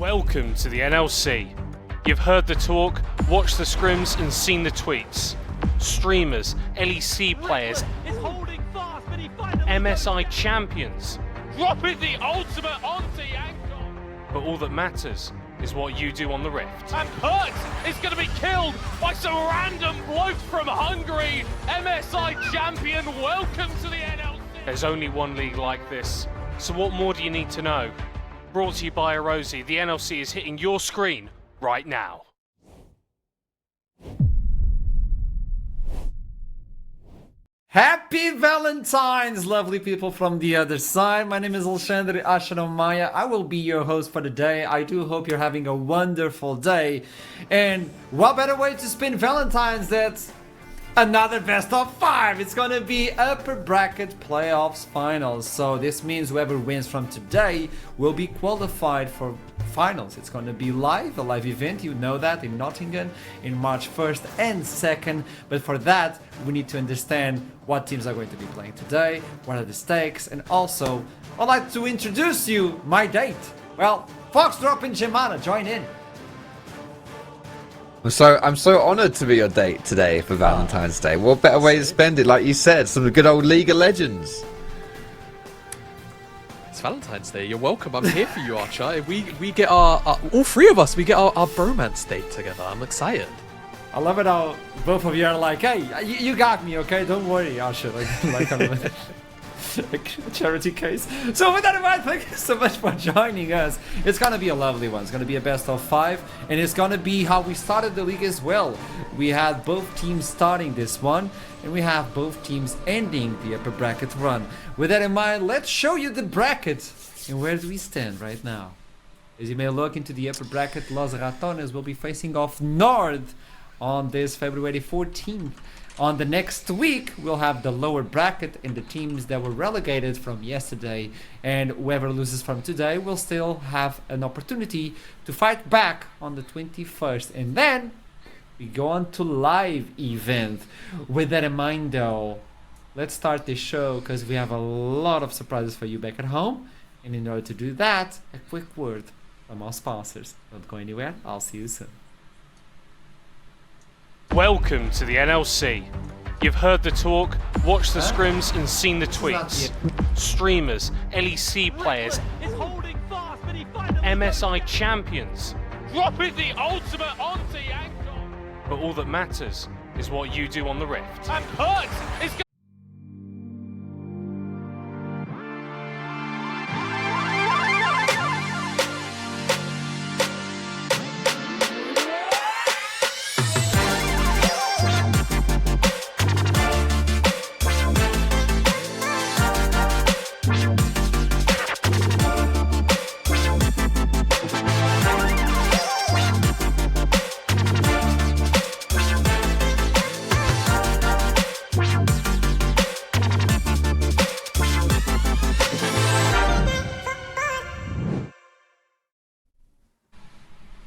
Welcome to the NLC. You've heard the talk, watched the scrims and seen the tweets. Streamers, LEC players, MSI champions. Dropping the ultimate onto Yanko. But all that matters is what you do on the Rift. And Kurt is going to be killed by some random bloke from Hungary. MSI champion, welcome to the NLC. There's only one league like this, so what more do you need to know? Brought to you by Arozzi, the NLC is hitting your screen right now. Happy Valentine's, lovely people from the other side. My name is Alexandre Ashanomaya. I will be your host for the day. I do hope you're having a wonderful day. And what better way to spend Valentine's than another best of 5. It's gonna be upper bracket playoffs finals. So this means whoever wins from today will be qualified for finals. It's gonna be live, a live event, you know that, in Nottingham in March 1st and 2nd. But for that, we need to understand what teams are going to be playing today, what are the stakes, and also I'd like to introduce you my date. Well, Foxdrop and Gemana, join in. I'm so honoured to be your date today for Valentine's Day. What better way to spend it? Like you said, some good old League of Legends. It's Valentine's Day. You're welcome. I'm here for you, Archer. We get our all three of us. We get our bromance date together. I'm excited. I love it how both of you are like, hey, you got me, okay? Don't worry, Asha. Like I'm a charity case. So with that in mind, thank you so much for joining us. It's gonna be a lovely one. It's gonna be a best of 5, and it's gonna be how we started the league as well. We had both teams starting this one, and we have both teams ending the upper bracket run. With that in mind, let's show you the bracket and where do we stand right now. As you may look into the upper bracket, Los Ratones will be facing off NORD on this February 14th. On the next week, we'll have the lower bracket and the teams that were relegated from yesterday, and whoever loses from today will still have an opportunity to fight back on the 21st. And then we go on to live event. With that in mind though, let's start this show because we have a lot of surprises for you back at home. And in order to do that, a quick word from our sponsors. Don't go anywhere, I'll see you soon. Welcome to the NLC. You've heard the talk, watched the scrims and seen the tweets. Streamers, LEC players, MSI champions. Dropping the ultimate onto Yanko. But all that matters is what you do on the Rift. And Kurt is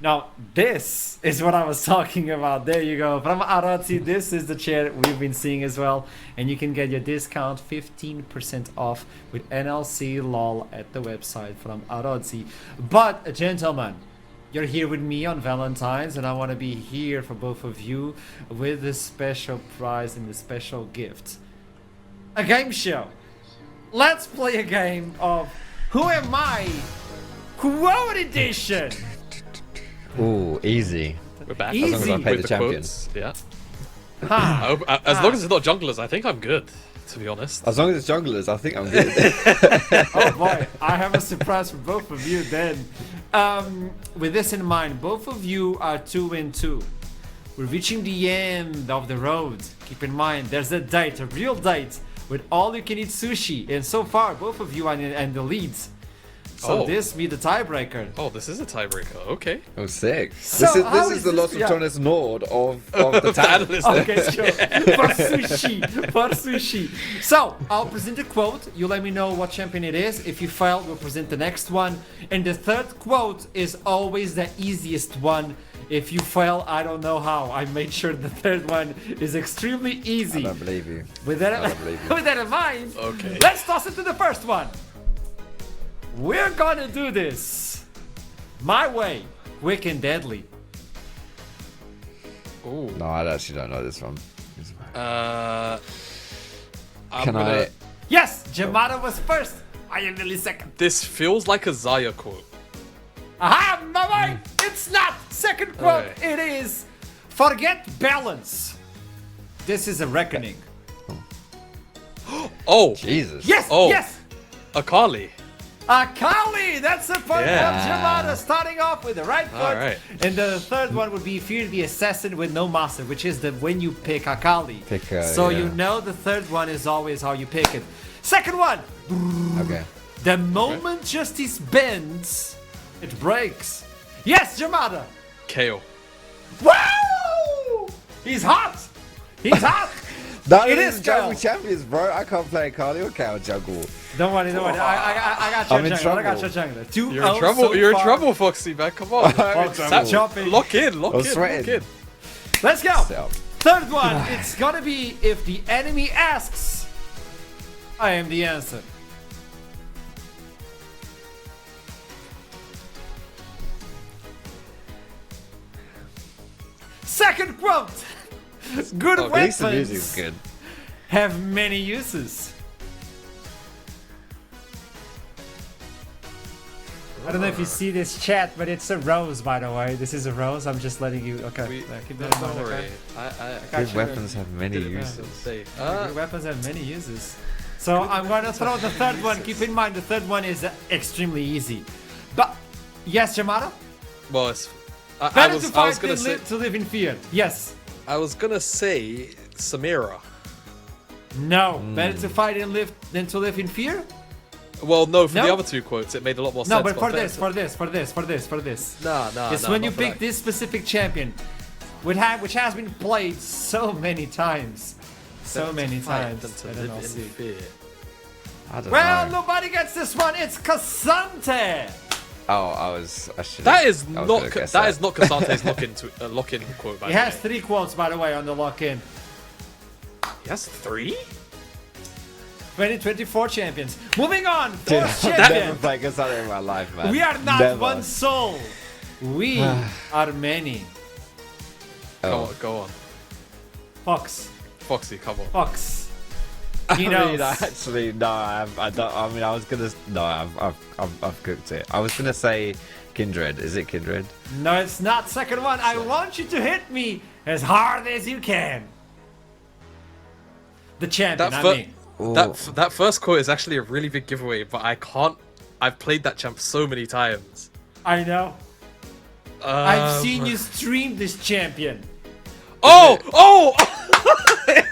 Now, this is what I was talking about. There you go. From Arozzi, this is the chair we've been seeing as well. And you can get your discount 15% off with NLC LOL at the website from Arozzi. But, gentlemen, you're here with me on Valentine's, and I want to be here for both of you with this special prize and the special gift. A game show. Let's play a game of Who Am I? Quote Edition. Ooh, easy. We're back. Easy. As long as I pay With the champion. quotes. Yeah. Ha. As long as it's not junglers, I think I'm good. To be honest. As long as it's junglers, I think I'm good. Oh boy, I have a surprise for both of you then. With this in mind, both of you are 2-2. We're reaching the end of the road. Keep in mind, there's a date, a real date, with all you can eat sushi. And so far, both of you are in the leads. So this be the tiebreaker. Oh, this is a tiebreaker. Okay. Oh, sick. So this how is is the this- Lost of yeah. Jonas Nord of the town. Okay, sure. For sushi. So, I'll present a quote. You let me know what champion it is. If you fail, we'll present the next one. And the third quote is always the easiest one. If you fail, I don't know how. I made sure the third one is extremely easy. I don't believe you. With that, I don't believe you. with that in mind, Okay. let's toss it to the first one. We're gonna do this My way, quick and deadly. Ooh. No, I actually don't know this one. I'm gonna- Yes, Jamada was first. I am nearly second. This feels like a Zaya quote. Aha, my way. It's not. Second quote. Okay. It is. Forget balance. This is a reckoning. Oh, Jesus. Yes. Oh. Yes. Akali. Akali, that's a point Yeah. from Jamada, starting off with the right foot. Alright. And the third one would be Fear the Assassin with no master, which is the when you pick Akali. So yeah. you know the third one is always how you pick it. Second one, Okay. the moment Justice bends, it breaks. Yes, Jamada. KO. Wow! He's hot. He's hot. That It is is jungle Kyle. champions, bro. I can't play Akali or Cow jungle. Don't worry, don't worry. I got your I'm in jungler. I got trouble. your jungler. 2-0 You're in trouble. so You're in far. trouble, Foxy, man. Come on. I'm in trouble. Chopping. Lock in. Lock I'm in. sweating. Lock in. Let's go. So, Third one, it's gonna be if the enemy asks, I am the answer. Second quote, good at least the weapons music's good. have many uses. I don't know if you see this chat, but it's a rose, by the way. This is a rose. I'm just letting you. Okay, keep that in mind. Don't worry. Okay? I got Good you. weapons have many didn't uses. say. Good weapons have many uses. So I'm gonna throw the third one. Keep in mind the third one is extremely easy. But yes, Jamada. Well, it's, I Better was to fight gonna than say. to live in fear. Yes. I was gonna say Samira. No. Better to fight and live than to live in fear. Well, no, for No? the other two quotes, it made a lot more No, sense. but for better this, to- for this. Nah. It's when you pick this specific champion, which has been played so many times. So many times. To I live don't in see. fear. I don't Well, know. nobody gets this one. It's Cassante. Oh, I should. That is I was not gonna guess that is not Casante's lock-in quote. By He the has way. 3 quotes, by the way, on the lock-in. He has 3. 2024 champions. Moving on, Dude, fourth I've never champion. played Cassandra in my life, man. We are not Never. one soul. We are many. Oh. Go on. Fox. Foxy, come on. Fox. He I knows. mean, actually, no, I don't. I mean, I was gonna. No, I've cooked it. I was gonna say Kindred. Is it Kindred? No, it's not. Second one. I want you to hit me as hard as you can. The champion, That, I fir- mean. that first quote is actually a really big giveaway, but I can't. I've played that champ so many times. I know. I've seen you stream this champion. Oh!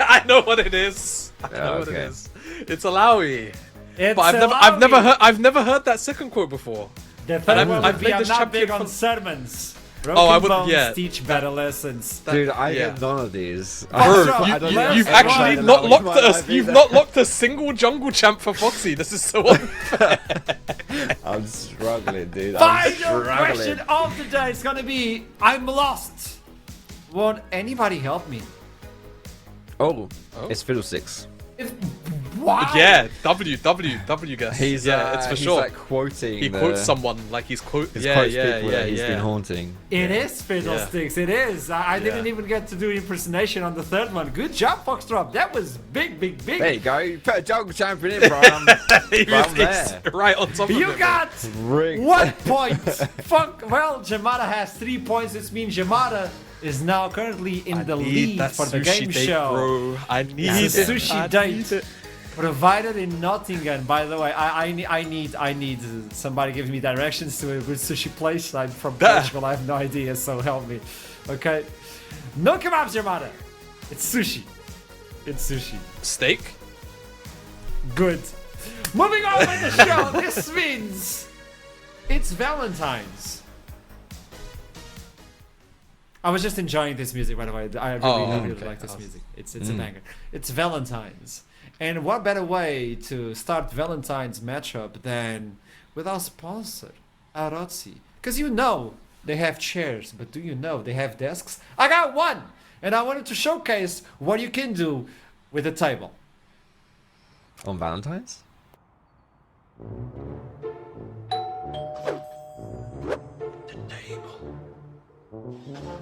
I know what it is. I know what it okay. is. It's Alawi. It's But I've never heard that second quote before. The third I've- one I've would be played I'm this not big champion on for- sermons. Oh, I Broken would- bones yeah. teach better lessons. Dude, I yeah. get none of these. Bro, I don't know. You've Let's actually go. not locked My us. life You've either. not locked a single jungle champ for Foxy. This is so unfair. I'm struggling, dude. I'm Final question struggling. of the day is gonna be I'm lost. Won't anybody help me? Oh, it's Fiddlesticks. Wow. Yeah, W guess. He's it's for he's sure. like quoting. He quotes someone like he's Quotes yeah, people yeah, that he's yeah. been haunting. It is Fiddlesticks. It is. I didn't even get to do impersonation on the third one. Good job, Foxtrot. That was big. There you go. You put a jungle champion in, bro. I'm He I'm was- there. he's right on top of You it. got rigged. 1 point. Fuck. Well, Jamada has 3 points. This means Jamada is now currently in the lead for the game show. Bro. I need It's a it. sushi I date. need it. Provided in Nottingham, by the way. I need somebody gives me directions to a good sushi place. I'm from Portugal. I have no idea, so help me. Okay. No kebabs, Jamada. It's sushi. It's sushi. Steak. Good. Moving on with the show. This means it's Valentine's. I was just enjoying this music, by the way. I really okay. like this music. It's a banger. It's Valentine's. And what better way to start Valentine's matchup than with our sponsor, Arozzi? Because you know they have chairs, but do you know they have desks? I got one! And I wanted to showcase what you can do with a table. On Valentine's? Arozzi.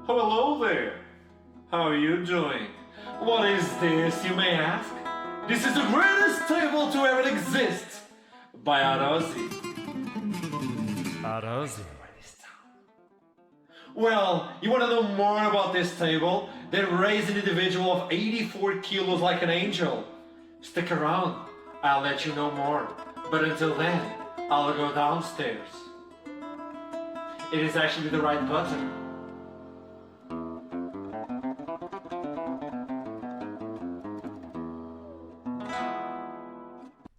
Hello there. How are you doing? What is this, you may ask? This is the greatest table to ever exist by Arozzi. Arozzi. Well, you want to know more about this table? Then raise an individual of 84 kilos like an angel. Stick around, I'll let you know more. But until then, I'll go downstairs. It is actually the right button.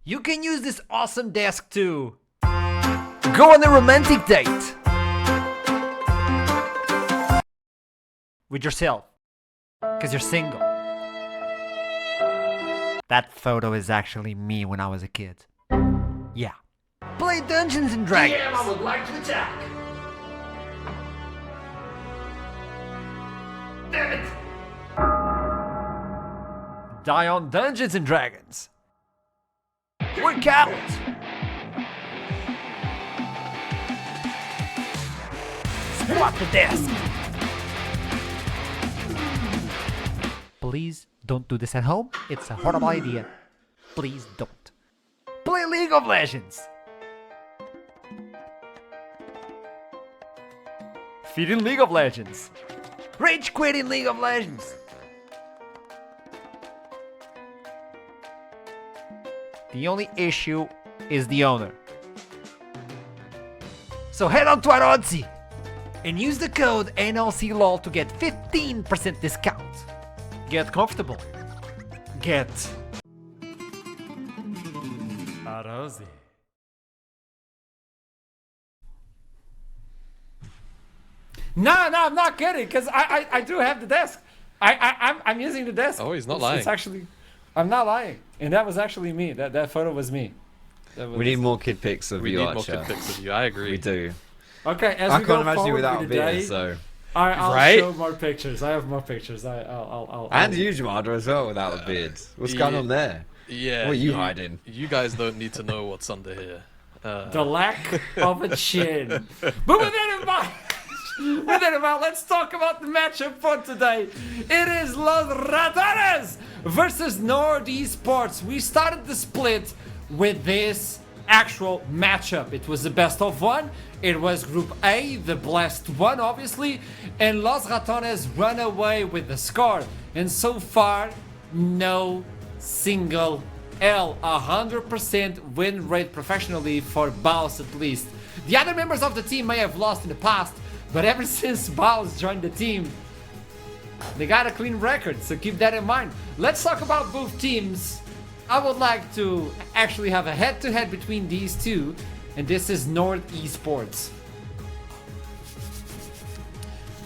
You can use this awesome desk to go on a romantic date with yourself, because you're single. That photo is actually me when I was a kid. Yeah. Play Dungeons and Dragons. I would like to attack. Damn it! Die on Dungeons and Dragons. Work out. Squat the desk. Please don't do this at home. It's a horrible idea. Please don't. Play League of Legends. Feed in League of Legends. Rage quit in League of Legends. The only issue is the owner. So head on to Arozzi and use the code NLCLOL to get 15% discount. Get comfortable. Get Arozzi. No, I'm not kidding, because I do have the desk. I'm using the desk. Oh, he's not lying. It's actually, I'm not lying, and that was actually me. That photo was me. We need more kid pics of We you, need more Archer. kid pics of you. I agree. We do. Okay, as I we can't go imagine you forward without a with the beard, day, so. I'll Right? show more pictures. I have more pictures. I'll And you, Jumada, as well, without a beard. What's going on there? Yeah. What are you hiding? You guys don't need to know what's under here. the lack of a chin. But with that in mind, let's talk about the matchup for today. It is Los Ratones versus NORD Esports. We started the split with this actual matchup. It was the best of one. It was Group A, the blessed one, obviously, and Los Ratones run away with the score. And so far, no single L. 100% win rate professionally for Baus at least. The other members of the team may have lost in the past, but ever since Baus joined the team, they got a clean record, so keep that in mind. Let's talk about both teams. I would like to actually have a head-to-head between these two, and this is NORD Esports.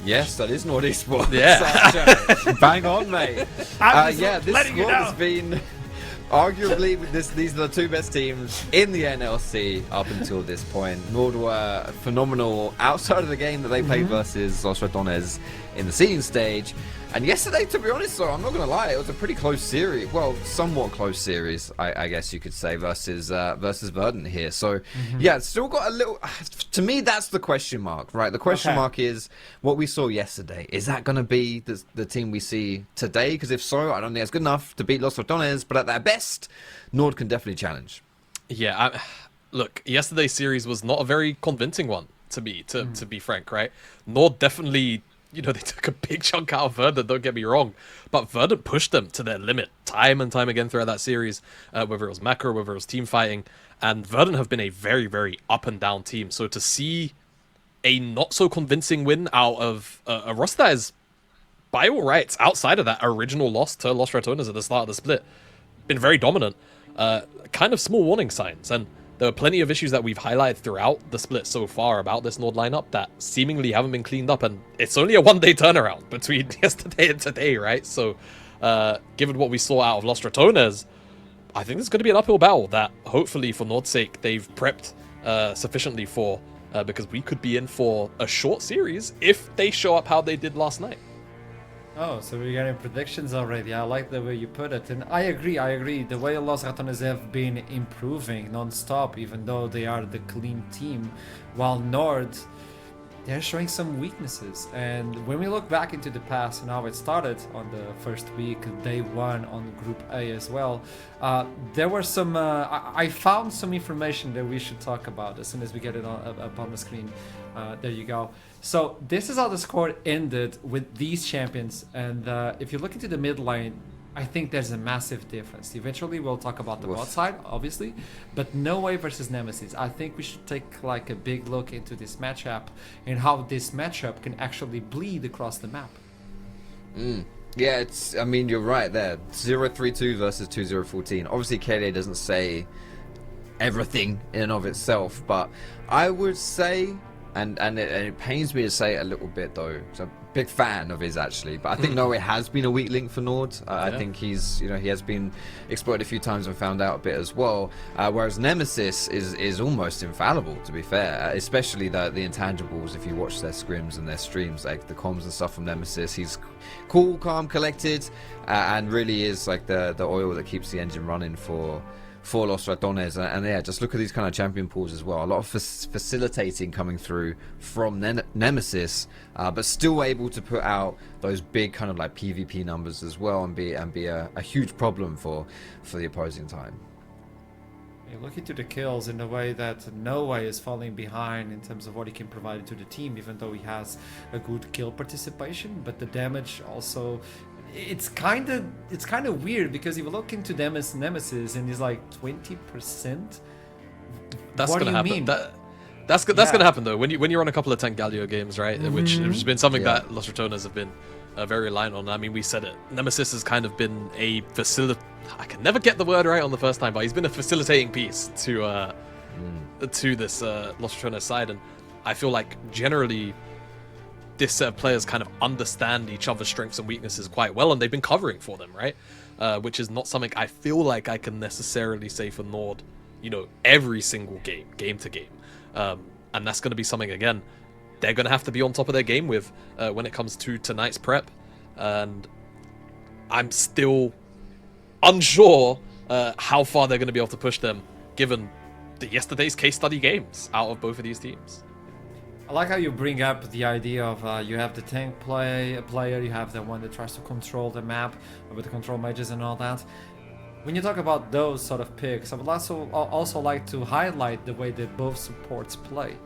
Yes, that is NORD Esports. Yeah. Bang on, mate. Yeah, this letting you squad know. has been arguably these are the two best teams in the NLC up until this point. NORD were phenomenal outside of the game that they played versus Los Ratones in the seeding stage. And yesterday, to be honest, though, I'm not going to lie, it was a pretty close series. Well, somewhat close series, I guess you could say, versus Verdant here. So, yeah, it's still got a little... To me, that's the question mark, right? The question mark is what we saw yesterday. Is that going to be the team we see today? Because if so, I don't think it's good enough to beat Los Ratones. But at their best, NORD can definitely challenge. Yeah, look, yesterday's series was not a very convincing one to me, to be frank, right? NORD definitely... You know, they took a big chunk out of Verdant, don't get me wrong. But Verdant pushed them to their limit time and time again throughout that series, whether it was macro, whether it was team fighting. And Verdant have been a very, very up and down team. So to see a not so convincing win out of a roster that is, by all rights, outside of that original loss to Los Ratones at the start of the split, been very dominant. Kind of small warning signs. And there are plenty of issues that we've highlighted throughout the split so far about this NORD lineup that seemingly haven't been cleaned up, and it's only a one-day turnaround between yesterday and today, right? So, given what we saw out of Los Ratones, I think it's going to be an uphill battle that, hopefully, for NORD's sake, they've prepped sufficiently for, because we could be in for a short series if they show up how they did last night. Oh, so we're getting predictions already. I like the way you put it. And I agree. The way Los Ratones have been improving non-stop, even though they are the clean team, while NORD, they're showing some weaknesses. And when we look back into the past and how it started on the first week, day one on Group A as well, there were some... I found some information that we should talk about as soon as we get it up on the screen. There you go. So this is how the score ended with these champions, and if you look into the mid lane, I think there's a massive difference. Eventually we'll talk about the bot side, obviously, but No Way versus Nemesis. I think we should take like a big look into this matchup and how this matchup can actually bleed across the map. Yeah, I mean, you're right there. 0-3-2 versus 2-0-14. Obviously, KDA doesn't say everything in and of itself, but I would say... And it pains me to say it a little bit though. So I'm a big fan of his actually, but I think No Way has been a weak link for NORD. I think he has been exploited a few times and found out a bit as well. Whereas Nemesis is almost infallible, to be fair. Especially the intangibles. If you watch their scrims and their streams, like the comms and stuff from Nemesis, he's cool, calm, collected, and really is like the oil that keeps the engine running for Los Ratones. And yeah, just look at these kind of champion pools as well. A lot of facilitating coming through from Nemesis, but still able to put out those big kind of like PvP numbers as well, and be a huge problem for the opposing time. You look into the kills in the way that No Way is falling behind in terms of what he can provide to the team, even though he has a good kill participation, but the damage also... It's kind of weird, because if you look into Nemesis and he's like 20%. That's what gonna do you happen. mean? That's gonna happen though. When you're on a couple of tank Galio games, right? Which has been something that Los Ratones have been very reliant on. I mean, we said it. Nemesis has kind of been a I can never get the word right on the first time, but he's been a facilitating piece to this Los Ratones side, and I feel like generally this set of players kind of understand each other's strengths and weaknesses quite well, and they've been covering for them, right? Which is not something I feel like I can necessarily say for NORD, every single game to game. And that's going to be something, again, they're going to have to be on top of their game with when it comes to tonight's prep. And I'm still unsure how far they're going to be able to push them, given yesterday's case study games out of both of these teams. I like how you bring up the idea of you have the tank player, you have the one that tries to control the map with the control mages and all that. When you talk about those sort of picks, I would also like to highlight the way that both supports play.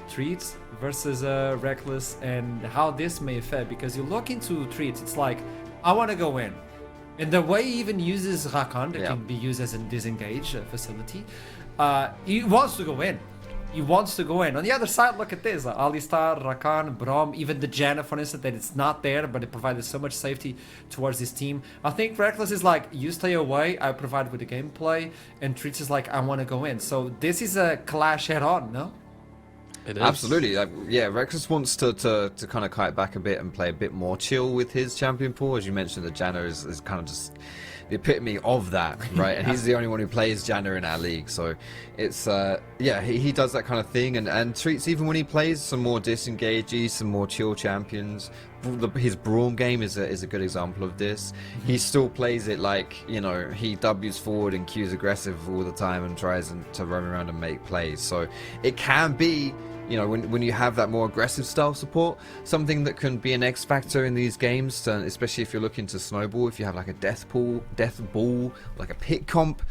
Treats versus Reckless, and how this may affect, because you look into Treats, it's like, I want to go in. And the way he even uses Rakan, that can be used as a disengage facility, he wants to go in. He wants to go in. On the other side, look at this. Alistar, Rakan, Braum, even the Janna, for instance, that it's not there, but it provided so much safety towards this team. I think Reckless is like, you stay away, I provide with the gameplay, and Treats is like, I want to go in. So this is a clash head-on, no? It is. Absolutely. Yeah, Reckless wants to kind of kite back a bit and play a bit more chill with his champion pool. As you mentioned, the Janna is kind of just the epitome of that, right? And he's the only one who plays Janna in our league, so it's yeah, he does that kind of thing, and treats, even when he plays some more disengagey, some more chill champions. His Braum game is a good example of this. He still plays it like, you know, he W's forward and Q's aggressive all the time and tries to roam around and make plays. So it can be, you know, when you have that more aggressive style support, something that can be an X factor in these games, especially if you're looking to snowball, if you have like a death ball, like a pick comp.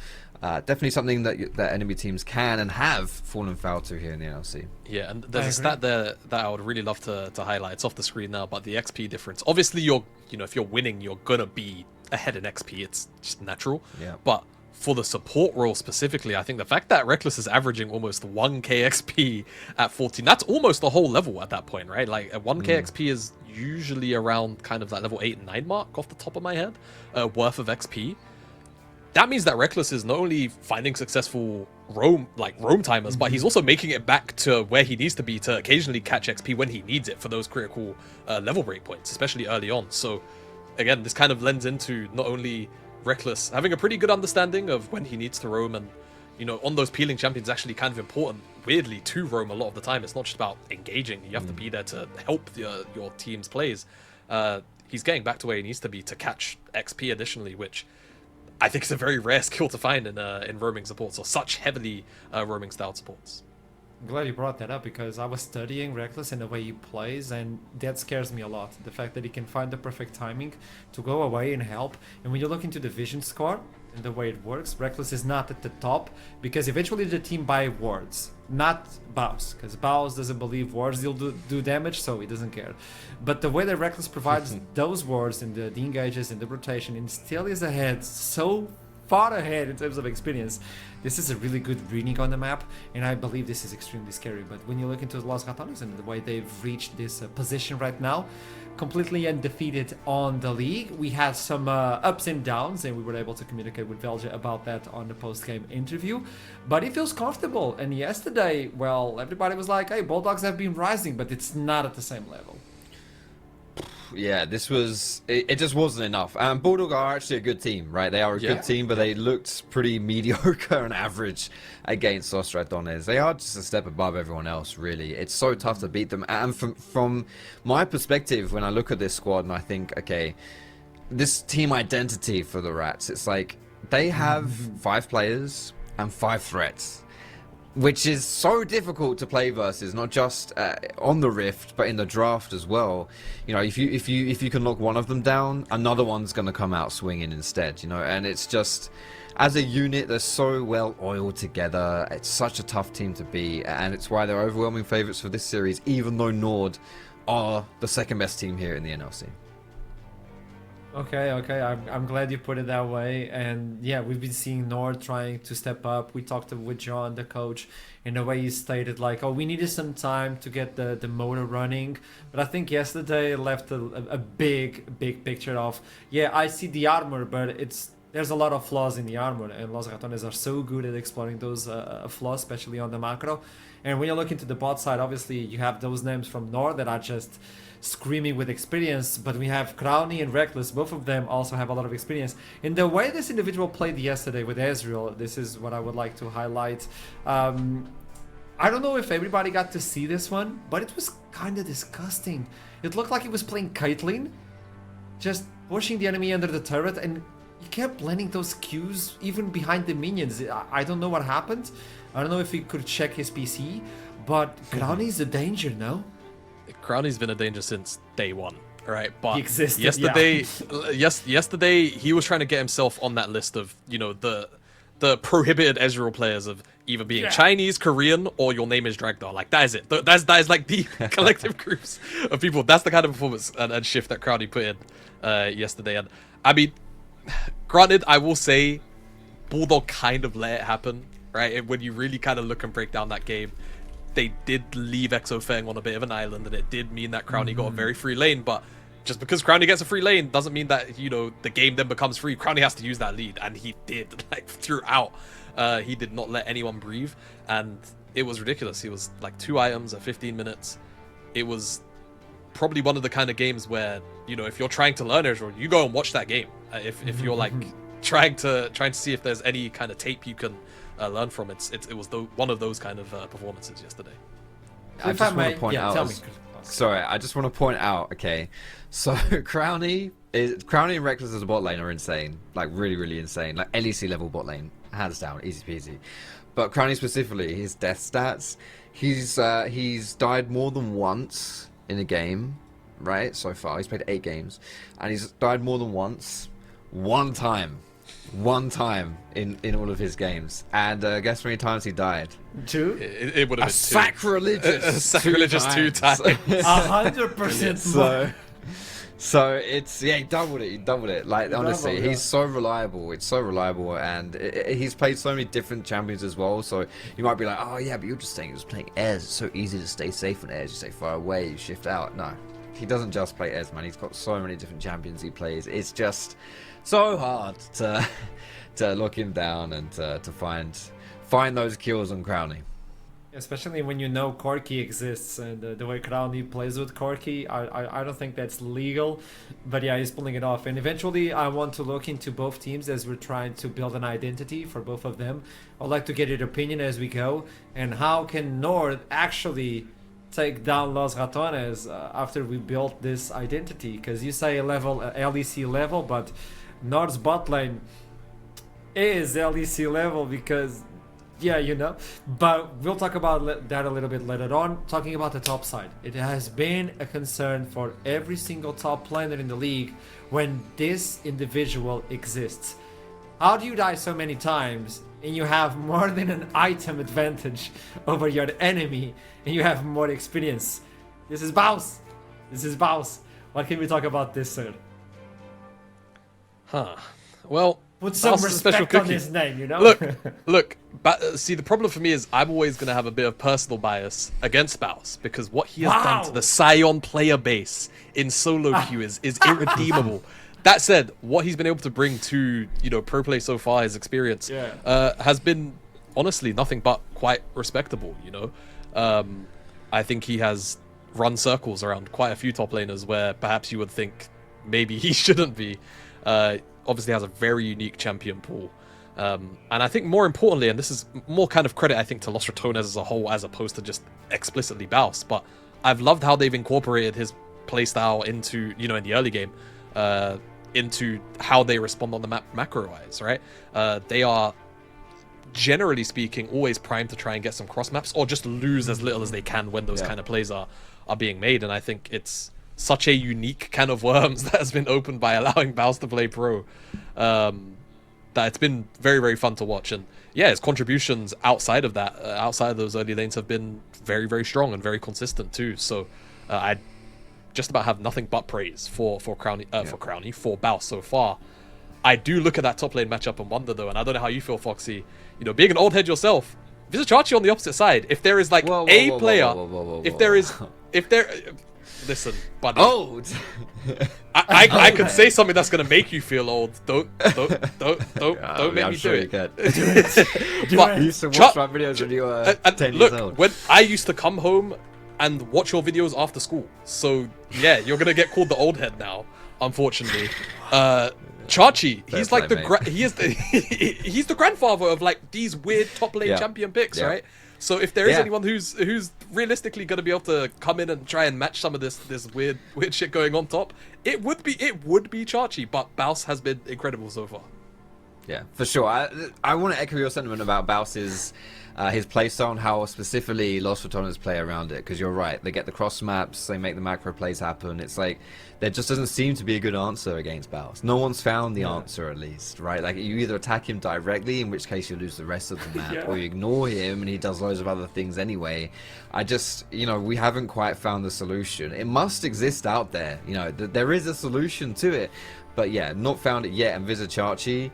Definitely something that enemy teams can and have fallen foul to here in the NLC. Yeah, and there's a stat there that I would really love to highlight. It's off the screen now, but the XP difference. Obviously, if you're winning, you're gonna be ahead in XP. It's just natural. Yeah. But for the support role specifically, I think the fact that Reckless is averaging almost 1k XP at 14, that's almost the whole level at that point, right? Like a 1k XP is usually around kind of that level 8 and 9 mark off the top of my head, worth of XP. That means that Reckless is not only finding successful roam timers, but he's also making it back to where he needs to be to occasionally catch XP when he needs it for those critical level breakpoints, especially early on. So again, this kind of lends into not only Reckless having a pretty good understanding of when he needs to roam, and on those peeling champions actually kind of important, weirdly, to roam a lot of the time. It's not just about engaging. You have to be there to help your team's plays. He's getting back to where he needs to be to catch XP additionally, which I think it's a very rare skill to find in roaming supports, or such heavily roaming style supports. I'm glad you brought that up, because I was studying Reckless and the way he plays, and that scares me a lot. The fact that he can find the perfect timing to go away and help. And when you look into the vision score and the way it works, Reckless is not at the top, because eventually the team buy wards, not Bows, because Bows doesn't believe wards will do damage, so he doesn't care. But the way that Reckless provides those wards and the engages and the rotation, and still is ahead, so far ahead in terms of experience, this is a really good reading on the map, and I believe this is extremely scary. But when you look into Los Ratones and the way they've reached this position right now, completely undefeated on the league, we had some ups and downs, and we were able to communicate with Velja about that on the post-game interview, but it feels comfortable. And yesterday, well, everybody was like, hey, Bulldogs have been rising, but it's not at the same level. Yeah, this was... It just wasn't enough. Bulldog are actually a good team, right? They are a good team, but they looked pretty mediocre and average against Los Ratones. They are just a step above everyone else, really. It's so tough to beat them. And from my perspective, when I look at this squad and I think, okay, this team identity for the Rats, it's like they have 5 players and 5 threats, which is so difficult to play versus, not just on the Rift, but in the draft as well. If you can lock one of them down, another one's going to come out swinging instead. And it's just, as a unit, they're so well oiled together. It's such a tough team to beat, and it's why they're overwhelming favorites for this series, even though NORD are the second best team here in the NLC. Okay, I'm glad you put it that way. And yeah, we've been seeing NORD trying to step up. We talked with John, the coach, in the way he stated like, oh, we needed some time to get the motor running. But I think yesterday left a big picture of, yeah, I see the armor, but there's a lot of flaws in the armor, and Los Ratones are so good at exploring those flaws, especially on the macro. And when you look into the bot side, obviously you have those names from NORD that are just screaming with experience, but we have Crowny and Reckless. Both of them also have a lot of experience. In the way this individual played yesterday with Ezreal, this is what I would like to highlight. I don't know if everybody got to see this one, but it was kind of disgusting. It looked like he was playing Caitlyn, just pushing the enemy under the turret, and he kept landing those Qs even behind the minions. I don't know what happened. I don't know if he could check his PC, but Crowny's a danger, no? Crowny's been a danger since day one, right? But he existed, yesterday he was trying to get himself on that list of the prohibited Ezreal players of either being Chinese, Korean, or your name is Dragdar. Like, that is it. That is like the collective groups of people. That's the kind of performance and shift that Crowny put in yesterday. And I mean, granted, I will say Bulldog kind of let it happen, right? When you really kind of look and break down that game, they did leave Exofeng on a bit of an island, and it did mean that Crowny got a very free lane. But just because Crowny gets a free lane doesn't mean that the game then becomes free. Crowny has to use that lead, and he did, like, throughout. He did not let anyone breathe, and it was ridiculous. He was like 2 items at 15 minutes. It was probably one of the kind of games where if you're trying to learn Ezreal, you go and watch that game. If you're like trying to see if there's any kind of tape you can learn from. It was one of those kind of performances yesterday. I just want to point out. tell me. Sorry, I just want to point out. Okay, so Crowny and Reckless as a bot lane are insane, like really, really insane, like NEC level bot lane, hands down, easy peasy. But Crowny specifically, his death stats, he's died more than once in a game, right? So far, he's played 8 games, and he's died more than once, one time in all of his games. And guess how many times he died? 2? It would have been Sacrilegious, sacrilegious 2 times. 100% more. So it's he doubled it. Like honestly, doubled, yeah. he's so reliable. It's so reliable, and he's played so many different champions as well. So you might be like, oh yeah, but you're just saying he was playing Airs. It's so easy to stay safe on Airs. You stay far away, you shift out. No, he doesn't just play Airs, man. He's got so many different champions he plays. It's just so hard to lock him down and to find those kills on Crowny. Especially when you know Corki exists, and the way Crowny plays with Corki, I don't think that's legal, but yeah, he's pulling it off. And eventually I want to look into both teams as we're trying to build an identity for both of them. I'd like to get your opinion as we go, and how can NORD actually take down Los Ratones after we built this identity, because you say LEC level, but NORD's bot lane is LEC level because yeah, you know, but we'll talk about that a little bit later on. Talking about the top side, it has been a concern for every single top laner in the league when this individual exists. How do you die so many times and you have more than an item advantage over your enemy and you have more experience? This is Baus. What can we talk about this, sir? Well, put some Baus is a special respect on cookie. his name, you know? Look. See, the problem for me is I'm always going to have a bit of personal bias against Baus because what he has done to the Sion player base in solo queue is irredeemable. That said, what he's been able to bring to pro play so far, his experience, has been honestly nothing but quite respectable. I think he has run circles around quite a few top laners where perhaps you would think maybe he shouldn't be. Obviously has a very unique champion pool. And I think more importantly, and this is more kind of credit I think to Los Ratones as a whole as opposed to just explicitly Baus, but I've loved how they've incorporated his playstyle into, in the early game, into how they respond on the map macro-wise, right? They are, generally speaking, always primed to try and get some cross maps or just lose as little as they can when those kind of plays are being made. And I think it's such a unique can of worms that has been opened by allowing Baus to play pro. That it's been very, very fun to watch. And yeah, his contributions outside of that, outside of those early lanes have been very, very strong and very consistent too. So I just about have nothing but praise for Baus so far. I do look at that top lane matchup and wonder though, and I don't know how you feel, Foxy, being an old head yourself, Vizichachi on the opposite side, if there is like listen, buddy. Old. I could say something that's gonna make you feel old. Don't make me do it. But you used to watch my videos when you were 10 years old. When I used to come home and watch your videos after school, so yeah, you're gonna get called the old head now, unfortunately. Chachi, he's like he's the grandfather of like these weird top lane champion picks, right? So if there is anyone who's realistically going to be able to come in and try and match some of this weird shit going on top, it would be Chachi, but Baus has been incredible so far. Yeah, for sure. I want to echo your sentiment about Baus's his playstyle and how specifically Los Ratones play around it, because you're right. They get the cross maps, they make the macro plays happen. It's like there just doesn't seem to be a good answer against Baus. No one's found the answer, at least, right? Like you either attack him directly, in which case you lose the rest of the map, or you ignore him and he does loads of other things anyway. I just, we haven't quite found the solution. It must exist out there, there is a solution to it, but yeah, not found it yet. And Vizichachi,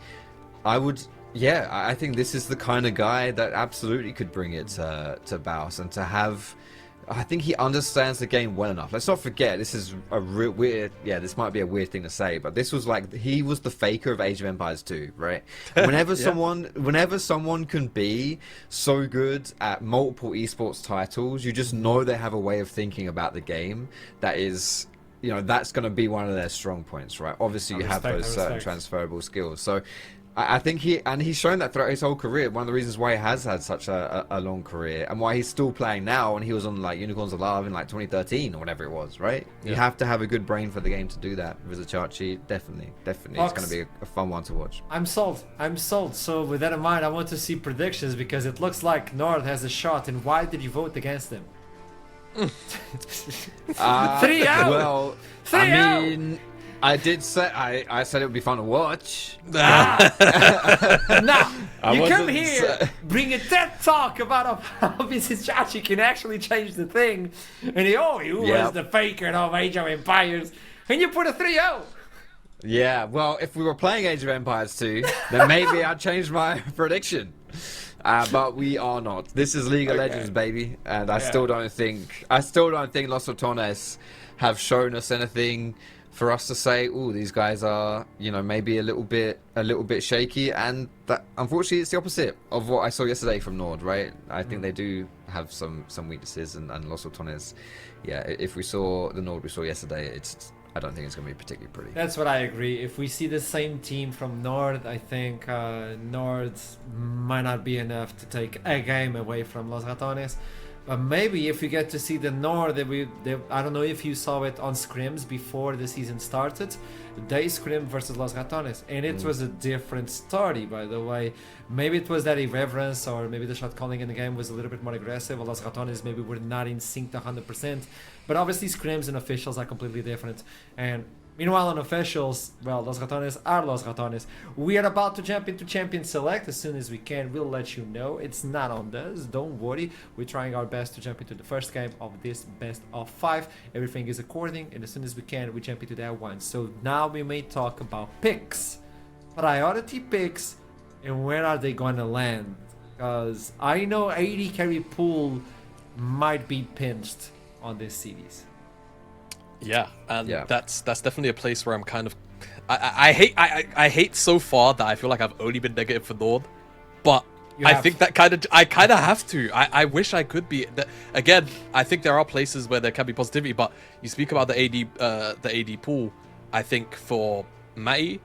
I think this is the kind of guy that absolutely could bring it to Baus, and to have, I think he understands the game well enough. Let's not forget, this is a real weird, this might be a weird thing to say, but this was like, he was the faker of Age of Empires 2, right? Whenever someone can be so good at multiple esports titles, you just know they have a way of thinking about the game that is, that's going to be one of their strong points, right? Obviously, you have those certain transferable skills. So I think he's shown that throughout his whole career. One of the reasons why he has had such a long career and why he's still playing now, and he was on like Unicorns Alive in like 2013 or whatever it was, right? Yeah. You have to have a good brain for the game to do that. With Zachachi, definitely. Fox, it's going to be a fun one to watch. I'm sold. So with that in mind, I want to see predictions because it looks like NORD has a shot. And why did you vote against him? 3-0. Well, 3-0. I mean, I did say I said it would be fun to watch. Now you come here, bring a TED talk about how Mrs. Chachi can actually change the thing, and he was the faker of Age of Empires, and you put a 3-0. Yeah, well, if we were playing Age of Empires 2, then maybe I'd change my prediction. But we are not. This is League of Legends, baby, and I still don't think Los Ratones have shown us anything for us to say, oh, these guys are, maybe a little bit shaky, and that unfortunately it's the opposite of what I saw yesterday from NORD, right? I think they do have some weaknesses, and Los Ratones, if we saw the NORD we saw yesterday, I don't think it's going to be particularly pretty. That's what I agree. If we see the same team from NORD, I think NORD might not be enough to take a game away from Los Ratones. But maybe if we get to see the NORD, I don't know if you saw it on scrims before the season started. They scrimmed versus Los Ratones, and it was a different story, by the way. Maybe it was that irreverence, or maybe the shot calling in the game was a little bit more aggressive. Los Ratones maybe were not in sync 100%. But obviously scrims and officials are completely different. And meanwhile, on officials, well, Los Ratones are Los Ratones. We are about to jump into Champion Select as soon as we can. We'll let you know. It's not on us. Don't worry. We're trying our best to jump into the first game of this best of 5. Everything is according, and as soon as we can, we jump into that one. So now we may talk about picks. Priority picks, and where are they going to land? Because I know 80 carry pool might be pinched on this series. Yeah, and that's definitely a place where I'm kind of I hate so far that I feel like I've only been negative for NORD, but I think that I kind of have to. I wish I could be. Again, I think there are places where there can be positivity, but you speak about the AD pool. I think for Matty,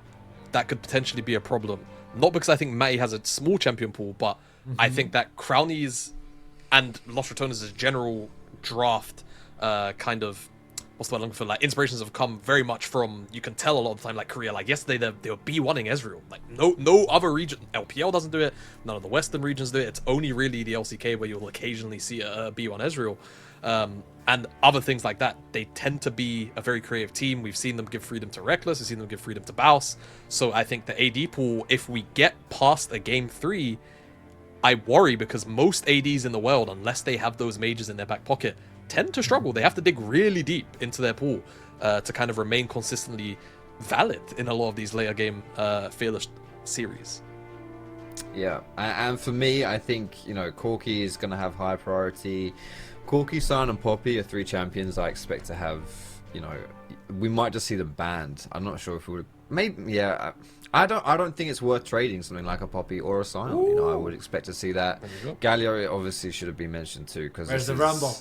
that could potentially be a problem. Not because I think Matty has a small champion pool, but I think that Crownies and Los Ratones' general draft kind of, what's the word I'm looking for, like inspirations have come very much from, you can tell a lot of the time, like Korea. Like yesterday they were B1ing Ezreal. Like no other region, LPL doesn't do it, none of the Western regions do it. It's only really the LCK where you'll occasionally see a B1 Ezreal. And other things like that. They tend to be a very creative team. We've seen them give freedom to Reckless, we've seen them give freedom to Baus. So I think the AD pool, if we get past a game 3, I worry, because most ADs in the world, unless they have those mages in their back pocket, tend to struggle. They have to dig really deep into their pool to kind of remain consistently valid in a lot of these later game Fearless series. Yeah, and for me, I think, Corki is going to have high priority. Corki, San, and Poppy are 3 champions I expect to have, we might just see them banned. I'm not sure if we would. Maybe, yeah. I don't think it's worth trading something like a Poppy or a Sion. I would expect to see that. Galio obviously should have been mentioned too, because where's the Rumble?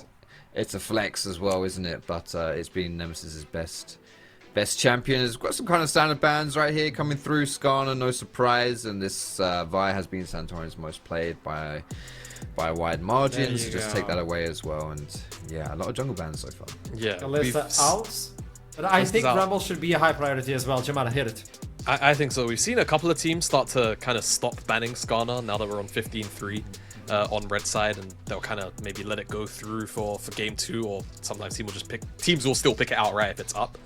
It's a flex as well, isn't it? But it's been Nemesis's best champion. Has got some kind of standard bans right here coming through. Skarner, no surprise, and this Vi has been Santorin's most played by a wide margin. So just take that away as well. And yeah, a lot of jungle bans so far. Yeah, Alyssa out. But I think Rumble should be a high priority as well. Jamada, hit it. I think so. We've seen a couple of teams start to kind of stop banning Skarner now that we're on 15-3 on red side, and they'll kind of maybe let it go through for game 2, or sometimes teams will still pick it outright if it's up.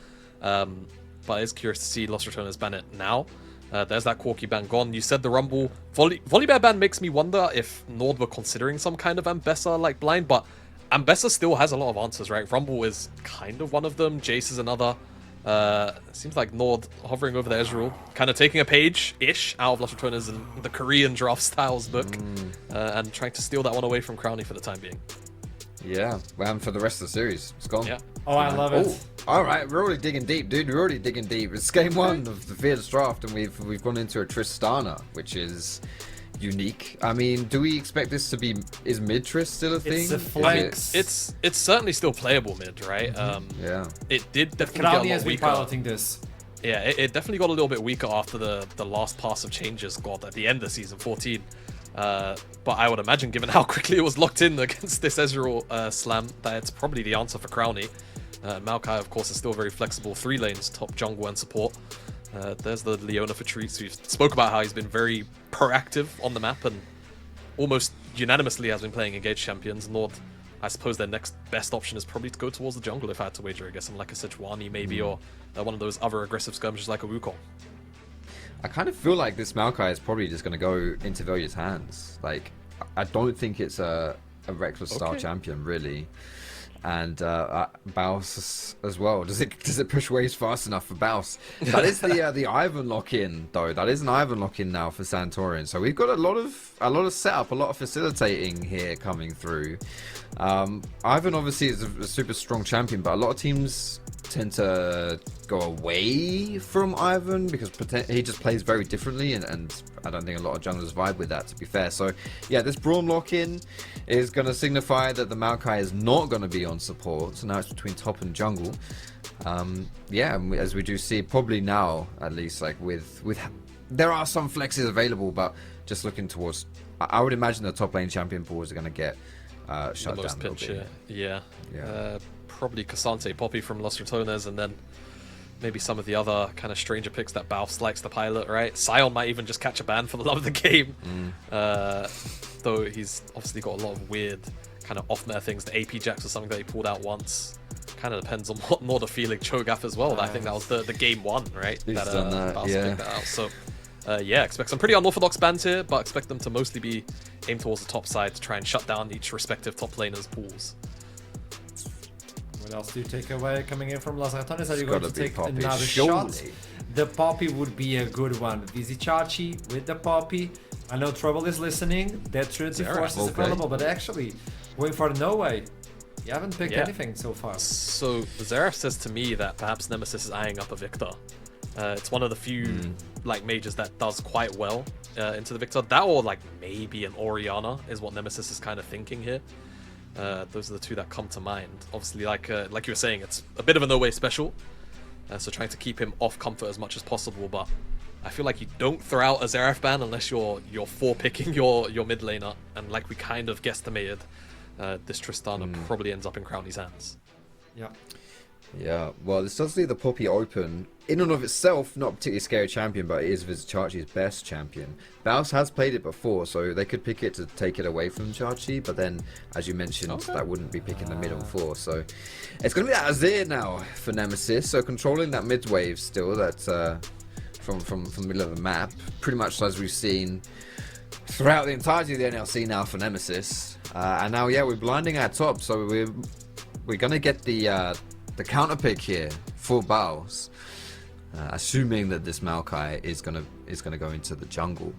But it's curious to see Los Ratones ban it now. There's that Corki ban gone. You said the Rumble. Volibear ban makes me wonder if NORD were considering some kind of Ambessa like blind, but Ambessa still has a lot of answers, right? Rumble is kind of one of them. Jace is another. Seems like NORD hovering over the Ezreal, kind of taking a page-ish out of Los Ratones and the Korean draft styles book, and trying to steal that one away from Crownie for the time being. Yeah, and for the rest of the series, it's gone. Yeah. Oh, I love it. All right, we're already digging deep, dude. We're already digging deep. It's game 1 of the Fearless draft, and we've gone into a Tristana, which is unique. I mean, do we expect this to be, is mid-Trist still a thing? It's a flex. It's certainly still playable mid, right? Yeah. It did definitely Crownie get a lot has been weaker. piloting this. Yeah, it definitely got a little bit weaker after the last pass of changes got at the end of Season 14. But I would imagine, given how quickly it was locked in against this Ezreal slam, that it's probably the answer for Crowny. Maokai, of course, is still very flexible. 3 lanes, top jungle and support. There's the Leona for treats. We've spoke about how he's been very proactive on the map and almost unanimously has been playing engaged champions. NORD, I suppose their next best option is probably to go towards the jungle if I had to wager. I guess something like a Sejuani maybe, or one of those other aggressive skirmishes like a Wukong. I kind of feel like this Maokai is probably just going to go into Velia's hands. Like, I don't think it's a reckless style champion, really. And Baus as well. Does it push waves fast enough for Baus? That is the Ivan lock-in though. That is an Ivan lock-in now for Santorian. So we've got a lot of setup, a lot of facilitating here coming through. Ivan obviously is a super strong champion, but a lot of teams tend to go away from Ivan because he just plays very differently, and I don't think a lot of junglers vibe with that, to be fair. So yeah, this Braum lock-in is going to signify that the Maokai is not going to be on support, so now it's between top and jungle. Yeah, as we do see, probably now at least, like with there are some flexes available, but just looking towards, I would imagine the top lane champion pools are going to get shut down a little bit. Yeah. Probably Cassante, Poppy from Los Ratones, and then maybe some of the other kind of stranger picks that Baus likes to pilot, right? Sion might even just catch a ban for the love of the game. Though he's obviously got a lot of weird kind of off-meta things. The AP Jacks was something that he pulled out once. Kind of depends on what NORD are feeling. Cho'Gath as well. I think that was the game 1, right? He's done that, Baus yeah. picked that out. So yeah, expect some pretty unorthodox bans here, but expect them to mostly be aimed towards the top side to try and shut down each respective top laner's pools. What else do you take away coming in from Los Ratones? Are you going to take Poppy, another surely. shot? The Poppy would be a good one. Vizicachi with the Poppy. I know Trouble is listening. That Trinity Force is available, but actually, going for No Way. You haven't picked anything so far. So Xerath says to me that perhaps Nemesis is eyeing up a Victor. It's one of the few like mages that does quite well into the Victor. That or like maybe an Orianna is what Nemesis is kind of thinking here. Those are the two that come to mind. Obviously, like you were saying, it's a bit of a no-way special, so trying to keep him off comfort as much as possible. But I feel like you don't throw out a Xerath ban unless you're picking your mid laner, and like we kind of guesstimated, this Tristana probably ends up in Crowny's hands. Yeah. Yeah, well, this does leave the Poppy open. In and of itself, not a particularly scary champion, but it is Vizicachi's best champion. Baus has played it before, so they could pick it to take it away from Chachi, but then, as you mentioned, that wouldn't be picking the middle 4, so it's going to be that Azir now for Nemesis, so controlling that mid wave still, that's from the middle of the map, pretty much as we've seen throughout the entirety of the NLC now for Nemesis. And now, yeah, we're blinding our top, so we're going to get the counter pick here for Baus, assuming that this Maokai is gonna go into the jungle.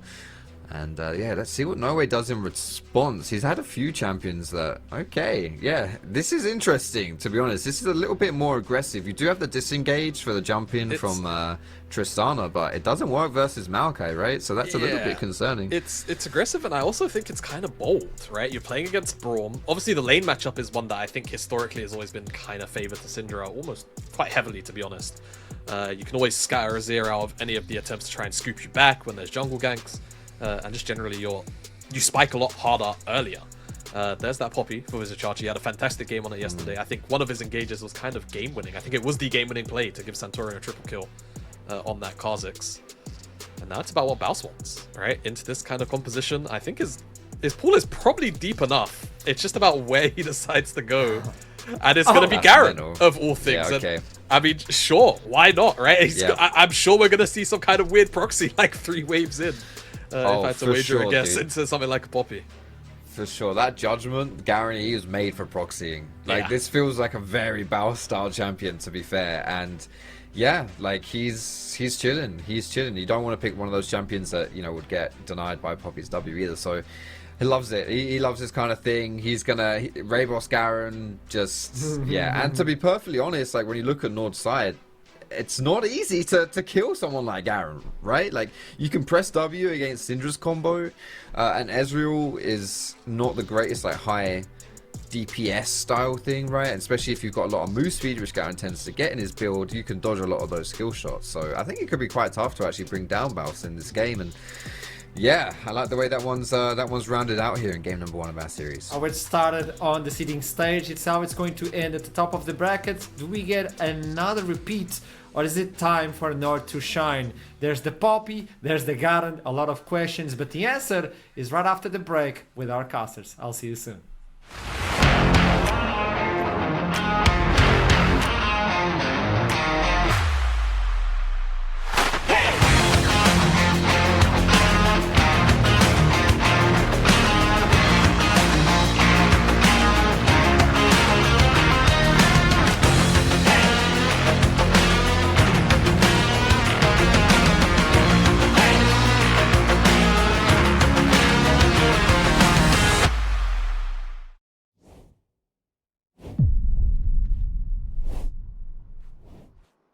And yeah, let's see what No Way does in response. He's had a few champions that, okay, yeah, this is interesting, to be honest. This is a little bit more aggressive. You do have the disengage for the jump in from Tristana, but it doesn't work versus Maokai, right? So that's a little bit concerning. It's aggressive, and I also think it's kind of bold, right? You're playing against Braum. Obviously, the lane matchup is one that I think historically has always been kind of favored to Syndra, almost quite heavily, to be honest. You can always scatter Azir out of any of the attempts to try and scoop you back when there's jungle ganks. And just generally you spike a lot harder earlier. There's that Poppy for Vizicachi. He had a fantastic game on it yesterday. I think one of his engages was kind of game-winning. I think it was the game-winning play to give Santorian a triple kill on that Kha'Zix. And now it's about what Baus wants, right? Into this kind of composition. I think his pool is probably deep enough. It's just about where he decides to go. And it's going to be Garen, of all things. Yeah, okay. And, I mean, sure, why not, right? I'm sure we're going to see some kind of weird proxy like 3 waves in. If I had to wager a guess into something like a Poppy. For sure. That judgment, Garen, he was made for proxying. Like, this feels like a very Baus style champion, to be fair. And yeah, like he's chilling. He's chilling. You don't want to pick one of those champions that, you know, would get denied by Poppy's W either. So he loves it. He loves this kind of thing. He's gonna Raybos Garen, just yeah. And to be perfectly honest, like when you look at NORD's side, it's not easy to kill someone like Garen, right? Like, you can press W against Syndra's combo, and Ezreal is not the greatest, like, high DPS style thing, right? And especially if you've got a lot of move speed, which Garen tends to get in his build, you can dodge a lot of those skill shots. So I think it could be quite tough to actually bring down Baus in this game. And yeah, I like the way that one's rounded out here in game number 1 of our series. Oh, it started on the seeding stage. It's how it's going to end at the top of the bracket. Do we get another repeat, or is it time for NORD to shine? There's the Poppy, there's the Garen, a lot of questions, but the answer is right after the break with our casters. I'll see you soon.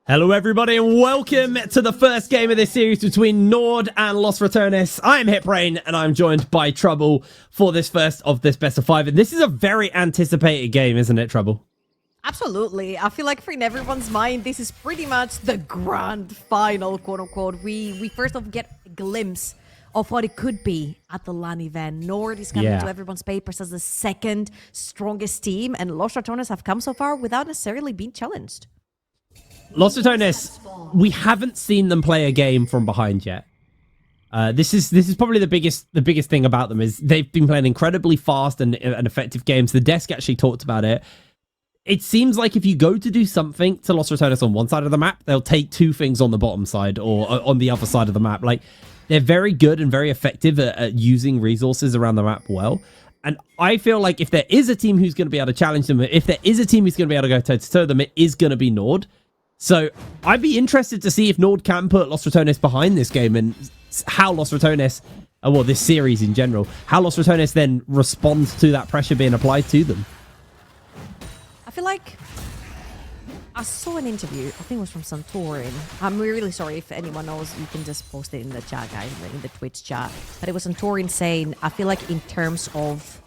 Hello everybody and welcome to the first game of this series between NORD and Los Ratones. I'm HitBrain and I'm joined by Trouble for this first of this best of 5. And this is a very anticipated game, isn't it, Trouble? Absolutely. I feel like in everyone's mind, this is pretty much the grand final, quote unquote. We first off get a glimpse of what it could be at the LAN event. NORD is coming to everyone's papers as the second strongest team, and Los Ratones have come so far without necessarily being challenged. Los Ratones, we haven't seen them play a game from behind yet. This is probably the biggest thing about them is they've been playing incredibly fast and effective games. The desk actually talked about it. It seems like if you go to do something to Los Ratones on one side of the map, they'll take two things on the bottom side or on the other side of the map. Like, they're very good and very effective at using resources around the map well. And I feel like if there is a team who's going to be able to challenge them, if there is a team who's going to be able to go toe-to-toe them, it is going to be NORD. So I'd be interested to see if NORD can put Los Ratones behind this game and how Los Ratones, well, this series in general, how Los Ratones then responds to that pressure being applied to them. I feel like I saw an interview, I think it was from Santorin. I'm really sorry if anyone knows, you can just post it in the chat, guys, in the Twitch chat. But it was Santorin saying, I feel like in terms of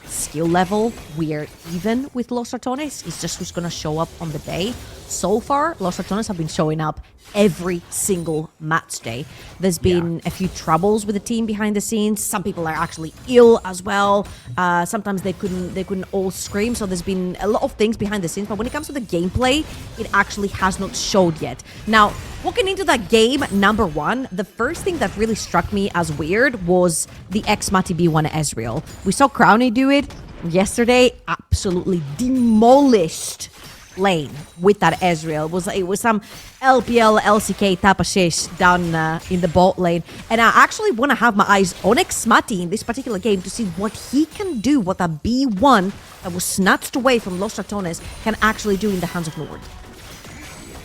skill level, we are even with Los Ratones. It's just who's going to show up on the day. So far, Los Ratones have been showing up every single match day. There's been a few troubles with the team behind the scenes. Some people are actually ill as well. Sometimes they couldn't all scream. So there's been a lot of things behind the scenes. But when it comes to the gameplay, it actually has not showed yet. Now, walking into that game, number 1, the first thing that really struck me as weird was the ex-Mati B1 Ezreal. We saw Crowny do it yesterday, absolutely demolished lane with that Ezreal. It was some LPL, LCK type of shish down in the bot lane. And I actually want to have my eyes on ex-Mati in this particular game to see what he can do, what that B1 that was snatched away from Los Ratones can actually do in the hands of NORD.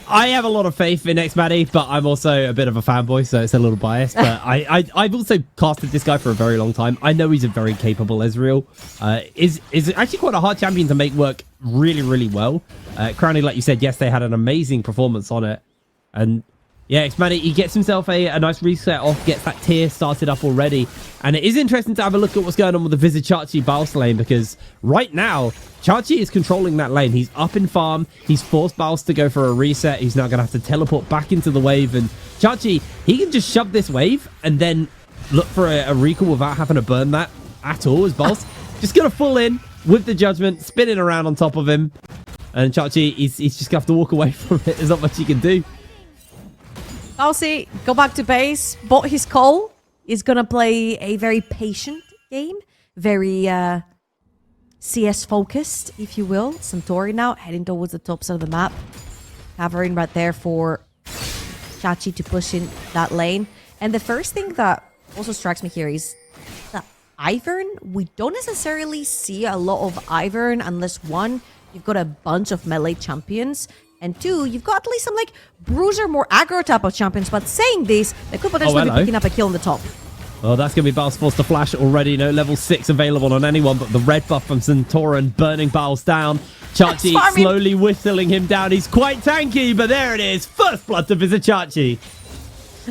I have a lot of faith in ex-Maddie, but I'm also a bit of a fanboy, so it's a little biased. But I've also casted this guy for a very long time. I know he's a very capable Ezreal. Is actually quite a hard champion to make work really, really well. Crowny, like you said, yes, they had an amazing performance on it. And yeah, ex-Maddie, he gets himself a nice reset off, gets that tier started up already. And it is interesting to have a look at what's going on with the Vizichachi Baus lane, because right now, Chachi is controlling that lane. He's up in farm. He's forced Baus to go for a reset. He's now going to have to teleport back into the wave. And Chachi, he can just shove this wave and then look for a recall without having to burn that at all as Baus. Just going to full in with the judgment, spinning around on top of him. And Chachi, he's just going to have to walk away from it. There's not much he can do. Arozzi, go back to base, bought his call, is going to play a very patient game, very CS focused, if you will. Santori now heading towards the top side of the map, covering right there for Chachi to push in that lane. And the first thing that also strikes me here is that Ivern, we don't necessarily see a lot of Ivern unless one, you've got a bunch of melee champions, and 2, you've got at least some like bruiser, more aggro type of champions. But saying this, they could potentially be picking up a kill on the top. Oh, that's going to be Baus forced to flash already. No level 6 available on anyone, but the red buff from Santorin burning Baus down. Chachi slowly whistling him down. He's quite tanky, but there it is. First blood to visit Chachi.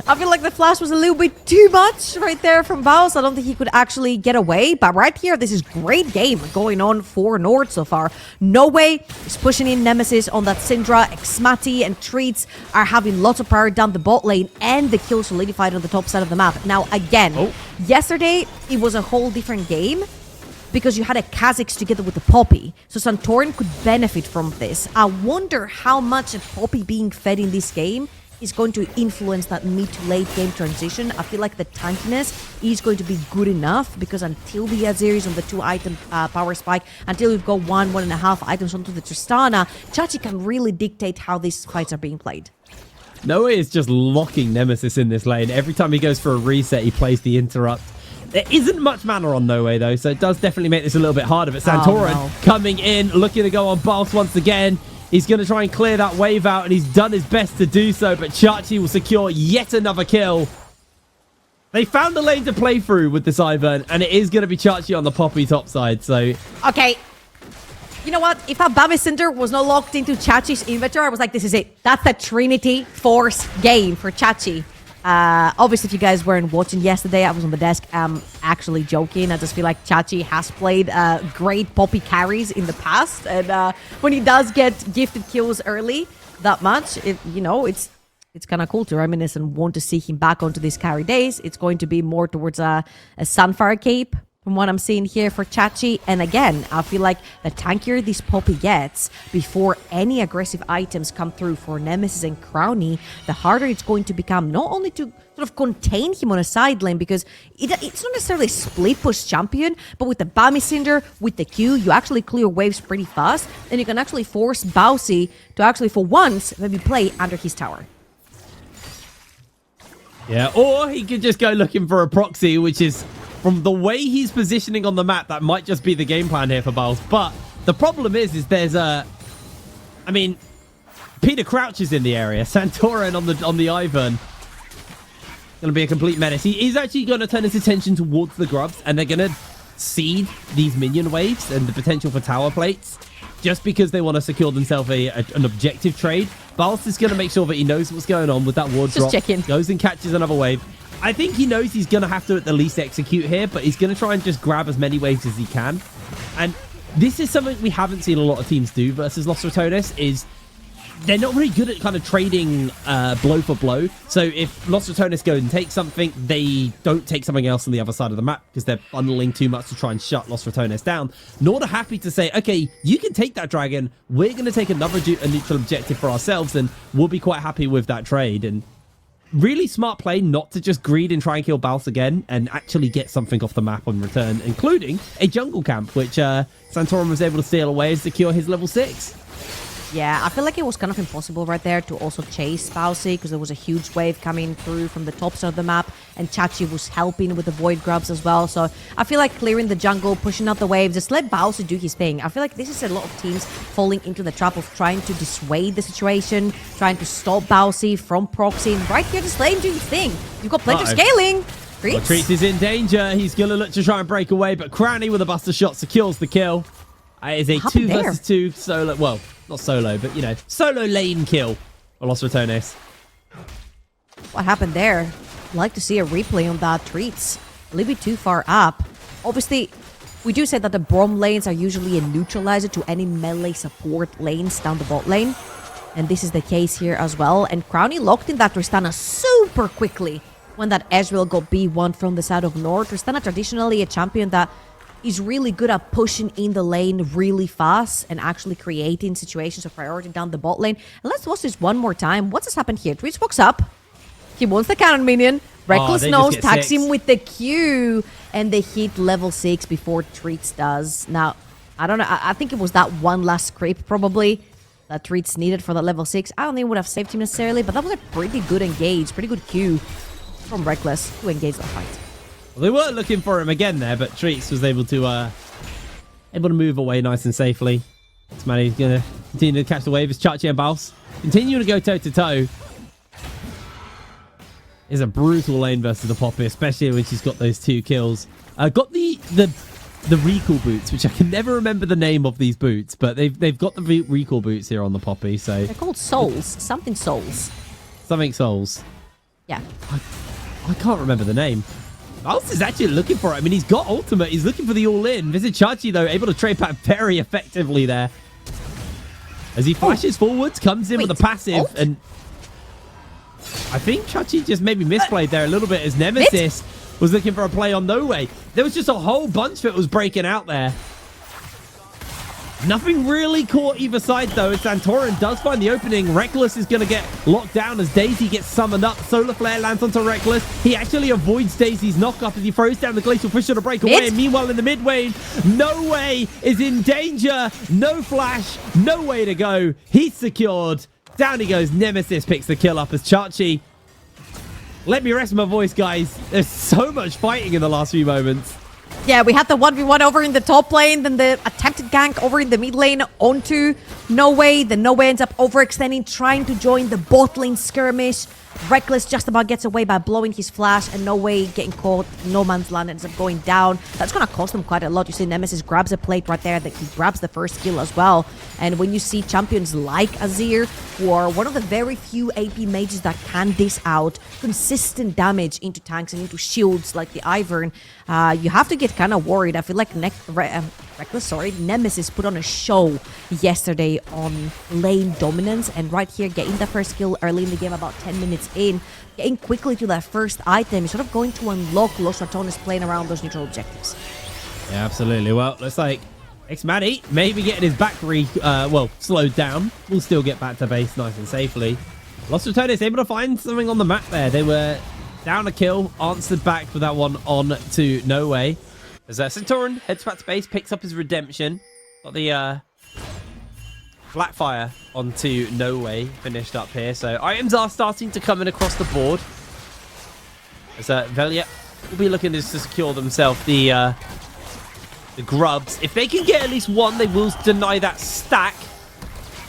I feel like the flash was a little bit too much right there from Baus. I don't think he could actually get away. But right here, this is great game going on for NORD so far. No Way is pushing in Nemesis on that Syndra. Xmati and Treats are having lots of power down the bot lane. And the kill solidified on the top side of the map. Now, again, yesterday, it was a whole different game. Because you had a Kha'Zix together with the Poppy. So Santorin could benefit from this. I wonder how much a Poppy being fed in this game is going to influence that mid to late game transition. I feel like the tankiness is going to be good enough because until the Aziris on the 2-item power spike, until we've got 1.5 items onto the Tristana, Chachi can really dictate how these fights are being played. Noah is just locking Nemesis in this lane. Every time he goes for a reset, he plays the interrupt. There isn't much mana on No Way, though, so it does definitely make this a little bit harder. But Santorin coming in, looking to go on Baus once again. He's going to try and clear that wave out, and he's done his best to do so. But Chachi will secure yet another kill. They found a lane to play through with this Ivern, and it is going to be Chachi on the Poppy top side. So, okay. You know what? If that Bami Cinder was not locked into Chachi's inventory, I was like, this is it. That's the Trinity Force game for Chachi. Obviously, if you guys weren't watching yesterday, I was on the desk. I'm actually joking. I just feel like Chachi has played great Poppy carries in the past. And when he does get gifted kills early that much, it's kind of cool to reminisce and want to see him back onto these carry days. It's going to be more towards a Sunfire Cape from what I'm seeing here for Chachi. And again, I feel like the tankier this Poppy gets before any aggressive items come through for Nemesis and Crowny, the harder it's going to become, not only to sort of contain him on a side lane, because it's not necessarily a split push champion, but with the Bami Cinder, with the Q, you actually clear waves pretty fast, and you can actually force Bausey to actually, for once, maybe play under his tower. yeah, or he could just go looking for a proxy, which is, from the way he's positioning on the map, that might just be the game plan here for Baus. But the problem is there's Peter Crouch is in the area. Santorin on the Ivern. Going to be a complete menace. He's actually going to turn his attention towards the grubs, and they're going to seed these minion waves and the potential for tower plates, just because they want to secure themselves an objective trade. Baus is going to make sure that he knows what's going on with that ward drop. Just checking. Goes and catches another wave. I think he knows he's going to have to at the least execute here, but he's going to try and just grab as many waves as he can. And this is something we haven't seen a lot of teams do versus Los Ratones, is they're not really good at kind of trading blow for blow. So if Los Ratones go and take something, they don't take something else on the other side of the map because they're bundling too much to try and shut Los Ratones down. NORD are happy to say, okay, you can take that dragon. We're going to take another neutral objective for ourselves, and we'll be quite happy with that trade. And really smart play not to just greed and try and kill Baus again and actually get something off the map on return, including a jungle camp, which Santorin was able to steal away and secure his level 6. Yeah, I feel like it was kind of impossible right there to also chase Bausey because there was a huge wave coming through from the top side of the map, and Chachi was helping with the void grubs as well. So I feel like clearing the jungle, pushing out the waves, just let Bausey do his thing. I feel like this is a lot of teams falling into the trap of trying to dissuade the situation, trying to stop Bausey from proxying. Right here, just let him do his thing. You've got plenty of scaling. Well, Treats is in danger. He's going to look to try and break away, but Crowny with a buster shot secures the kill. It is a 2 versus 2 solo, well, not solo, but, solo lane kill for Los Ratones. What happened there? I'd like to see a replay on that. Treats a little bit too far up. Obviously, we do say that the Brom lanes are usually a neutralizer to any melee support lanes down the bot lane. And this is the case here as well. And Crowny locked in that Tristana super quickly when that Ezreal got B1 from the side of NORD. Tristana traditionally a champion that is really good at pushing in the lane really fast and actually creating situations of priority down the bot lane. And let's watch this one more time. What's just happened here? Treats walks up. He wants the cannon minion. Reckless knows, tags him with the Q, and they hit level 6 before Treats does. Now, I don't know. I think it was that one last creep probably that Treats needed for that level 6. I don't think it would have saved him necessarily, but that was a pretty good engage, pretty good Q from Reckless to engage that fight. Well, they were looking for him again there, but Treats was able to move away nice and safely. Smanny's going to continue to catch the wave as Chachi and Baus continue to go toe-to-toe. Is a brutal lane versus the Poppy, especially when she's got those 2 kills. Got the recall boots, which I can never remember the name of these boots, but they've got the recall boots here on the Poppy. So they're called souls, something souls. Something souls. Yeah. I can't remember the name. Mouse is actually looking for it. I mean, he's got ultimate. He's looking for the all-in. Visit Chachi, though, able to trade back very effectively there. As he flashes forwards, comes in with a passive, and I think Chachi just maybe misplayed there a little bit as Nemesis was looking for a play on No Way. There was just a whole bunch that was breaking out there. Nothing really caught either side, though, as Santorin does find the opening. Reckless is going to get locked down as Daisy gets summoned up. Solar Flare lands onto Reckless. He actually avoids Daisy's knock-up as he throws down the Glacial Pusher to break away. And meanwhile, in the mid lane, No Way is in danger. No flash, no way to go. He's secured. Down he goes. Nemesis picks the kill up as Chachi. Let me rest my voice, guys. There's so much fighting in the last few moments. Yeah, we had the 1v1 over in the top lane, then the attempted gank over in the mid lane onto No Way. Then No Way ends up overextending, trying to join the bot lane skirmish. Reckless just about gets away by blowing his flash, and No Way getting caught. No man's land ends up going down. That's going to cost him quite a lot. You see Nemesis grabs a plate right there, that he grabs the first kill as well. And when you see champions like Azir, who are one of the very few AP mages that can dish out consistent damage into tanks and into shields like the Ivern, you have to get kind of worried. I feel like Nemesis put on a show yesterday on lane dominance, and right here getting the first kill early in the game, about 10 minutes in, getting quickly to that first item is sort of going to unlock Los Ratones playing around those neutral objectives. Yeah, absolutely. Well, looks like X-Matty maybe getting his back slowed down. We'll still get back to base nice and safely. Los Ratones able to find something on the map there. They were down a kill, answered back with that one on to No Way. As Santorin heads back to base, picks up his redemption. Got the Blackfire onto No Way finished up here. So items are starting to come in across the board. As Velia will be looking to secure themselves the grubs. If they can get at least one, they will deny that stack.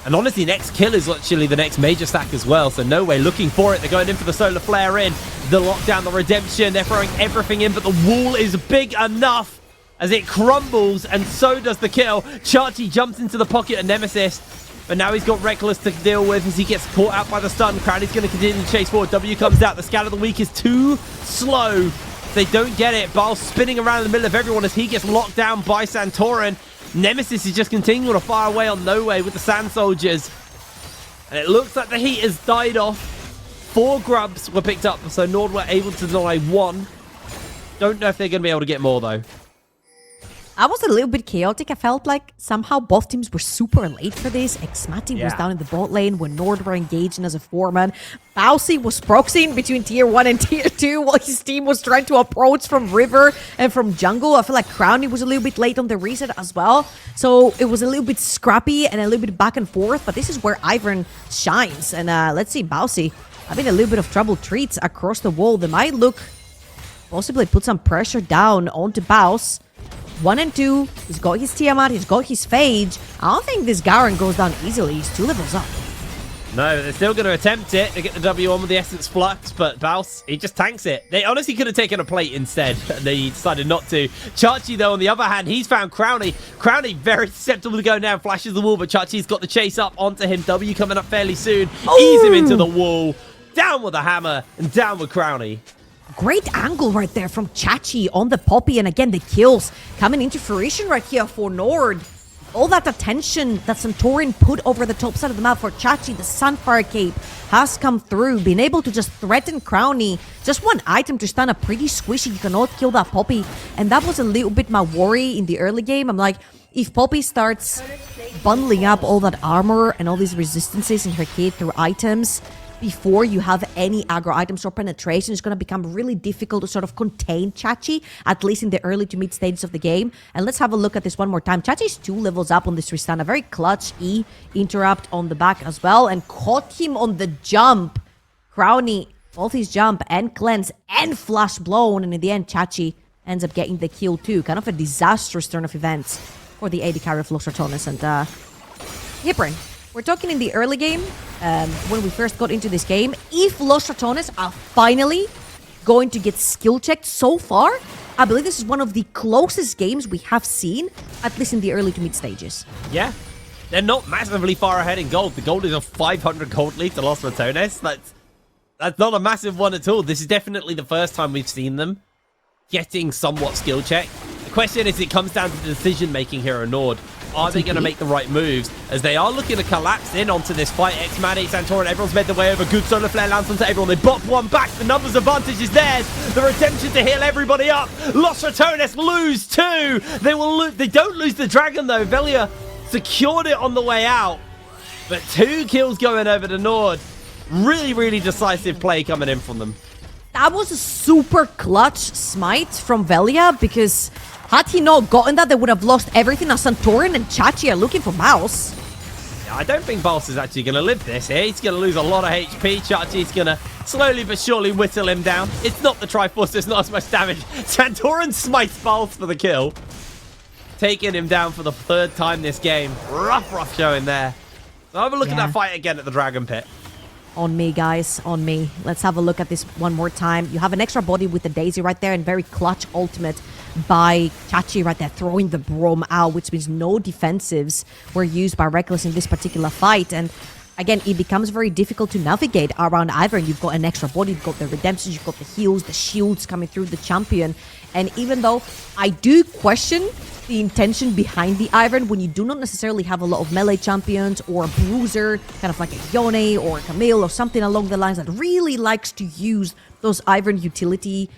And honestly, next kill is actually the next major stack as well. So No Way looking for it. They're going in for the Solar Flare in. The lockdown, the redemption. They're throwing everything in, but the wall is big enough as it crumbles, and so does the kill. Chachi jumps into the pocket of Nemesis, but now he's got Reckless to deal with as he gets caught out by the stun. Crowley's going to continue to chase forward. W comes out. The scout of the week is too slow. They don't get it. Bal spinning around in the middle of everyone as he gets locked down by Santorin. Nemesis is just continuing to fire away on No Way with the Sand Soldiers. And it looks like the heat has died off. 4 grubs were picked up, so NORD were able to deny 1. Don't know if they're going to be able to get more, though. I was a little bit chaotic. I felt like somehow both teams were super late for this. X-Matty was down in the bot lane when NORD were engaging as a 4-man. Bowsy was proxying between tier 1 and tier 2 while his team was trying to approach from river and from jungle. I feel like Crowny was a little bit late on the reset as well. So it was a little bit scrappy and a little bit back and forth, but this is where Ivern shines. And let's see, Bowsy having a little bit of trouble treats across the wall. They might look possibly put some pressure down onto Bows. 1 and 2, he's got his Tiamat, he's got his Phage. I don't think this Garen goes down easily. He's 2 levels up. No, they're still going to attempt it. They get the W on with the Essence Flux, but Baus, he just tanks it. They honestly could have taken a plate instead, and they decided not to. Chachi, though, on the other hand, he's found Crowny. Crowny very susceptible to go down, flashes the wall, but Chachi's got the chase up onto him. W coming up fairly soon. Ease him into the wall. Down with the hammer, and down with Crowny. Great angle right there from Chachi on the Poppy, and again the kills coming into fruition right here for NORD. All that attention that Santorin put over the top side of the map for Chachi, the Sunfire Cape, has come through, being able to just threaten Crowny. Just one item to stun a pretty squishy, you cannot kill that Poppy. And that was a little bit my worry in the early game. I'm like, if Poppy starts bundling up all that armor and all these resistances in her kit through items, before you have any aggro items or penetration, it's going to become really difficult to sort of contain Chachi, at least in the early to mid stages of the game. And let's have a look at this one more time. Chachi's 2 levels up on this Tristana. Very clutch E interrupt on the back as well, and caught him on the jump. Crowny, both his jump and cleanse and flash blown, and in the end, Chachi ends up getting the kill too. Kind of a disastrous turn of events for the AD carry of Los Ratones. And Yiprin, we're talking in the early game, when we first got into this game. If Los Ratones are finally going to get skill checked so far, I believe this is one of the closest games we have seen, at least in the early to mid stages. Yeah, they're not massively far ahead in gold. The gold is a 500 gold lead to Los Ratones. That's not a massive one at all. This is definitely the first time we've seen them getting somewhat skill check. The question is, it comes down to the decision making here at NORD. Are they going to make the right moves? As they are looking to collapse in onto this fight. X-Maddie, Santorin, everyone's made their way over. Good solar flare lands onto everyone. They bop one back. The numbers advantage is theirs. The redemption to heal everybody up. Los Ratones lose 2. They will lose. They don't lose the dragon though. Velia secured it on the way out. But 2 kills going over to NORD. Really, really decisive play coming in from them. That was a super clutch smite from Velia, because had he not gotten that, they would have lost everything. Now Santorin and Chachi are looking for Mouse. Yeah, I don't think Boss is actually going to live this here. He's going to lose a lot of HP. Chachi's going to slowly but surely whittle him down. It's not the Triforce, there's not as much damage. Santorin smites Boss for the kill. Taking him down for the 3rd time this game. Rough showing there. So have a look at that fight again at the Dragon Pit. On me, guys, on me. Let's have a look at this one more time. You have an extra body with the Daisy right there, and very clutch ultimate by Chachi right there, throwing the Brom out, which means no defensives were used by Reckless in this particular fight. And again, it becomes very difficult to navigate around Ivern. You've got an extra body, you've got the redemptions, you've got the heals, the shields coming through the champion. And even though I do question the intention behind the Ivern, when you do not necessarily have a lot of melee champions or a bruiser, kind of like a Yone or a Camille or something along the lines that really likes to use those Ivern utility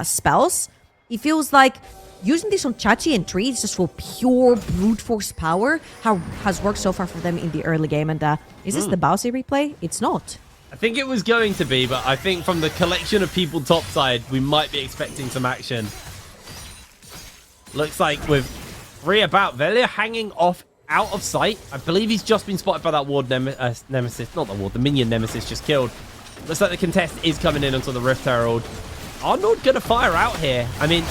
spells, it feels like using this on Chachi and Trees just for pure brute force power has worked so far for them in the early game. And is this the Bowsy replay? It's not. I think it was going to be, but I think from the collection of people topside, we might be expecting some action. Looks like with 3 about, Velia hanging off out of sight. I believe he's just been spotted by that ward nemesis. Not the ward, the minion nemesis just killed. Looks like the contest is coming in onto the Rift Herald. Are NORD going to fire out here? I mean,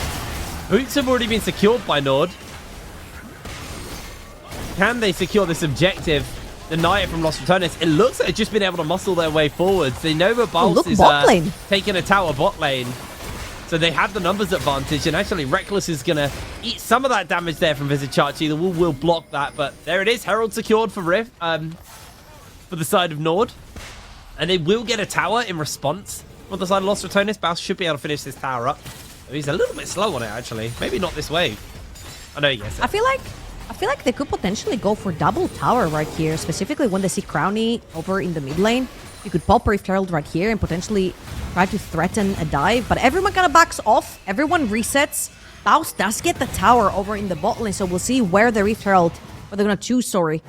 boots have already been secured by NORD. Can they secure this objective? Deny it from Los Ratones. It looks like they've just been able to muscle their way forwards. They know that Bals is taking a tower bot lane. So they have the numbers advantage, and actually Reckless is going to eat some of that damage there from Vizichachi. The wall will block that, but there it is. Herald secured for Rift, for the side of NORD. And they will get a tower in response. On the side of Los Ratones, Baus should be able to finish this tower up. Oh, he's a little bit slow on it, actually. Maybe not this wave. I know he gets it. I feel like they could potentially go for double tower right here, specifically when they see Crowny over in the mid lane. You could pop Rift Herald right here and potentially try to threaten a dive, but everyone kind of backs off. Everyone resets. Baus does get the tower over in the bot lane, so we'll see where the Rift Herald, where they're going to choose, to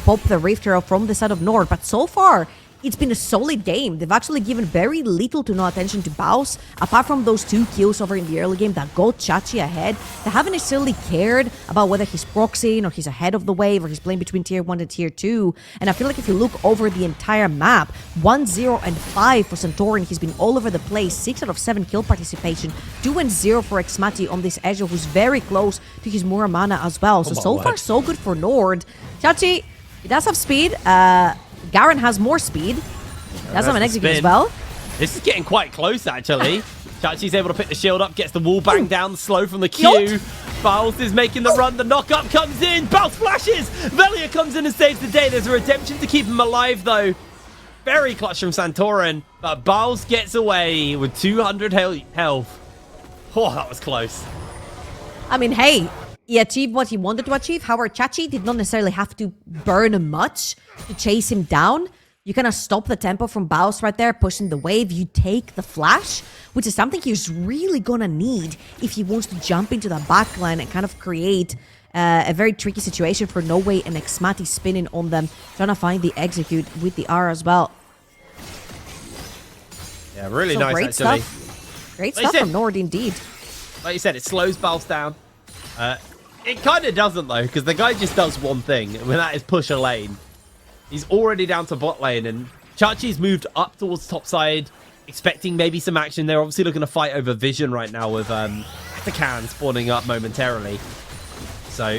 pop the Rift Herald from the side of NORD. But so far, it's been a solid game. They've actually given very little to no attention to Baus, apart from those 2 kills over in the early game that got Chachi ahead. They haven't necessarily cared about whether he's proxying or he's ahead of the wave or he's playing between tier 1 and tier 2. And I feel like if you look over the entire map, 1, 0, and 5 for Santorin, he's been all over the place. 6 out of 7 kill participation, 2 and 0 for Xmati on this Ezreal, who's very close to his Muramana as well. So far, so good for NORD. Chachi, he does have speed. Garen has more speed. Does have an execute as well. This is getting quite close, actually. Chachi's able to pick the shield up, gets the wall bang down, slow from the Q. Baus is making the run. The knock-up comes in. Baus flashes. Velia comes in and saves the day. There's a redemption to keep him alive, though. Very clutch from Santorin. But Baus gets away with 200 health. Oh, that was close. I mean, hey, he achieved what he wanted to achieve. However, Chachi did not necessarily have to burn much to chase him down. You kind of stop the tempo from Baus right there, pushing the wave. You take the flash, which is something he's really gonna need if he wants to jump into the backline and kind of create a very tricky situation for No Way and Xmati spinning on them, trying to find the execute with the R as well. Yeah, really so nice, great actually. Stuff. Great stuff from NORD, indeed. Like you said, it slows Baus down. It kind of doesn't, though, because the guy just does one thing, and that is push a lane. He's already down to bot lane, and Chachi's moved up towards top side, expecting maybe some action. They're obviously looking to fight over Vision right now with Atakan spawning up momentarily. So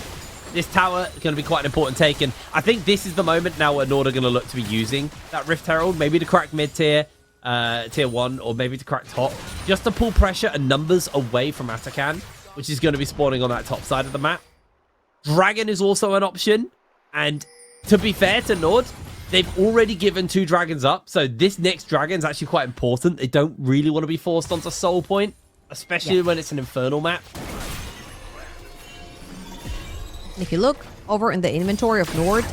this tower is going to be quite an important take, and I think this is the moment now where NORD are going to look to be using that Rift Herald, maybe to crack mid-tier, tier 1, or maybe to crack top, just to pull pressure and numbers away from Atakan, which is going to be spawning on that top side of the map. Dragon is also an option, and to be fair to NORD, they've already given 2 dragons up, so this next dragon's actually quite important. They don't really want to be forced onto Soul Point, especially when it's an Infernal map. If you look over in the inventory of NORD,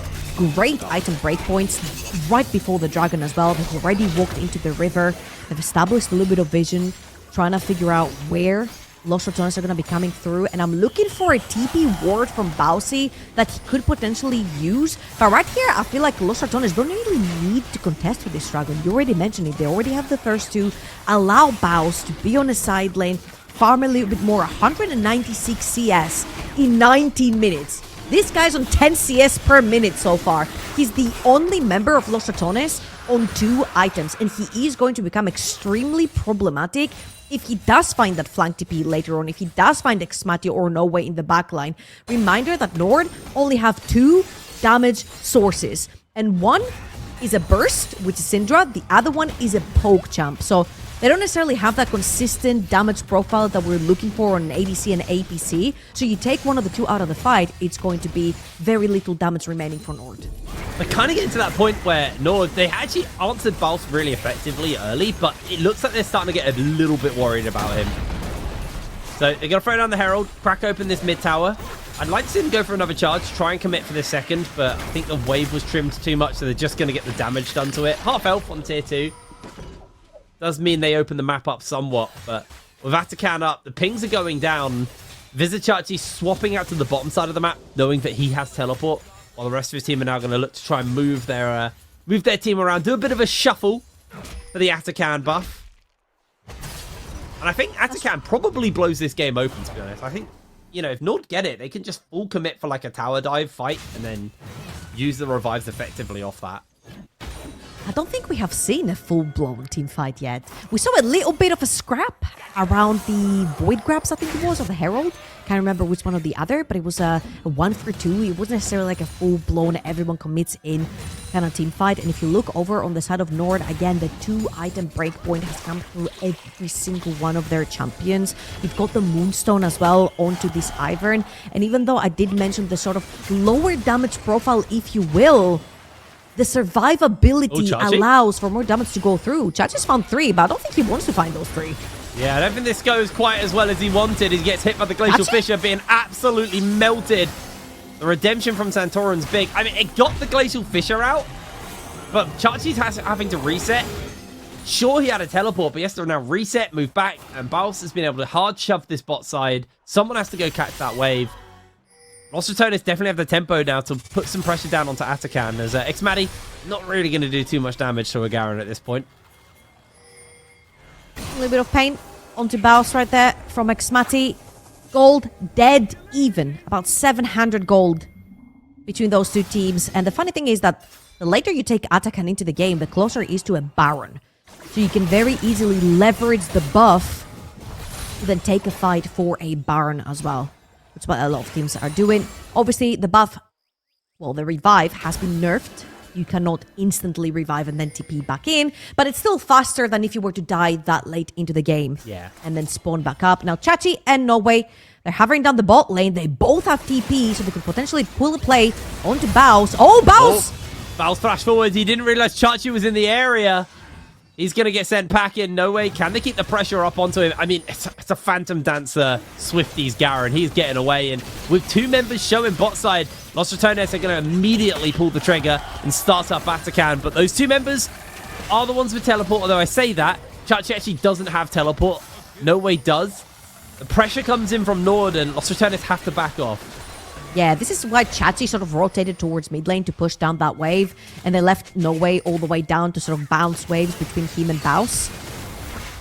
great item breakpoints right before the dragon as well. They've already walked into the river. They've established a little bit of vision, trying to figure out where Los Ratones are going to be coming through. And I'm looking for a TP ward from Bowsy that he could potentially use. But right here, I feel like Los Ratones don't really need to contest with this dragon. You already mentioned it. They already have the thirst to allow Bows to be on the side lane, farm a little bit more. 196 CS in 19 minutes. This guy's on 10 CS per minute so far. He's the only member of Los Ratones on 2 items, and he is going to become extremely problematic if he does find that flank TP later on, if he does find Xmati or No Way in the backline. Reminder that NORD only have 2 damage sources, and one is a burst, which is Syndra, the other one is a poke champ. So they don't necessarily have that consistent damage profile that we're looking for on ADC and APC. So you take one of the 2 out of the fight, it's going to be very little damage remaining for NORD. We're kind of getting to that point where NORD, they actually answered Bals really effectively early, but it looks like they're starting to get a little bit worried about him. So they're going to throw down the Herald, crack open this mid tower. I'd like to see them go for another charge, try and commit for this second, but I think the wave was trimmed too much, so they're just going to get the damage done to it. Half health on tier 2. Does mean they open the map up somewhat, but with Atakan up, the pings are going down. Vizichachi swapping out to the bottom side of the map, knowing that he has teleport, while the rest of his team are now going to look to try and move their team around, do a bit of a shuffle for the Atakan buff. And I think Atakan probably blows this game open, to be honest. I think, you know, if NORD get it, they can just full commit for like a tower dive fight and then use the revives effectively off that. I don't think we have seen a full-blown team fight yet. We saw a little bit of a scrap around the Void Grabs, I think it was, or the Herald. Can't remember which one or the other, but it was a 1-for-2. It wasn't necessarily like a full-blown, everyone commits in kind of team fight. And if you look over on the side of NORD, again, the 2-item breakpoint has come through every single one of their champions. You've got the Moonstone as well onto this Ivern. And even though I did mention the sort of lower damage profile, if you will, the survivability allows for more damage to go through. Chachi's found 3, but I don't think he wants to find those 3. Yeah, I don't think this goes quite as well as he wanted. He gets hit by the Glacial Fissure, being absolutely melted. The redemption from Santorin's big. I mean, it got the Glacial Fissure out, but Chachi's having to reset. Sure, he had a teleport, but he has to now reset, move back, and Baus has been able to hard shove this bot side. Someone has to go catch that wave. Los Ratones definitely have the tempo now to put some pressure down onto Atakan, as Xmati not really going to do too much damage to a Garen at this point. A little bit of pain onto Baus right there from Xmati. Gold dead even. About 700 gold between those 2 teams. And the funny thing is that the later you take Atakan into the game, the closer it is to a Baron. So you can very easily leverage the buff to then take a fight for a Baron as well. That's what a lot of teams are doing. Obviously, the buff, well, the revive has been nerfed. You cannot instantly revive and then TP back in, but it's still faster than if you were to die that late into the game. Yeah. And then spawn back up. Now, Chachi and No Way, they're hovering down the bot lane. They both have TP, so they could potentially pull a play onto Baus. Oh, Baus! Baus flash forwards. He didn't realize Chachi was in the area. He's going to get sent packing. No way. Can they keep the pressure up onto him? I mean, it's a Phantom Dancer Swifties Garen. He's getting away. And with 2 members showing bot side, Los Ratones are going to immediately pull the trigger and start up Atakan. But those 2 members are the ones with teleport. Although I say that, Chachi actually doesn't have teleport. No Way does. The pressure comes in from NORD and Los Ratones have to back off. Yeah, this is why Chachi sort of rotated towards mid lane to push down that wave, and they left No Way all the way down to sort of bounce waves between him and Baus.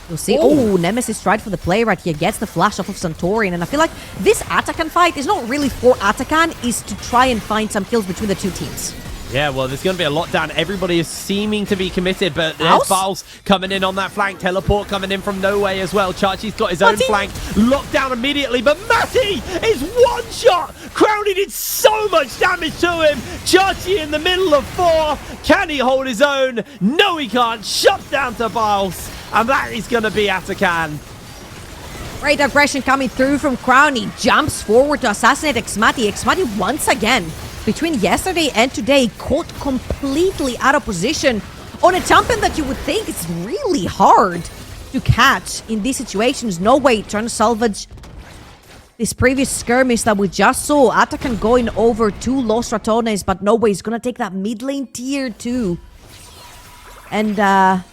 You'll see, oh, Nemesis tried for the play right here, gets the flash off of Santorin, and I feel like this Atakan fight is not really for Atakan, is to try and find some kills between the 2 teams. Yeah, well, there's going to be a lot down. Everybody is seeming to be committed, but there's Baus coming in on that flank. Teleport coming in from No Way as well. Chachi's got his own flank locked down immediately, but Matty is one shot. Crowley did so much damage to him. Chachi in the middle of 4. Can he hold his own? No, he can't. Shut down to Baus, and that is going to be Atakan. Great aggression coming through from Crown. He jumps forward to assassinate Xmati. Xmati once again between yesterday and today, caught completely out of position on a champion that you would think is really hard to catch in these situations. No way, trying to salvage this previous skirmish that we just saw. Atakan going over to Los Ratones, but no way, he's gonna take that mid lane tier 2. And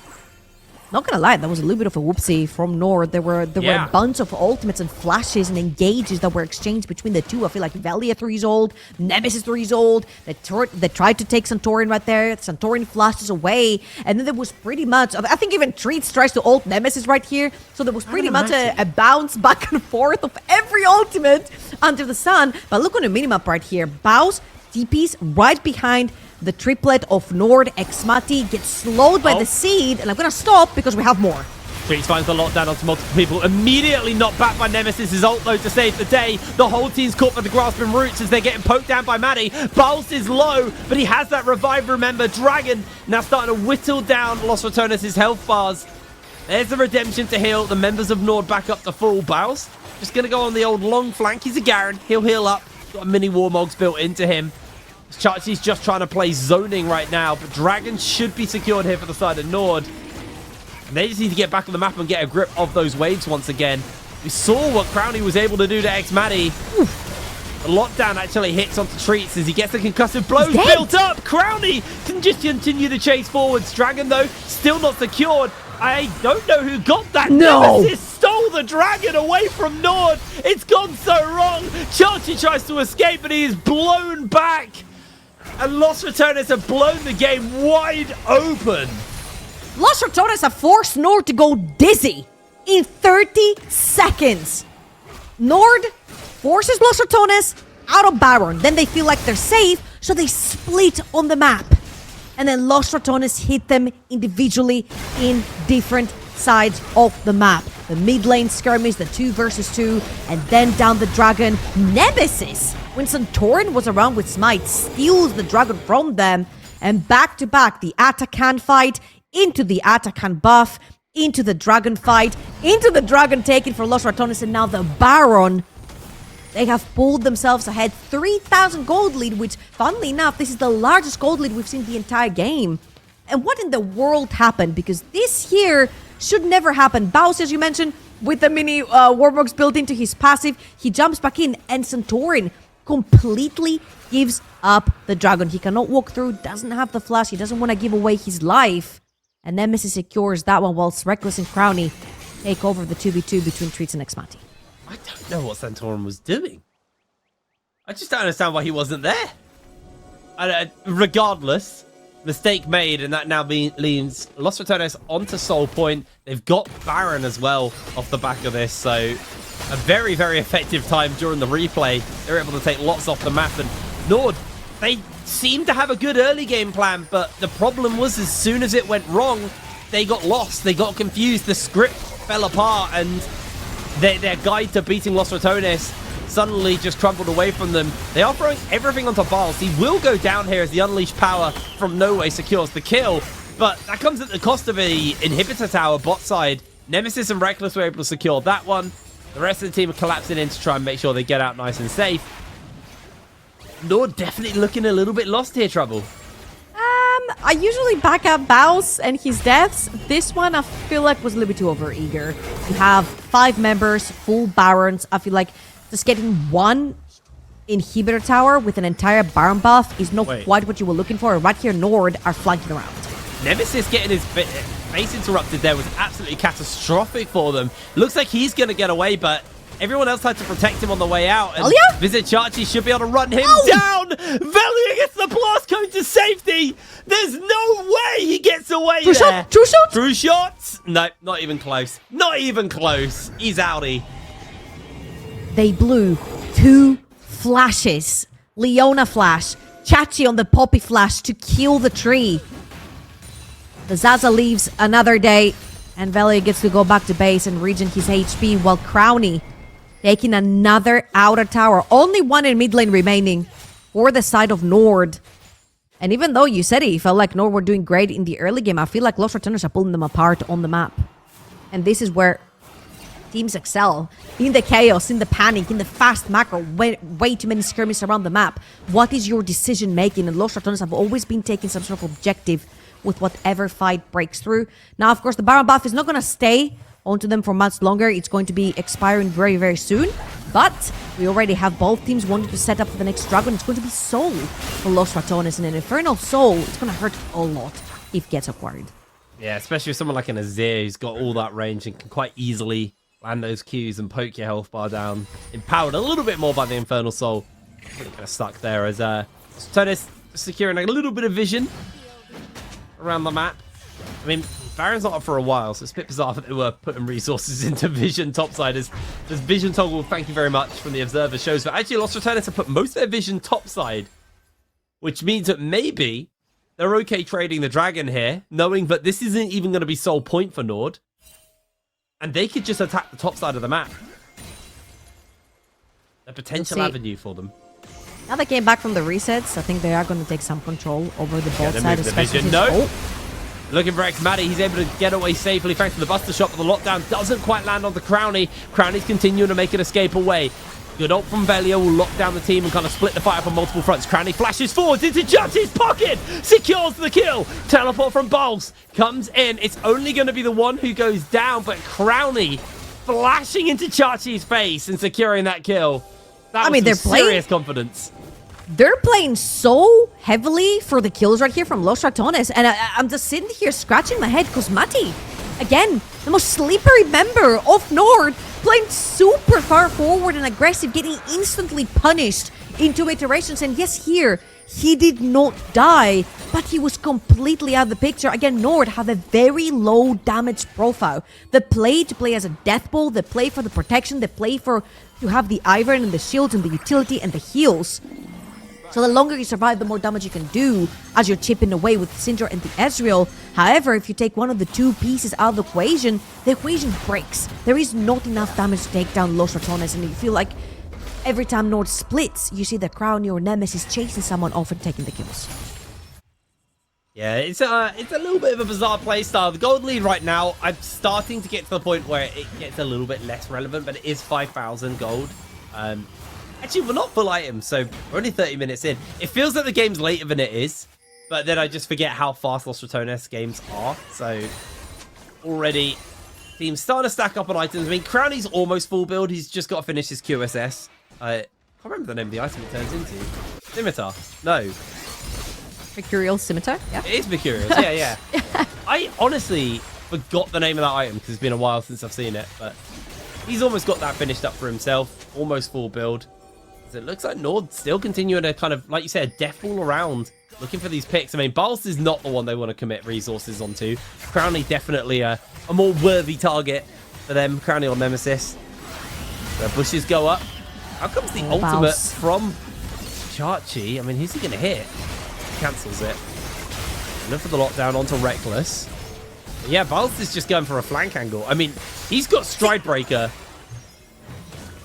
not gonna lie, that was a little bit of a whoopsie from NORD. There were a bunch of ultimates and flashes and engages that were exchanged between the two. I feel like Velia 3 years old, Nemesis 3 years old. They tried to take Santorin right there. Santorin flashes away, and then there was pretty much, I think even Treats tries to ult Nemesis right here. So there was pretty much a bounce back and forth of every ultimate under the sun. But look on the minimap right here. Baus TPs right behind the triplet of NORD. Xmati gets slowed by the seed, and I'm gonna stop because we have more. Treats finds the lockdown onto multiple people. Immediately knocked back by Nemesis' ult though to save the day. The whole team's caught by the grasping roots as they're getting poked down by Maddie. Bowles is low, but he has that revive, remember. Dragon now starting to whittle down Los Ratones' health bars. There's the redemption to heal. The members of NORD back up to full. Bowles just gonna go on the old long flank. He's a Garen. He'll heal up. Got a mini Warmogs built into him. Chachi's just trying to play zoning right now, but Dragon should be secured here for the side of NORD. And they just need to get back on the map and get a grip of those waves once again. We saw what Crownie was able to do to Xmati. The lockdown actually hits onto Treats as he gets the concussive blows built up. Crownie can just continue to chase forwards. Dragon, though, still not secured. I don't know who got that. No! Nemesis stole the Dragon away from NORD. It's gone so wrong. Chachi tries to escape, but he is blown back. And Los Ratones have blown the game wide open. Los Ratones have forced NORD to go dizzy in 30 seconds. NORD forces Los Ratones out of Baron. Then they feel like they're safe, so they split on the map. And then Los Ratones hit them individually in different sides of the map. The mid lane skirmish, the 2 versus 2, and then down the Dragon. Nemesis, when Santorin was around with Smite, steals the Dragon from them. And back to back, the Atakan fight, into the Atakan buff, into the Dragon fight, into the Dragon taken for Los Ratones, and now the Baron. They have pulled themselves ahead, 3,000 gold lead, which, funnily enough, this is the largest gold lead we've seen the entire game. And what in the world happened? Because this here should never happen. Baus, as you mentioned, with the mini Warmogs built into his passive, he jumps back in, and Santorin completely gives up the Dragon. He cannot walk through, doesn't have the flash, he doesn't want to give away his life. And Nemesis secures that one, whilst Reckless and Crownie take over the 2v2 between Treats and Xmati. I don't know what Santorin was doing. I just don't understand why he wasn't there. Regardless, mistake made, and that now leans Los Ratones onto Soul Point. They've got Baron as well off the back of this, so a very, very effective time during the replay. They're able to take lots off the map, and NORD, they seemed to have a good early game plan, but the problem was as soon as it went wrong, they got lost, they got confused, the script fell apart, and their guide to beating Los Ratones suddenly just crumbled away from them. They are throwing everything onto Viles. He will go down here as the Unleashed Power from No Way secures the kill, but that comes at the cost of a inhibitor tower bot side. Nemesis and Reckless were able to secure that one. The rest of the team are collapsing in to try and make sure they get out nice and safe. NORD definitely looking a little bit lost here, Trouble. I usually back up Baus and his deaths. This one I feel like was a little bit too overeager. You have 5 members, full Barons. I feel like just getting one inhibitor tower with an entire Baron buff is not quite what you were looking for. Right here, NORD are flanking around. Nemesis getting his face interrupted there was absolutely catastrophic for them. Looks like he's going to get away, but everyone else had to protect him on the way out. And Visit Chachi should be able to run him down. Velia gets the blast cone to safety. There's no way he gets away there. Shot? True shot? True shots? No, not even close. Not even close. He's outie. They blew 2 flashes. Leona flash. Chachi on the Poppy flash to kill the tree. The Zaza leaves another day. And Velia gets to go back to base and regen his HP, while Crownie taking another outer tower. Only one in mid lane remaining for the side of NORD. And even though you said it felt like NORD were doing great in the early game, I feel like Los Ratones are pulling them apart on the map. And this is where teams excel in the chaos, in the panic, in the fast macro, way too many skirmishes around the map. What is your decision making? And Los Ratones have always been taking some sort of objective with whatever fight breaks through. Now, of course, the Baron buff is not going to stay onto them for much longer. It's going to be expiring very, very soon. But we already have both teams wanting to set up for the next Dragon. It's going to be Soul for Los Ratones, and an Infernal Soul, it's going to hurt a lot if it gets acquired. Yeah, especially with someone like an Azir who's got all that range and can quite easily land those Qs and poke your health bar down. Empowered a little bit more by the Infernal Soul. Really kind of stuck there as Ratones securing a little bit of vision around the map. I mean, Baron's not up for a while, so it's a bit bizarre that they were putting resources into Vision topside. As Vision toggle, thank you very much, from the Observer shows that actually Los Ratones have put most of their Vision topside, which means that maybe they're okay trading the Dragon here, knowing that this isn't even going to be sole point for NORD, and they could just attack the top side of the map. A potential avenue for them. Now they came back from the resets, I think they are going to take some control over the bot side, especially Vision. No. Looking for Xmatty, he's able to get away safely thanks to the Buster Shot, but the lockdown doesn't quite land on the Crownie. Crownie's continuing to make an escape away. Good ult from Velio will lock down the team and kind of split the fight up on multiple fronts. Crownie flashes forwards into Judge's pocket, secures the kill. Teleport from Bulls comes in. It's only going to be the one who goes down, but Crownie flashing into Chachi's face and securing that kill. That was they're serious confidence. They're playing so heavily for the kills right here from Los Ratones, and I'm just sitting here scratching my head because Mati, again, the most slippery member of NORD, playing super far forward and aggressive, getting instantly punished in 2 iterations. And yes, here, he did not die, but he was completely out of the picture. Again, NORD have a very low damage profile. They play to play as a death ball, they play for the protection, they play for to have the Iron and the shields and the utility and the heals. So the longer you survive, the more damage you can do as you're chipping away with Syndra and the Ezreal. However, if you take one of the 2 pieces out of the equation breaks. There is not enough damage to take down Los Ratones, and you feel like every time NORD splits, you see the Crown or Nemesis chasing someone off and taking the kills. Yeah, it's a little bit of a bizarre playstyle. The gold lead right now, I'm starting to get to the point where it gets a little bit less relevant, but it is 5,000 gold. Actually, we're not full items, so we're only 30 minutes in. It feels like the game's later than it is, but then I just forget how fast Los Ratones games are. So already, teams starting to stack up on items. I mean, Crownie's almost full build. He's just got to finish his QSS. I can't remember the name of the item it turns into. Scimitar. No. Mercurial Scimitar? Yeah. It is Mercurial. Yeah. I honestly forgot the name of that item because it's been a while since I've seen it, but he's almost got that finished up for himself. Almost full build. So it looks like NORD still continuing to kind of, like you said, death all around, looking for these picks. I mean, Bals is not the one they want to commit resources onto. Crownie definitely a more worthy target for them. Crownie or Nemesis. The bushes go up. How comes the ultimate from Chachi? I mean, who's he going to hit? Cancels it. Look for the lockdown onto Reckless. But yeah, Bals is just going for a flank angle. I mean, he's got Stride Breaker.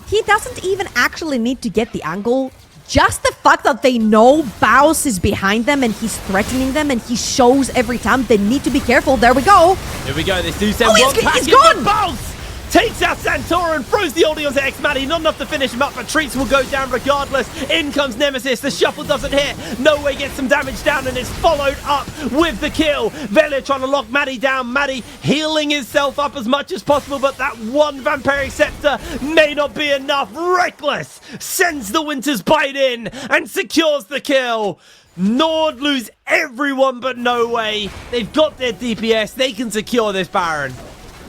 He doesn't even actually need to get the angle. Just the fact that they know Baus is behind them and he's threatening them and he shows every time they need to be careful. There we go. Here we go. This dude said he's gone. Baus takes out Santora and throws the oldie onto Xmatty. Not enough to finish him up, but Treats will go down regardless. In comes Nemesis. The shuffle doesn't hit. No Way gets some damage down and is followed up with the kill. Velia trying to lock Maddie down. Maddie healing himself up as much as possible, but that one Vampiric Scepter may not be enough. Reckless sends the Winter's Bite in and secures the kill. NORD lose everyone but No Way. They've got their DPS. They can secure this Baron.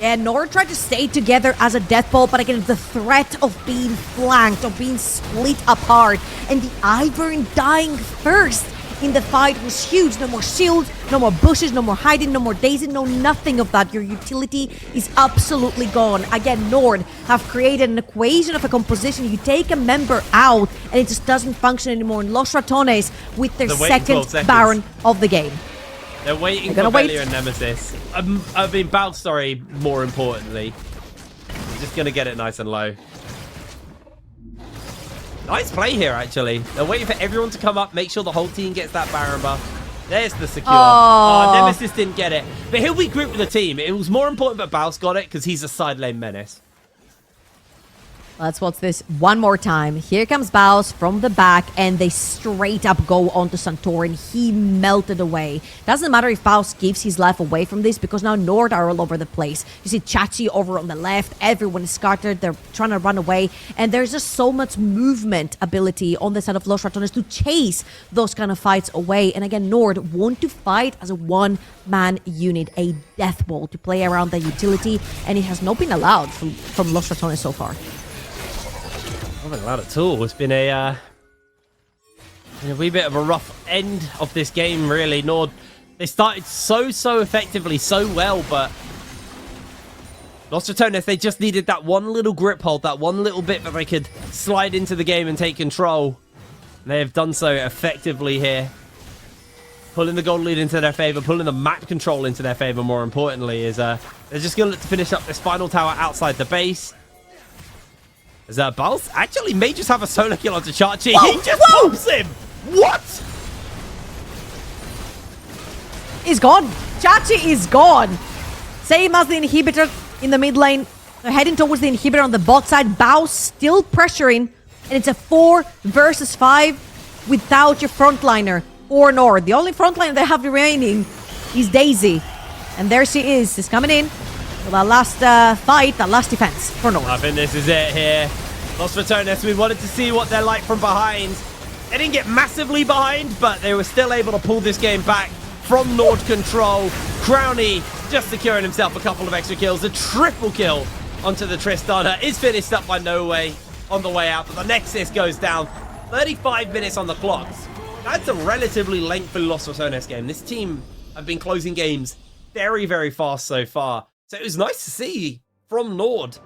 Yeah, NORD tried to stay together as a death ball, but again, the threat of being flanked, of being split apart, and the Ivern dying first in the fight was huge. No more shields, no more bushes, no more hiding, no more Daisy, no nothing of that. Your utility is absolutely gone. Again, NORD have created an equation of a composition. You take a member out, and it just doesn't function anymore. And Los Ratones with their second Baron of the game. They're waiting for Velia and Nemesis. I mean, Bal, sorry, more importantly. I'm just going to get it nice and low. Nice play here, actually. They're waiting for everyone to come up, make sure the whole team gets that Baron buff. There's the secure. Oh, Nemesis didn't get it. But he'll be grouped with the team. It was more important that Bal's got it because he's a side lane menace. Let's watch this one more time. Here comes Baus from the back, and they straight up go onto Santorin. He melted away. Doesn't matter if Baus gives his life away from this, because now NORD are all over the place. You see Chachi over on the left. Everyone is scattered. They're trying to run away. And there's just so much movement ability on the side of Los Ratones to chase those kind of fights away. And again, NORD want to fight as a one-man unit, a death ball to play around the utility. And it has not been allowed from Los Ratones so far. Not been allowed at all. It's been a wee bit of a rough end of this game, really. NORD, they started so effectively, so well, but Los Ratones, they just needed that one little grip hold, that one little bit that they could slide into the game and take control. They have done so effectively here. Pulling the gold lead into their favor, pulling the map control into their favor, more importantly, is they're just going to look to finish up this final tower outside the base. As Baus actually may just have a solo kill onto Chachi. He just pops him! What? He's gone. Chachi is gone. Same as the inhibitor in the mid lane. They're heading towards the inhibitor on the bot side. Baus still pressuring. And it's a 4 versus 5 without your frontliner or NORD. The only frontliner they have remaining is Daisy. And there she is. She's coming in. For that last fight, that last defense for NORD. I think this is it here. Los Ratones, we wanted to see what they're like from behind. They didn't get massively behind, but they were still able to pull this game back from NORD control. Crowny just securing himself a couple of extra kills. A triple kill onto the Tristana is finished up by No Way on the way out, but the Nexus goes down. 35 minutes on the clock. That's a relatively lengthy Los Ratones game. This team have been closing games very fast so far. So it was nice to see from NORD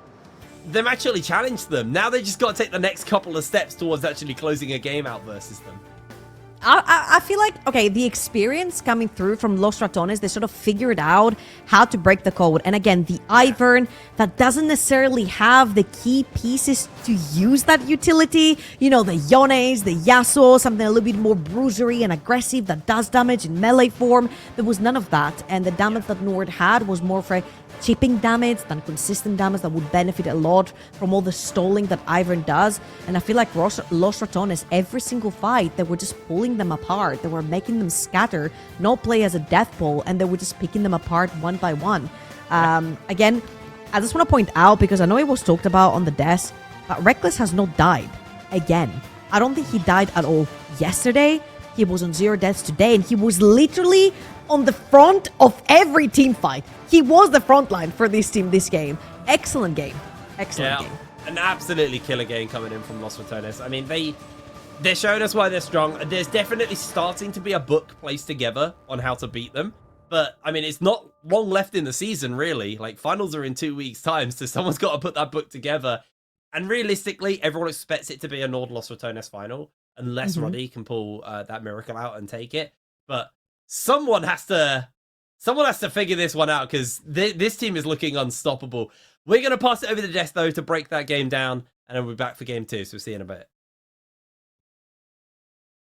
them actually challenge them. Now they just got to take the next couple of steps towards actually closing a game out versus them. I feel like, okay, the experience coming through from Los Ratones, they sort of figured out how to break the code. And again, the Ivern that doesn't necessarily have the key pieces to use that utility. You know, the Yones, the Yasuo, something a little bit more bruisery and aggressive that does damage in melee form. There was none of that. And the damage that NORD had was more for chipping damage than consistent damage that would benefit a lot from all the stalling that Ivern does. And I feel like Los Ratones, every single fight, they were just pulling them apart. They were making them scatter, not play as a death ball, and they were just picking them apart one by one. Again, I just want to point out, because I know it was talked about on the desk, but Reckless has not died again. I don't think he died at all yesterday. He was on 0 deaths today, and he was literally on the front of every team fight. He was the front line for this team this game. Excellent game. Excellent game. An absolutely killer game coming in from Los Ratones. I mean, they're showing us why they're strong. There's definitely starting to be a book placed together on how to beat them. But, I mean, it's not long left in the season, really. Like, finals are in 2 weeks' time, so someone's got to put that book together. And realistically, everyone expects it to be a NORD Los Ratones final, unless Roddy can pull that miracle out and take it. But someone has to figure this one out, because this team is looking unstoppable. We're going to pass it over to Des, though, to break that game down, and then we'll be back for game 2, so we'll see you in a bit.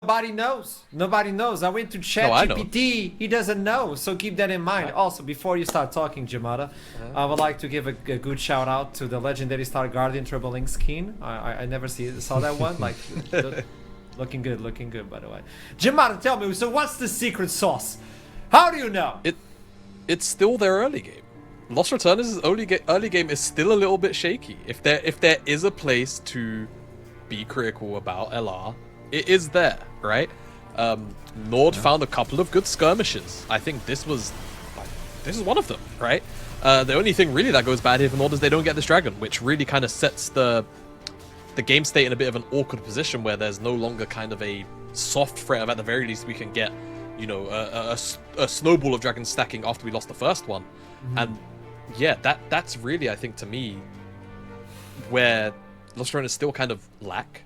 Nobody knows. Nobody knows. I went to ChatGPT. He doesn't know, so keep that in mind. Also, before you start talking, Jamada, I would like to give a good shout out to the legendary Star Guardian Triple Link skin. I never saw that one. Like, looking good, by the way. Jamada, tell me, so what's the secret sauce? How do you know? It's still their early game. Los Ratones' early game is still a little bit shaky. If there is a place to be critical about LR, it is there, right? NORD found a couple of good skirmishes. I think this is one of them, right? The only thing really that goes bad here for NORD is they don't get this dragon, which really kind of sets the game state in a bit of an awkward position where there's no longer kind of a soft threat of, at the very least, we can get, you know, a snowball of dragons stacking after we lost the first one. And yeah, that's really, I think, to me, where Los Ratones still kind of lack.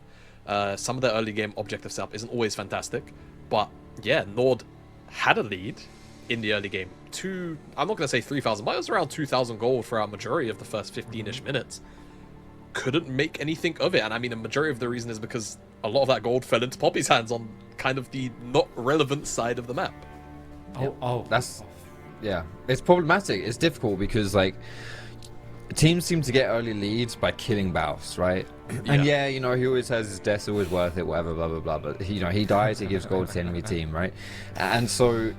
Some of their early game objective setup isn't always fantastic, but yeah, NORD had a lead in the early game. I'm not going to say 3,000, but it was around 2,000 gold for our majority of the first 15-ish minutes. Couldn't make anything of it, and I mean, the majority of the reason is because a lot of that gold fell into Poppy's hands on kind of the not relevant side of the map. That's, yeah, it's problematic. It's difficult because, like, teams seem to get early leads by killing Baus, right? And yeah, you know, he always has his death's always worth it, whatever, blah blah blah. But you know, he dies, he gives gold to the enemy team, right? And so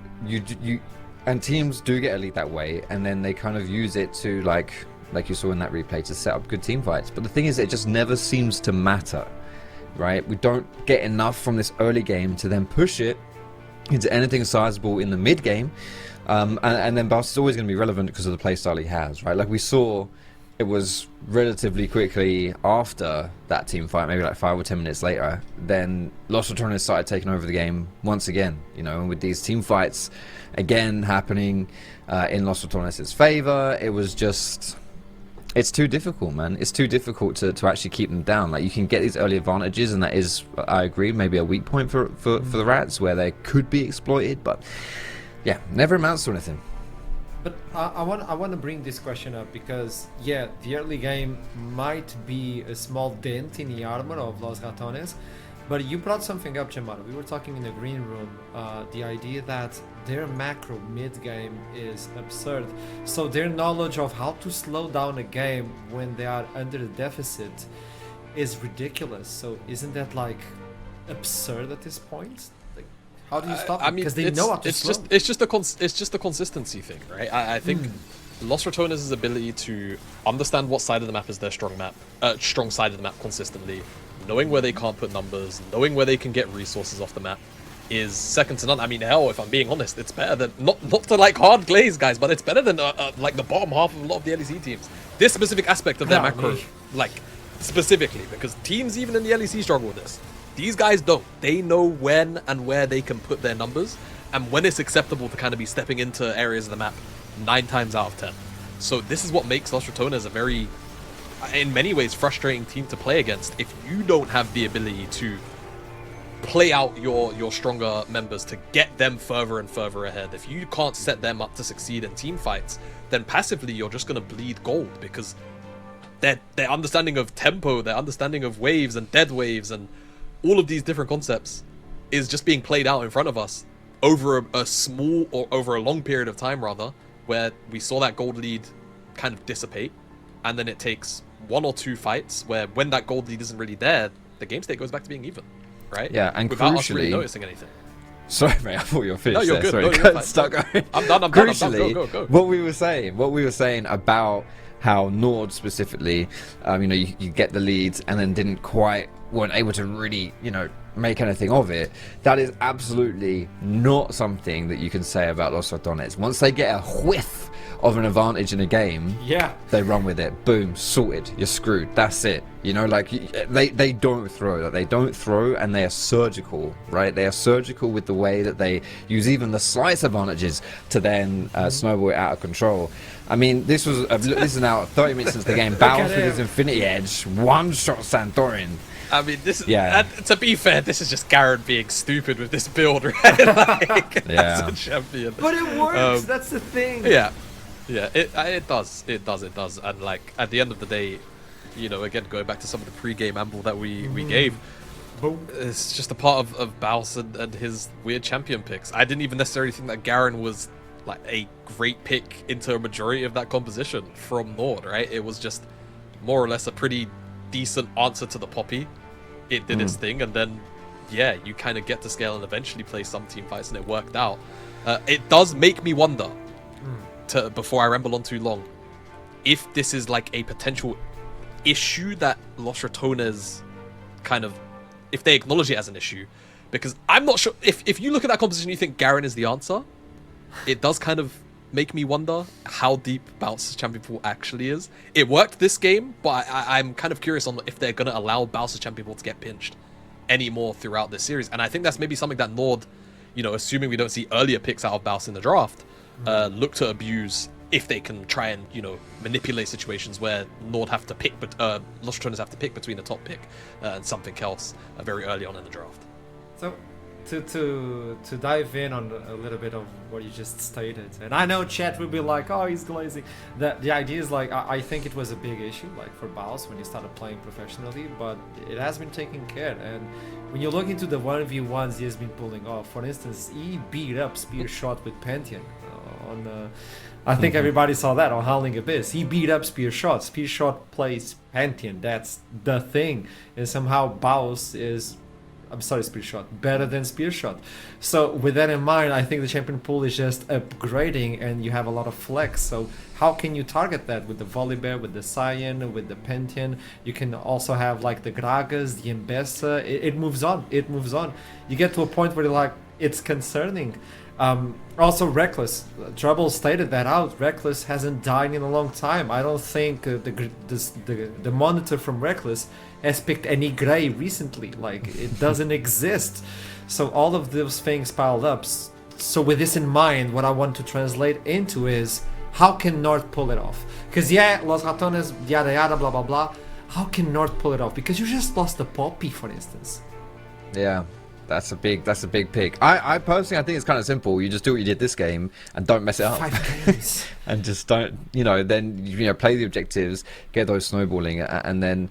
and teams do get a lead that way, and then they kind of use it to like you saw in that replay, to set up good team fights. But the thing is, it just never seems to matter, right? We don't get enough from this early game to then push it into anything sizable in the mid game. And then Baus is always going to be relevant because of the playstyle he has, right? Like we saw, it was relatively quickly after that team fight, maybe like 5 or 10 minutes later, then Los Ratones started taking over the game once again, you know, and with these team fights again happening in Los Ratones' favor, it was just... It's too difficult, man. It's too difficult to actually keep them down. Like, you can get these early advantages, and that is, I agree, maybe a weak point for the Rats, where they could be exploited, but yeah, never amounts to anything. But I want to bring this question up because, yeah, the early game might be a small dent in the armor of Los Ratones, but you brought something up, Jamar. We were talking in the green room, the idea that their macro mid-game is absurd. So their knowledge of how to slow down a game when they are under the deficit is ridiculous. So isn't that like absurd at this point? Like, how do you stop it? Because they know how to slow. It's just a consistency thing, right? I think Los Ratones' ability to understand what side of the map is their strong side of the map consistently, knowing where they can't put numbers, knowing where they can get resources off the map, is second to none. I mean, hell, if I'm being honest, it's better than not to like hard glaze guys, but it's better than like the bottom half of a lot of the LEC teams. This specific aspect of their macro, like specifically, because teams even in the LEC struggle with this. These guys don't. They know when and where they can put their numbers, and when it's acceptable to kind of be stepping into areas of the map 9 times out of 10. So this is what makes Los Ratones a very, in many ways, frustrating team to play against. If you don't have the ability to play out your stronger members to get them further and further ahead, if you can't set them up to succeed in team fights, then passively you're just going to bleed gold, because their understanding of tempo, their understanding of waves and dead waves and all of these different concepts is just being played out in front of us over a small, or over a long period of time rather, where we saw that gold lead kind of dissipate, and then it takes 1 or 2 fights where, when that gold lead isn't really there, the game state goes back to being even, right? Yeah, and without crucially, us really noticing anything. Sorry, mate, I thought you were finished. No, you're there. good. Sorry, No, you're start fine. going. I'm done. Crucially, Go. what we were saying about how NORD specifically, you know, you get the leads and then weren't able to really, you know, make anything of it. That is absolutely not something that you can say about Los Ratones. Once they get a whiff of an advantage in a game, Yeah. they run with it. Boom, sorted. You're screwed. That's it. You know, like, they don't throw. They don't throw, and they are surgical, right? They are surgical with the way that they use even the slight advantages to then snowball it out of control. I mean, this is now 30 minutes since the game. Baus with his Infinity Edge, one-shot Santorin. I mean, this is, Yeah. to be fair, this is just Garen being stupid with this build, right? Like, Yeah. as a champion. But it works. That's the thing. Yeah, it does, and like at the end of the day, you know, again going back to some of the pre-game amble that we gave, it's just a part of Baus and his weird champion picks. I didn't even necessarily think that Garen was like a great pick into a majority of that composition from NORD, right? It was just more or less a pretty decent answer to the Poppy. It did its thing, and then yeah, you kind of get to scale and eventually play some team fights, and it worked out. It does make me wonder, before I ramble on too long, if this is like a potential issue that Los Ratones kind of, if they acknowledge it as an issue, because I'm not sure if you look at that composition, you think Garen is the answer. It does kind of make me wonder how deep Baus' champion pool actually is. It worked this game, but I'm kind of curious on if they're going to allow Baus' champion pool to get pinched anymore throughout this series. And I think that's maybe something that NORD, you know, assuming we don't see earlier picks out of Baus in the draft, look to abuse if they can try and, you know, manipulate situations where NORD have to pick, but Los Ratones have to pick between a top pick and something else very early on in the draft. So, to dive in on a little bit of what you just stated, and I know chat will be like, oh, he's glazing. The idea is like, I think it was a big issue, like for Baus when he started playing professionally, but it has been taken care. And when you look into the 1v1s he has been pulling off, for instance, he beat up Spear Shot with Pantheon I think everybody saw that on Howling Abyss. He beat up Spear Shot. Spear Shot plays Pantheon. That's the thing. And somehow Baus is, I'm sorry, Spear Shot, better than Spear Shot. So with that in mind, I think the champion pool is just upgrading and you have a lot of flex. So how can you target that with the Volibear, with the Cyan, with the Pantheon? You can also have like the Gragas, the Embessa. It moves on. It moves on. You get to a point where you're like, it's concerning. Also Reckless, Trouble stated that out. Reckless hasn't died in a long time. I don't think the monitor from Reckless has picked any gray recently. Like, it doesn't exist. So all of those things piled up. So with this in mind, what I want to translate into is, how can NORD pull it off? Because yeah, Los Ratones, yada yada, blah blah blah. How can NORD pull it off? Because you just lost the Poppy, for instance. Yeah. That's a big pick. I personally, I think it's kind of simple. You just do what you did this game and don't mess it up. 5 games. And just don't, then play the objectives, get those snowballing, and then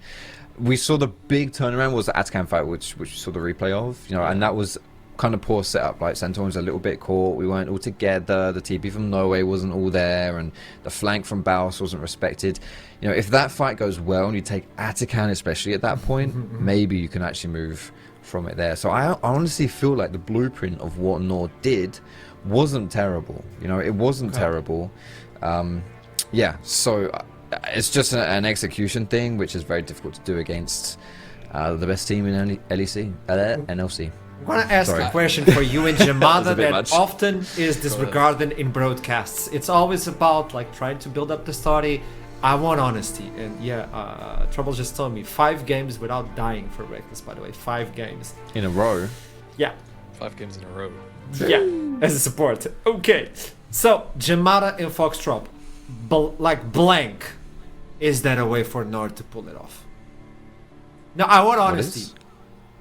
we saw the big turnaround was the Atakan fight, which we saw the replay of, and that was kind of poor setup. Like, Centaur was a little bit caught. We weren't all together. The TP from Norway wasn't all there, and the flank from Baus wasn't respected. If that fight goes well and you take Atakan, especially at that point, maybe you can actually move from it there. So I honestly feel like the blueprint of what NORD did wasn't terrible. It wasn't terrible. Yeah, so it's just an execution thing, which is very difficult to do against the best team in NLC. I'm gonna ask a question for you and Jamada that much. often is disregarded in broadcasts. It's always about like trying to build up the story. I want honesty, and yeah, Trouble just told me 5 games without dying for Reckless. By the way, 5 games in a row. Yeah, 5 games in a row. Yeah, as a support. Okay, so Jamada and Foxtrot, blank. Is that a way for NORD to pull it off? No, I want honesty.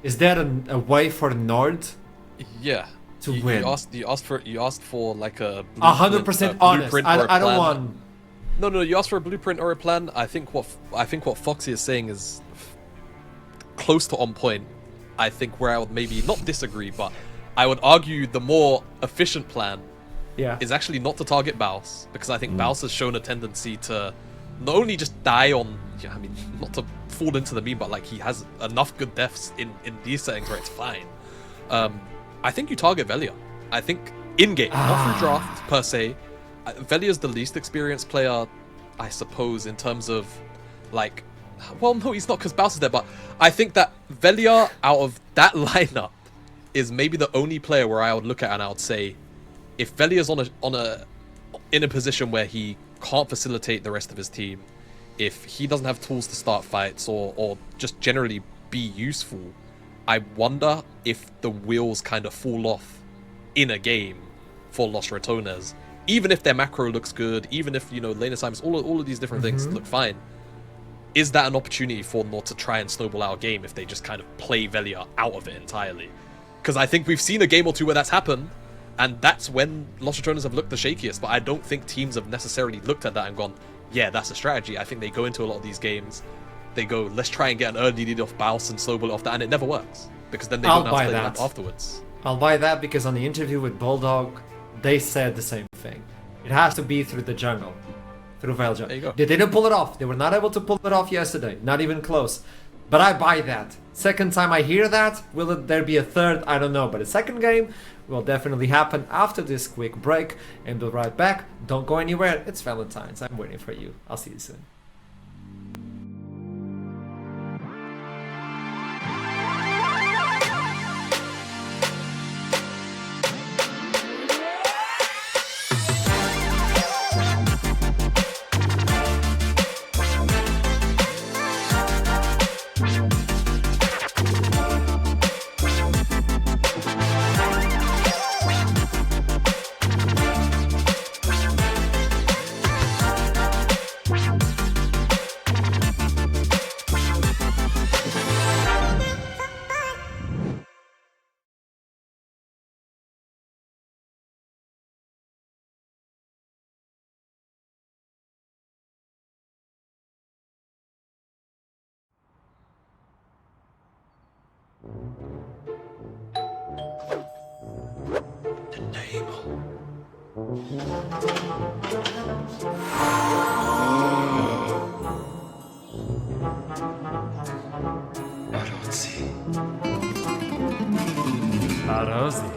Is that a way for NORD? Yeah. To win. You asked for like a 100% honest. I don't want. No, you asked for a blueprint or a plan. I think what Foxy is saying is close to on point. I think where I would maybe not disagree, but I would argue the more efficient plan is actually not to target Baus, because I think Baus has shown a tendency to not only just die on, not to fall into the meme, but like he has enough good deaths in these settings where it's fine. I think you target Velia. I think in-game, not through draft per se. Velia's the least experienced player, I suppose, in terms of, like... Well, no, he's not, because Baus is there, but I think that Velia, out of that lineup, is maybe the only player where I would look at and I would say, if Velia's in a position where he can't facilitate the rest of his team, if he doesn't have tools to start fights or just generally be useful, I wonder if the wheels kind of fall off in a game for Los Ratones. Even if their macro looks good, even if, lane assignments, all of these different things look fine, is that an opportunity for NORD to try and snowball our game if they just kind of play Velia out of it entirely? Because I think we've seen a game or two where that's happened, and that's when Los Ratones have looked the shakiest, but I don't think teams have necessarily looked at that and gone, yeah, that's a strategy. I think they go into a lot of these games, they go, let's try and get an early lead off Baus and snowball it off that, and it never works, because then they don't have to play that afterwards. I'll buy that, because on the interview with Bulldog, they said the same thing. It has to be through the jungle. Through Velja. There you go. They didn't pull it off. They were not able to pull it off yesterday. Not even close. But I buy that. Second time I hear that, will there be a third? I don't know. But a second game will definitely happen after this quick break. And we'll be right back. Don't go anywhere. It's Valentine's. I'm waiting for you. I'll see you soon. Arozzi.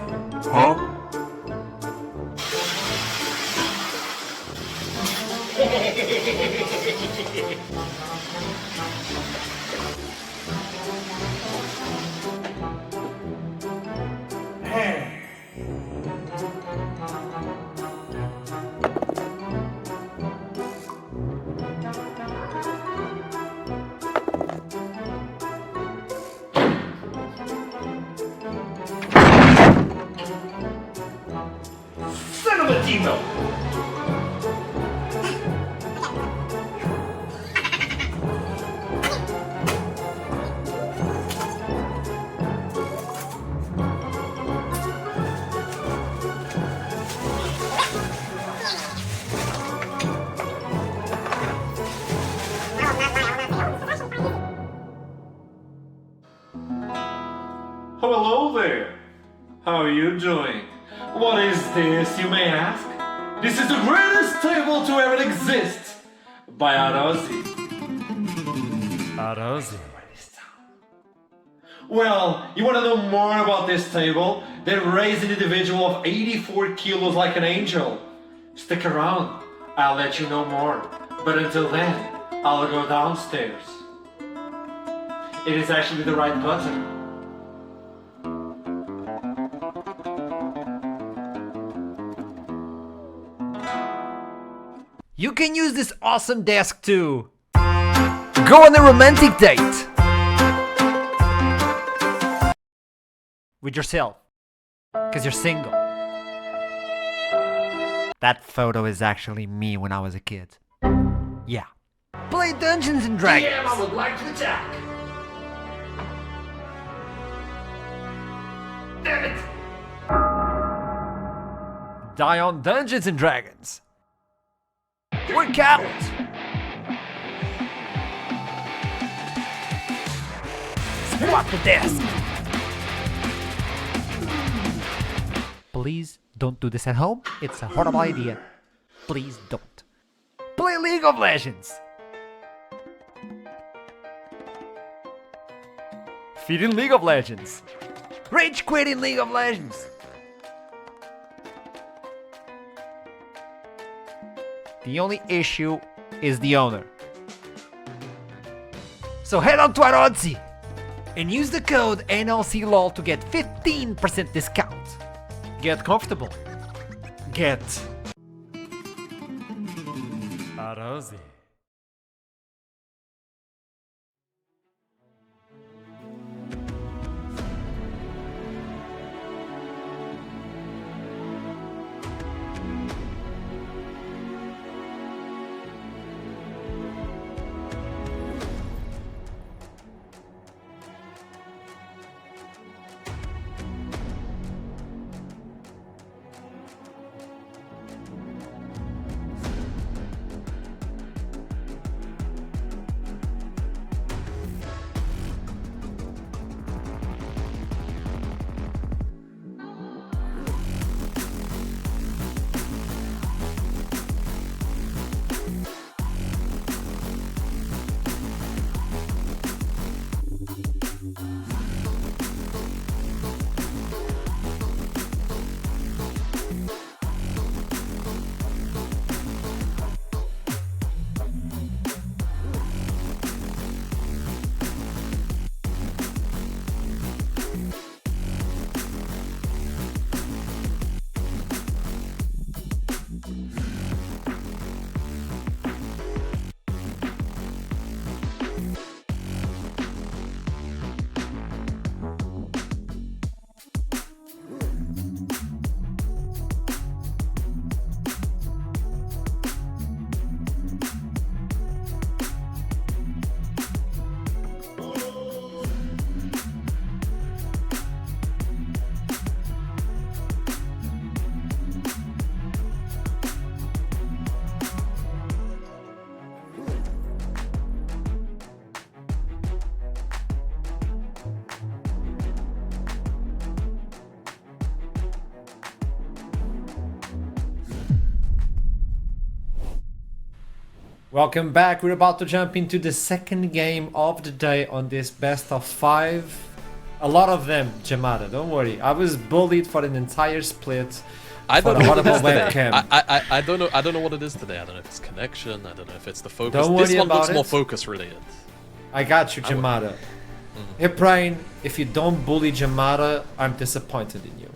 Son of a Timo! Hello there. How are you doing? What is this, you may ask? This is the greatest table to ever exist by Arozzi. Arozzi. Well, you want to know more about this table? Then raise an individual of 84 kilos like an angel. Stick around, I'll let you know more. But until then, I'll go downstairs. It is actually the right button. You can use this awesome desk to go on a romantic date with yourself, because you're single. That photo is actually me when I was a kid. Yeah. Play Dungeons and Dragons. I would like to attack. Damn it! Die on Dungeons and Dragons. Work out. Squat the desk. Please don't do this at home. It's a horrible idea. Please don't. Play League of Legends. Feed in League of Legends. Rage quit in League of Legends. The only issue is the owner. So head on to Arozzi and use the code NLC LOL to get 15% discount. Get comfortable. Get Arozzi. Welcome back. We're about to jump into the second game of the day on this best of 5. A lot of them, Jamada, don't worry. I was bullied for an entire split. I don't know what it is today. Webcam. I don't know. I don't know what it is today. I don't know if it's connection. I don't know if it's the focus. Don't worry This one about looks more it. focus related. I got you, Jamada. Hey, Brian, if you don't bully Jamada, I'm disappointed in you.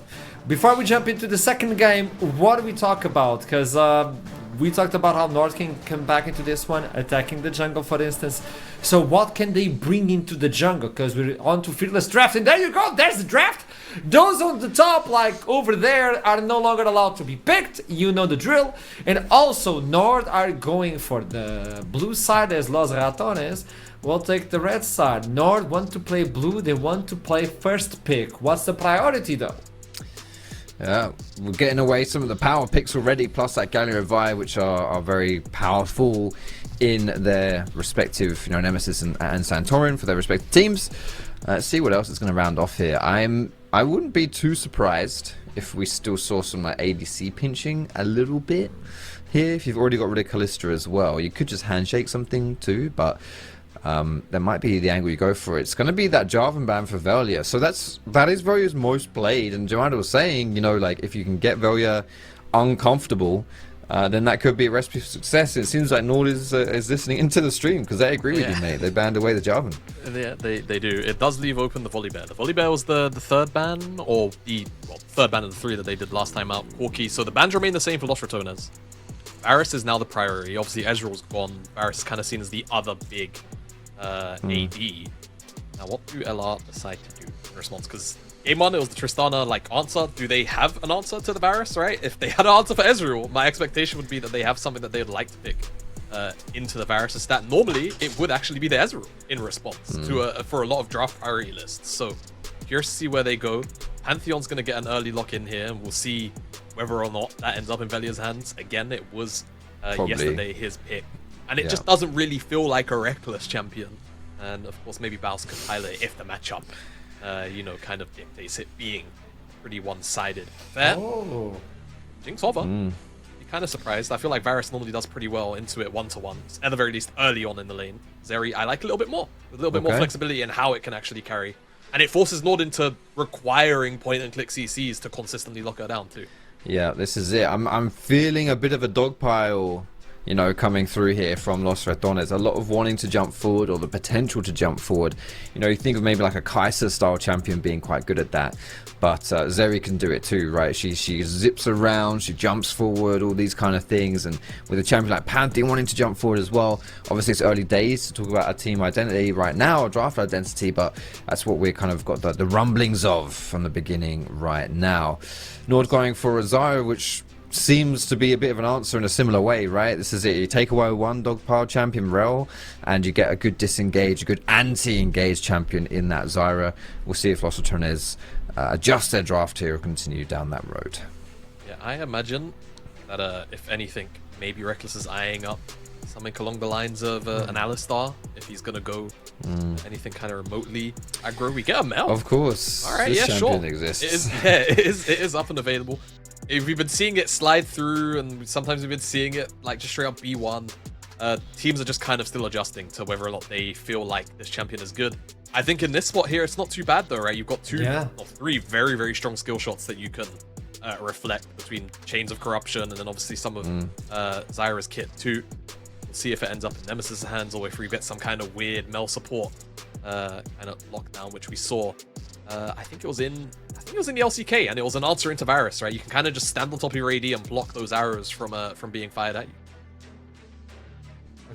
Before we jump into the second game, what do we talk about? Because we talked about how NORD can come back into this one, attacking the jungle, for instance. So what can they bring into the jungle? Because we're on to Fearless Draft, and there you go, there's the draft! Those on the top, like over there, are no longer allowed to be picked, you know the drill. And also, NORD are going for the blue side as Los Ratones. We'll take the red side. NORD want to play blue, they want to play first pick. What's the priority though? Yeah, we're getting away some of the power picks already, plus that Galio Vi, which are very powerful in their respective, Nemesis and Santorin for their respective teams. Let's see what else is going to round off here. I wouldn't be too surprised if we still saw some like ADC pinching a little bit here. If you've already got rid of Kalista as well, you could just handshake something too, but that might be the angle you go for. It's going to be that Jarvan ban for Velia. So that is Velia's most played. And Joanna was saying, like if you can get Velia uncomfortable, then that could be a recipe for success. It seems like NORD is listening into the stream because they agree with you, mate. They banned away the Jarvan. Yeah, they do. It does leave open the Volibear. The Volibear was the third ban, or the third ban of the 3 that they did last time out. Corki. So the bans remain the same for Los Ratones. Varus is now the priority. Obviously, Ezreal's gone. Varus is kind of seen as the other big AD. Now, what do LR decide to do in response? Because game 1, it was the Tristana answer. Do they have an answer to the Varus, right? If they had an answer for Ezreal, my expectation would be that they have something that they would like to pick into the Varus stat. Normally, it would actually be the Ezreal in response to for a lot of draft priority lists. So, curious to see where they go. Pantheon's going to get an early lock in here, and we'll see whether or not that ends up in Velia's hands. Again, it was yesterday his pick. And it just doesn't really feel like a reckless champion. And of course, maybe Baus could highlight if the matchup, kind of dictates it being pretty one-sided. Fair. Oh. Jinx over. Be kind of surprised. I feel like Varus normally does pretty well into it one-to-one. At the very least, early on in the lane. Zeri, I like a little bit more. A little bit more flexibility in how it can actually carry. And it forces NORD into requiring point-and-click CCs to consistently lock her down too. Yeah, this is it. I'm feeling a bit of a dogpile, coming through here from Los Ratones. A lot of wanting to jump forward, or the potential to jump forward. You think of maybe like a Kai'Sa style champion being quite good at that. But Zeri can do it too, right? She zips around, she jumps forward, all these kind of things. And with a champion like Pantheon wanting to jump forward as well. Obviously, it's early days to talk about a team identity right now, a draft identity, but that's what we're kind of got the rumblings of from the beginning right now. NORD going for a Zyra, which seems to be a bit of an answer in a similar way, right? This is it. You take away one dogpile champion Rel, and you get a good disengage, a good anti-engage champion in that Zyra. We'll see if Los Ratones adjust their draft here or continue down that road. Yeah, I imagine that if anything, maybe Reckless is eyeing up something along the lines of an Alistar, if he's gonna go anything kind of remotely aggro. We get a Mel. Of course. All right, this yeah, champion sure. exists. It is up and available. We've been seeing it slide through, and sometimes we've been seeing it just straight up B1. Teams are just kind of still adjusting to whether or not they feel like this champion is good. I think in this spot here, it's not too bad though, right? You've got 3 very, very strong skill shots that you can reflect between Chains of Corruption and then obviously some of Zyra's kit too. We'll see if it ends up in Nemesis' hands or if we get some kind of weird Mel support kind of lockdown, which we saw. I think it was in the LCK, and it was an answer into Varus, right? You can kind of just stand on top of your AD and block those arrows from being fired at you.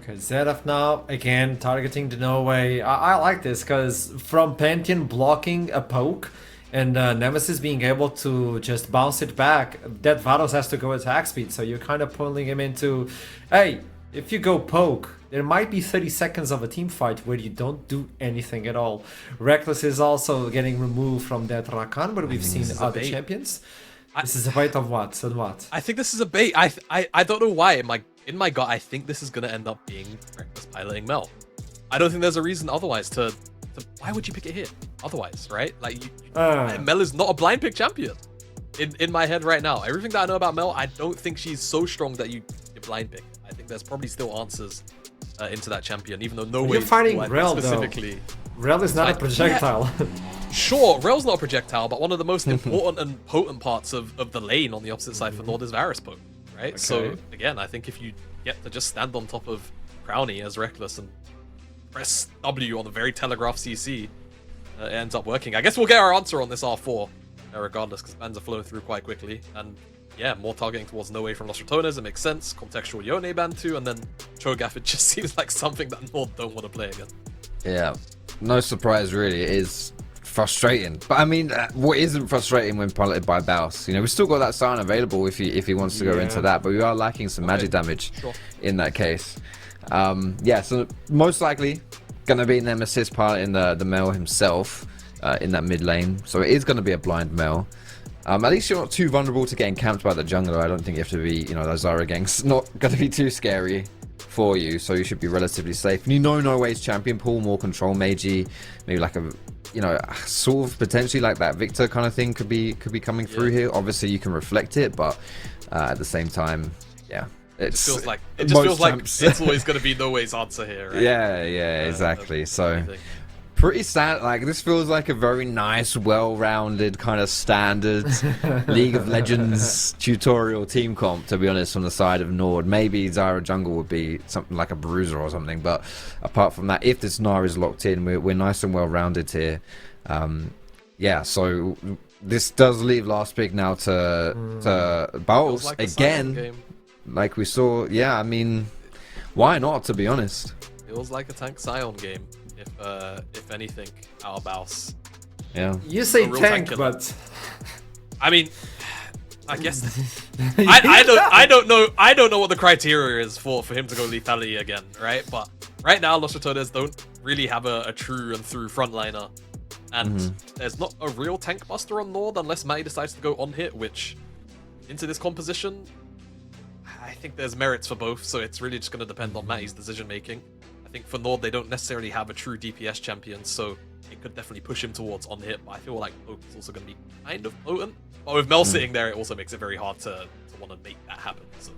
Okay, Zeraf now, again, targeting the no way. I like this, because from Pantheon blocking a poke, and Nemesis being able to just bounce it back, that Vados has to go attack speed, so you're kind of pulling him into, hey, if you go poke, there might be 30 seconds of a team fight where you don't do anything at all. Reckless is also getting removed from that Rakan, but we've seen other champions. This is a bait of what? So what? I think this is a bait. I don't know why. In my gut, I think this is going to end up being Reckless piloting Mel. I don't think there's a reason otherwise to why would you pick it here? Otherwise, right? Mel is not a blind pick champion. In my head right now, everything that I know about Mel, I don't think she's so strong that you blind pick. I think there's probably still answers into that champion, even though no You're way fighting Rel, specifically. Rel is not a projectile. Sure, Rel's not a projectile, but one of the most important and potent parts of the lane on the opposite side for NORD is Varus poke, right? So again, I think if you get to just stand on top of Crowny as Reckless and press W on the very telegraph CC, it ends up working. I guess we'll get our answer on this R4, regardless, because bans are flowing through quite quickly. And yeah, more targeting towards No Way from Los Ratones, it makes sense. Contextual Yone ban too, and then Cho'Gath, it just seems like something that NORD don't want to play again. Yeah, no surprise really. It is frustrating, but I mean, what isn't frustrating when piloted by Baus? You know, we've still got that Scion available if he wants to go into that, but we are lacking some magic damage in that case. Yeah, so most likely gonna be Nemesis piloting the Mel himself in that mid lane, so it is gonna be a blind Mel. At least you're not too vulnerable to getting camped by the jungler. I don't think you have to be, you know, the Zyra gang's not gonna be too scary for you, so you should be relatively safe. And you know, No Way's champion pool, more control magey, maybe like a, you know, sort of potentially like that Victor kind of thing could be coming through here. Obviously you can reflect it, but at the same time, yeah, it just feels like it's always going to be No Way's answer here, right? Yeah, exactly. So pretty sad. Like, this feels like a very nice, well-rounded kind of standard League of Legends tutorial team comp, to be honest, from the side of NORD. Maybe Zyra jungle would be something like a bruiser or something, but apart from that, if this Gnar is locked in, we're nice and well-rounded here. Yeah, so this does leave last pick now to Bowls like again, like we saw. Yeah, I mean, why not, to be honest? Feels like a tank Scion game. If anything, our Baus. Yeah. You say tank, but I mean, I guess I don't know what the criteria is for him to go lethality again, right? But right now, Los Ratones don't really have a true and through frontliner, and there's not a real tank buster on NORD unless Matty decides to go on hit, which into this composition, I think there's merits for both. So it's really just going to depend on Matty's decision making. I think for NORD, they don't necessarily have a true DPS champion, so it could definitely push him towards on hit, but I feel like Poke is also going to be kind of potent. But with Mel sitting there, it also makes it very hard to want to make that happen. So.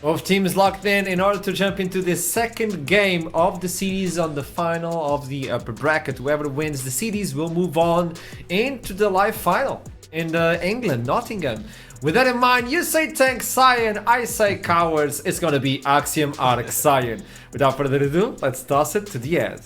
Both teams locked in order to jump into the second game of the series on the final of the upper bracket. Whoever wins the series will move on into the live final in England, Nottingham. With that in mind, you say tank Scion, I say cowards. It's gonna be Axiom Arc Scion. Without further ado, let's toss it to the end.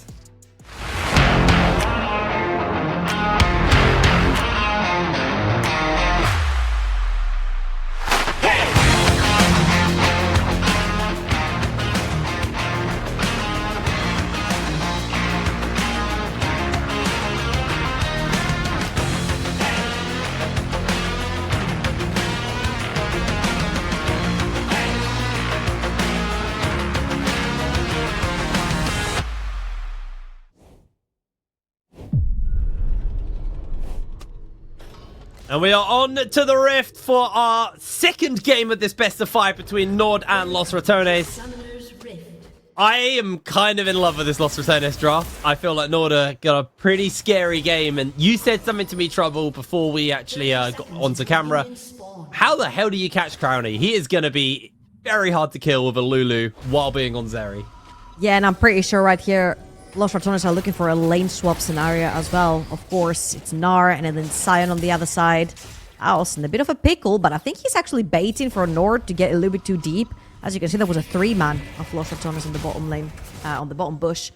And we are on to the Rift for our second game of this best of 5 between NORD and Los Ratones. I am kind of in love with this Los Ratones draft. I feel like NORD got a pretty scary game, and you said something to me, Trouble, before we actually got onto camera. How the hell do you catch Crowny? He is going to be very hard to kill with a Lulu while being on Zeri. Yeah, and I'm pretty sure right here, Los Ratones are looking for a lane swap scenario as well. Of course, it's Gnar and then Scion on the other side. Baus in a bit of a pickle, but I think he's actually baiting for NORD to get a little bit too deep. As you can see, there was a 3-man of Los Ratones in the bottom lane, on the bottom bush.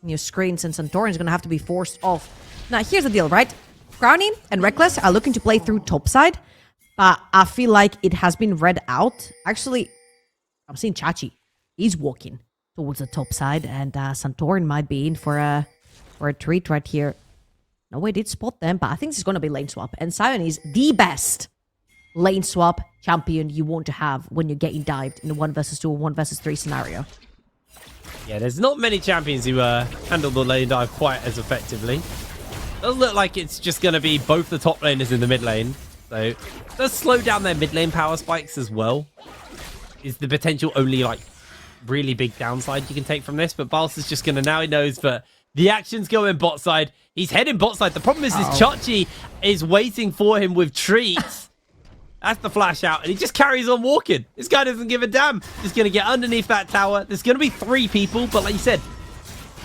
New screens, and Santorin is going to have to be forced off. Now, here's the deal, right? Crowny and Reckless are looking to play through topside, but I feel like it has been read out. Actually, I'm seeing Chachi. He's walking towards the top side, and Santorin might be in for a treat right here. No way did spot them, but I think this is going to be lane swap. And Scion is the best lane swap champion you want to have when you're getting dived in a 1 versus 2 or 1 versus 3 scenario. Yeah, there's not many champions who handle the lane dive quite as effectively. Does look like it's just going to be both the top laners in the mid lane. So it does slow down their mid lane power spikes as well. Is the potential only like really big downside you can take from this, but Baus is just gonna, now he knows that the action's going bot side. He's heading bot side. The problem is this Chachi is waiting for him with treats. That's the flash out, and he just carries on walking. This guy doesn't give a damn. He's going to get underneath that tower. There's going to be 3 people, but like you said,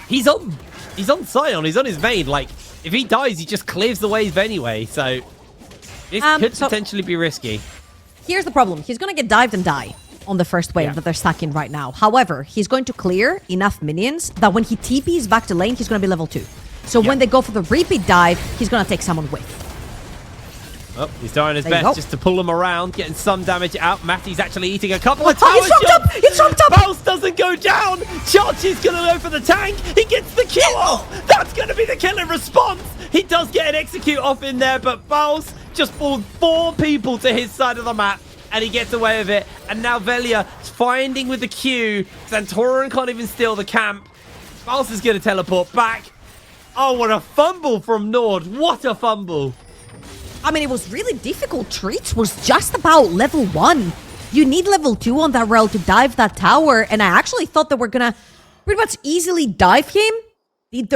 he's on Sion. He's on his main. Like, if he dies, he just clears the wave anyway. So this could potentially be risky. Here's the problem. He's going to get dived and die on the first wave that they're stuck in right now. However, he's going to clear enough minions that when he TPs back to lane, he's going to be level 2. So when they go for the repeat dive, he's going to take someone with. Oh, he's trying his There you best go. just to pull him around, getting some damage out. Matty's actually eating a couple of tower he's chopped shots. up! He's chopped up! Bounce doesn't go down. Chachi's going to go for the tank. He gets the kill off. That's going to be the kill in response. He does get an execute off in there, but Bounce just pulled 4 people to his side of the map, and he gets away with it. And now Velia is finding with the Q. Santorin can't even steal the camp. Bounce is going to teleport back. Oh, what a fumble from NORD. What a fumble. I mean, it was really difficult. Treats was just about level 1. You need level 2 on that rel to dive that tower, and I actually thought that we're gonna pretty much easily dive him. Was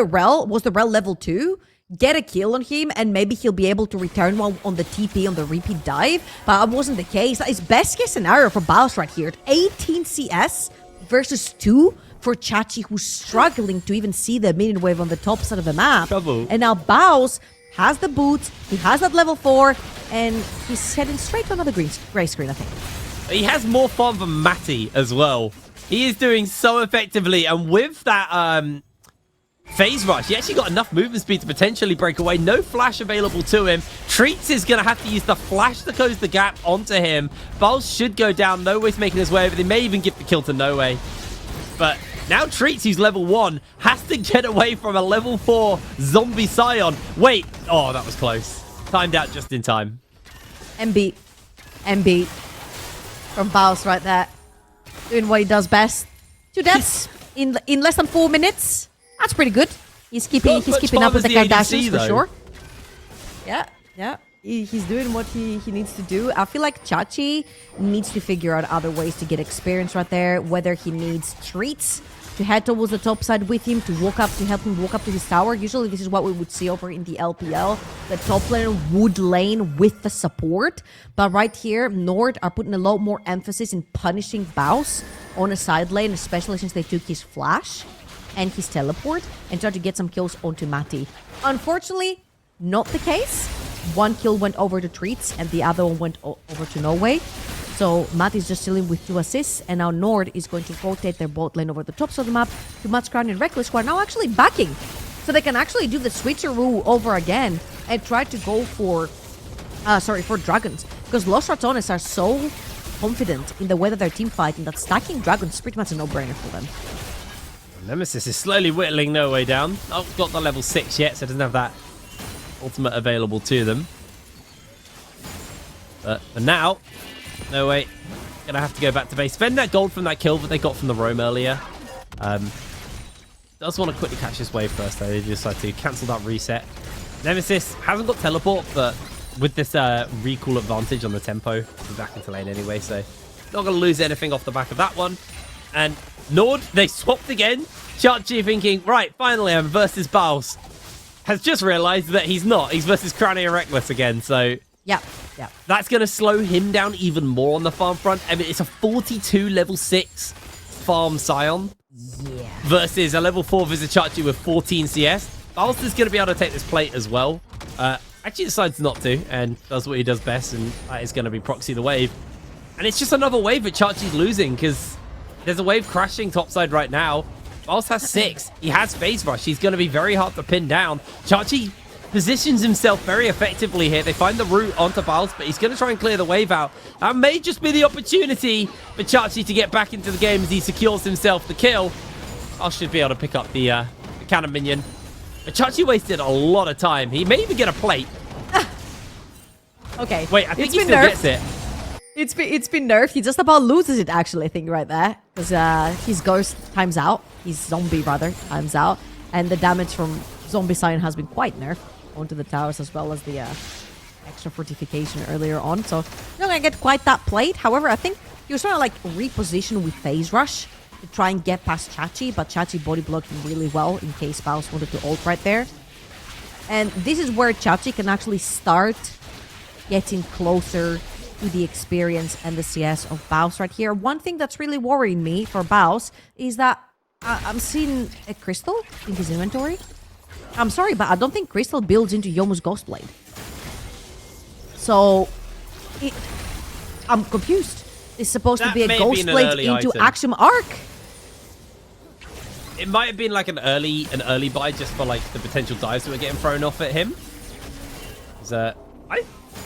the rel level 2? Get a kill on him, and maybe he'll be able to return one on the TP on the repeat dive, but that wasn't the case. That is best case scenario for Baus right here. 18 CS versus 2 for Chachi, who's struggling to even see the minion wave on the top side of the map. Trouble. And now Baus has the boots, he has that level 4, and he's heading straight to another gray screen, I think. He has more farm than Matty as well. He is doing so effectively, and with that phase rush, he actually got enough movement speed to potentially break away. No flash available to him. Treats is going to have to use the flash to close the gap onto him. Bowls should go down. No Way's making his way over. They may even give the kill to No Way. But now Treats, who's level 1, has to get away from a level 4 zombie Scion. Wait. Oh, that was close. Timed out just in time. MB from Baus right there. Doing what he does best. 2 deaths in less than 4 minutes. That's pretty good. He's keeping up with the Kardashians for sure. Yeah. He's doing what he needs to do. I feel like Chachi needs to figure out other ways to get experience right there. Whether he needs Treats to head towards the top side with him, to help him walk up to his tower. Usually this is what we would see over in the LPL. The top laner would lane with the support. But right here, NORD are putting a lot more emphasis in punishing Baus on a side lane, especially since they took his flash and his teleport and tried to get some kills onto Matty. Unfortunately, not the case. 1 kill went over to Treats and the other one went over to No Way. So Matty's just chilling with 2 assists, and now NORD is going to rotate their bot lane over the top of the map to Matscrown and Reckless, who are now actually backing. So they can actually do the switcheroo over again and try to go for Dragons. Because Los Ratones are so confident in the way that they're team fighting that stacking Dragons is pretty much a no-brainer for them. Nemesis is slowly whittling No Way down. Not got the level 6 yet, so doesn't have that ultimate available to them. But for now, No Way gonna have to go back to base. Spend that gold from that kill that they got from the roam earlier. Does want to quickly catch this wave first, though. They decide to cancel that reset. Nemesis hasn't got teleport, but with this recall advantage on the tempo, we're back into lane anyway, so not gonna lose anything off the back of that one. And NORD, they swapped again. Chachi thinking, right, finally I'm versus Baus. Has just realized that he's not. He's versus Cranny and Reckless again, so Yeah. that's going to slow him down even more on the farm front. I mean, it's a 42 level 6 farm Scion versus a level 4 Vizichachi with 14 CS. Baus is going to be able to take this plate as well. Actually decides not to and does what he does best, and that is going to be proxy the wave. And it's just another wave that Chachi's losing because there's a wave crashing topside right now. Baus has 6. He has phase rush. He's going to be very hard to pin down. Chachi positions himself very effectively here. They find the route onto Baus, but he's going to try and clear the wave out. That may just be the opportunity for Chachi to get back into the game as he secures himself the kill. Baus should be able to pick up the cannon minion. But Chachi wasted a lot of time. He may even get a plate. Okay. Wait, I think he still gets it. It's been nerfed. He just about loses it, actually, I think, right there. Because his ghost times out. His zombie, rather, times out. And the damage from zombie Scion has been quite nerfed onto the towers, as well as the extra fortification earlier on. So, you're not going to get quite that plate. However, I think he was trying to, like, reposition with phase rush to try and get past Chachi. But Chachi body blocked him really well in case Baus wanted to ult right there. And this is where Chachi can actually start getting closer to the experience and the CS of Baus right here. One thing that's really worrying me for Baus is that I'm seeing a crystal in his inventory. I'm sorry, but I don't think crystal builds into Youmuu's Ghostblade. So, I'm confused. It's supposed to be a Ghostblade into item. Axiom Arc. It might have been like an early buy just for like the potential dives that were getting thrown off at him.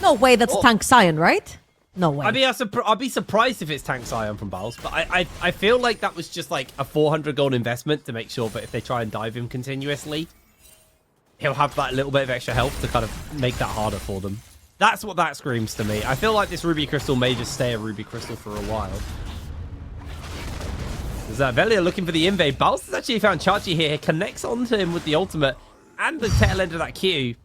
No way, that's Tank Scion, right? No way. I'd be surprised if it's Tank Scion from Baus, but I feel like that was just like a 400 gold investment to make sure that if they try and dive him continuously, he'll have that little bit of extra health to kind of make that harder for them. That's what that screams to me. I feel like this Ruby Crystal may just stay a Ruby Crystal for a while. There's Velia looking for the invade. Baus has actually found Chachi here. Connects onto him with the ultimate and the tail end of that Q.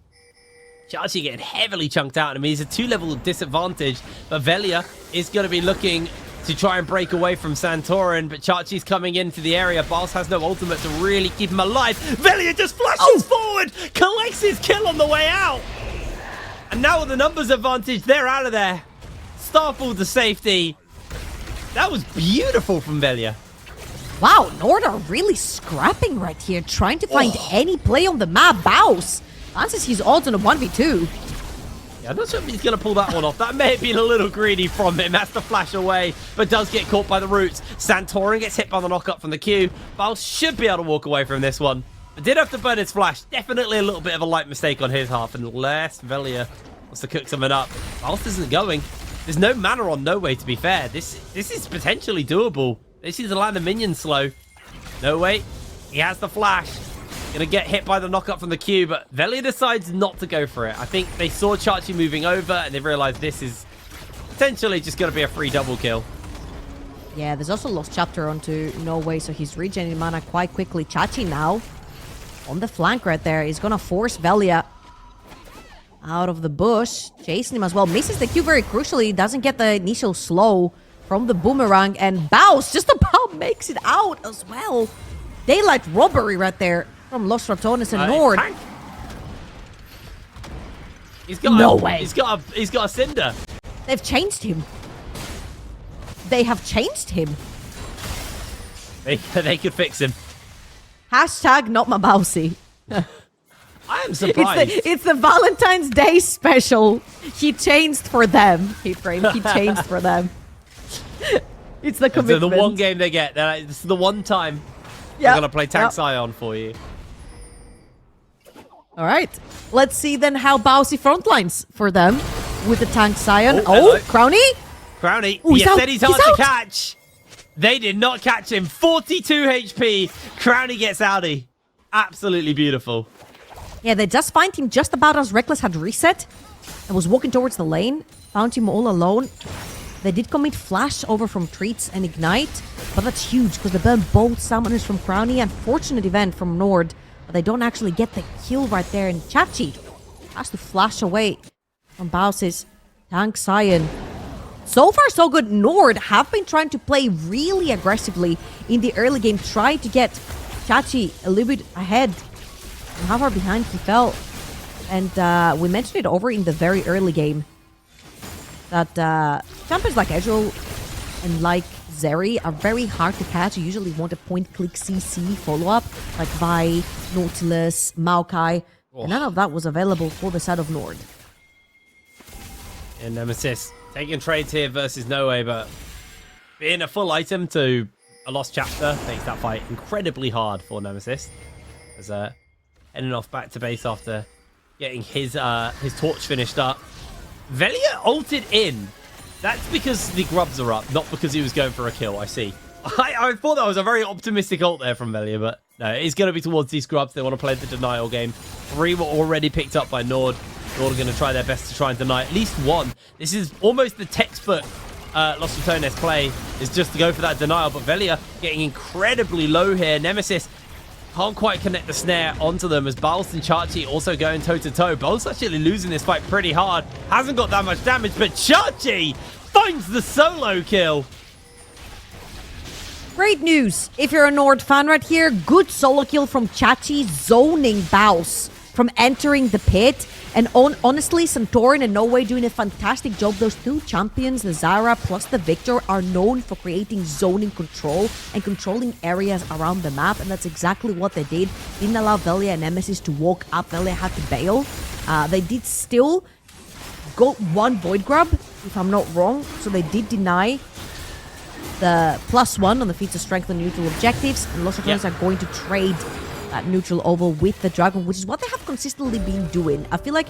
Chachi getting heavily chunked out. I mean, he's a 2-level disadvantage, but Velia is going to be looking to try and break away from Santorin, but Chachi's coming into the area. Baus has no ultimate to really keep him alive. Velia just flashes forward, collects his kill on the way out. And now with the numbers advantage, they're out of there. Starfall to safety. That was beautiful from Velia. Wow, NORD are really scrapping right here, trying to find any play on the map. Baus answers his odds on a 1v2. Yeah, I'm not sure if he's going to pull that one off. That may have been a little greedy from him. Has to flash away, but does get caught by the roots. Santorin gets hit by the knockup from the Q. Baus should be able to walk away from this one. But did have to burn his flash. Definitely a little bit of a light mistake on his half, unless Velia wants to cook something up. Baus isn't going. There's no mana on No Way, to be fair. This is potentially doable. This is a land of minions slow. No Way. He has the flash. Gonna get hit by the knockup from the Q, but Velia decides not to go for it. I think they saw Chachi moving over and they realized this is potentially just gonna be a free double kill. Yeah, there's also Lost Chapter onto No Way, so he's regenerating mana quite quickly. Chachi now on the flank right there. He's gonna force Velia out of the bush, chasing him as well. Misses the Q very crucially, doesn't get the initial slow from the boomerang, and Baus just about makes it out as well. Daylight robbery right there from Los Ratones and NORD. He's got no way. He's got a Cinder. They've changed him. They have changed him. They could fix him. Hashtag not my Bausi. I am surprised. It's the Valentine's Day special. He changed for them. He changed for them. It's the commitment. So the one game they get. This is the one time they're going to play Tank Scion for you. All right. Let's see then how Bausi frontlines for them with the Tank Scion. Crowny? Crowny. Ooh, You said he's hard to catch. They did not catch him. 42 HP. Crowny gets outie. Absolutely beautiful. Yeah, they just find him just about as Reckless had reset and was walking towards the lane. Found him all alone. They did commit Flash over from Treats and Ignite, but that's huge because they burn both summoners from Crowny. Unfortunate event from NORD, but they don't actually get the kill right there. And Chachi has to flash away from Baus's Tank Scion. So far, so good. NORD have been trying to play really aggressively in the early game, trying to get Chachi a little bit ahead. And how far behind he fell. And we mentioned it over in the very early game that champions like Ezreal and like Zeri are very hard to catch. You usually want a point-click CC follow-up, like Vi, Nautilus, Maokai. And none of that was available for the side of NORD. And Nemesis taking trades here versus No Way, but being a full item to a lost chapter makes that fight incredibly hard for Nemesis. As heading off back to base after getting his torch finished up. Velia ulted in. That's because the grubs are up, not because he was going for a kill, I see. I thought that was a very optimistic ult there from Velia, but no, it's going to be towards these grubs. They want to play the denial game. 3 were already picked up by NORD. NORD are going to try their best to try and deny at least 1. This is almost the textbook Los Ratones play, is just to go for that denial, but Velia getting incredibly low here. Nemesis can't quite connect the snare onto them as Baus and Chachi also going toe-to-toe. Baus actually losing this fight pretty hard. Hasn't got that much damage, but Chachi finds the solo kill. Great news. If you're a NORD fan right here, good solo kill from Chachi zoning Baus. from entering the pit. And honestly, Santorin and No Way doing a fantastic job. Those two champions, the Zyra plus the Victor, are known for creating zoning control and controlling areas around the map. And that's exactly what they did. Didn't allow Velia and Nemesis to walk up. Velia had to bail. They did still go one Void Grab, if I'm not wrong. So they did deny the +1 on the feats of strength and neutral objectives. And Los Ratones are going to trade that neutral over with the Dragon, which is what they have consistently been doing. I feel like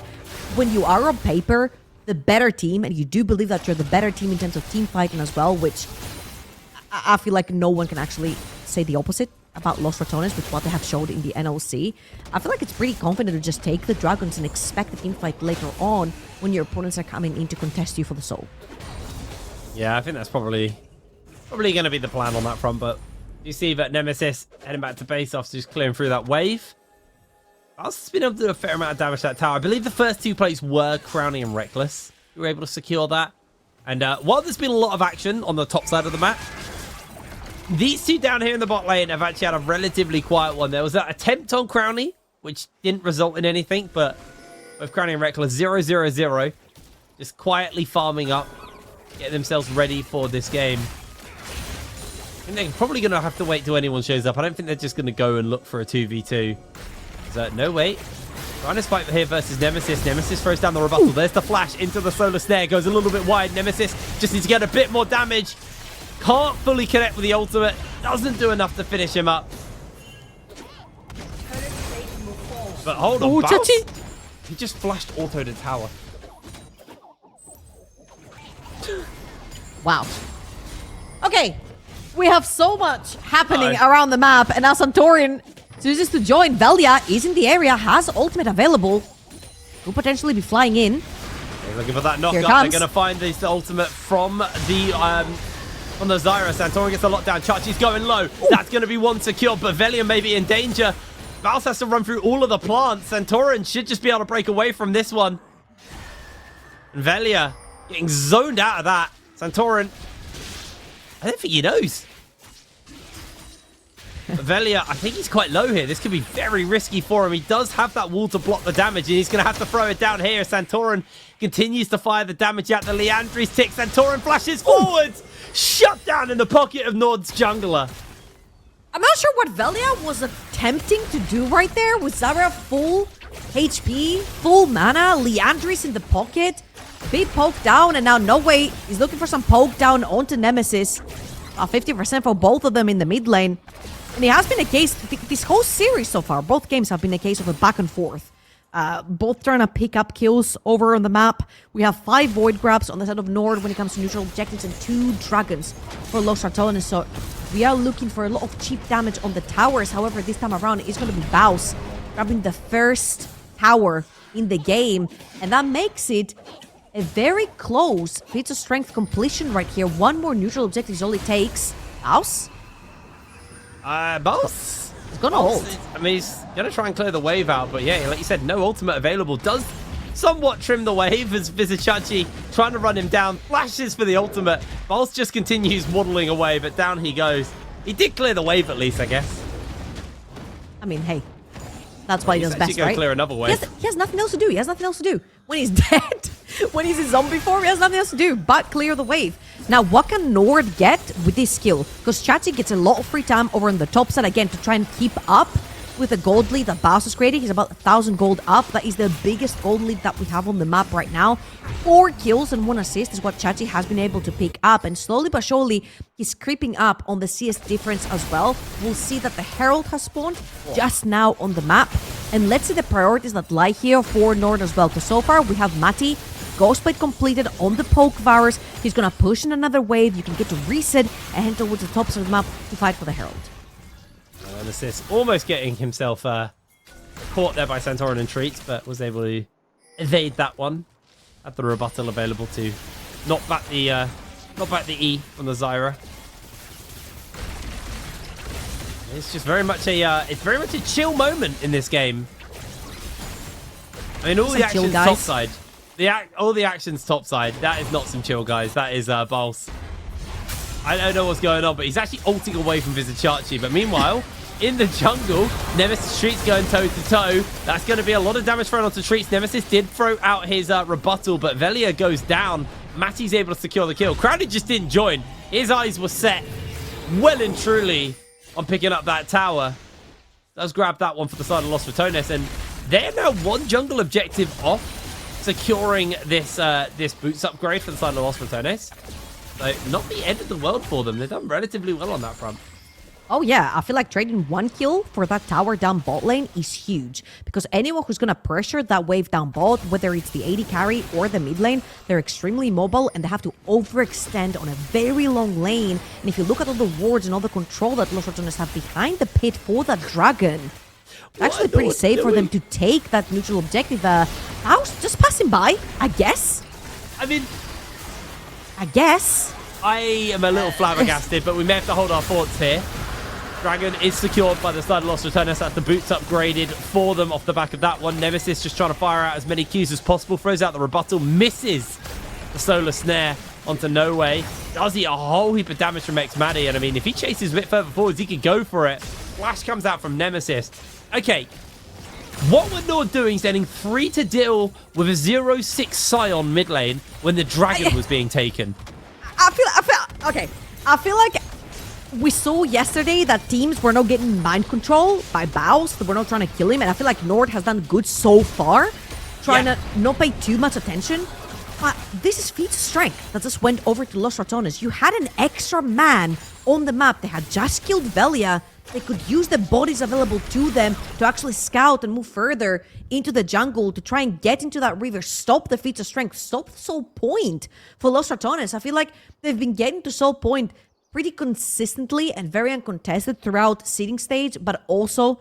when you are on paper the better team, and you do believe that you're the better team in terms of team fighting as well, which I feel like no one can actually say the opposite about Los Ratones with what they have showed in the NLC. I feel like it's pretty confident to just take the Dragons and expect the team fight later on when your opponents are coming in to contest you for the soul. Yeah, I think that's probably going to be the plan on that front, but you see that Nemesis heading back to base after just clearing through that wave. Bal's been able to do a fair amount of damage to that tower. I believe the first two plays were Crowny and Reckless. We were able to secure that. And while there's been a lot of action on the top side of the map, these two down here in the bot lane have actually had a relatively quiet one. There was that attempt on Crowny, which didn't result in anything, but with Crowny and Reckless 0-0-0, just quietly farming up, getting themselves ready for this game. I think they're probably going to have to wait till anyone shows up. I don't think they're just going to go and look for a 2v2. So, no, wait. Trying to fight here versus Nemesis. Nemesis throws down the rebuttal. There's the flash into the solar snare. Goes a little bit wide. Nemesis just needs to get a bit more damage. Can't fully connect with the ultimate. Doesn't do enough to finish him up. But hold on, Bounce. He just flashed auto to tower. Wow. Okay. We have so much happening around the map, and now Santorin chooses to join. Velia is in the area, has ultimate available. Could potentially be flying in. They're looking for that knockup. They're going to find this ultimate from the Zyra. Santorin gets the lockdown. Chachi's going low. That's going to be one secure, but Velia may be in danger. Valve has to run through all of the plants. Santorin should just be able to break away from this one. And Velia getting zoned out of that. Santorin, I don't think he knows. Velia, I think he's quite low here. This could be very risky for him. He does have that wall to block the damage, and he's going to have to throw it down here. Santorin continues to fire the damage out. The Leandri's tick. Santorin flashes forwards. Shut down in the pocket of NORD's jungler. I'm not sure what Velia was attempting to do right there. With Zyra full HP, full mana, Leandris in the pocket. Big poke down, and now No Way is looking for some poke down onto Nemesis. 50% for both of them in the mid lane. And it has been a case, this whole series so far, both games have been a case of a back and forth. Both trying to pick up kills over on the map. We have 5 Void Grabs on the side of NORD when it comes to neutral objectives, and 2 Dragons for Los Ratones. So we are looking for a lot of cheap damage on the towers. However, this time around, it's going to be Baus grabbing the first tower in the game. And that makes it a very close feats of strength completion right here. One more neutral objective is all it takes. Baus? Baus? He's gonna hold. I mean, he's gonna try and clear the wave out, but yeah, like you said, no ultimate available. Does somewhat trim the wave as Vizichachi trying to run him down. Flashes for the ultimate. Baus just continues waddling away, but down he goes. He did clear the wave at least, I guess. I mean, hey, that's why he does best, right? Clear another wave. He has nothing else to do. He has nothing else to do. When he's dead, when he's in zombie form, he has nothing else to do but clear the wave. Now, what can NORD get with this skill? Because Chachi gets a lot of free time over on the top side, again, to try and keep up with the gold lead that Baus is creating. He's about 1,000 gold up. That is the biggest gold lead that we have on the map right now. 4 kills and 1 assist is what Chachi has been able to pick up. And slowly but surely, he's creeping up on the CS difference as well. We'll see that the Herald has spawned just now on the map. And let's see the priorities that lie here for NORD as well. Because so far, we have Mati, Ghostblade completed on the poke virus. He's going to push in another wave. You can get to reset and head towards the top side of the map to fight for the Herald. And assist, almost getting himself caught there by Santorin and Treats, but was able to evade that one. Had the rebuttal available to knock back the E from the Zyra. It's just very much a chill moment in this game. I mean, all the actions top side. All the actions top side. That is not some chill, guys. That is Baus. I don't know what's going on, but he's actually ulting away from Vizichachi. But meanwhile, in the jungle. Nemesis Treats going toe-to-toe. That's going to be a lot of damage thrown onto Treats. Nemesis did throw out his rebuttal, but Velia goes down. Matty's able to secure the kill. Crowley just didn't join. His eyes were set well and truly on picking up that tower. Does grab that one for the side of Los Ratones, and they're now one jungle objective off securing this this boots upgrade for the side of Los Ratones. So not the end of the world for them. They've done relatively well on that front. Oh yeah, I feel like trading 1 kill for that tower down bot lane is huge. Because anyone who's going to pressure that wave down bot, whether it's the AD carry or the mid lane, they're extremely mobile and they have to overextend on a very long lane. And if you look at all the wards and all the control that Los Ratones have behind the pit for that dragon, it's actually pretty safe for them to take that neutral objective. House just passing by, I guess. I mean, I guess. I am a little flabbergasted, but we may have to hold our thoughts here. Dragon is secured by the side of Los Ratones. That's the boots upgraded for them off the back of that one. Nemesis just trying to fire out as many Qs as possible. Throws out the rebuttal. Misses the solar snare onto No Way. Does he a whole heap of damage from X-Maddie. And I mean, if he chases a bit further forwards, he could go for it. Flash comes out from Nemesis. Okay. What were NORD doing sending 3 to deal with a 0-6 Scion mid lane when the dragon was being taken? I feel like we saw yesterday that teams were not getting mind control by Baus. They were not trying to kill him. And I feel like NORD has done good so far, trying to not pay too much attention. But this is feats of strength that just went over to Los Ratones. You had an extra man on the map. They had just killed Velia. They could use the bodies available to them to actually scout and move further into the jungle to try and get into that river, stop the feats of strength, stop the soul point for Los Ratones. I feel like they've been getting to soul point pretty consistently and very uncontested throughout seeding stage, but also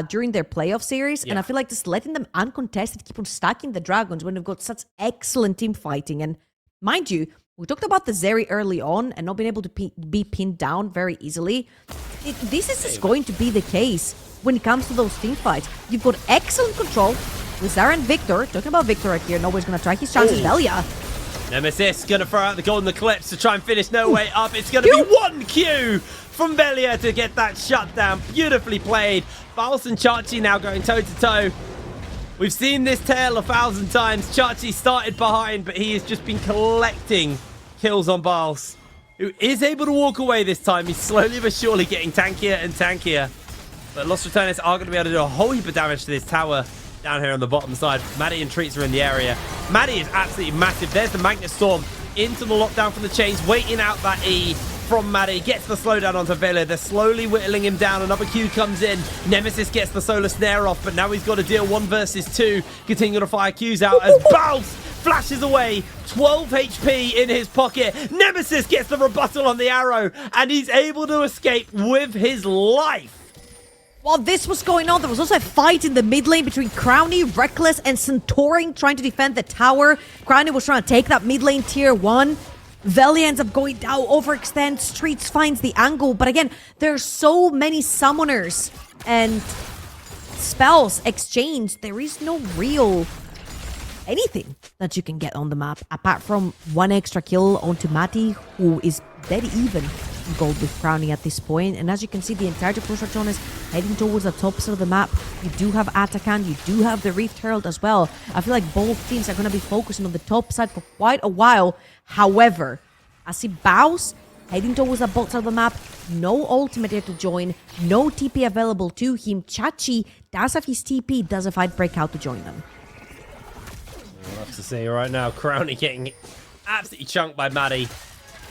during their playoff series. Yeah. And I feel like just letting them uncontested keep on stacking the dragons when they've got such excellent team fighting. And mind you, we talked about the Zeri early on and not being able to be pinned down very easily. This is just going to be the case when it comes to those team fights. You've got excellent control with Zara and Victor. Talking about Victor right here. Nobody's going to try his chances. Velia. Nemesis going to throw out the golden eclipse to try and finish No Way up. It's going to be 1 Q from Velia to get that shutdown. Beautifully played. Baus and Chachi now going toe-to-toe. We've seen this tale 1,000 times. Chachi started behind, but he has just been collecting kills on Baus, who is able to walk away this time. He's slowly but surely getting tankier and tankier. But Los Ratones are going to be able to do a whole heap of damage to this tower down here on the bottom side. Maddie and Treats are in the area. Maddie is absolutely massive. There's the Magnet Storm into the lockdown from the chains, waiting out that E from Maddie. Gets the slowdown onto Vela. They're slowly whittling him down. Another Q comes in. Nemesis gets the solar snare off, but now he's got to deal 1 versus 2. Continue to fire Qs out as Baus flashes away. 12 HP in his pocket. Nemesis gets the rebuttal on the arrow, and he's able to escape with his life. While this was going on, there was also a fight in the mid lane between Crowny, Reckless, and Centauring trying to defend the tower. Crowny was trying to take that mid lane tier 1. Velia ends up going down, overextends, Treats finds the angle. But again, there's so many summoners and spells exchanged. There is no real anything that you can get on the map apart from 1 extra kill onto Matty, who is dead even in gold with Crowny at this point. And as you can see, the entirety of Los Ratones heading towards the top side of the map. You do have Atakan, you do have the Rift Herald as well. I feel like both teams are going to be focusing on the top side for quite a while. However, I see Baus heading towards the bot side of the map. No ultimate here to join. No TP available to him. Chachi does have his TP, does a fight break out to join them. We'll have to see right now. Crowny getting absolutely chunked by Maddie.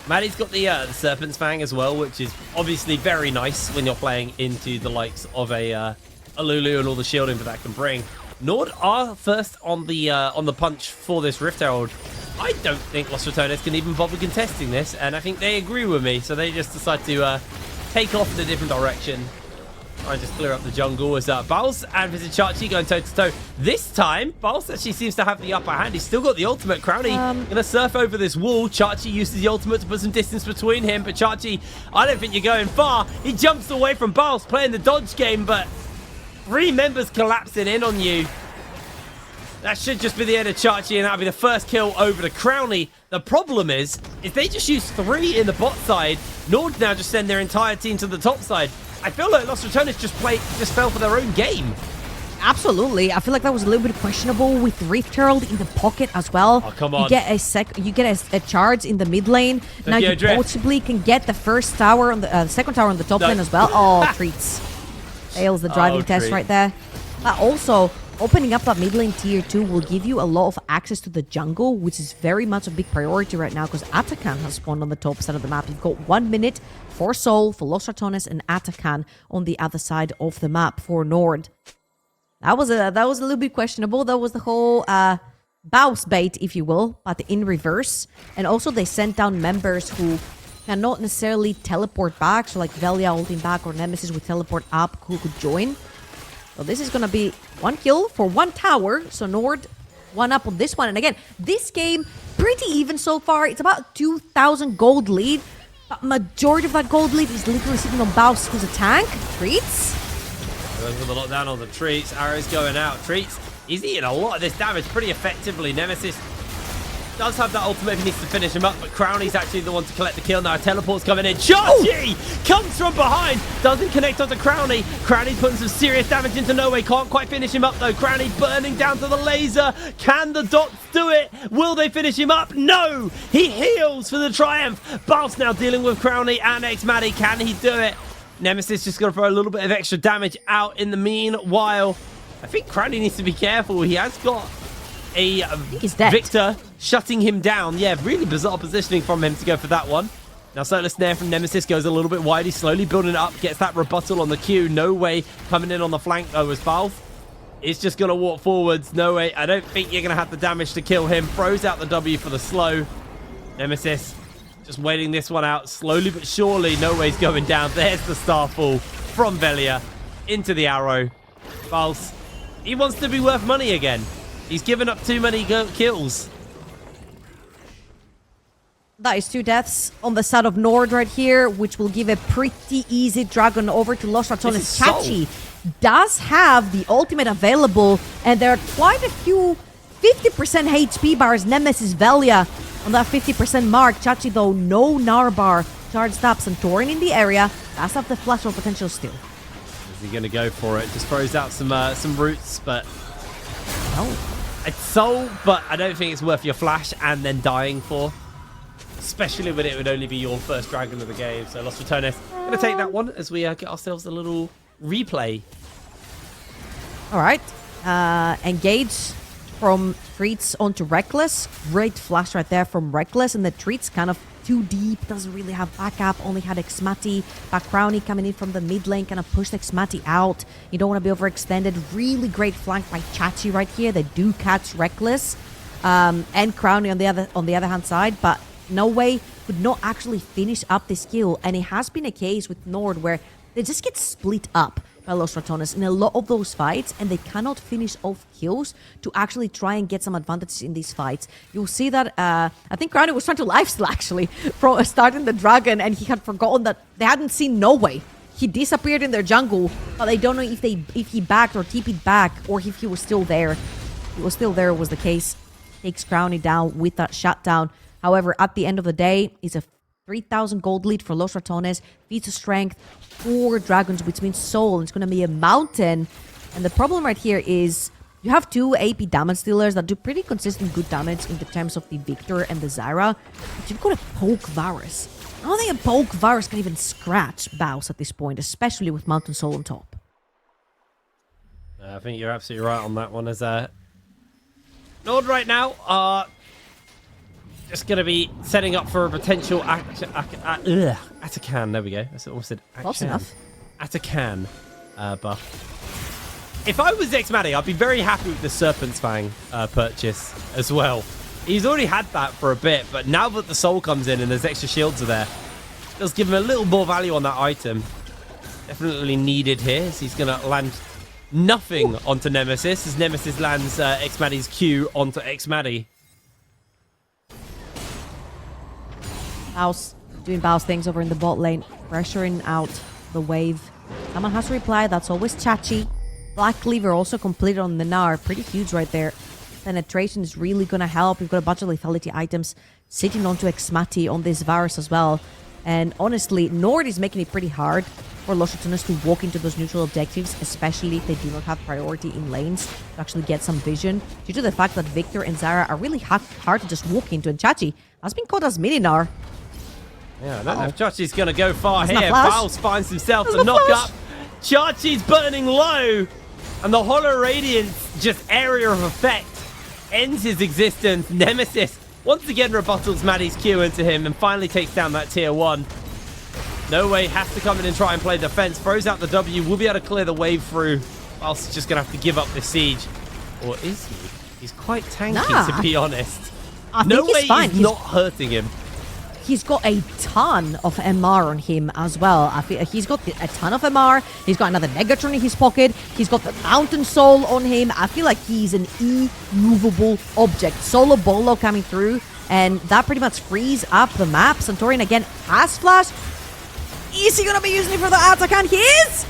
Maddie's got the Serpent's Fang as well, which is obviously very nice when you're playing into the likes of a Lulu and all the shielding that can bring. NORD are first on the punch for this Rift Herald. I don't think Los Ratones can even bother contesting this, and I think they agree with me, so they just decide to take off in a different direction. Try and just clear up the jungle as Baus and Chachi going toe-to-toe. This time, Baus actually seems to have the upper hand. He's still got the ultimate. Crowny going to surf over this wall. Chachi uses the ultimate to put some distance between him, but Chachi, I don't think you're going far. He jumps away from Baus, playing the dodge game, but 3 members collapsing in on you. That should just be the end of Chachi, and that'll be the first kill over to Crowny. The problem is they just use 3 in the bot side. NORD now just send their entire team to the top side. I feel like Los Ratones just fell for their own game. Absolutely. I feel like that was a little bit questionable with Rift Herald in the pocket as well. Oh, come on. You get a charge in the mid lane. Now you possibly can get the first tower on the second tower on the top lane as well. Oh, treats. Fails the driving test right there. But also, opening up that mid lane tier 2 will give you a lot of access to the jungle, which is very much a big priority right now because Atakan has spawned on the top side of the map. You've got 1 minute for Soul, for Los Ratones, and Atakan on the other side of the map for NORD. That was a little bit questionable. That was the whole bounce bait, if you will, but in reverse. And also they sent down members who cannot necessarily teleport back. So like Velia holding back or Nemesis would teleport up who could join. So this is going to be 1 kill for 1 tower. So NORD 1 up on this one. And again, this game pretty even so far. It's about 2,000 gold lead. But majority of that gold lead is literally sitting on Baus, who's a tank. Treats. Going for the lockdown on the Treats. Arrows going out. Treats, he's eating a lot of this damage pretty effectively. Nemesis does have that ultimate if he needs to finish him up, but Crowley's actually the one to collect the kill now. Teleport's coming in. Chachi comes from behind. Doesn't connect onto Crowley. Crowley's putting some serious damage into No Way. Can't quite finish him up though. Crowley burning down to the laser. Can the dots do it? Will they finish him up? No! He heals for the triumph. Baus now dealing with Crowley and X-Maddie. Can he do it? Nemesis just got to throw a little bit of extra damage out in the meanwhile. I think Crowley needs to be careful. He has got a Victor shutting him down. Yeah, really bizarre positioning from him to go for that one. Now Solar Snare from Nemesis goes a little bit wide. He's slowly building it up, gets that rebuttal on the Q. No Way coming in on the flank though as Baus is just going to walk forwards. No Way. I don't think you're going to have the damage to kill him. Throws out the W for the slow. Nemesis just waiting this one out slowly but surely. No Way's going down. There's the Starfall from Velia into the arrow. Baus, he wants to be worth money again. He's given up too many kills. That is 2 deaths on the side of NORD right here, which will give a pretty easy dragon over to Los Ratones. Chachi does have the ultimate available, and there are quite a few 50% HP bars. Nemesis Velia on that 50% mark. Chachi, though, no Gnar bar. Charged up. Santorin in the area. Does have the flash or potential still. Is he going to go for it? Just throws out some roots, but... Oh. It's Soul, but I don't think it's worth your flash and then dying for. Especially when it would only be your first dragon of the game. So Los Ratones going to take that one as we get ourselves a little replay. All right. Engage from Treats onto Reckless. Great flash right there from Reckless. And the Treats kind of too deep. Doesn't really have backup. Only had X-Maddie. Crowley coming in from the mid lane. Kind of pushed X-Maddie out. You don't want to be overextended. Really great flank by Chachi right here. They do catch Reckless. And Crowley on the other hand side. But No Way could not actually finish up this kill. And it has been a case with NORD where they just get split up by Los Ratones in a lot of those fights, and they cannot finish off kills to actually try and get some advantages in these fights. You'll see that, I think Crowley was trying to lifesteal actually from starting the dragon, and he had forgotten that they hadn't seen No Way. He disappeared in their jungle, but they don't know if he backed or TP'd back, or if he was still there. If he was still there was the case. Takes Crowley down with that shutdown. However, at the end of the day, it's a 3,000 gold lead for Los Ratones. Feats of strength, 4 dragons, which means Soul. It's going to be a mountain. And the problem right here is you have 2 AP damage dealers that do pretty consistent good damage in the terms of the Victor and the Zyra. But you've got a Poke Varus. I don't think a Poke Varus can even scratch Baus at this point, especially with Mountain Soul on top. I think you're absolutely right on that one. As NORD right now just going to be setting up for a potential Atakan. There we go. I almost said Close enough. Atakan buff. If I was X-Maddie, I'd be very happy with the Serpent's Fang purchase as well. He's already had that for a bit, but now that the Soul comes in and there's extra shields are there, it does give him a little more value on that item. Definitely needed here, so he's going to land nothing onto Nemesis, as Nemesis lands X-Maddie's Q onto X-Maddie. Baus doing Baus things over in the bot lane, pressuring out the wave. Someone has to reply. That's always Chachi. Black Cleaver also completed on the Gnar. Pretty huge right there. Penetration is really going to help. We've got a bunch of lethality items sitting onto X-Maddie on this Varus as well. And honestly, NORD is making it pretty hard for Los Ratones to walk into those neutral objectives, especially if they do not have priority in lanes, to actually get some vision, due to the fact that Victor and Zara are really hard to just walk into, and Chachi has been caught as Mininar. Yeah, I don't know if Chachi's going to go far There's here. no flash. Baus finds himself There's to no knock flash. up. Chachi's burning low. And the Hollow Radiance, just area of effect, ends his existence. Nemesis once again rebuttals Maddie's Q into him and finally takes down that tier 1. No Way has to come in and try and play defense. Throws out the W. Will be able to clear the wave through. Else he's just going to have to give up the siege. Or is he? He's quite tanky, Nah. to be honest. I think No he's Way fine. is not hurting him. He's got a ton of MR on him as well. I feel he's got a ton of MR. He's got another Negatron in his pocket. He's got the Mountain Soul on him. I feel like he's an immovable object. Solo Bolo coming through, and that pretty much frees up the map. Santorin again has Flash. Is he going to be using it for the Atakan? He is!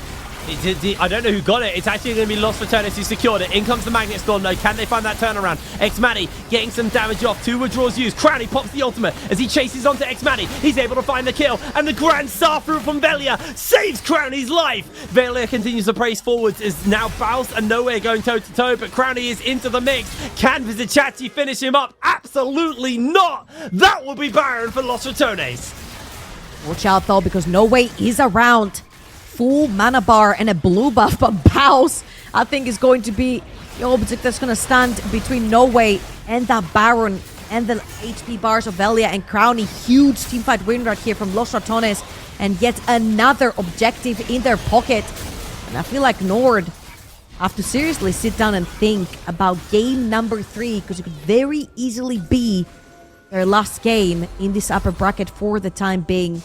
I don't know who got it. It's actually going to be Los Ratones who secured it. In comes the Magnet Storm. No, can they find that turnaround? X-Manny getting some damage off. 2 withdrawals used. Crowny pops the ultimate as he chases onto X-Manny. He's able to find the kill. And the Grand Star Fruit from Velia saves Crowny's life. Velia continues to praise forwards. Is now Baus and Nowhere going toe-to-toe. But Crowny is into the mix. Can Vizichachi finish him up? Absolutely not. That will be Baron for Los Ratones. Watch out though, because No Way is around. Full mana bar and a blue buff, but Baus, I think, is going to be the object that's going to stand between No Way and that Baron and the HP bars of Velia and Crowny. Huge teamfight win right here from Los Ratones, and yet another objective in their pocket. And I feel like NORD have to seriously sit down and think about game number 3, because it could very easily be their last game in this upper bracket for the time being.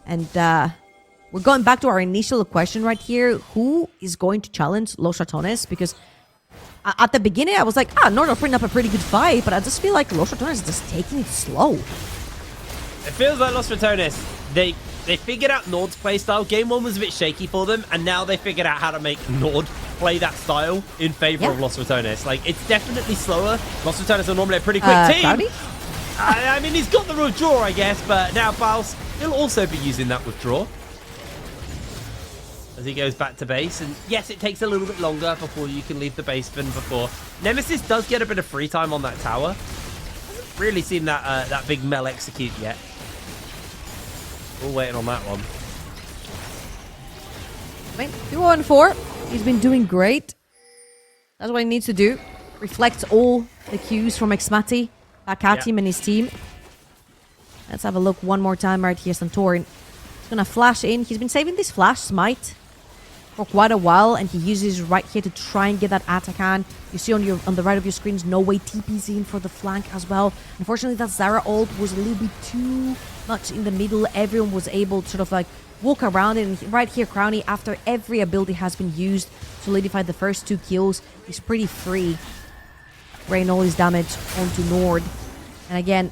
And we're going back to our initial question right here. Who is going to challenge Los Ratones? Because at the beginning, I was like, NORD are putting up a pretty good fight, but I just feel like Los Ratones is just taking it slow. It feels like Los Ratones, they figured out NORD's playstyle. Game 1 was a bit shaky for them, and now they figured out how to make NORD play that style in favor of Los Ratones. Like, it's definitely slower. Los Ratones are normally a pretty quick team. Crowny? I mean, he's got the withdraw, I guess, but now Baus, he'll also be using that withdraw as he goes back to base. And yes, it takes a little bit longer before you can leave the base than before. Nemesis does get a bit of free time on that tower. Hasn't really seen that that big Mel execute yet. We're waiting on that one. 2-1-4. He's been doing great. That's what he needs to do. Reflects all the cues from Xmati back at him and his team. Let's have a look one more time right here. Santorin is going to flash in. He's been saving this flash smite for quite a while, and he uses right here to try and get that Atakan. You see on the right of your screens, No Way TP's in for the flank as well. Unfortunately, that Zara ult was a little bit too much in the middle. Everyone was able to sort of like walk around it. And right here, Crowny, after every ability has been used, solidified the first 2 kills. He's pretty free. Rain all his damage onto NORD. And again,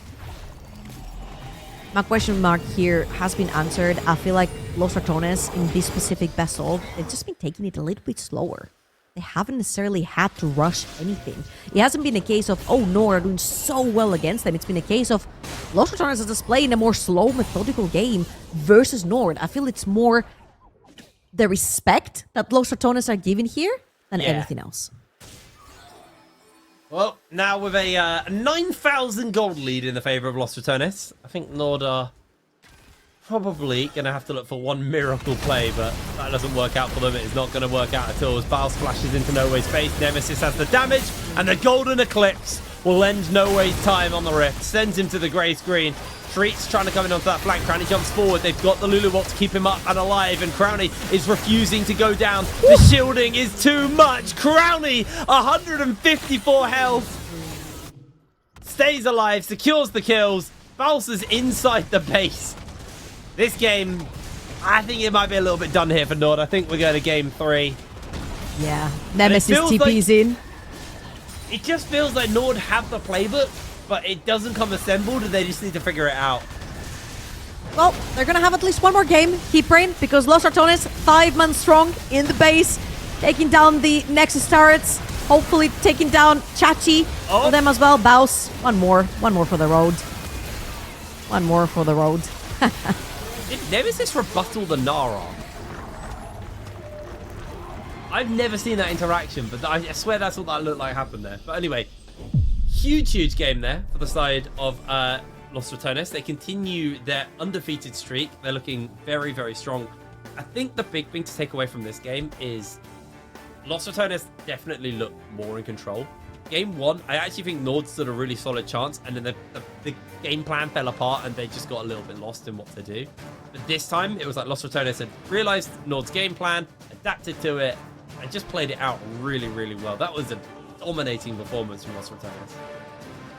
my question mark here has been answered. I feel like Los Ratones in this specific best of, they've just been taking it a little bit slower. They haven't necessarily had to rush anything. It hasn't been a case of, oh, NORD are doing so well against them. It's been a case of Los Ratones are just playing a more slow, methodical game versus NORD. I feel it's more the respect that Los Ratones are giving here than anything else. Well, now with a 9,000 gold lead in the favor of Los Ratones, I think NORD are probably going to have to look for one miracle play, but that doesn't work out for them. It is not going to work out at all as Baus splashes into No Way's face. Nemesis has the damage, and the Golden Eclipse will end No Way's time on the rift. Sends him to the grey screen. Treats trying to come in onto that flank. Crowny jumps forward. They've got the Lulu Bolt to keep him up and alive, and Crowny is refusing to go down. The shielding is too much. Crowny, 154 health. Stays alive, secures the kills. Baus is inside the base. This game, I think it might be a little bit done here for NORD. I think we're going to game 3. Yeah, Nemesis feels TP's in. It just feels like NORD have the playbook, but it doesn't come assembled, and they just need to figure it out. Well, they're going to have at least one more game, keep praying, because Los Ratones, 5 man strong in the base, taking down the Nexus turrets, hopefully taking down Chachi for them as well. Baus, one more for the road. One more for the road. Did Nemesis rebuttal the Nara? I've never seen that interaction, but I swear that's what that looked like happened there. But anyway, huge game there for the side of Los Ratones. They continue their undefeated streak. They're looking very strong. I think the big thing to take away from this game is Los Ratones definitely look more in control. Game 1, I actually think NORD stood a really solid chance, and then the game plan fell apart and they just got a little bit lost in what to do. But this time, it was like Los Ratones had realized NORD's game plan, adapted to it, and just played it out really well. That was a dominating performance from Los Ratones.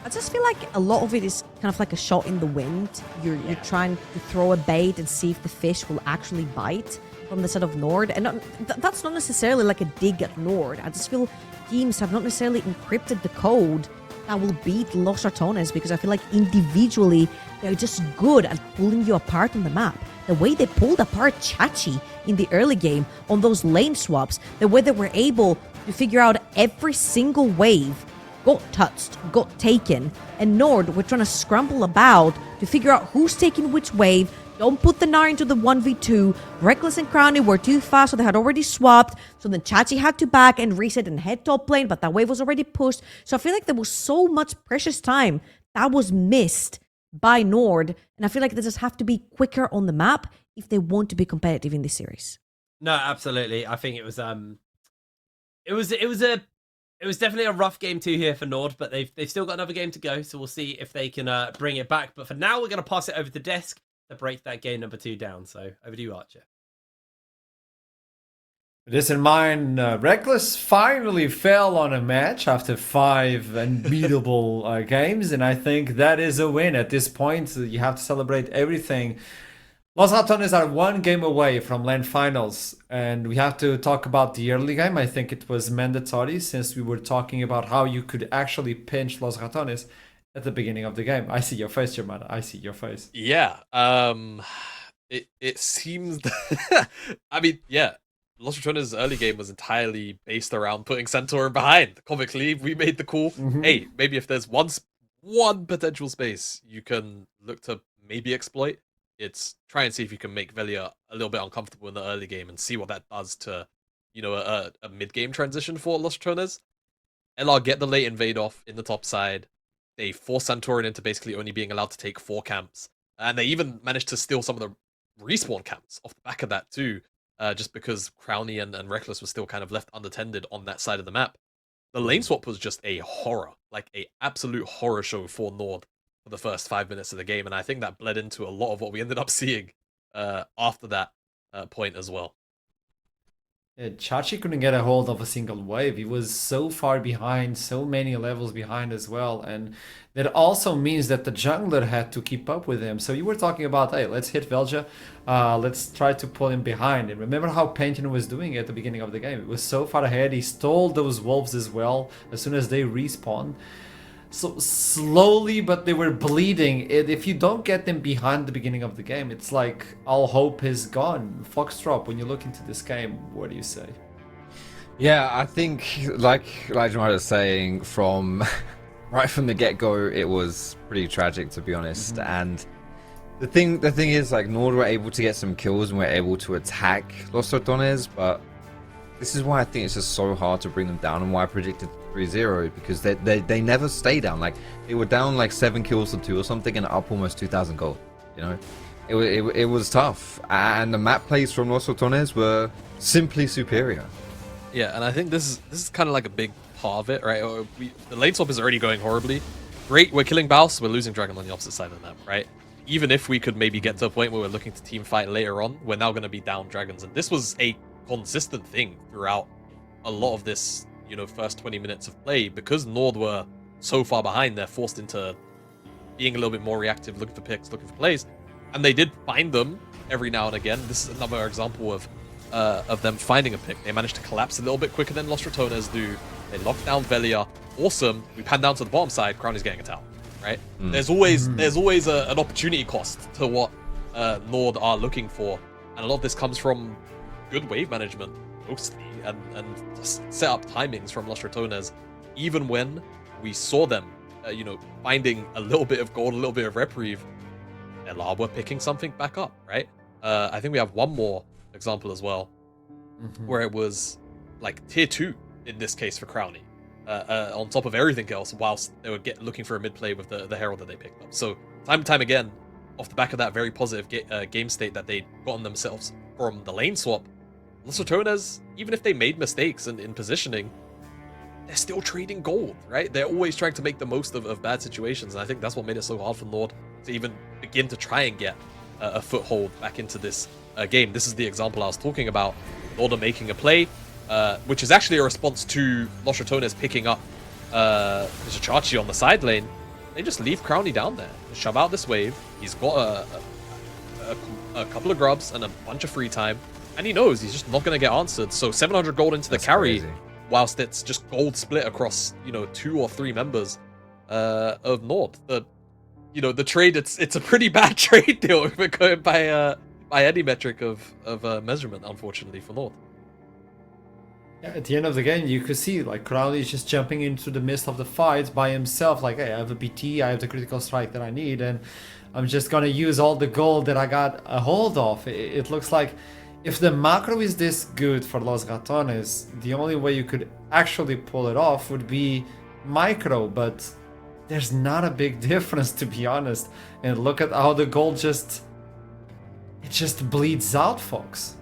I just feel like a lot of it is kind of like a shot in the wind. You're trying to throw a bait and see if the fish will actually bite from the side of NORD. And that's not necessarily like a dig at NORD. I just feel teams have not necessarily encrypted the code that will beat Los Ratones, because I feel like individually they're just good at pulling you apart on the map. The way they pulled apart Chachi in the early game on those lane swaps, the way they were able to figure out every single wave got touched, got taken, and NORD were trying to scramble about to figure out who's taking which wave. Don't put the Nari into the 1v2. Reckless and Crowny were too fast, so they had already swapped. So then Chachi had to back and reset and head top lane, but that wave was already pushed. So I feel like there was so much precious time that was missed by NORD, and I feel like they just have to be quicker on the map if they want to be competitive in this series. No, absolutely. I think it was definitely a rough game 2 here for NORD, but they've still got another game to go, so we'll see if they can bring it back. But for now, we're going to pass it over to Desk to break that game number 2 down. So over to you, Archer. With this in mind, Reckless finally fell on a match after 5 unbeatable games, and I think that is a win. At this point, you have to celebrate everything. Los Ratones are 1 game away from LAN finals, and we have to talk about the early game. I think it was mandatory, since we were talking about how you could actually pinch Los Ratones at the beginning of the game. I see your face, German. I see your face. Yeah. It seems I mean, yeah. Los Ratones' early game was entirely based around putting Centaur behind. Comically, we made the call. Hey, maybe if there's one potential space you can look to maybe exploit, it's try and see if you can make Velia a little bit uncomfortable in the early game and see what that does to, a mid-game transition for Los Ratones. LR get the late invade off in the top side. They force Santorin into basically only being allowed to take 4 camps. And they even managed to steal some of the respawn camps off the back of that too, just because Crowny and Reckless were still kind of left unattended on that side of the map. The lane swap was just a horror, like a absolute horror show for NORD for the first 5 minutes of the game, and I think that bled into a lot of what we ended up seeing after that point as well. Yeah, Chachi couldn't get a hold of a single wave. He was so far behind, so many levels behind as well. And that also means that the jungler had to keep up with him. So you were talking about, hey, let's hit Velja. Let's try to pull him behind. And remember how Pantheon was doing at the beginning of the game. It was so far ahead. He stole those wolves as well as soon as they respawn. So slowly, but they were bleeding. If you don't get them behind the beginning of the game, it's like all hope is gone. Foxtrot, when you look into this game, what do you say? Yeah, I think like Jamar was saying, from right from the get-go, it was pretty tragic, to be honest. And the thing is, like, NORD were able to get some kills and were able to attack Los Ratones, but this is why I think it's just so hard to bring them down, and why I predicted 3-0, because they never stay down. Like, they were down like 7 kills to 2 or something and up almost 2,000 gold. It was tough, and the map plays from Los Ratones were simply superior. Yeah, and I think this is kind of like a big part of it, right? The lane swap is already going horribly. Great, we're killing Baus, we're losing Dragon on the opposite side of the map, right? Even if we could maybe get to a point where we're looking to team fight later on, we're now going to be down Dragons, and this was a consistent thing throughout a lot of this, first 20 minutes of play. Because NORD were so far behind, they're forced into being a little bit more reactive, looking for picks, looking for plays, and they did find them every now and again. This is another example of them finding a pick. They managed to collapse a little bit quicker than Los Ratones do. They locked down Velia. Awesome. We pan down to the bottom side. Crown is getting a towel, right? There's always an opportunity cost to what NORD are looking for, and a lot of this comes from good wave management mostly, and just set up timings from Los Ratones. Even when we saw them, finding a little bit of gold, a little bit of reprieve, LR were picking something back up, right? I think we have one more example as well, where it was like tier 2 in this case for Crowley, on top of everything else, whilst they were looking for a mid play with the Herald that they picked up. So time and time again, off the back of that very positive game state that they'd gotten themselves from the lane swap, Los Ratones, even if they made mistakes in positioning, they're still trading gold, right? They're always trying to make the most of bad situations, and I think that's what made it so hard for NORD to even begin to try and get a foothold back into this game. This is the example I was talking about. NORD are making a play, which is actually a response to Los Ratones picking up Chachi on the side lane. They just leave Crowley down there, shove out this wave. He's got a couple of grubs and a bunch of free time, and he knows he's just not going to get answered. So 700 gold into the carry, crazy. Whilst it's just gold split across 2 or 3 members of NORD. The trade, it's a pretty bad trade deal if we're going by any metric of measurement, unfortunately, for NORD. Yeah, at the end of the game, you could see like Crowley is just jumping into the midst of the fight by himself. Like, hey, I have a BT, I have the critical strike that I need, and I'm just gonna use all the gold that I got a hold of. It looks like if the macro is this good for Los Ratones, the only way you could actually pull it off would be micro, but there's not a big difference, to be honest. And look at how the gold just bleeds out, folks.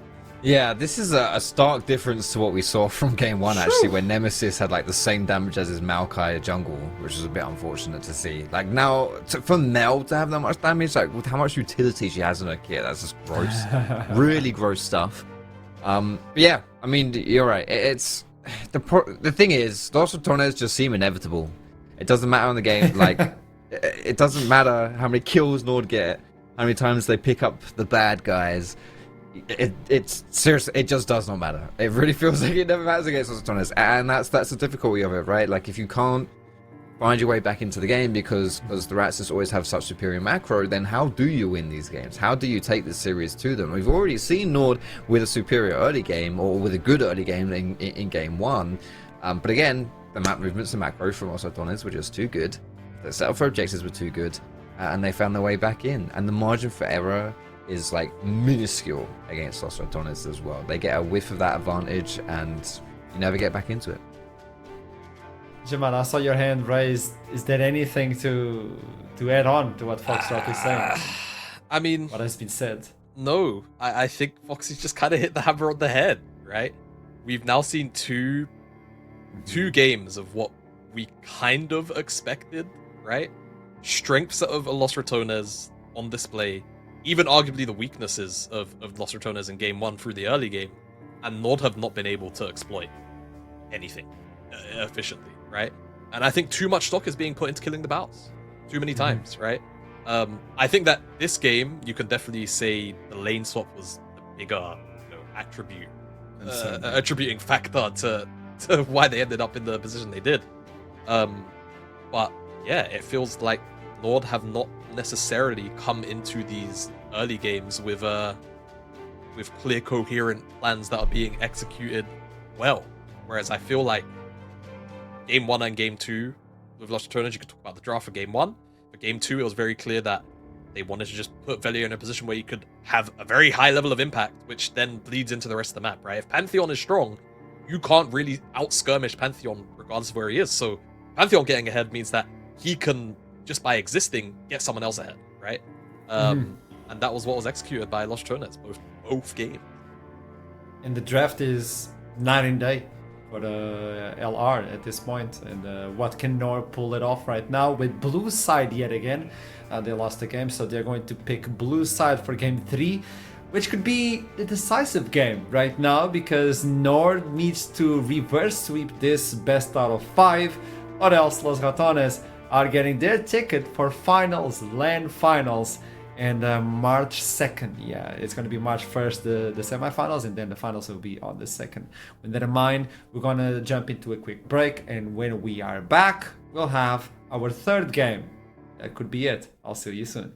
Yeah, this is a stark difference to what we saw from game 1, actually, where Nemesis had like the same damage as his Maokai jungle, which was a bit unfortunate to see. Like now, for Mel to have that much damage, like with how much utility she has in her kit, that's just gross. Really gross stuff. But yeah, I mean, you're right. It's the thing is, Los Ratones just seem inevitable. It doesn't matter in the game. Like, it doesn't matter how many kills NORD get, how many times they pick up the bad guys. It's seriously, it just does not matter. It really feels like it never matters against Los Ratones, and that's the difficulty of it, right? Like, if you can't find your way back into the game because the Rats just always have such superior macro, then how do you win these games? How do you take this series to them? We've already seen NORD with a superior early game, or with a good early game in game 1, but again, the map movements and macro from Los Ratones were just too good. The setup for objectives were too good, and they found their way back in, and the margin for error is like minuscule against Los Ratones as well. They get a whiff of that advantage and you never get back into it. Jamal, I saw your hand raised. Is there anything to add on to what Foxtrot is saying? I mean, what has been said? No, I think Foxy's just kind of hit the hammer on the head, right? We've now seen two games of what we kind of expected, right? Strengths of Los Ratones on display, even arguably the weaknesses of Los Ratones in game 1 through the early game, and NORD have not been able to exploit anything efficiently, right? And I think too much stock is being put into killing the bows too many times, right? I think that this game, you can definitely say the lane swap was the bigger attributing factor to why they ended up in the position they did. But yeah, it feels like NORD have not necessarily come into these early games with clear, coherent plans that are being executed well. Whereas I feel like game 1 and game 2 with Los Ratones, you could talk about the draft for game 1. For game 2, it was very clear that they wanted to just put Velio in a position where he could have a very high level of impact, which then bleeds into the rest of the map, right? If Pantheon is strong, you can't really out-skirmish Pantheon regardless of where he is. So Pantheon getting ahead means that he can, just by existing, get someone else ahead, right? And that was what was executed by Los Ratones, both games. And the draft is night and day for the LR at this point. And what can NORD pull it off right now with blue side yet again? They lost the game, so they're going to pick blue side for game 3, which could be the decisive game right now, because NORD needs to reverse sweep this best out of 5, or else Los Ratones are getting their ticket for finals, LAN finals, and March 2nd. Yeah, it's going to be March 1st, the semifinals, and then the finals will be on the 2nd. With that in mind, we're going to jump into a quick break, and when we are back, we'll have our third game. That could be it. I'll see you soon.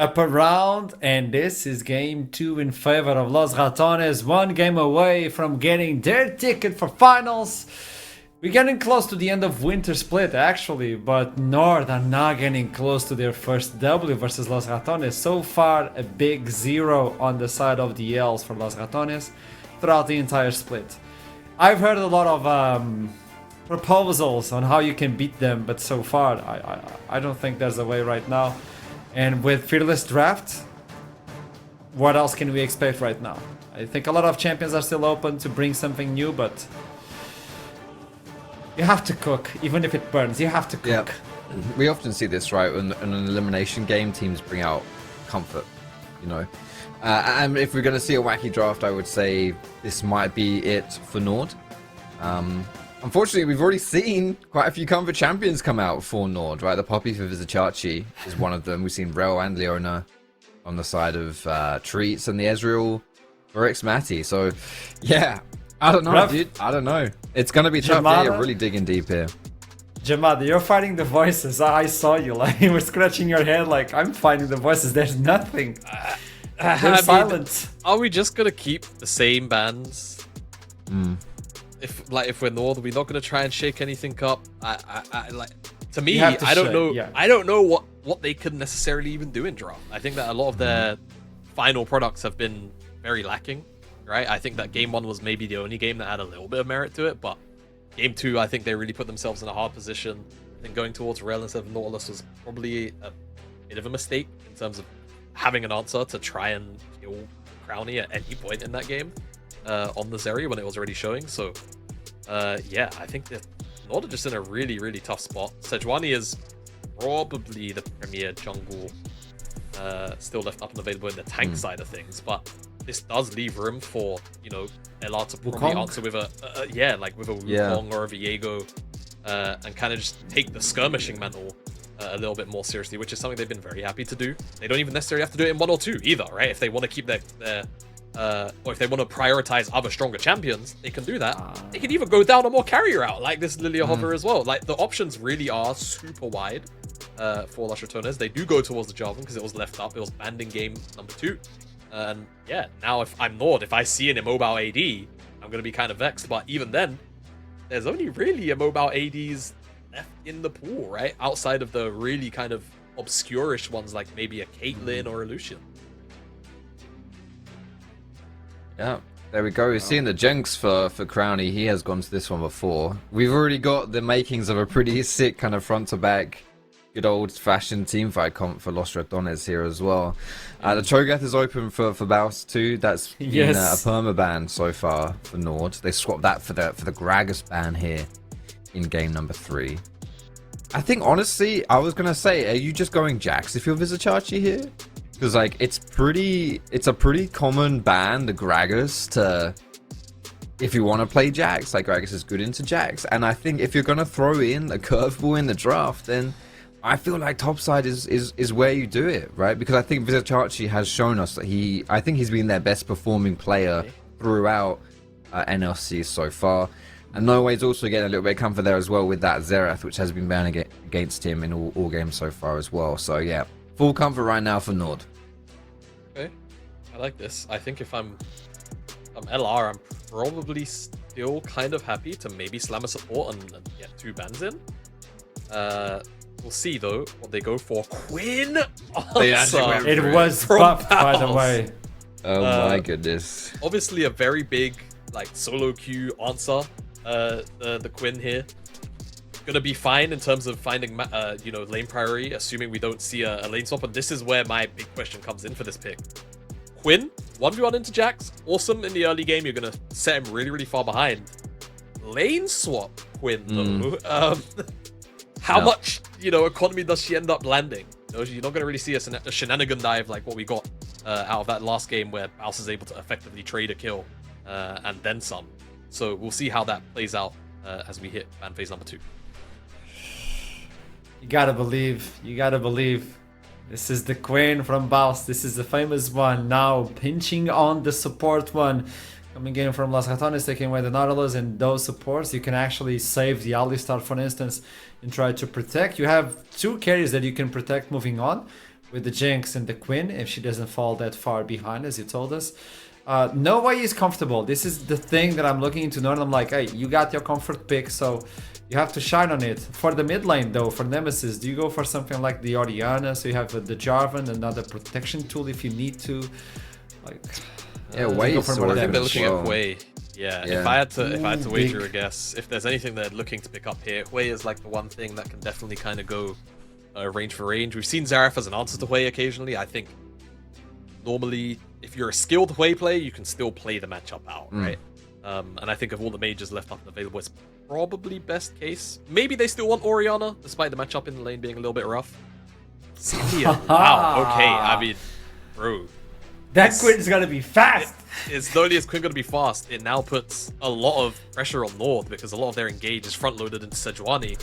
Up around, and this is game 2 in favor of Los Ratones. 1 game away from getting their ticket for finals. We're getting close to the end of Winter Split actually, but NORD are not getting close to their first W versus Los Ratones. So far, a big 0 on the side of the Ls for Los Ratones throughout the entire split. I've heard a lot of proposals on how you can beat them, but so far, I don't think there's a way right now. And with Fearless Draft, what else can we expect right now? I think a lot of champions are still open to bring something new, but you have to cook, even if it burns, you have to cook. Yeah. We often see this, right? In an elimination game, teams bring out comfort, you know. And if we're going to see a wacky draft, I would say this might be it for NORD. Unfortunately, we've already seen quite a few comfort champions come out for NORD, right? The Poppy for Vizicachi is one of them. We've seen Rel and Leona on the side of Treats, and the Ezreal for Xmati. So, yeah, I don't know, dude. I don't know. It's going to be tough. Yeah, you're really digging deep here. Jamada, you're fighting the voices. I saw you. Like, you were scratching your head like, I'm fighting the voices. There's nothing. They're silent. Are we just going to keep the same bands? If we're NORD, we're not going to try and shake anything up. To me, I don't know. Yeah. I don't know what they could necessarily even do in draft. I think that a lot of their final products have been very lacking, right? I think that game 1 was maybe the only game that had a little bit of merit to it, but game 2, I think they really put themselves in a hard position. I think going towards Rel instead of Nautilus was probably a bit of a mistake in terms of having an answer to try and kill Crowny at any point in that game. On the Zeri when it was already showing. So yeah, I think that NORD are just in a really, really tough spot. Sejuani is probably the premier jungle still left up and available in the tank side of things, but this does leave room for, you know, LR to probably answer with a Wukong or a Viego and kind of just take the skirmishing mantle a little bit more seriously, which is something they've been very happy to do. They don't even necessarily have to do it in 1 or 2 either, right? If they want to keep their or if they want to prioritize other stronger champions, they can do that. They can even go down a more carry route, like this Lilia Hover as well. Like, the options really are super wide for Los Ratones. They do go towards the Jarvan because it was left up. It was banned in game number 2. And yeah, now if I'm NORD, if I see an immobile AD, I'm going to be kind of vexed. But even then, there's only really immobile ADs left in the pool, right? Outside of the really kind of obscure-ish ones, like maybe a Caitlyn or a Lucian. Yeah, there we go. We've seen the Jenks for Crowny. He has gone to this one before. We've already got the makings of a pretty sick kind of front to back, good old-fashioned teamfight comp for Los Ratones here as well. The Cho'Gath is open for Baus too. That's been a permaban so far for NORD. They swapped that for the Gragas ban here in game number 3. I think honestly, I was gonna say, are you just going Jax if you're Vizicachi here? Because like it's a pretty common ban, the Gragas, to if you want to play Jax. Like, Gragas is good into Jax, and I think if you're gonna throw in a curveball in the draft, then I feel like topside is where you do it, right? Because I think Vizicachi has shown us that I think he's been their best performing player throughout NLC so far. And Noe's also getting a little bit of comfort there as well with that Xerath, which has been banned against him in all games so far as well. So yeah, full comfort right now for NORD. Okay, I like this. I think if I'm LR, I'm probably still kind of happy to maybe slam a support and get 2 bans in. We'll see though what they go for. Quinn! It was buffed, by the way. Oh my goodness. Obviously a very big like solo queue answer. The Quinn here. Gonna be fine in terms of finding lane priority, assuming we don't see a lane swap, and this is where my big question comes in for this pick. Quinn, 1v1 into Jax, awesome in the early game, you're gonna set him really, really far behind. Lane swap Quinn though, how much, economy does she end up landing? You're not gonna really see a shenanigan dive like what we got out of that last game where Baus is able to effectively trade a kill and then some. So we'll see how that plays out as we hit ban phase number 2. You gotta believe. This is the Queen from Baus. This is the famous one. Now pinching on the support one. Coming in from Los Ratones, taking away the Nautilus, and those supports, you can actually save the Alistar, for instance, and try to protect. You have 2 carries that you can protect moving on. with the Jinx and the Quinn if she doesn't fall that far behind, as you told us. No way is comfortable. This is the thing that I'm looking into NORD. I'm like, hey, you got your comfort pick, so you have to shine on it. For the mid lane, though, for Nemesis, do you go for something like the Orianna? So you have the Jarvan, another protection tool if you need to. Like, Yeah, Wei is I sort of think they're looking well. at Wei. Yeah, Yeah. if I had to wager big. a guess, if there's anything they're looking to pick up here, Wei is like the one thing that can definitely kind of go range for range. We've seen Xerath as an answer to Wei occasionally. I think normally, if you're a skilled Wei player, you can still play the matchup out, right? And I think of all the mages left up and available, it's probably best case. Maybe they still want Orianna, despite the matchup in the lane being a little bit rough. Zilean, wow, okay, I mean, bro. that Quinn is gonna be fast! It's not only is Quinn going to be fast, it now puts a lot of pressure on NORD because a lot of their engage is front-loaded into Sejuani.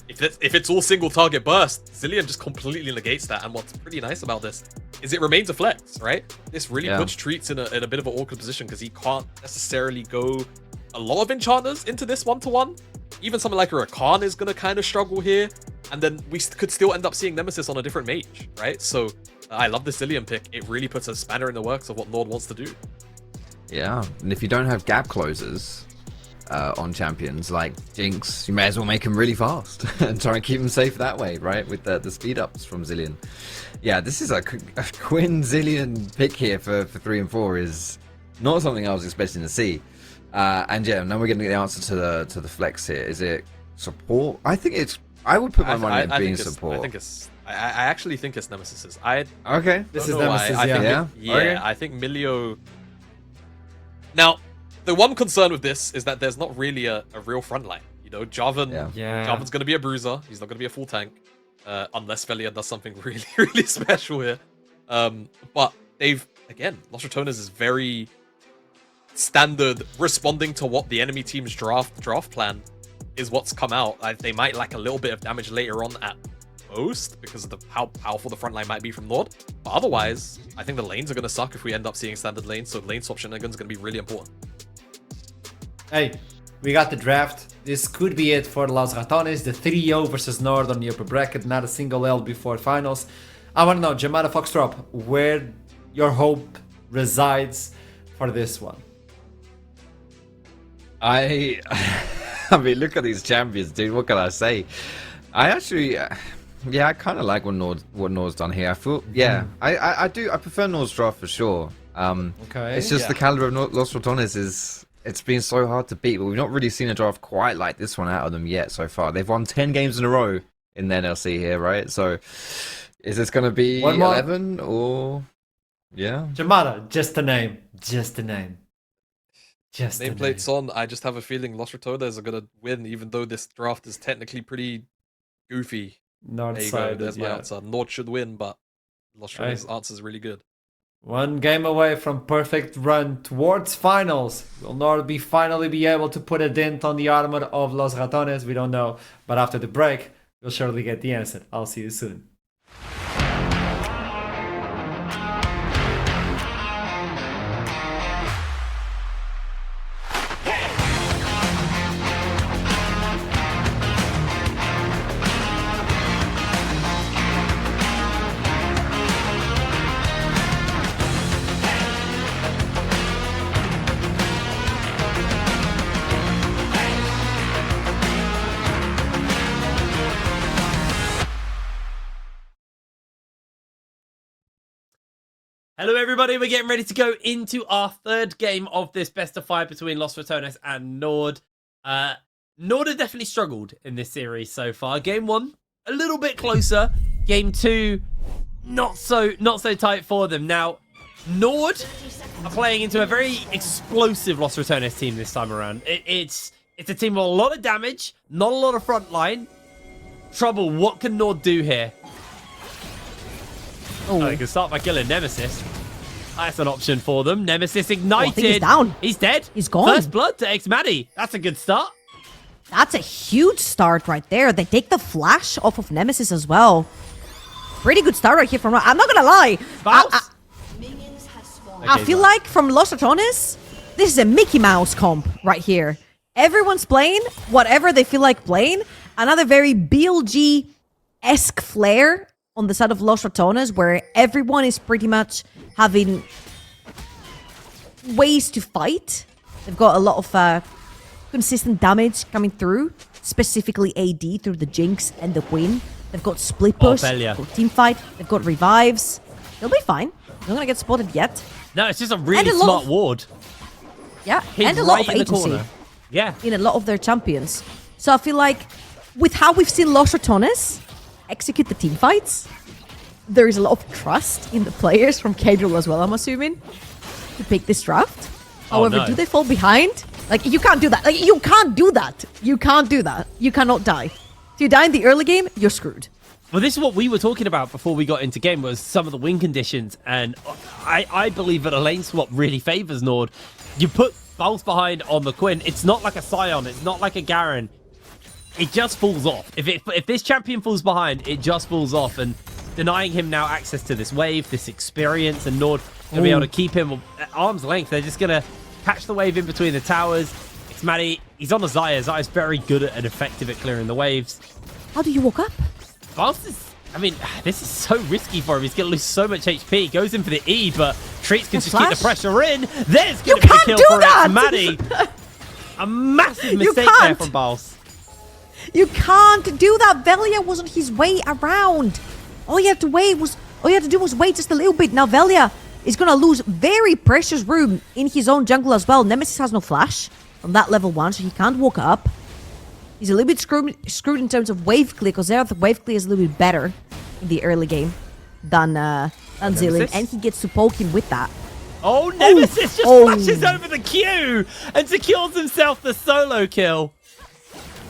If it's all single target burst, Zilean just completely negates that. And what's pretty nice about this is it remains a flex, right? This really puts Treats in a bit of an awkward position because he can't necessarily go a lot of enchanters into this one-to-one. Even something like a Rakan is going to kind of struggle here. And then we could still end up seeing Nemesis on a different mage, right? So I love the Zilean pick. It really puts a spanner in the works of what NORD wants to do. Yeah, and if you don't have gap closers on champions like Jinx, you may as well make them really fast and try and keep them safe that way, right? With the speed ups from Zilean. Yeah, this is a Quinn Zilean pick here for 3 and 4 is not something I was expecting to see. And yeah, now we're getting the answer to the flex here. Is it support? I think it's. I would put my money on being support. I actually think it's Nemesis's. Okay, This don't is know Nemesis, why. yeah. Okay. I think Milio. Now, the one concern with this is that there's not really a real front line. You know, Jarvan. Yeah. Jarvan's going to be a bruiser. He's not going to be a full tank, unless Velia does something really, really special here. But they've again, Los Ratones is very standard, responding to what the enemy team's draft plan is. What's come out. They might lack a little bit of damage later on at most because of how powerful the front line might be from NORD. But otherwise, I think the lanes are going to suck if we end up seeing standard lanes. So lane swap shenanigans is going to be really important. Hey, we got the draft. This could be it for Los Ratones. The 3-0 versus NORD on the upper bracket. Not a single L before finals. I want to know, Jamada Foxtrot, where your hope resides for this one. I mean, look at these champions, dude. What can I say? I actually, yeah, I kind of like what NORD's done here. I feel, yeah, I do. I prefer NORD's draft for sure. Okay. It's just the caliber of Los Ratones is. It's been so hard to beat, but we've not really seen a draft quite like this one out of them yet so far. They've won 10 games in a row in the NLC here, right? So, is this going to be 11 or? Yeah. Jamada, just a name. Just a name. Just a name. Nameplates on. I just have a feeling Los Ratones are going to win, even though this draft is technically pretty goofy. North There you go. side. There's my answer. NORD should win, but Los Ratones' answer is really good. One game away from perfect run towards finals. Will NORD finally be able to put a dent on the armor of Los Ratones? We don't know. But after the break, we'll surely get the answer. I'll see you soon. Hello, everybody. We're getting ready to go into our third game of this best of 5 between Los Ratones and NORD. NORD have definitely struggled in this series so far. Game 1, a little bit closer. Game 2, not so tight for them. Now, NORD are playing into a very explosive Los Ratones team this time around. It's a team with a lot of damage, not a lot of front line. Trouble, what can NORD do here? Oh, they can start by killing Nemesis. That's an option for them. Nemesis ignited. I think he's down. He's dead. He's gone. First blood to Xmaddie. That's a good start. That's a huge start right there. They take the flash off of Nemesis as well. Pretty good start right here from... I'm not gonna lie. Bounce. I feel like from Los Ratones, this is a Mickey Mouse comp right here. Everyone's playing whatever they feel like playing. Another very BLG-esque flair on the side of Los Ratones, where everyone is pretty much having ways to fight. They've got a lot of consistent damage coming through, specifically AD through the Jinx and the Queen. They've got split push, Velia. they've got team fight, they've got revives. They'll be fine. They're not gonna get spotted yet. No, it's just a really And a lot smart of- ward. Yeah, He's and a lot right of in the agency corner. Yeah. in a lot of their champions. So I feel like with how we've seen Los Ratones execute the team fights, there is a lot of trust in the players from Cadril as well, I'm assuming, to pick this draft. However, no. do they fall behind? Like, you can't do that. Like, you can't do that. You can't do that. You cannot die. If you die in the early game, you're screwed. Well, this is what we were talking about before we got into game, was some of the win conditions, and I believe that a lane swap really favors Nord. You put Pulse behind on the Quinn, it's not like a Scion, it's not like a Garen. It just falls off. If this champion falls behind, it just falls off, and denying him now access to this wave, this experience, and Nord going to be able to keep him at arm's length. They're just going to catch the wave in between the towers. It's Maddie. He's on a Xayah. Xayah's very good and effective at clearing the waves. How do you walk up? Faust is... I mean, this is so risky for him. He's going to lose so much HP. Goes in for the E, but Treats can just keep the pressure in. There's going to be the kill for that! Maddie. A massive mistake there from Baus. You can't do that. Velia was on his way around. All you had to do was wait just a little bit. Now Velia is gonna lose very precious room in his own jungle as well. Nemesis has no flash from that level 1, so he can't walk up. He's a little bit screwed in terms of wave clear, because the wave clear is a little bit better in the early game than Zillion, and he gets to poke him with that. Oh, Nemesis just flashes over the Q and secures himself the solo kill.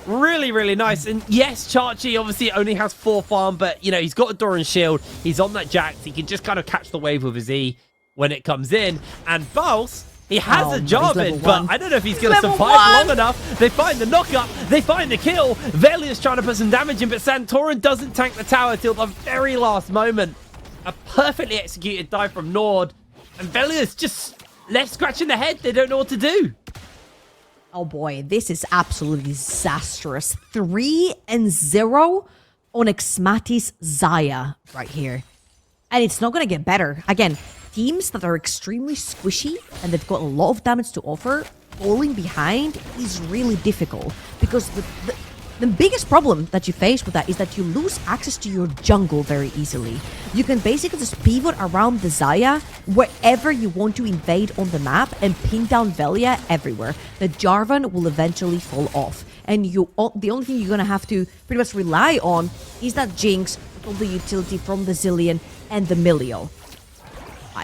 Really, really nice. And yes, Chachi obviously only has 4 farm, but, you know, he's got a Doran shield. He's on that Jax. He can just kind of catch the wave with his E when it comes in. And Baus, he has a Jarvan, but I don't know if he's going to survive long enough. They find the knock-up. They find the kill. Velia's trying to put some damage in, but Santorin doesn't tank the tower till the very last moment. A perfectly executed dive from Nord. And Velia's just left scratching the head. They don't know what to do. Oh boy, this is absolutely disastrous. 3-0 on Xmati's Xayah right here. And it's not going to get better. Again, teams that are extremely squishy and they've got a lot of damage to offer, falling behind is really difficult. Because the biggest problem that you face with that is that you lose access to your jungle very easily. You can basically just pivot around the Xayah wherever you want to invade on the map and pin down Velia everywhere. The Jarvan will eventually fall off. And the only thing you're going to have to pretty much rely on is that Jinx from the utility from the Zillion and the Milio.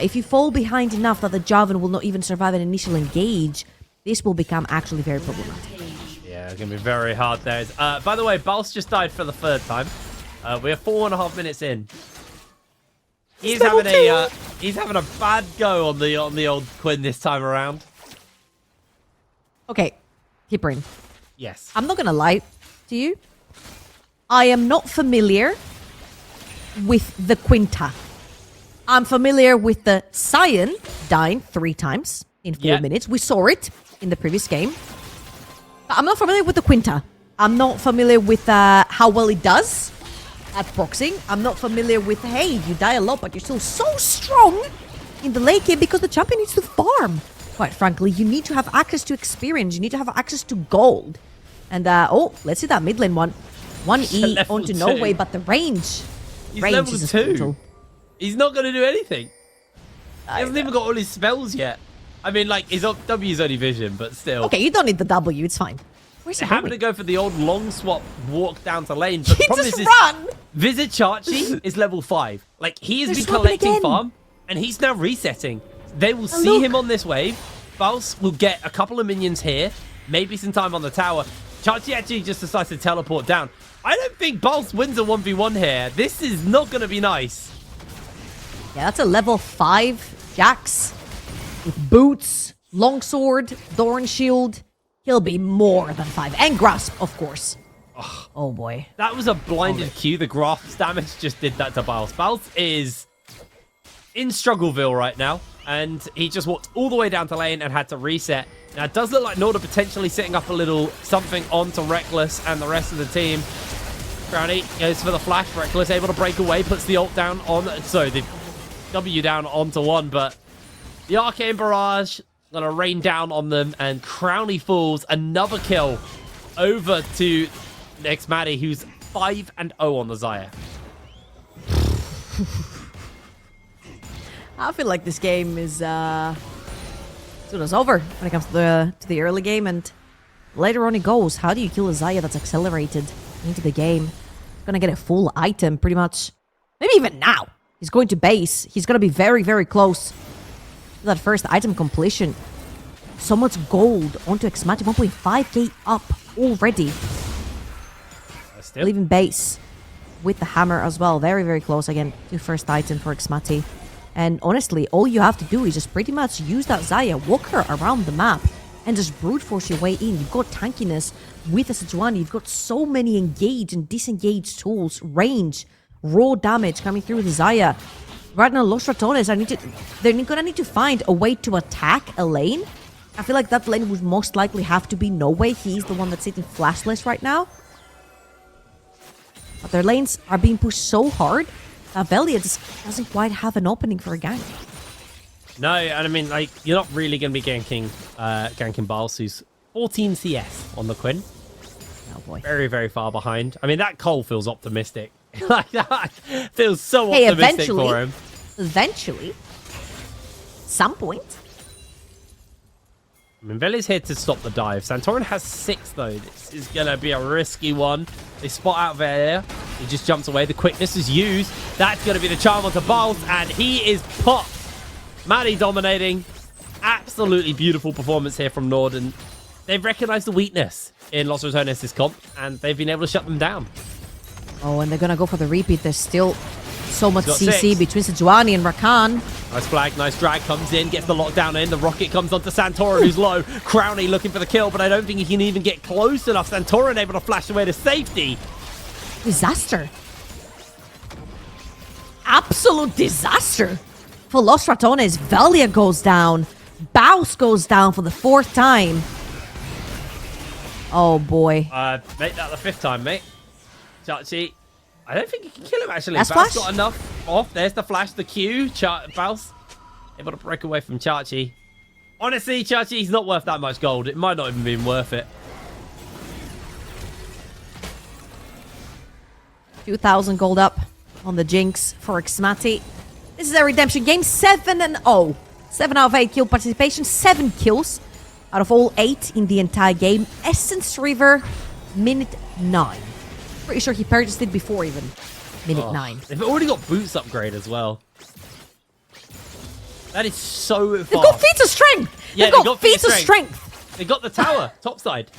If you fall behind enough that the Jarvan will not even survive an initial engage, this will become actually very problematic. Yeah, it's going to be very hard there. By the way, Baus just died for the 3rd time. We're 4.5 minutes in. He's having a bad go on the old Quinn this time around. Okay, Hiprin. Yes. I'm not going to lie to you. I am not familiar with the Quinta. I'm familiar with the Sion dying 3 times in 4 minutes. We saw it in the previous game. But I'm not familiar with the Quinta. I'm not familiar with how well it does at proxying. I'm not familiar with, hey, you die a lot, but you're still so strong in the late game because the champion needs to farm. Quite frankly, you need to have access to experience. You need to have access to gold. And, let's see that mid lane one. 1E onto no way, but the range. He's range level is 2. brutal. He's not going to do anything. He hasn't even got all his spells yet. I mean, like, his W is only vision, but still. Okay, you don't need the W. It's fine. Where's he having to go for the old long swap walk down to lane. But the problem just is run! Visit Chachi is level 5. Like, he has They're been swapping collecting again. farm, and he's now resetting. They will see him on this wave. Baus will get a couple of minions here, maybe some time on the tower. Chachi actually just decides to teleport down. I don't think Baus wins a 1v1 here. This is not going to be nice. Yeah, that's a level 5 Jax with boots, longsword, Doran shield. He'll be more than 5. And grasp, of course. Oh boy. That was a blinded Q. The grasp damage just did that to Baus. Baus is in Struggleville right now, and he just walked all the way down to lane and had to reset. Now, it does look like NORD are potentially setting up a little something onto Reckless and the rest of the team. Crowny goes for the flash. Reckless able to break away, puts the ult down on... Sorry, the W down onto one, but the Arcane Barrage gonna rain down on them, and Crowny falls. Another kill over to next Maddie, who's 5-0 on the Xayah. I feel like this game is soon as over when it comes to the early game, and later on it goes. How do you kill a Xayah that's accelerated into the game? He's gonna get a full item pretty much. Maybe even now. He's going to base. He's gonna be very, very close to that first item completion. So much gold onto Xmati. 1.5k up already. Leaving base with the hammer as well. Very, very close again to first item for Xmati. And honestly, all you have to do is just pretty much use that Xayah, walk her around the map, and just brute force your way in. You've got tankiness with the Sejuani. You've got so many engage and disengage tools, range, raw damage coming through with Xayah. Right now, Los Ratones they're gonna need to find a way to attack a lane. I feel like that lane would most likely have to be No Way. He's the one that's sitting flashless right now. But their lanes are being pushed so hard that Velia just doesn't quite have an opening for a gank. No, and I mean, like, you're not really going to be ganking Bals, who's 14 CS on the Quinn. Oh boy. Very, very far behind. I mean, that Cole feels optimistic. Like, that feels so optimistic for him. Eventually, some point. I mean, Velia's here to stop the dive. Santorin has 6, though. This is going to be a risky one. They spot out Velia. He just jumps away. The quickness is used. That's going to be the charm onto Bals, and he is popped. Maddie dominating. Absolutely beautiful performance here from NORD, and they've recognized the weakness in Los Ratones' comp, and they've been able to shut them down. Oh, and they're going to go for the repeat. There's still so much He's got CC 6 between Sejuani and Rakan. Nice flag, nice drag, comes in, gets the lockdown in. The rocket comes onto Santorin, who's low. Crowny looking for the kill, but I don't think he can even get close enough. Santorin able to flash away to safety. Disaster. Absolute disaster. For Los Ratones, Velia goes down. Baus goes down for the 4th time. Oh boy. Make that the 5th time, mate. Chachi. I don't think you can kill him, actually. Last Baus flash? got enough off. There's the flash, the Q. Baus able to break away from Chachi. Honestly, Chachi's not worth that much gold. It might not even be worth it. 2,000 gold up on the Jinx for Xmati. This is a redemption game. 7-0. 7 out of 8 kill participation. 7 kills out of all 8 in the entire game. Essence River, minute 9. Pretty sure he purchased it before even minute 9. They've already got boots upgrade as well. That is so fast. They've got feats of strength. Yeah, They've got feats of strength. They got the tower, topside.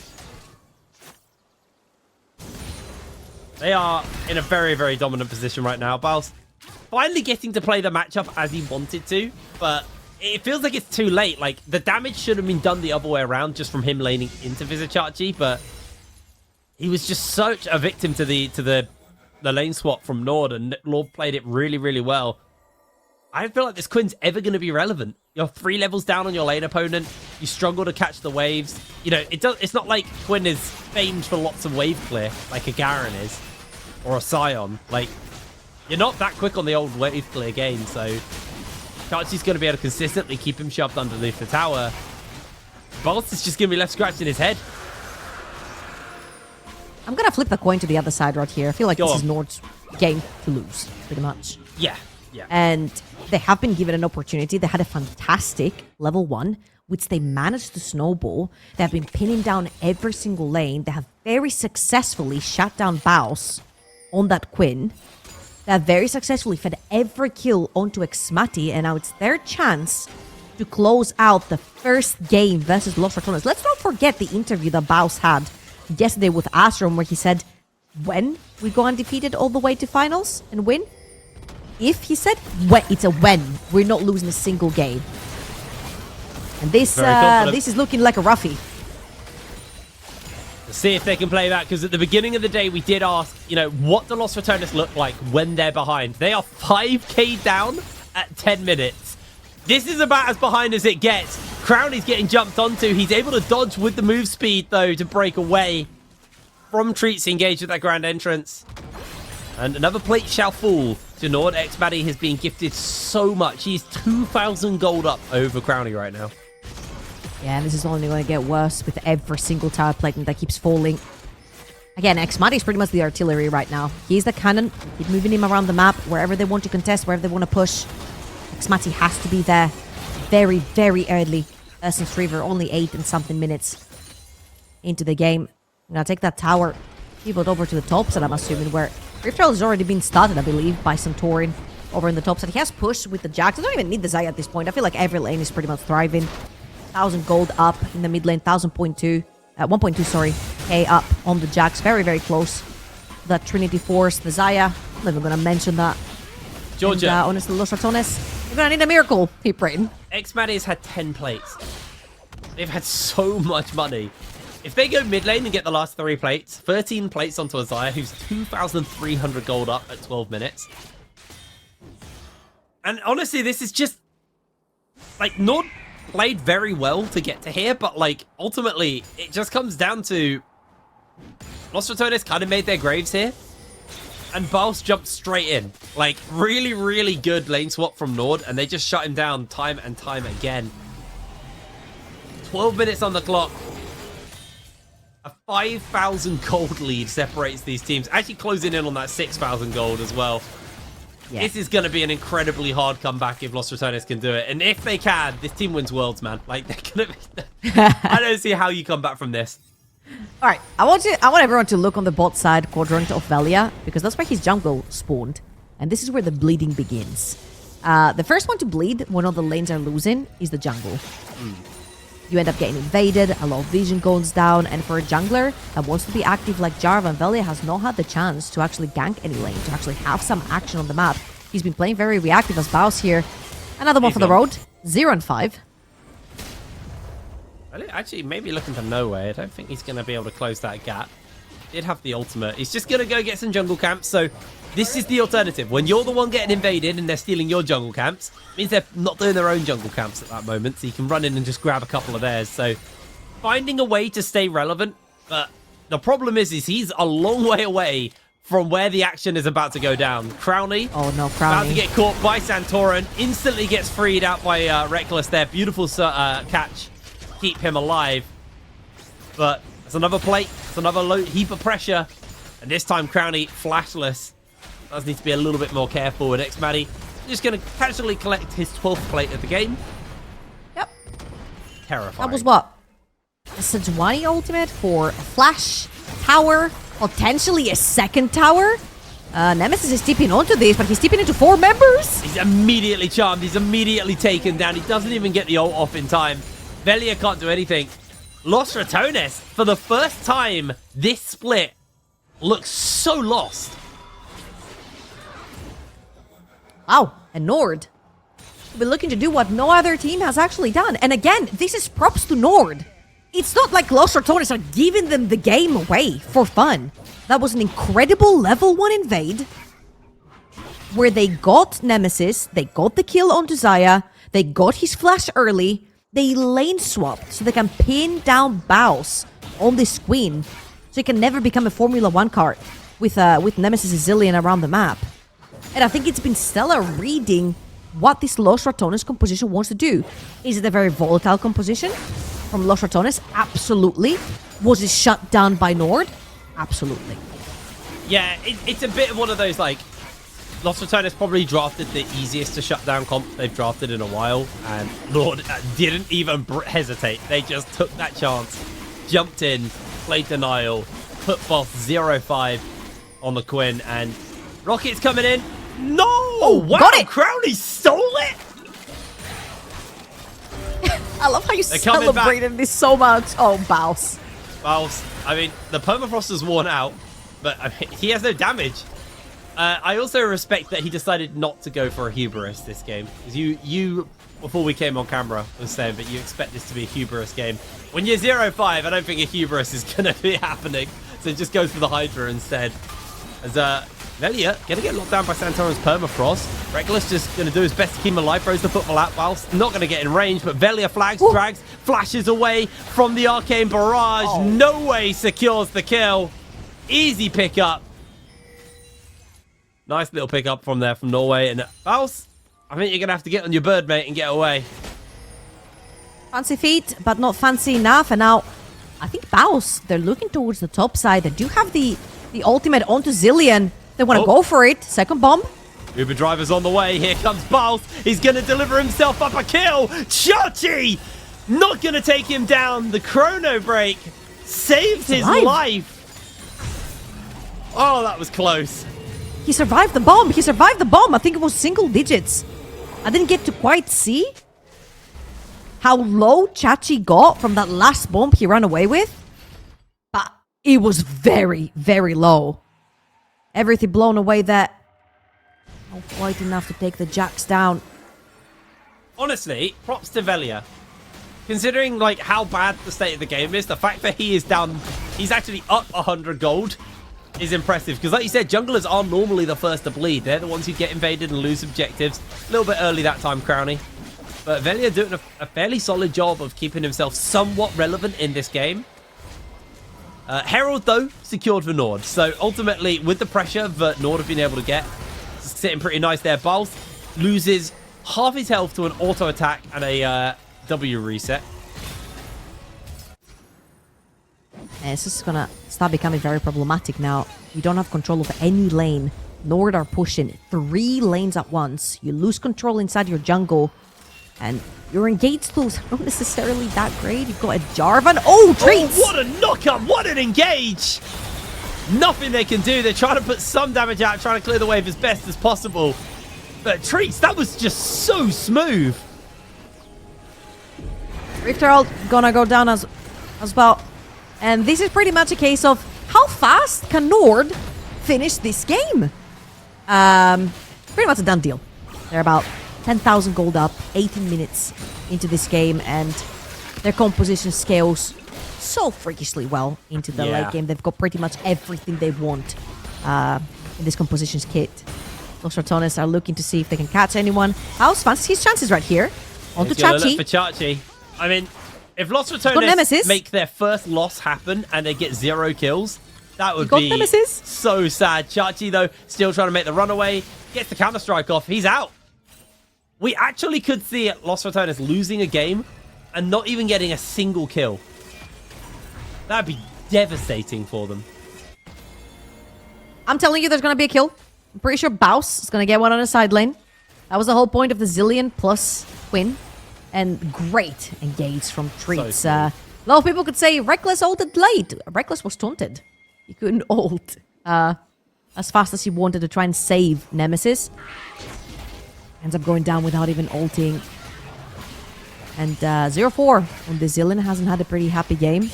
They are in a very, very dominant position right now. Bals finally getting to play the matchup as he wanted to, but it feels like it's too late. Like, the damage should have been done the other way around just from him laning into Vizicachi, but he was just such a victim to the lane swap from NORD, and NORD played it really, really well. I don't feel like this Quinn's ever going to be relevant. You're 3 levels down on your lane opponent. You struggle to catch the waves. You know, it's not like Quinn is famed for lots of wave clear, like a Garen is, or a Sion. Like, you're not that quick on the old wave clear game, so Chachi's going to be able to consistently keep him shoved underneath the tower. Bolt is just going to be left scratching his head. I'm going to flip the coin to the other side right here. I feel like this is NORD's game to lose, pretty much. Yeah. And they have been given an opportunity. They had a fantastic level 1, which they managed to snowball. They have been pinning down every single lane. They have very successfully shut down Baus on that Quinn. They have very successfully fed every kill onto Xmati, and now it's their chance to close out the first game versus Los Ratones. Let's not forget the interview that Baus had yesterday with Astrom, where he said, when we go undefeated all the way to finals and win? If, he said, it's a when. We're not losing a single game. And this is looking like a roughie. Let's see if they can play that, because at the beginning of the day, we did ask, you know, what do Los Ratones look like when they're behind? They are 5k down at 10 minutes. This is about as behind as it gets. Crowny's getting jumped onto. He's able to dodge with the move speed, though, to break away from Treats engaged with that grand entrance. And another plate shall fall to Nord. X-Maddie has been gifted so much. He's 2,000 gold up over Crownie right now. Yeah, this is only going to get worse with every single tower plate that keeps falling. Again, X-Maddie is pretty much the artillery right now. He's the cannon. Keep moving him around the map, wherever they want to contest, wherever they want to push. X-Maddie has to be there very, very early. Versus 3, we're only 8 and something minutes into the game. I'm going to take that tower, pivot over to the top side, I'm assuming, where Rift Trail has already been started, I believe, by Santorin over in the top side. He has pushed with the Jax. I don't even need the Zaya at this point. I feel like every lane is pretty much thriving. 1,000 gold up in the mid lane, 1.2, sorry, K up on the Jax. Very, very close. That Trinity Force, the Zaya. I'm not even going to mention that. Georgia. And, honestly, Los Ratones, you're going to need a miracle, keep writing. X-Maddie's had 10 plates. They've had so much money. If they go mid lane and get the last 3 plates, 13 plates onto Azaya, who's 2,300 gold up at 12 minutes. And honestly, this is just... Like, Nord played very well to get to here, but, like, ultimately, it just comes down to... Los Ratones kind of made their graves here. And Baus jumped straight in. Like, really, really good lane swap from Nord, and they just shut him down time and time again. 12 minutes on the clock. A 5,000 gold lead separates these teams. Actually closing in on that 6,000 gold as well. Yeah. This is going to be an incredibly hard comeback if Los Ratones can do it. And if they can, this team wins Worlds, man. Like, they're going to be... I don't see how you come back from this. All right, I want everyone to look on the bot side quadrant of Velia, because that's where his jungle spawned. And this is where the bleeding begins. The first one to bleed when all the lanes are losing is the jungle. You end up getting invaded, a lot of vision goes down, and for a jungler that wants to be active like Jarvan, Velia has not had the chance to actually gank any lane, to actually have some action on the map. He's been playing very reactive as Baus here. Another one for the road, 0 and 5. Actually, maybe looking for nowhere. I don't think he's going to be able to close that gap. Did have the ultimate. He's just going to go get some jungle camps. So this is the alternative. When you're the one getting invaded and they're stealing your jungle camps, it means they're not doing their own jungle camps at that moment. So you can run in and just grab a couple of theirs. So finding a way to stay relevant. But the problem is he's a long way away from where the action is about to go down. Crownie. Oh no, Crownie. About to get caught by Santorin. Instantly gets freed out by Reckless there. Beautiful catch. Keep him alive. But there's another plate. It's another heap of pressure. And this time Crownie flashless. Does need to be a little bit more careful. And X-Maddie just going to casually collect his 12th plate of the game. Yep. Terrifying. That was what? A Sejuani ultimate for a flash, tower, potentially a second tower? Nemesis is tipping onto this, but he's tipping into 4 members. He's immediately charmed. He's immediately taken down. He doesn't even get the ult off in time. Velia can't do anything. Los Ratones, for the first time this split, looks so lost. Wow, and Nord will be looking to do what no other team has actually done. And again, this is props to Nord. It's not like Los Ratones are giving them the game away for fun. That was an incredible level 1 invade where they got Nemesis, they got the kill onto Zaya, they got his flash early, they lane swapped so they can pin down Baus on this queen so he can never become a Formula 1 card with Nemesis a zillion around the map. And I think it's been stellar reading what this Los Ratones composition wants to do. Is it a very volatile composition from Los Ratones? Absolutely. Was it shut down by Nord? Absolutely. Yeah, it's a bit of one of those, like, Los Ratones probably drafted the easiest to shut down comp they've drafted in a while, and Nord didn't even hesitate. They just took that chance, jumped in, played denial, put both 0-5 on the Quinn, and Rocket's coming in. No! Oh, wow! got it! Crownie stole it! I love how you celebrated this so much. Oh, Baus. Baus. I mean, the permafrost is worn out, but I mean, he has no damage. I also respect that he decided not to go for a hubris this game. Because you, before we came on camera, was saying that you expect this to be a hubris game. When you're 0-5, I don't think a hubris is going to be happening. So it just goes for the Hydra instead. As Velia going to get locked down by Santorin's permafrost. Reckless just going to do his best to keep him alive. Throws the football out whilst not going to get in range. But Velia flags, drags, flashes away from the arcane barrage. Oh. No way secures the kill. Easy pickup. Nice little pickup from there from Norway. And Baus, I think you're going to have to get on your bird, mate, and get away. Fancy feet, but not fancy enough. And now, I think Baus, they're looking towards the top side. They do have the ultimate onto Zilean. They want to go for it. Second bomb. Uber driver's on the way. Here comes Baus. He's going to deliver himself up a kill. Chachi! Not going to take him down. The chrono break saved his life. Oh, that was close. He survived the bomb. He survived the bomb. I think it was single digits. I didn't get to quite see how low Chachi got from that last bomb he ran away with. But it was very, very low. Everything blown away there. Not quite enough to take the Jacks down. Honestly, props to Velia. Considering like how bad the state of the game is, the fact that he is down, he's actually up 100 gold is impressive. Because like you said, junglers are normally the first to bleed. They're the ones who get invaded and lose objectives. A little bit early that time, Crowny. But Velia doing a fairly solid job of keeping himself somewhat relevant in this game. Herald, though, secured for NORD. So ultimately, with the pressure that NORD have been able to get, sitting pretty nice there. Bals loses half his health to an auto attack and a W reset. And this is gonna start becoming very problematic now. You don't have control of any lane. NORD are pushing 3 lanes at once. You lose control inside your jungle. And your engaged tools are not necessarily that great. You've got a Jarvan. Oh, Treats! Oh, what a knock-up! What an engage! Nothing they can do. They're trying to put some damage out, trying to clear the wave as best as possible. But Treats, that was just so smooth. Rift Herald gonna go down as well. And this is pretty much a case of how fast can NORD finish this game? Pretty much a done deal. They're about 10,000 gold up, 18 minutes into this game, and their composition scales so freakishly well into the late game. They've got pretty much everything they want in this compositions kit. Those Ratones are looking to see if they can catch anyone. House fancies his chances right here. On to Chachi. For Chachi. I mean, if Los Ratones make their first loss happen and they get 0 kills, that would be so sad. Chachi, though, still trying to make the runaway. Gets the counter-strike off. He's out. We actually could see Los Ratones losing a game and not even getting a single kill. That'd be devastating for them. I'm telling you, there's going to be a kill. I'm pretty sure Baus is going to get one on the side lane. That was the whole point of the Zilean plus Quinn. And great engage from Treats. A lot of people could say Reckless ulted late. Reckless was taunted. He couldn't ult as fast as he wanted to try and save Nemesis. Ends up going down without even ulting. And 0-4 on the Zilean hasn't had a pretty happy game.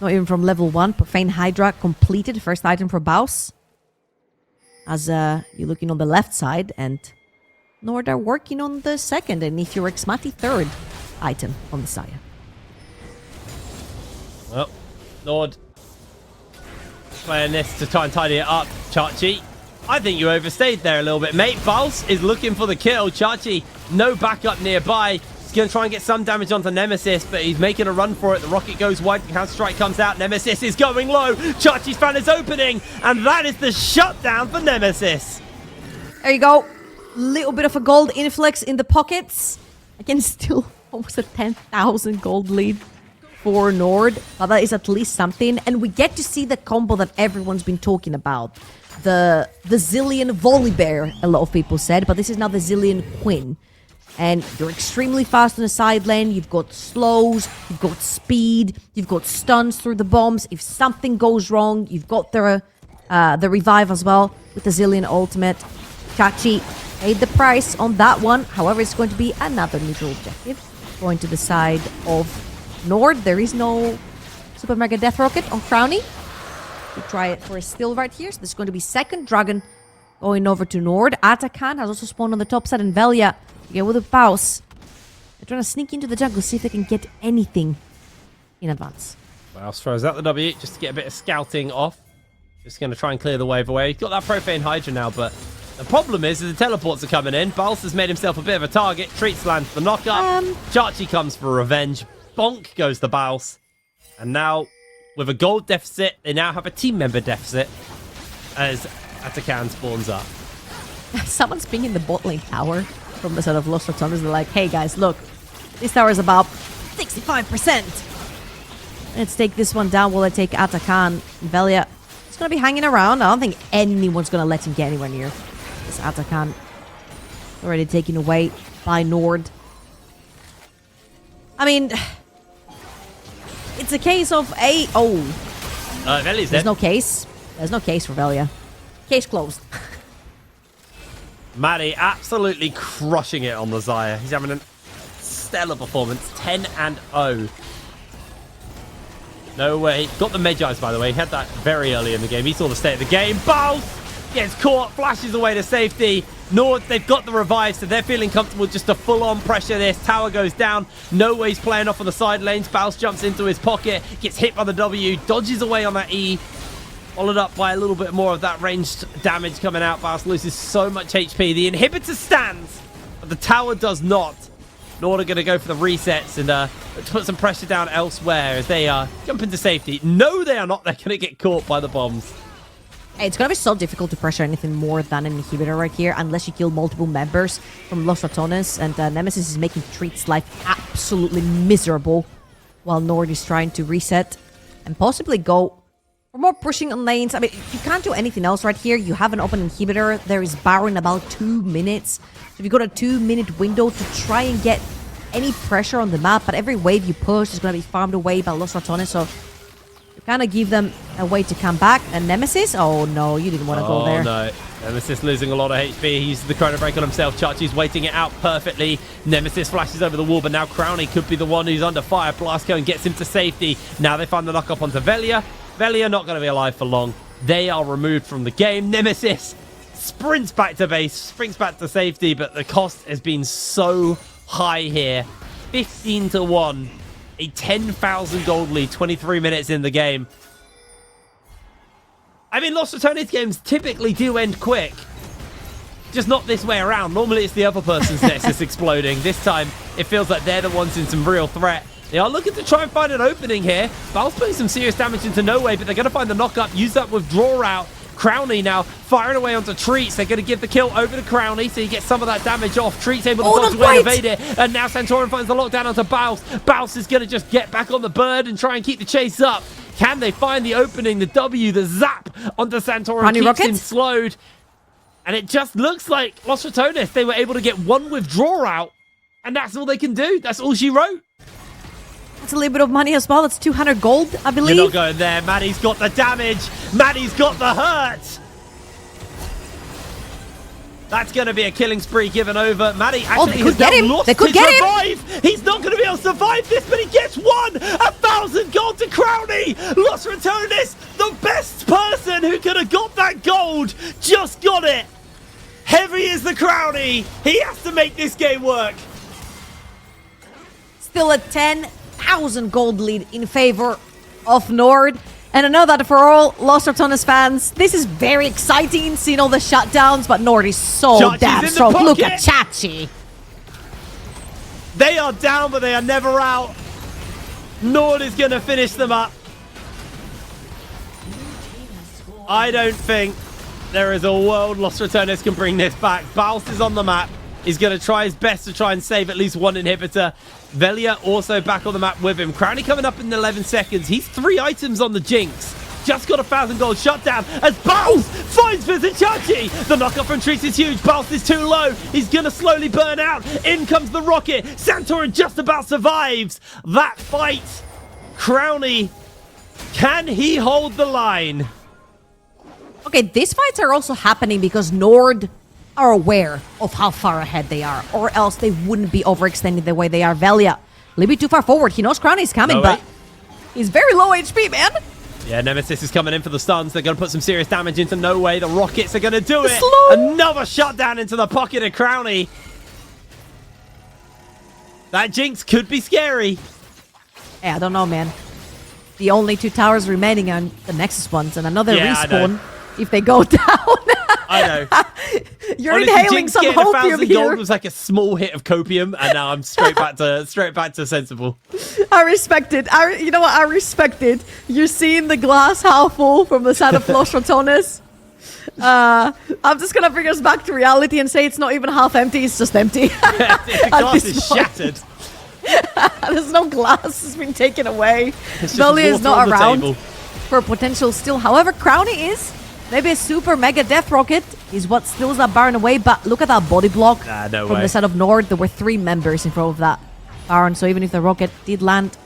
Not even from level 1. Profane Hydra completed. First item for Baus. As you're looking on the left side. And NORD are working on the second. And if you're Xmati, third item on the Saya. Well, NORD playing this to try and tidy it up. Chachi, I think you overstayed there a little bit, mate. Vals is looking for the kill. Chachi, no backup nearby. He's going to try and get some damage onto Nemesis, but he's making a run for it. The rocket goes wide. The counter-strike comes out. Nemesis is going low. Chachi's fan is opening, and that is the shutdown for Nemesis. There you go. Little bit of a gold influx in the pockets. Again, still almost a 10,000 gold lead for NORD, but that is at least something. And we get to see the combo that everyone's been talking about. The Zilean Volibear, a lot of people said, but this is now the Zilean Quinn. And you're extremely fast on the side lane. You've got slows, you've got speed, you've got stuns through the bombs. If something goes wrong, you've got the revive as well with the Zilean ultimate. Chachi paid the price on that one. However, it's going to be another neutral objective. Going to the side of NORD. There is no Super Mega Death Rocket on Crowny. We'll try it for a steal right here. So this is going to be second Dragon going over to NORD. Atakan has also spawned on the top side, and Velia, again with a Baus. They're trying to sneak into the jungle, see if they can get anything in advance. Baus throws out the W just to get a bit of scouting off. Just going to try and clear the wave away. He's got that Profane Hydra now, but the problem is the teleports are coming in. Baus has made himself a bit of a target. Treats lands the knockup. Chachi comes for revenge. Bonk goes the Baus. And now, with a gold deficit, they now have a team member deficit as Atakan spawns up. Someone's pinging the bot lane tower from the side of Los Ratones. They're like, hey guys, look, this tower is about 65%. Let's take this one down while I take Atakan. Velia is going to be hanging around. I don't think anyone's going to let him get anywhere near this Atakan. Already taken away by NORD. I mean, it's a case of a... Oh, Velia's there's dead. no case. There's no case for Velia. Case closed. Maddie absolutely crushing it on the Xayah. He's having a stellar performance. 10-0. No way. Got the Medjais, by the way. He had that very early in the game. He saw the state of the game. Bows! Gets caught. Flashes away to safety. NORD, they've got the revive, so they're feeling comfortable just to full-on pressure this. Tower goes down. No way's playing off on the side lanes. Bows jumps into his pocket. Gets hit by the W. Dodges away on that E. Followed up by a little bit more of that ranged damage coming out. Bows loses so much HP. The inhibitor stands, but the tower does not. NORD are going to go for the resets and put some pressure down elsewhere as they jump into safety. No, they are not. They're going to get caught by the bombs. Hey, it's going to be so difficult to pressure anything more than an inhibitor right here unless you kill multiple members from Los Ratones. And Nemesis is making Treat's life absolutely miserable while NORD is trying to reset and possibly go for more pushing on lanes. I mean, you can't do anything else right here. You have an open inhibitor. There is Barrow in about 2 minutes. So you've got a 2-minute window to try and get any pressure on the map. But every wave you push is going to be farmed away by Los Ratones. So you kind of give them a way to come back. And Nemesis? Oh, no. You didn't want to go there. Oh, no. Nemesis losing a lot of HP. He uses the Chrono Break on himself. Chachi's waiting it out perfectly. Nemesis flashes over the wall, but now Crowley could be the one who's under fire. Blastcone gets him to safety. Now they find the knock up onto Velia. Velia not going to be alive for long. They are removed from the game. Nemesis sprints back to base, sprints back to safety, but the cost has been so high here. 15-1. A 10,000 gold lead, 23 minutes in the game. I mean, Los Ratones games typically do end quick. Just not this way around. Normally it's the other person's Nexus exploding. This time, it feels like they're the ones in some real threat. They are looking to try and find an opening here. Val's putting some serious damage into No Way, but they're going to find the knock-up, use that withdraw out. Crowney now firing away onto Treats. They're going to give the kill over to Crowney, so he gets some of that damage off. Treats able to dodge away and evade it. And now Santorin finds the lockdown onto Baus. Baus is going to just get back on the bird and try and keep the chase up. Can they find the opening, the W, the zap onto Santorin? Keeps him slowed. And it just looks like Los Ratones, they were able to get one withdraw out. And that's all they can do. That's all she wrote. That's a little bit of money as well. That's 200 gold, I believe. You're not going there. Maddie's got the damage. Maddie's got the hurt. That's going to be a killing spree given over. Maddie actually has now lost his revive. He's not going to be able to survive this, but he gets one. 1,000 gold to Crowley. Los Ratones, the best person who could have got that gold, just got it. Heavy is the Crowley. He has to make this game work. Still a 10,000 gold lead in favor of NORD. And I know that for all Los Ratones fans, this is very exciting, seeing all the shutdowns, but NORD is so damn strong. Look at Chachi. They are down, but they are never out. NORD is going to finish them up. I don't think there is a world Los Ratones can bring this back. Baus is on the map. He's going to try his best to try and save at least one inhibitor. Velia also back on the map with him. Crowley coming up in 11 seconds. He's 3 items on the Jinx. Just got 1,000 gold shutdown as Baus finds Vizichachi. The knockup from Treats is huge. Baus is too low. He's going to slowly burn out. In comes the rocket. Santorin just about survives that fight. Crowley, can he hold the line? Okay, these fights are also happening because NORD are aware of how far ahead they are, or else they wouldn't be overextending the way they are. Velia, a little bit too far forward. He knows Crowley's coming, but he's very low HP, man. Yeah, Nemesis is coming in for the stuns. They're going to put some serious damage into No Way. The rockets are going to do it. Another shutdown into the pocket of Crowley. That Jinx could be scary. Hey, I don't know, man. The only 2 towers remaining are the Nexus ones, and another respawn if they go down. I know. You're honestly, inhaling some hopium here. Gold was like a small hit of copium, and now I'm straight back to sensible. I respect it. You know what? I respect it. You're seeing the glass half full from the side of Los Ratones. I'm just gonna bring us back to reality and say it's not even half empty, it's just empty. The glass is shattered. There's no glass, it's been taken away. It's just Belly is water not on the around table. for potential still. However, Crowny is. Maybe a super mega death rocket is what steals that Baron away, but look at that body block No from way. the side of Nord. There were 3 members in front of that Baron, so even if the rocket did land,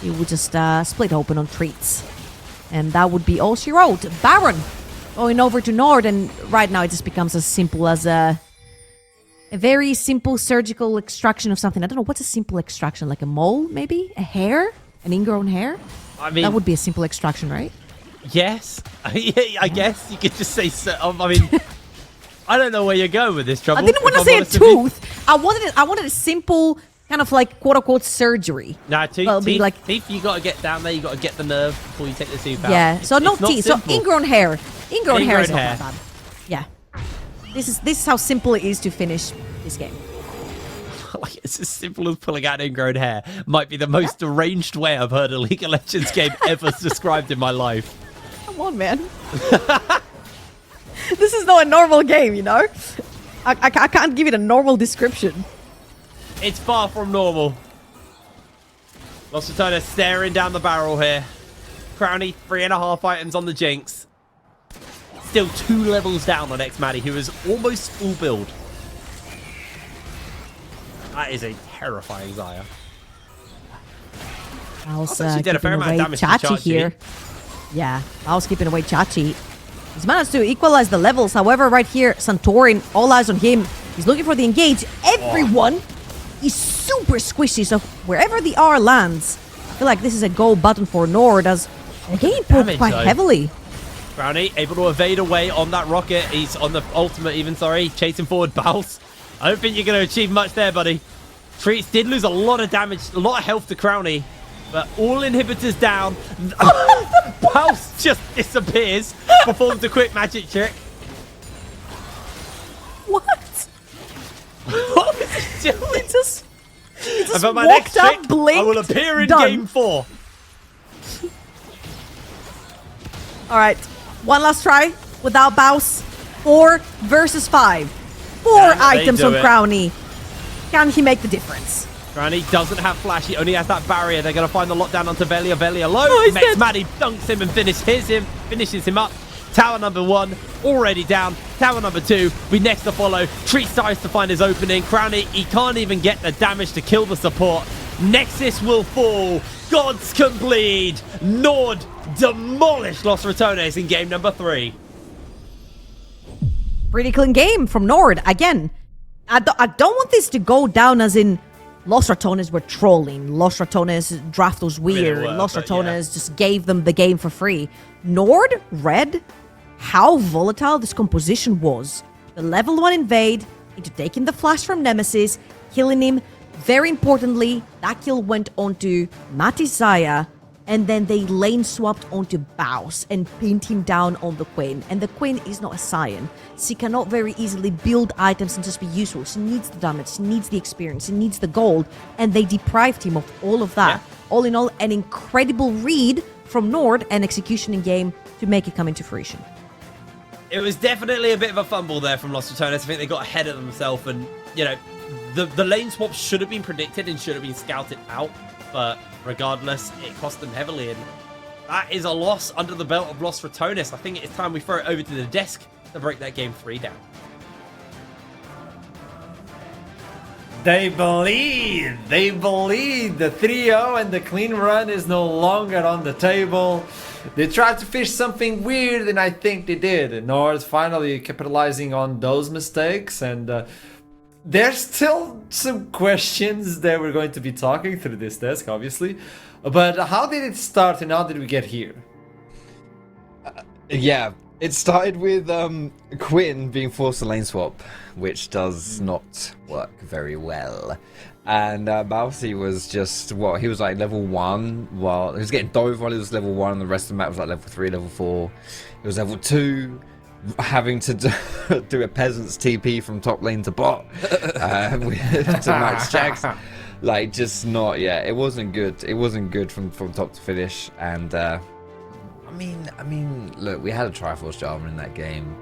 it would just split open on treats. And that would be all she wrote. Baron going over to Nord, and right now it just becomes as simple as a very simple surgical extraction of something. I don't know, what's a simple extraction? Like a mole, maybe? A hair? An ingrown hair? I mean, That would be a simple extraction, right? yes. I guess you could just say so. I mean, I don't know where you're going with this, Trouble. I didn't want to if I'm say a honest with you. tooth. I wanted a simple kind of like quote unquote surgery. Nah, teeth, Well, it'd be teeth, like- teeth, you got to get down there. You got to get the nerve before you take the tooth out. Yeah. So no It's not teeth. So simple. ingrown hair. Ingrown hair is Ingrown not that bad. Yeah. This is how simple it is to finish this game. Like, it's as simple as pulling out ingrown hair. Might be the most deranged way I've heard a League of Legends game ever described in my life. Come on, man. This is not a normal game, you know. I can't give it a normal description. It's far from normal. Lost Ratones staring down the barrel here. Crowny, 3.5 items on the Jinx. Still 2 levels down on X-Maddie, who is almost full build. That is a terrifying Xayah. I was she did a fair keeping amount of away damage to Chachi Chachi. here. Yeah, I was keeping away Chachi. He's managed to equalize the levels. However, right here, Santorin, all eyes on him. He's looking for the engage. Everyone is super squishy, so wherever the R lands, I feel like this is a go button for Nord, as they're getting poked Damage, quite though. heavily. Brownie able to evade away on that rocket. He's on the ultimate even, sorry. Chasing forward, Bounce. I don't think you're going to achieve much there, buddy. Treats did lose a lot of damage, a lot of health to Crowny. But all inhibitors down. Bounce just disappears. Performs a quick magic trick. What? What was he doing? He just And for my next walked trick, up, blinked, I will appear in done. game 4. All right, one last try without Baus. 4 versus 5. 4 Can they items do on it? Crowny. Can he make the difference? Crowny doesn't have flash. He only has that barrier. They're going to find the lockdown onto Velia. Velia low. Oh, he's Next dead. Maddie dunks him and finishes him up. Tower number 1 already down. Tower number 2 we next to follow. Treat starts to find his opening. Crowny, he can't even get the damage to kill the support. Nexus will fall. Gods can bleed. Nord demolished Los Ratones in game number 3. Pretty clean game from Nord. Again, I don't want this to go down as in Los Ratones were trolling. Los Ratones draft was weird. were, Los but Ratones just gave them the game for free. Nord read how volatile this composition was. The level 1 invade into taking the flash from Nemesis, killing him. Very importantly, that kill went onto Matty's Xayah, and then they lane swapped onto Baus and pinned him down on the Queen. And the Queen is not a Scion. She cannot very easily build items and just be useful. She needs the damage, she needs the experience, she needs the gold, and they deprived him of all of that. Yeah. All in all, an incredible read from Nord and execution in game to make it come into fruition. It was definitely a bit of a fumble there from Los Ratones. I think they got ahead of themselves, and you know, the lane swap should have been predicted and should have been scouted out. But regardless, it cost them heavily, and that is a loss under the belt of Los Ratones. I think it's time we throw it over to the desk to break that game 3 down. They bleed. They bleed. The 3-0 and the clean run is no longer on the table. They tried to fish something weird, and I think they did. Nord finally capitalizing on those mistakes, and there's still some questions that we're going to be talking through this desk, obviously. But how did it start, and how did we get here? Yeah, it started with Quinn being forced to lane swap, which does not work very well. And Balsi was just, well, he was like level 1, while he was getting dove while he was level 1, and the rest of the map was like level 3, level 4. He was level 2, having to do a peasant's TP from top lane to bot to max checks. Like, just not, yeah, it wasn't good. It wasn't good from top to finish, and I mean, look, we had a Triforce Jarvan in that game.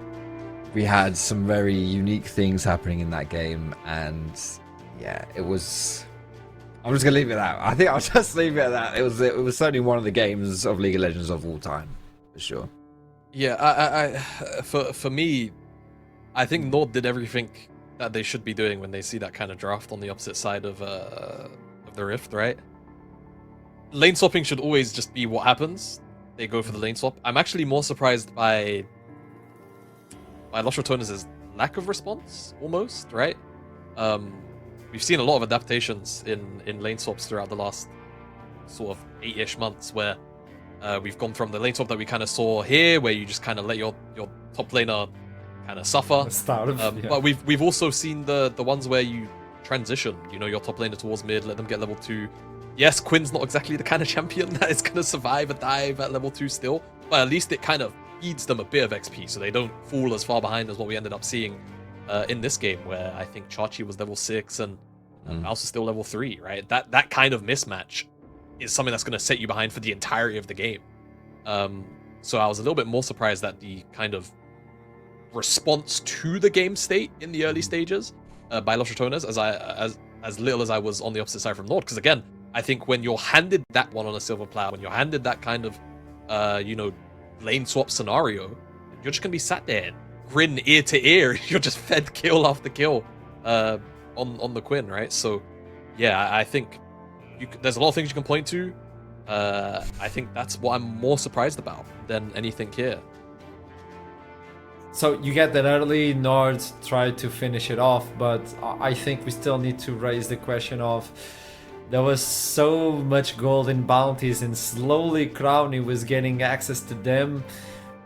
We had some very unique things happening in that game, and yeah, it was. I'm just gonna leave it at that. I think I'll just leave it at that. It was certainly one of the games of League of Legends of all time, for sure. Yeah, for me, I think NORD did everything that they should be doing when they see that kind of draft on the opposite side of the rift, right? Lane swapping should always just be what happens. They go for the lane swap. I'm actually more surprised by Los Ratones' lack of response, almost, right? We've seen a lot of adaptations in lane swaps throughout the last sort of 8-ish months, where we've gone from the lane swap that we kind of saw here, where you just kind of let your top laner kind of suffer. But we've also seen the ones where you transition, you know, your top laner towards mid, let them get level 2. Yes, Quinn's not exactly the kind of champion that is going to survive a dive at level 2 still, but at least it kind of feeds them a bit of XP, so they don't fall as far behind as what we ended up seeing in this game, where I think Chachi was level 6 and Mouse is still level 3, right? That kind of mismatch is something that's going to set you behind for the entirety of the game. So I was a little bit more surprised at the kind of response to the game state in the early stages by Los Ratones, as little as I was on the opposite side from NORD, because again, I think when you're handed that one on a silver platter, when you're handed that kind of, you know, lane swap scenario, you're just going to be sat there and grin ear to ear. You're just fed kill after kill on the Quinn, right? So, yeah, I think there's a lot of things you can point to. I think that's what I'm more surprised about than anything here. So you get that early, NORD tried to finish it off, but I think we still need to raise the question of there was so much gold in bounties and slowly Crowny was getting access to them.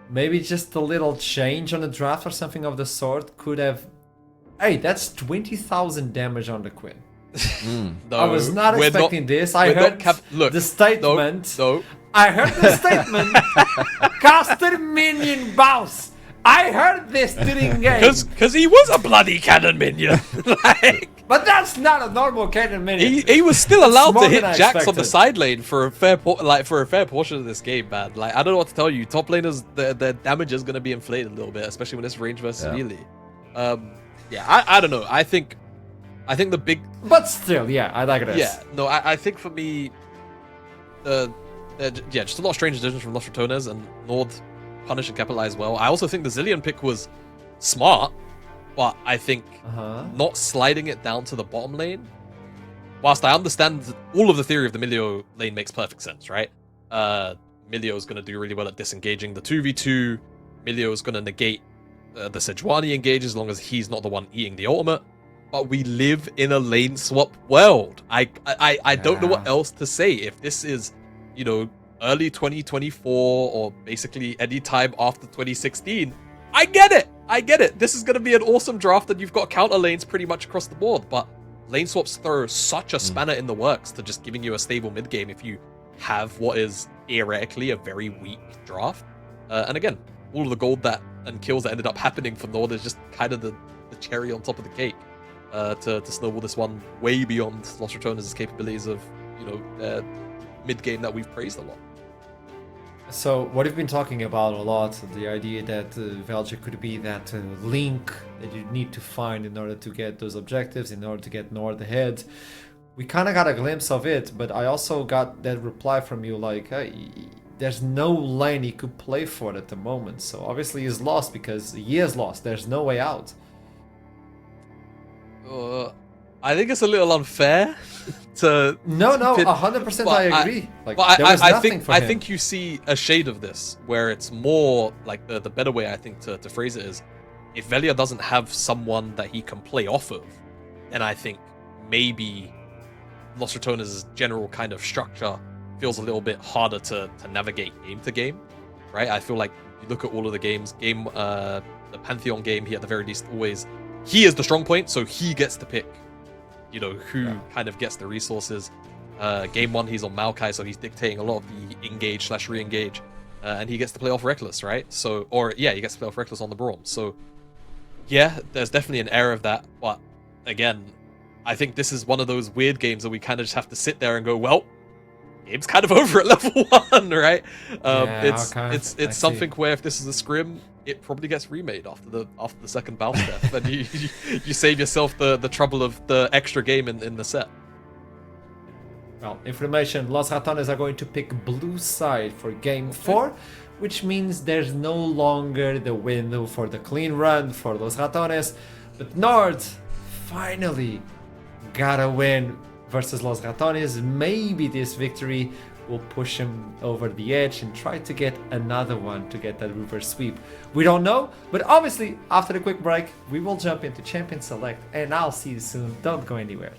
Maybe just a little change on the draft or something of the sort could have... Hey, that's 20,000 damage on the Quinn. No, I was not expecting this. I heard the statement. No. I heard the statement. Caster minion bounce. I heard this during game. Because he was a bloody cannon minion. But that's not a normal cannon minion. He was still allowed to hit Jax expected. on the side lane for a fair portion of this game, man. Like, I don't know what to tell you. Top laners, their damage is going to be inflated a little bit, especially when it's range versus melee. Yeah, I don't know. I think the big... But still, yeah, I like this. Yeah, no, I think for me, just a lot of strange decisions from Los Ratones, and NORD punish and capitalize well. I also think the Zilean pick was smart, but I think not sliding it down to the bottom lane, whilst I understand all of the theory of the Milio lane makes perfect sense, right? Milio is going to do really well at disengaging the 2v2. Milio is going to negate the Sejuani engage as long as he's not the one eating the ultimate. But we live in a lane swap world. I don't know what else to say. If this is, you know, early 2024 or basically any time after 2016, I get it. This is going to be an awesome draft and you've got counter lanes pretty much across the board, but lane swaps throw such a spanner in the works to just giving you a stable mid game if you have what is theoretically a very weak draft. And again, all of the gold and kills that ended up happening for NORD is just kind of the cherry on top of the cake to snowball this one way beyond Los Ratones' capabilities of, you know, mid game that we've praised a lot. So what we've been talking about a lot, the idea that Velja could be that link that you need to find in order to get those objectives, in order to get NORD ahead. We kind of got a glimpse of it, but I also got that reply from you like, hey, there's no lane he could play for at the moment. So obviously he's lost because he is lost. There's no way out. I think it's a little unfair to... No, 100% I agree. I think you see a shade of this, where it's more like the better way, I think, to phrase it is, if Velia doesn't have someone that he can play off of, then I think maybe Los Ratones' general kind of structure feels a little bit harder to navigate game to game, right? I feel like you look at all of the games, the Pantheon game, he at the very least always... He is the strong point, so he gets to pick, you know, who kind of gets the resources. Game 1, he's on Maokai, so he's dictating a lot of the engage/re-engage. And he gets to play off Reckless, right? So, he gets to play off Reckless on the Braum. So, yeah, there's definitely an air of that. But, again, I think this is one of those weird games that we kind of just have to sit there and go, well, game's kind of over at level 1, right? Yeah, it's okay. it's I it's something see. where if this is a scrim, it probably gets remade after the second bounce death, and you save yourself the trouble of the extra game in the set. Well, information, Los Ratones are going to pick blue side for game 4, which means there's no longer the window for the clean run for Los Ratones, but NORD finally got a win versus Los Ratones. Maybe this victory will push him over the edge and try to get another one to get that reverse sweep. We don't know, but obviously after the quick break, we will jump into Champion Select, and I'll see you soon. Don't go anywhere.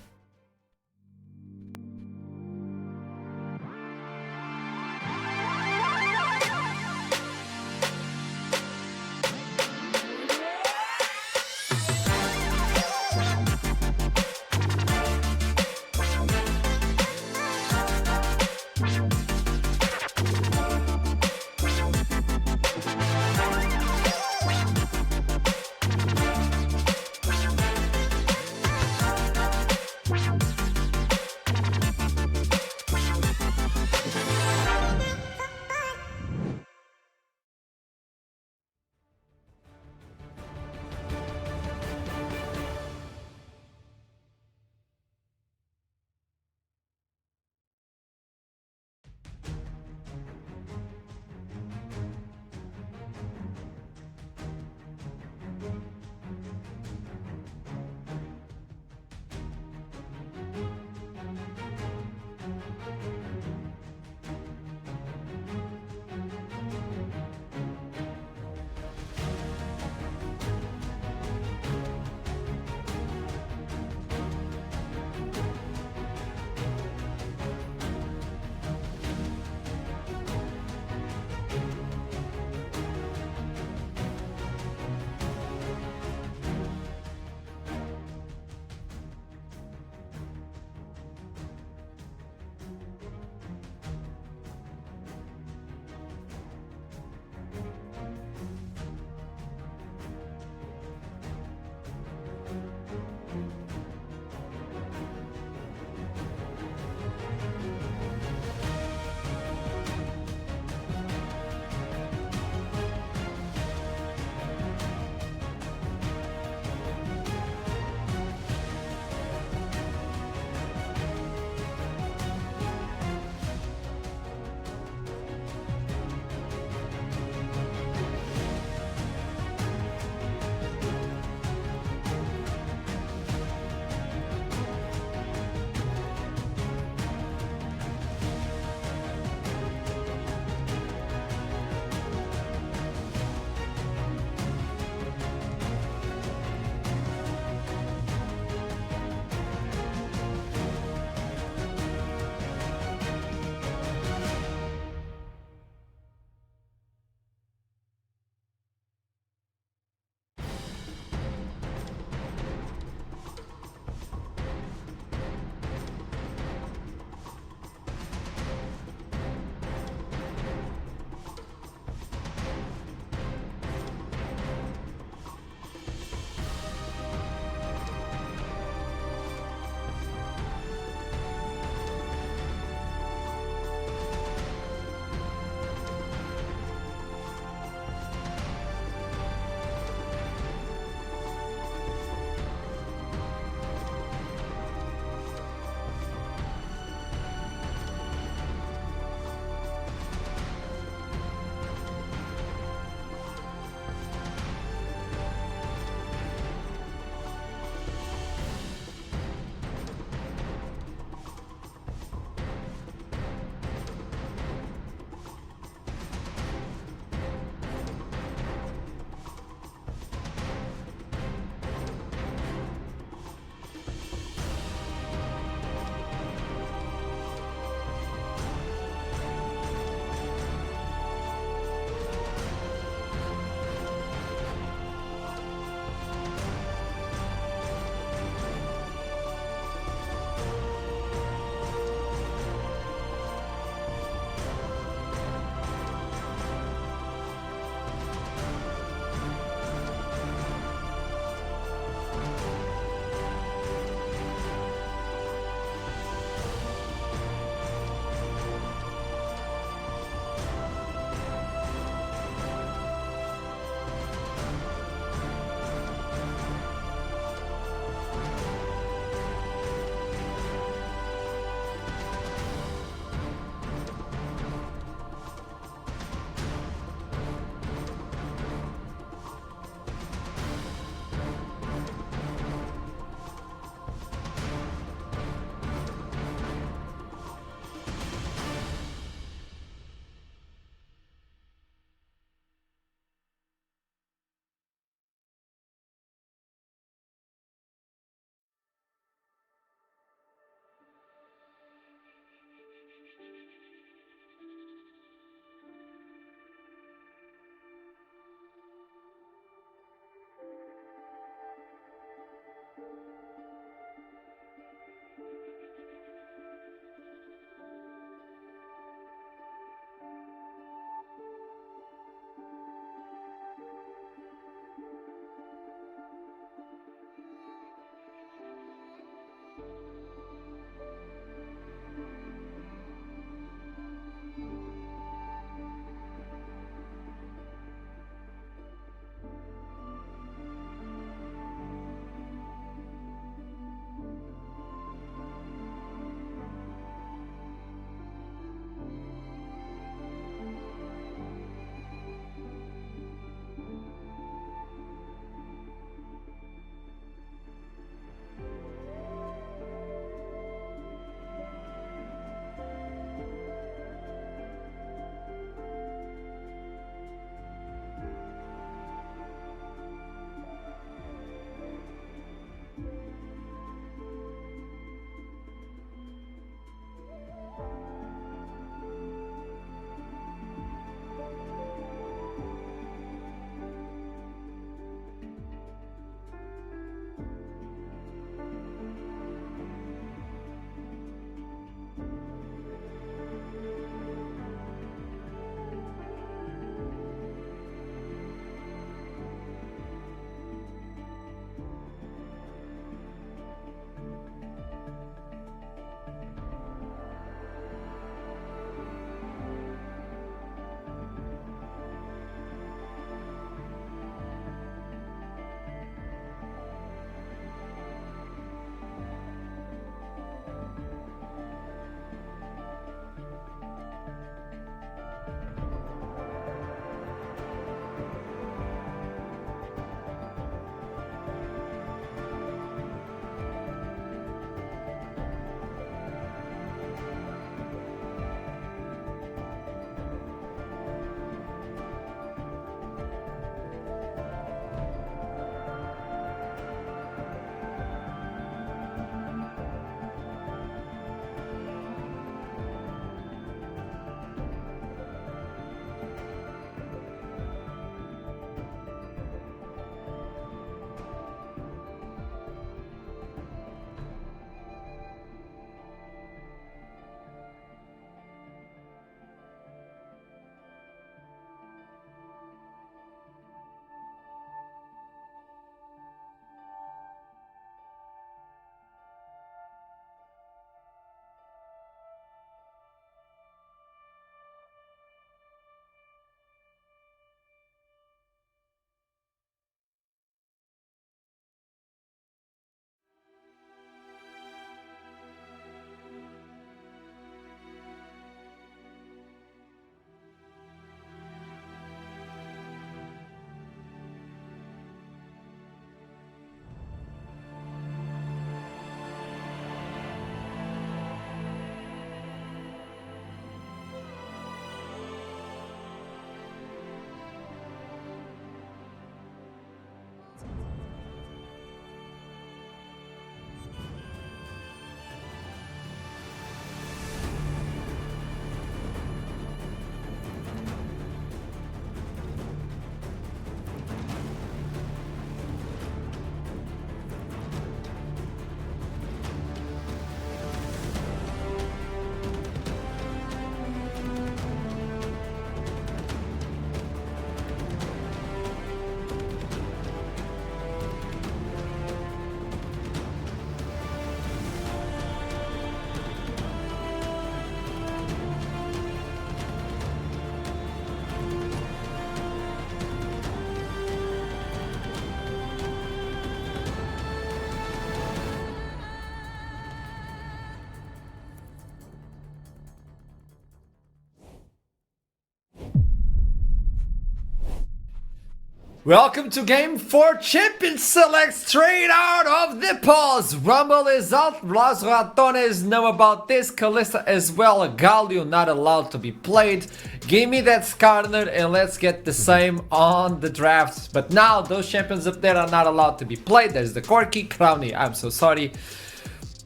Welcome to Game 4 Champion Select straight out of the pause. Rumble is out. Los Ratones know about this. Kalista as well. Galio not allowed to be played. Give me that Skarner and let's get the same on the drafts. But now those champions up there are not allowed to be played. There's the Corky, Crowny. I'm so sorry.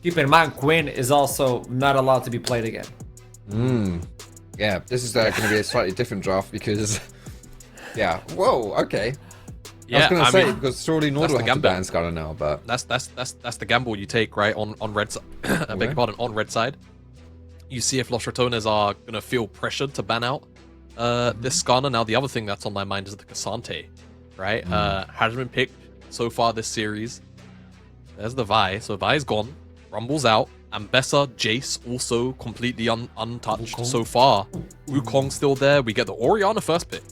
Keep in mind, Quinn is also not allowed to be played again. Yeah, this is going to be a slightly different draft because... Yeah, whoa, okay. Yeah, I was I gonna say mean, because surely NORD will have to ban Skarner now, but That's the gamble you take, right? On red side, I beg your pardon, on red side. You see if Los Ratones are gonna feel pressured to ban out this Skarner. Now the other thing that's on my mind is the Cassante, right? Hasn't been picked so far this series. There's the Vi, so Vi's gone. Rumble's out. Ambessa, Jace also completely untouched so far. Wukong's still there. We get the Orianna first pick.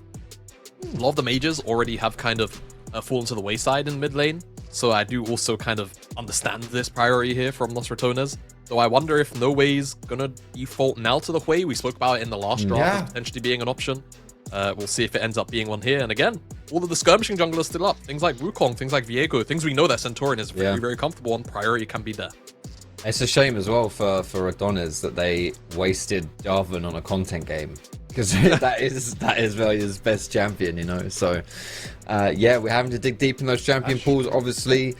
A lot of the mages already have kind of fallen to the wayside in mid lane, so I do also kind of understand this priority here from Los Ratones. Though I wonder if No Way's gonna default now to the Hui. We spoke about it in the last draft as potentially being an option. We'll see if it ends up being one here. And again, all of the skirmishing junglers still up. Things like Wukong, things like Viego, things we know that Centurion is very, very comfortable on. Priority can be there. it's a shame as well for Ratones that they wasted Jarvan on a content game. Because that is Velia's best champion, you know. So, yeah, we're having to dig deep in those champion pools. Obviously,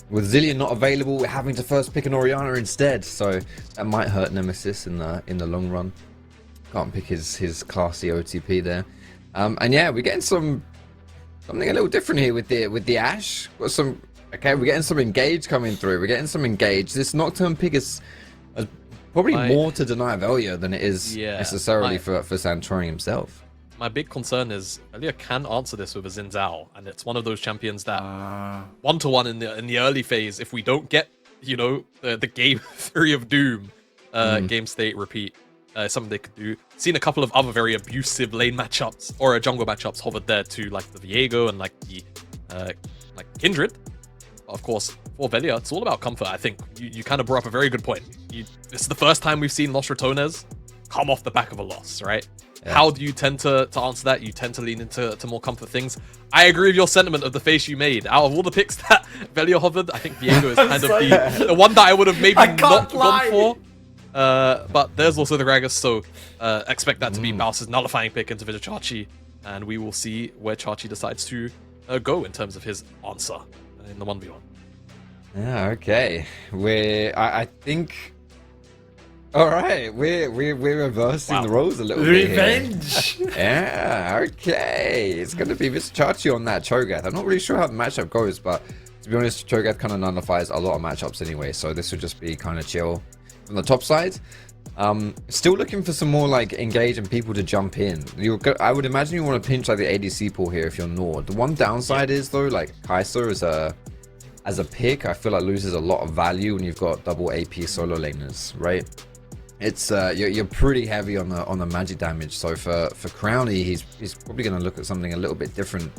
with Zilean not available, we're having to first pick an Orianna instead. So that might hurt Nemesis in the long run. Can't pick his classy OTP there. And yeah, we're getting something a little different here with the Ashe. Got some. Okay, we're getting some engage coming through. We're getting some engage. This Nocturne pick is probably more to deny Velia than it is necessarily for Santorini himself. My big concern is Velia can answer this with a Xin Zhao, and it's one of those champions that 1-to-1 in the early phase. If we don't get the game 3 of Doom, game state repeat, something they could do. Seen a couple of other very abusive lane matchups or jungle matchups hovered there too, like the Viego and like the Kindred. Of course, for Velia, it's all about comfort. I think you kind of brought up a very good point. This is the first time we've seen Los Ratones come off the back of a loss, right? Yeah. How do you tend to answer that? You tend to lean into more comfort things. I agree with your sentiment of the face you made. Out of all the picks that Velia hovered, I think Viego is kind of the one that I would have maybe not gone for. But there's also the Gragas, so expect that to be Bowser's nullifying pick into Chachi, and we will see where Chachi decides to go in terms of his answer in the 1v1. Yeah, okay. I think. All right, we're reversing the roles a little bit. Revenge. Yeah, okay. It's gonna be Mr. Chachi on that Cho'Gath. I'm not really sure how the matchup goes, but to be honest, Cho'Gath kind of nullifies a lot of matchups anyway, so this would just be kind of chill from the top side. Still looking for some more like engage and people to jump in. I would imagine you want to pinch like the ADC pool here if you're NORD. The one downside is though, like Kai'Sa as a pick, I feel like loses a lot of value when you've got double AP solo laners, right? It's you're pretty heavy on the magic damage. So for Crowny, he's probably going to look at something a little bit different.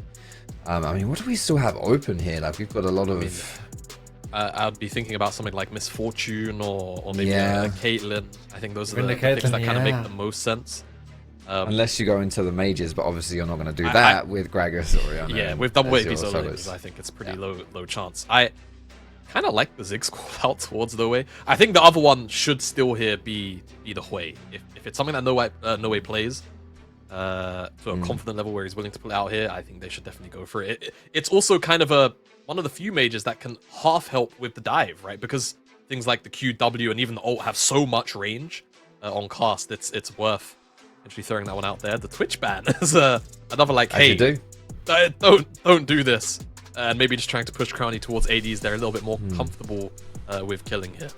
I mean, what do we still have open here? Like we've got a lot of. I'd be thinking about something like Misfortune or maybe Caitlyn. I think those are the picks that kind of make the most sense. Unless you go into the mages, but obviously you're not going to do that with Gragas or Orianna. Yeah, with double AP solo laners, I think it's pretty low chance. I kind of like the Ziggs call out towards the way. I think the other one should still here be the Hui. If it's something that No Way plays to a confident level where he's willing to pull it out here, I think they should definitely go for it. It's also kind of one of the few mages that can half help with the dive, right? Because things like the QW and even the ult have so much range on cast, it's worth actually throwing that one out there. The Twitch ban is another like, hey, don't do this. And maybe just trying to push Crowny towards ADs they're a little bit more comfortable with killing here.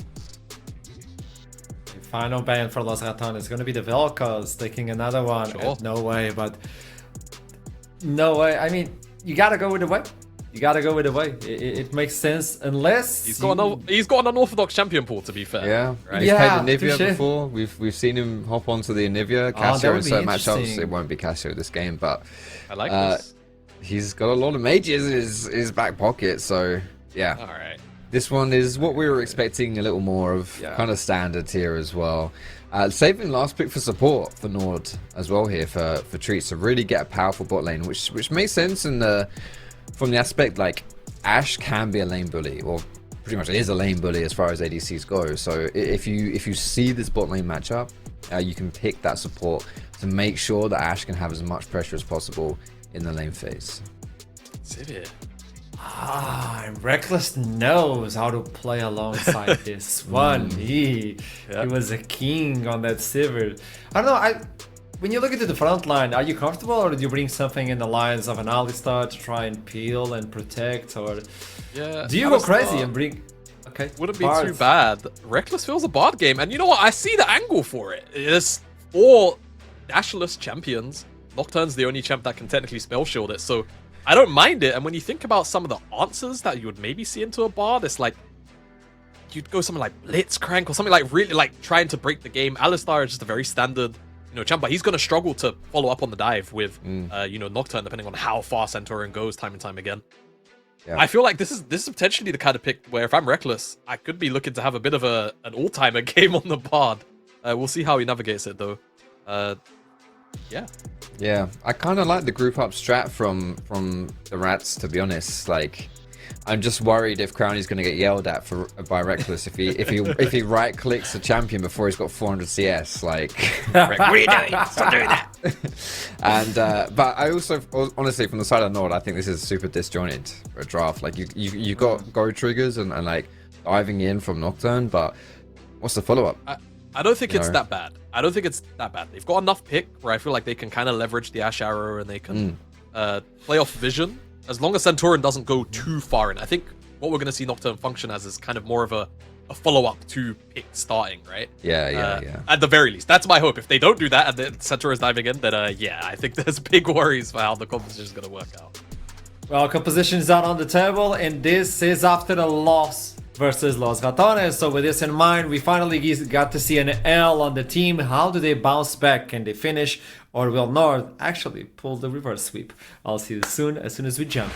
Final ban for Los Ratones is going to be the Vel'Koz taking another one. Sure. No way, but no way. I mean, you got to go with the way. You got to go with the way. It makes sense unless he's got an unorthodox champion pool, to be fair. Yeah, right? He's played Anivia before. We've seen him hop onto the Anivia. Cassio in certain matchups. It won't be Cassio this game, but I like this. He's got a lot of mages in his back pocket, so yeah. All right. This one is what we were expecting, a little more of, kind of standard tier as well. Saving last pick for support for NORD as well here for Treats to really get a powerful bot lane, which makes sense in from the aspect like Ashe can be a lane bully, or pretty much is a lane bully as far as ADCs go. So if you see this bot lane matchup, you can pick that support to make sure that Ashe can have as much pressure as possible in the lane phase. And Reckless knows how to play alongside this one. He was a king on that Sivir. I don't know, when you look into the front line, are you comfortable, or do you bring something in the lines of an Alistar to try and peel and protect, or do you go crazy and bring... Okay, wouldn't be too bad. Reckless feels a Bard game, and you know what? I see the angle for it. It's 4 Dashless champions. Nocturne's the only champ that can technically spell shield it, so I don't mind it. And when you think about some of the answers that you would maybe see into a Bard, it's like you'd go something like Blitzcrank or something like really like trying to break the game. Alistar is just a very standard, champ, but he's going to struggle to follow up on the dive with, Nocturne, depending on how far Centurion goes time and time again. Yeah. I feel like this is potentially the kind of pick where if I'm Reckless, I could be looking to have a bit of an all-timer game on the Bard. We'll see how he navigates it though. Yeah, I kind of like the group up strat from the Rats, to be honest. Like, I'm just worried if Crowny's going to get yelled at by Reckless if he right clicks a champion before he's got 400 CS. Like, what are you doing? Stop doing that. And but I also honestly, from the side of NORD, I think this is super disjointed for a draft. Like, you got go triggers and like diving in from Nocturne, but what's the follow up? I don't think it's that bad. I don't think it's that bad. They've got enough pick where I feel like they can kind of leverage the Ashe Arrow and they can play off vision. As long as Centurion doesn't go too far in. I think what we're going to see Nocturne function as is kind of more of a follow-up to pick starting, right? Yeah. At the very least. That's my hope. If they don't do that and the Centurion's diving in, then I think there's big worries for how the composition is going to work out. Well, composition is out on the table, and this is after the loss versus Los Ratones. So with this in mind, we finally got to see an L on the team. How do they bounce back? Can they finish? Or will NORD actually pull the reverse sweep? I'll see you soon as we jump.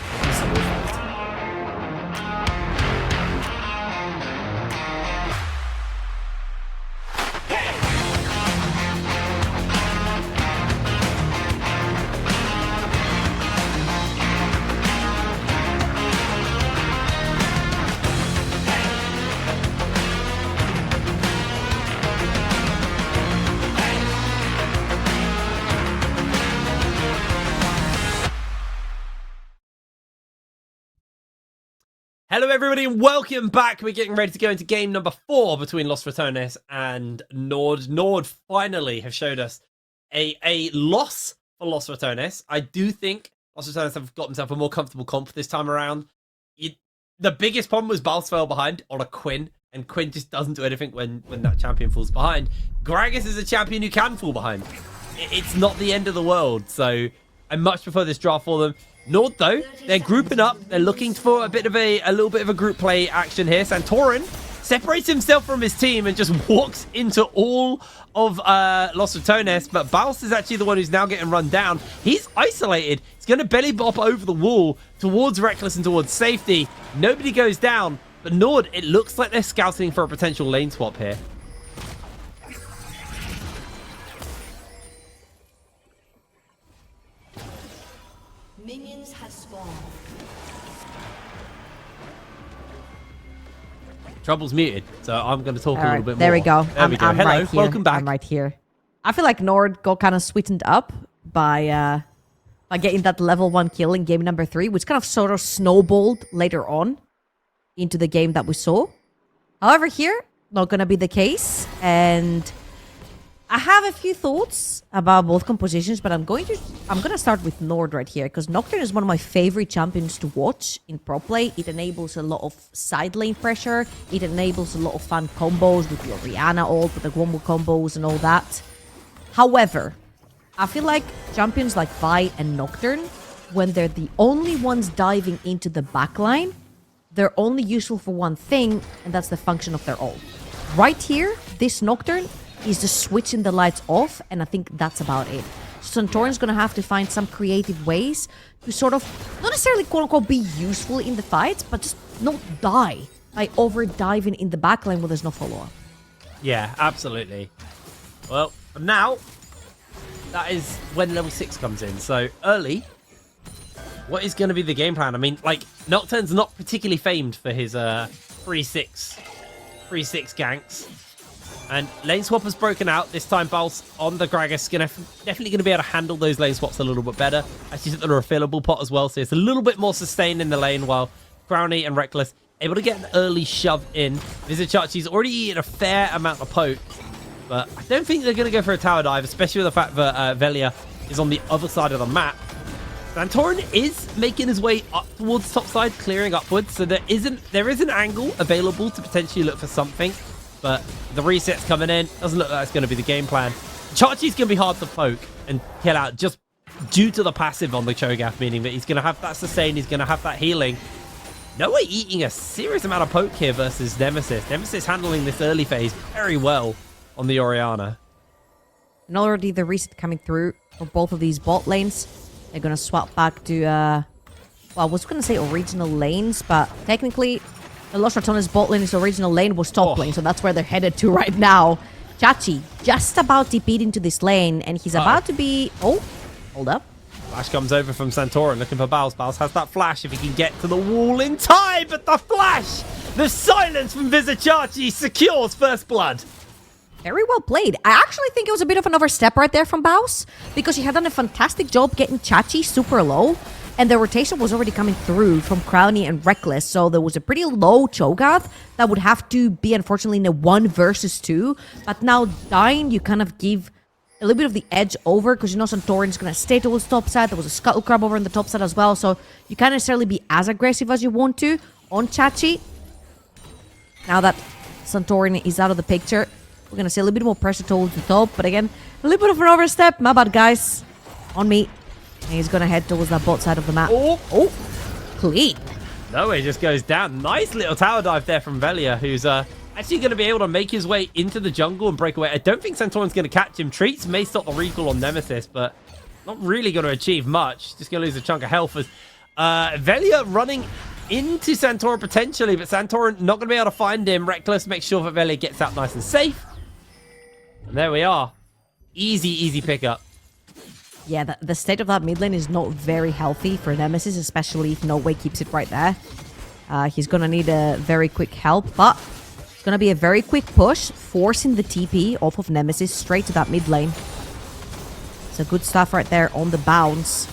Hello everybody and welcome back. We're getting ready to go into game number 4 between Los Ratones and NORD. NORD finally have showed us a loss for Los Ratones. I do think Los Ratones have got themselves a more comfortable comp this time around. The biggest problem was Bals fell behind on a Quinn, and Quinn just doesn't do anything when that champion falls behind. Gragas is a champion who can fall behind. It's not the end of the world, so I much prefer this draft for them. NORD though, they're grouping up. They're looking for a little bit of a group play action here. Santorin separates himself from his team and just walks into all of Los Ratones, but Baus is actually the one who's now getting run down. He's isolated. He's going to belly bop over the wall towards Reckless and towards safety. Nobody goes down, but NORD, it looks like they're scouting for a potential lane swap here. Minions have spawned. Trouble's muted, so I'm going to talk a little bit more. There we go. There we go. I'm Hello, right here. welcome back. I'm right here. I feel like NORD got kind of sweetened up by getting that level 1 kill in game number 3, which kind of sort of snowballed later on into the game that we saw. However, here, not going to be the case, and I have a few thoughts about both compositions, but I'm going to start with NORD right here, because Nocturne is one of my favorite champions to watch in pro play. It enables a lot of side lane pressure. It enables a lot of fun combos with your Rihanna ult, with the Wombo combos and all that. However, I feel like champions like Vi and Nocturne, when they're the only ones diving into the backline, they're only useful for one thing, and that's the function of their ult. Right here, this Nocturne is just switching the lights off, and I think that's about it. Santorin's gonna have to find some creative ways to sort of, not necessarily quote-unquote be useful in the fights, but just not die by over-diving in the backline when there's no follow-up. Yeah, absolutely. Well, now, that is when level 6 comes in. So, early, what is going to be the game plan? I mean, like, Nocturne's not particularly famed for his 3-6 ganks. And lane swap has broken out. This time, Baus on the Gragas definitely going to be able to handle those lane swaps a little bit better. Actually, it's a refillable pot as well, so it's a little bit more sustained in the lane, while Crowny and Reckless able to get an early shove in. Vizichachi's already eaten a fair amount of poke, but I don't think they're going to go for a tower dive, especially with the fact that Velia is on the other side of the map. Santorin is making his way up towards top side, clearing upwards, so there is an angle available to potentially look for something, but the reset's coming in. Doesn't look like it's going to be the game plan. Chachi's going to be hard to poke and kill out just due to the passive on the Cho'Gath, meaning that he's going to have that sustain, he's going to have that healing. Noah eating a serious amount of poke here versus Nemesis. Nemesis handling this early phase very well on the Orianna. And already the reset coming through for both of these bot lanes. They're going to swap back to, well, I was going to say original lanes, but technically the Los Ratones bot lane is original lane was top lane, so that's where they're headed to right now. Chachi just about TP'd into this lane, and he's about to be... Oh, hold up. Flash comes over from Santorin looking for Baus. Baus has that flash if he can get to the wall in time, but the flash! The silence from Vizichachi secures first blood. Very well played. I actually think it was a bit of an overstep right there from Baus, because he had done a fantastic job getting Chachi super low, and the rotation was already coming through from Crowny and Reckless, so there was a pretty low Cho'Gath that would have to be, unfortunately, in a 1 versus 2. But now dying, you kind of give a little bit of the edge over, because you know Santorin's going to stay towards top side. There was a Scuttle Crab over on the top side as well, so you can't necessarily be as aggressive as you want to on Chachi. Now that Santorin is out of the picture, we're going to see a little bit more pressure towards the top, but again, a little bit of an overstep. My bad, guys. On me. And he's going to head towards that bot side of the map. Oh, clean. No, he just goes down. Nice little tower dive there from Velia, who's actually going to be able to make his way into the jungle and break away. I don't think Santorin's going to catch him. Treats may stop the recall on Nemesis, but not really going to achieve much. Just going to lose a chunk of health. As Velia running into Santorin potentially, but Santorin not going to be able to find him. Reckless makes sure that Velia gets out nice and safe. And there we are. Easy pickup. Yeah, the state of that mid lane is not very healthy for Nemesis, especially if No Way keeps it right there. He's going to need a very quick help, but it's going to be a very quick push, forcing the TP off of Nemesis straight to that mid lane. So good stuff right there on the bounce.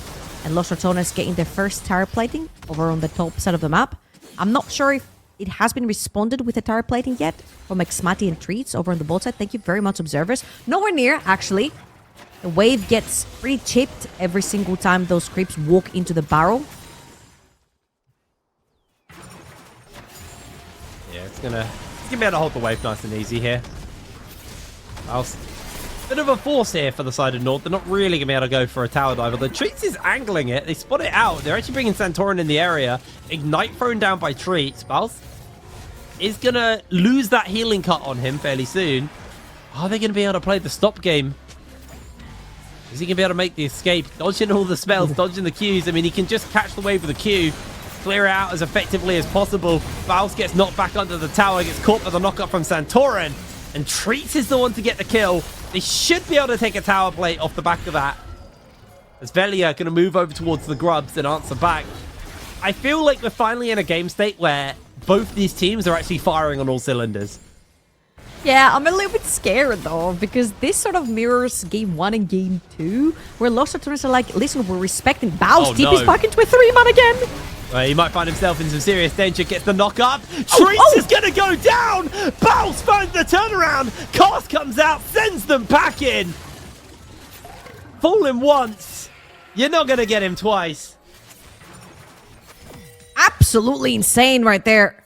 And Los Ratones getting their first tower plating over on the top side of the map. I'm not sure if it has been responded with a tower plating yet from Xmati and Treats over on the bot side. Thank you very much, observers. Nowhere near, actually. The wave gets pretty chipped every single time those creeps walk into the barrel. Yeah, it's gonna be able to hold the wave nice and easy here. Bit of a force here for the side of NORD. They're not really gonna be able to go for a tower dive. The Treats is angling it. They spot it out. They're actually bringing Santorin in the area. Ignite thrown down by Treats. Baus is gonna lose that healing cut on him fairly soon. Are they gonna be able to play the stop game? Is he going to be able to make the escape? Dodging all the spells, dodging the Qs. I mean, he can just catch the wave with a Q, clear it out as effectively as possible. Baus gets knocked back under the tower, gets caught by the knockup from Santorin, and Treats is the one to get the kill. They should be able to take a tower plate off the back of that. As Velia going to move over towards the grubs and answer back. I feel like we're finally in a game state where both these teams are actually firing on all cylinders. Yeah, I'm a little bit scared though, because this sort of mirrors game 1 and game 2, where Los Ratones are like, listen, we're respecting Baus. Oh, TP's no. back into a 3-man again. He might find himself in some serious danger, gets the knock up. Treats is going to go down. Baus finds the turnaround. Cast comes out, sends them back in. Fool him once. You're not going to get him twice. Absolutely insane right there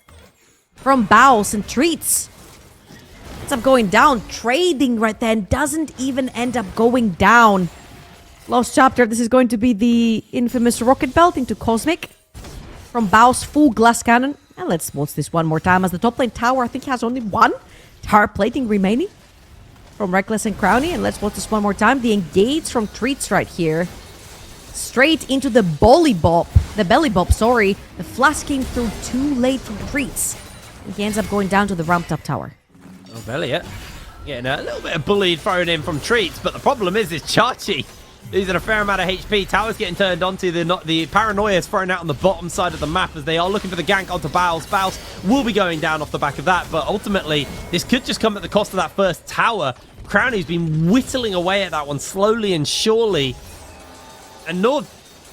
from Baus and Treats. Ends up going down, trading right there, and doesn't even end up going down. Lost chapter. This is going to be the infamous rocket belt into Cosmic from Baus, full glass cannon. And let's watch this one more time, as the top lane tower, I think, has only one tower plating remaining from Reckless and Crowny. And let's watch this one more time. The engage from Treats right here, straight into the belly bop. The flash came through too late from Treats. He ends up going down to the ramped up tower. Oh, Velia getting a little bit of bullied thrown in from Treats, but the problem is Chachi losing a fair amount of HP. Tower's getting turned onto. The Paranoia is thrown out on the bottom side of the map as they are looking for the gank onto Baus. Baus will be going down off the back of that, but ultimately, this could just come at the cost of that first tower. Crowny's been whittling away at that one slowly and surely. And Nord,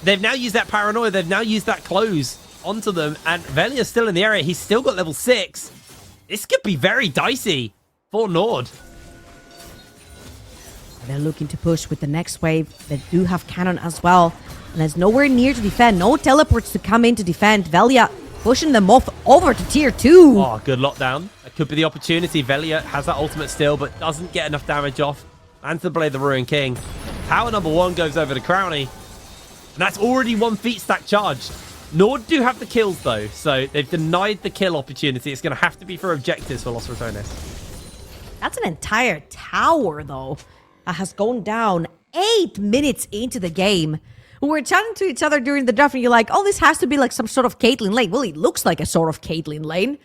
they've now used that Paranoia. They've now used that close onto them, and Velia's still in the area. He's still got level 6. This could be very dicey for Nord. They're looking to push with the next wave. They do have cannon as well. And there's nowhere near to defend. No teleports to come in to defend. Velia pushing them off over to tier 2. Oh, good lockdown. That could be the opportunity. Velia has that ultimate still, but doesn't get enough damage off. And to blade the Ruin King. Tower number 1 goes over to Crowny. And that's already 1 feat stack charged. Nord do have the kills, though. So they've denied the kill opportunity. It's going to have to be for objectives for Los Ratones. That's an entire tower, though. Has gone down 8 minutes into the game. We were chatting to each other during the draft, and you're like, oh, this has to be like some sort of Caitlyn lane. Well, it looks like a sort of Caitlyn lane.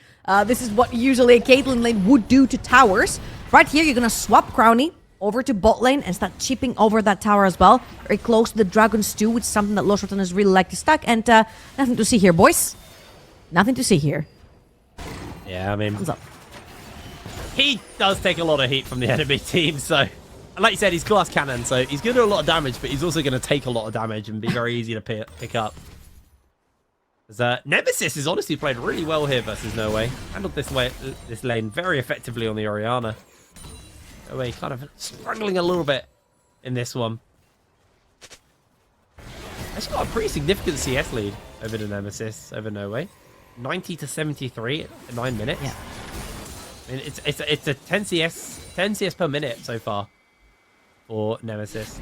This is what usually a Caitlyn lane would do to towers. Right here, you're going to swap Crowny over to bot lane and start chipping over that tower as well. Very close to the Dragon Stew, which is something that Los Ratones really like to stack. And nothing to see here, boys. Nothing to see here. Yeah, I mean, Thumbs up. he does take a lot of heat from the enemy team, so... Like you said, he's glass cannon, so he's going to do a lot of damage, but he's also going to take a lot of damage and be very easy to pick up. Nemesis has honestly played really well here versus No Way. Handled this lane very effectively on the Orianna. No Way kind of struggling a little bit in this one. Actually got a pretty significant CS lead over the Nemesis, over No Way. 90 to 73 in 9 minutes. Yeah. I mean, it's a 10 CS per minute so far for Nemesis.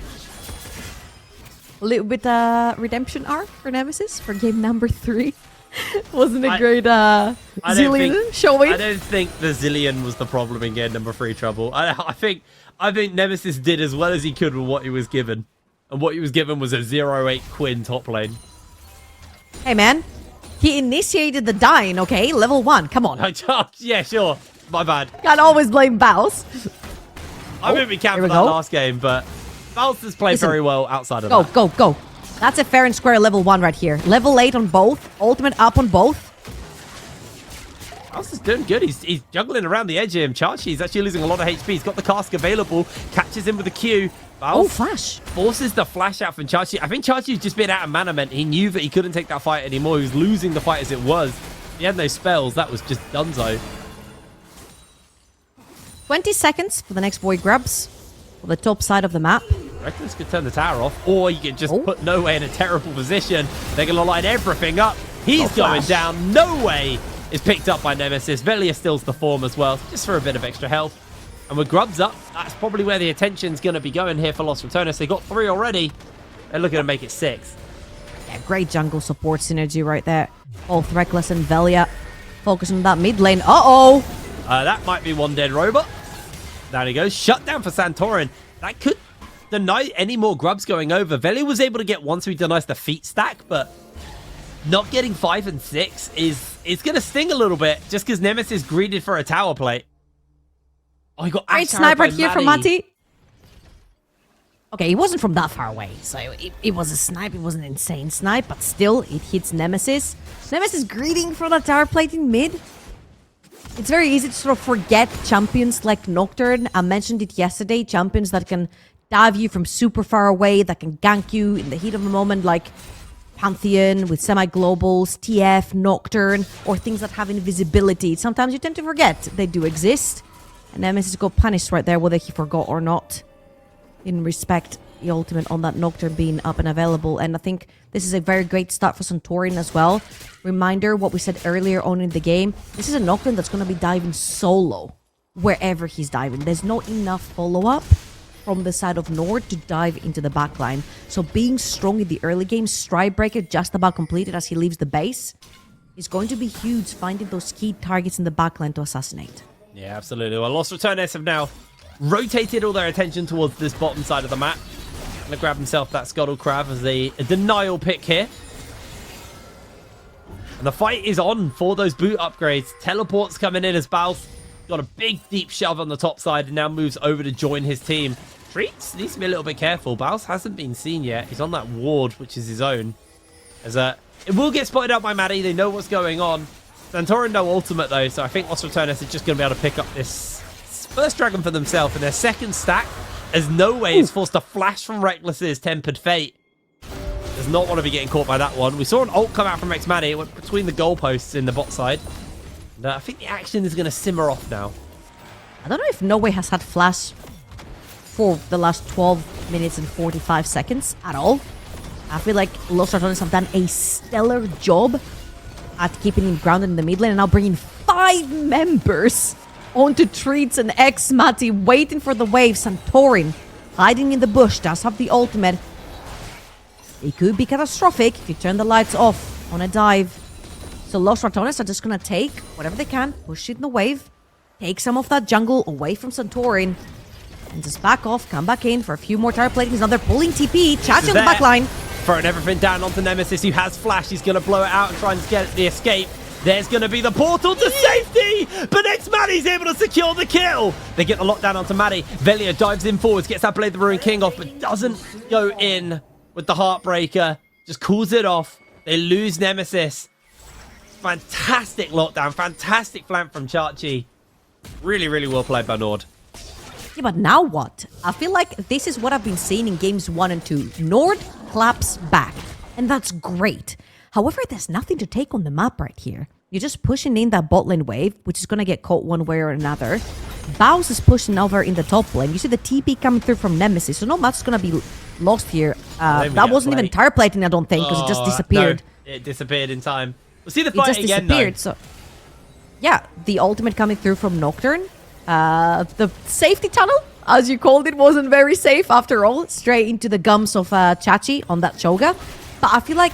A little bit redemption arc for Nemesis for game number 3. Wasn't a great Zillion showing. I don't think the Zillion was the problem in game number 3 trouble. I think Nemesis did as well as he could with what he was given. And what he was given was a 0-8 Quinn top lane. Hey, man. He initiated the dying, okay? Level 1. Come on. Yeah, sure. My bad. Can't always blame Baus. I mean, we can for that last game, but Baus has played very well outside of that. Go. That's a fair and square level 1 right here. Level 8 on both. Ultimate up on both. Baus is doing good. He's juggling around the edge here. Chachi's actually losing a lot of HP. He's got the cask available. Catches him with the Q. Baus flash. Forces the flash out from Chachi. I think Chachi's just been out of mana meant. He knew that he couldn't take that fight anymore. He was losing the fight as it was. He had no spells. That was just donezo. 20 seconds for the next void grabs on the top side of the map. I reckon this could turn the tower off, or you could just put No Way in a terrible position. They're going to line everything up. He's going down. No Way is picked up by Nemesis. Velia stills the form as well, just for a bit of extra health. And with Grubs up, that's probably where the attention's going to be going here for Los Ratones. They got 3 already. They're looking to make it 6. Yeah, great jungle support synergy right there. Both Reckless and Velia focus on that mid lane. That might be one dead robot. There he goes. Shut down for Santorin. That could deny any more grubs going over. Velia was able to get 1, so he denies the feet stack, but not getting 5 and 6 is going to sting a little bit just because Nemesis greeted for a tower plate. Oh, he got great snipe right here from Mati. Okay, he wasn't from that far away, so it was a snipe. It was an insane snipe, but still, it hits Nemesis. Nemesis greeting for the tower plate in mid. It's very easy to sort of forget champions like Nocturne. I mentioned it yesterday. Champions that can dive you from super far away, that can gank you in the heat of the moment, like Pantheon with semi-globals, TF, Nocturne, or things that have invisibility. Sometimes you tend to forget they do exist. And Nemesis got punished right there, whether he forgot or not. Didn't respect the ultimate on that Nocturne being up and available. And I think this is a very great start for Santorin as well. Reminder, what we said earlier on in the game. This is a Nocturne that's going to be diving solo wherever he's diving. There's not enough follow-up from the side of NORD to dive into the backline. So being strong in the early game, Stride Breaker just about completed as he leaves the base, is going to be huge, finding those key targets in the backline to assassinate. Yeah, absolutely. Well, Los Ratones have now rotated all their attention towards this bottom side of the map. Gonna grab himself that Scuttle Crab as a denial pick here. And the fight is on for those boot upgrades. Teleports coming in as Baus got a big, deep shove on the top side and now moves over to join his team. Treats needs to be a little bit careful. Baus hasn't been seen yet. He's on that ward, which is his own. As it will get spotted out by Maddie. They know what's going on. Santorin no ultimate though, so I think Los Ratones is just going to be able to pick up this first dragon for themselves. And their second stack, as No Way is forced to flash from Reckless's Tempered Fate. Does not want to be getting caught by that one. We saw an ult come out from X-Maddie. It went between the goalposts in the bot side. And I think the action is going to simmer off now. I don't know if No Way has had flash for the last 12 minutes and 45 seconds at all. I feel like Los Ratones have done a stellar job at keeping him grounded in the mid lane and now bringing 5 members onto Treats and X-Maddie, waiting for the wave. Santorin hiding in the bush, does have the ultimate. It could be catastrophic if you turn the lights off on a dive. So Los Ratones are just going to take whatever they can, push it in the wave, take some of that jungle away from Santorin, and just back off, come back in for a few more tower platings. Now they're pulling TP, Chachi on the back line. Throwing everything down onto Nemesis, who has flash. He's going to blow it out and try and get the escape. There's going to be the portal to safety, but X-Maddie's able to secure the kill. They get the lockdown onto Maddie. Velia dives in forwards, gets that Blade the Ruin King off, but doesn't go in with the Heartbreaker. Just calls it off. They lose Nemesis. Fantastic lockdown, fantastic flank from Chachi. Really, really well played by NORD. Yeah, but now what? I feel like this is what I've been seeing in games 1 and 2. NORD claps back, and that's great. However, there's nothing to take on the map right here. You're just pushing in that bot lane wave, which is going to get caught one way or another. Baus is pushing over in the top lane. You see the TP coming through from Nemesis, so not much is going to be lost here. That wasn't even tire plating, I don't think, because it just disappeared. No, it disappeared in time. We'll see the fight just again, disappeared, though. so yeah, the ultimate coming through from Nocturne. The safety tunnel, as you called it, wasn't very safe after all. Straight into the gums of Chachi on that Choga. But I feel like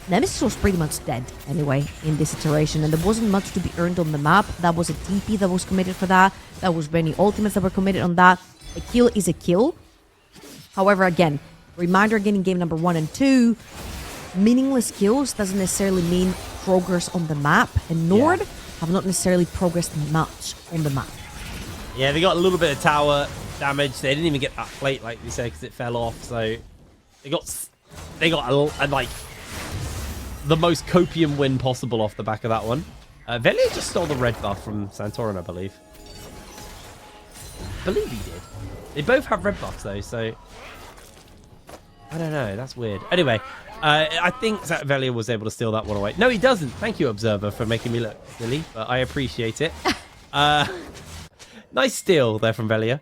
Nemesis was pretty much dead anyway in this iteration, and there wasn't much to be earned on the map. That was a TP that was committed for that. That was many ultimates that were committed on that. A kill is a kill. However, again, reminder again in game number 1 and 2, meaningless kills doesn't necessarily mean progress on the map, and NORD have not necessarily progressed much on the map. Yeah, they got a little bit of tower damage. They didn't even get that plate, like we said, because it fell off. So they got a like the most copium win possible off the back of that one. Velia just stole the red buff from Santorin, I believe. I believe he did. They both have red buffs though, so I don't know. That's weird. Anyway, I think that Velia was able to steal that one away. No, he doesn't. Thank you, Observer, for making me look silly, but I appreciate it. Nice steal there from Velia.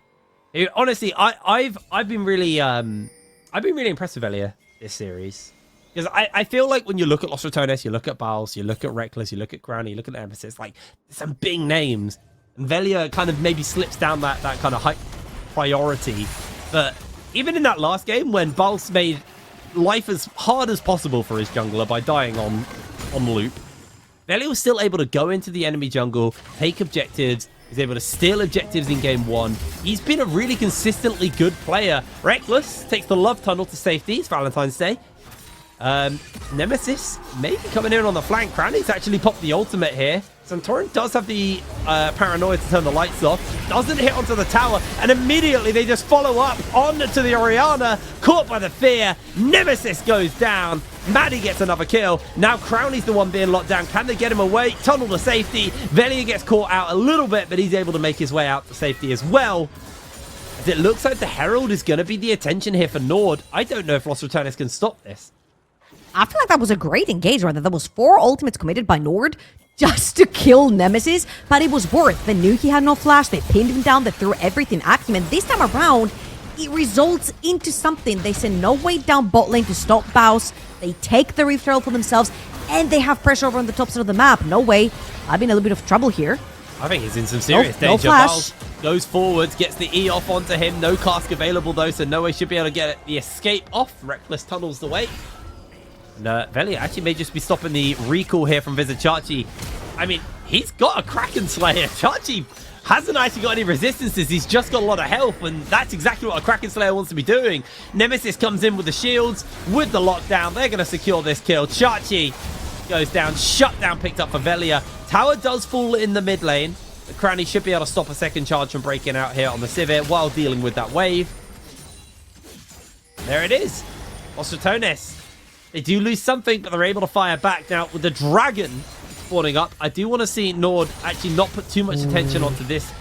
Honestly, I've been really impressed with Velia this series. Because I feel like when you look at Los Ratones, you look at Baus, you look at Reckless, you look at Granny, you look at Nemesis, like some big names. And Velia kind of maybe slips down that kind of high priority. But even in that last game, when Baus made life as hard as possible for his jungler by dying on loop, Velia was still able to go into the enemy jungle, take objectives. He's able to steal objectives in game 1. He's been a really consistently good player. Reckless takes the love tunnel to safety. It's Valentine's Day. Nemesis maybe coming in on the flank. Cranny's actually popped the ultimate here. Santorin does have the paranoia to turn the lights off. Doesn't hit onto the tower. And immediately they just follow up onto the Orianna. Caught by the fear. Nemesis goes down. Maddie gets another kill. Now Crowley's the one being locked down. Can they get him away? Tunnel to safety. Velia gets caught out a little bit, but he's able to make his way out to safety as well. As it looks like the Herald is going to be the attention here for NORD. I don't know if Los Ratones can stop this. I feel like that was a great engagement. That was 4 ultimates committed by NORD just to kill Nemesis, but it was worth. They knew he had no flash. They pinned him down. They threw everything at him, and this time around, it results into something. They send No Way down bot lane to stop Baus. They take the Rift Herald for themselves, and they have pressure over on the top side of the map. No Way. I've been in a little bit of trouble here. I think he's in some serious danger. No flash. Baus goes forwards, gets the E off onto him. No cask available though, so No Way should be able to get the escape off. Reckless tunnels the way. And Velia actually may just be stopping the recall here from Visit Chachi. I mean, he's got a Kraken Slayer. Chachi hasn't actually got any resistances. He's just got a lot of health, and that's exactly what a Kraken Slayer wants to be doing. Nemesis comes in with the shields, with the lockdown. They're going to secure this kill. Chachi goes down. Shutdown picked up for Velia. Tower does fall in the mid lane. The Cranny should be able to stop a second charge from breaking out here on the Sivir while dealing with that wave. There it is. Los Ratones. They do lose something, but they're able to fire back. Now, with the Dragon spawning up, I do want to see NORD actually not put too much attention onto this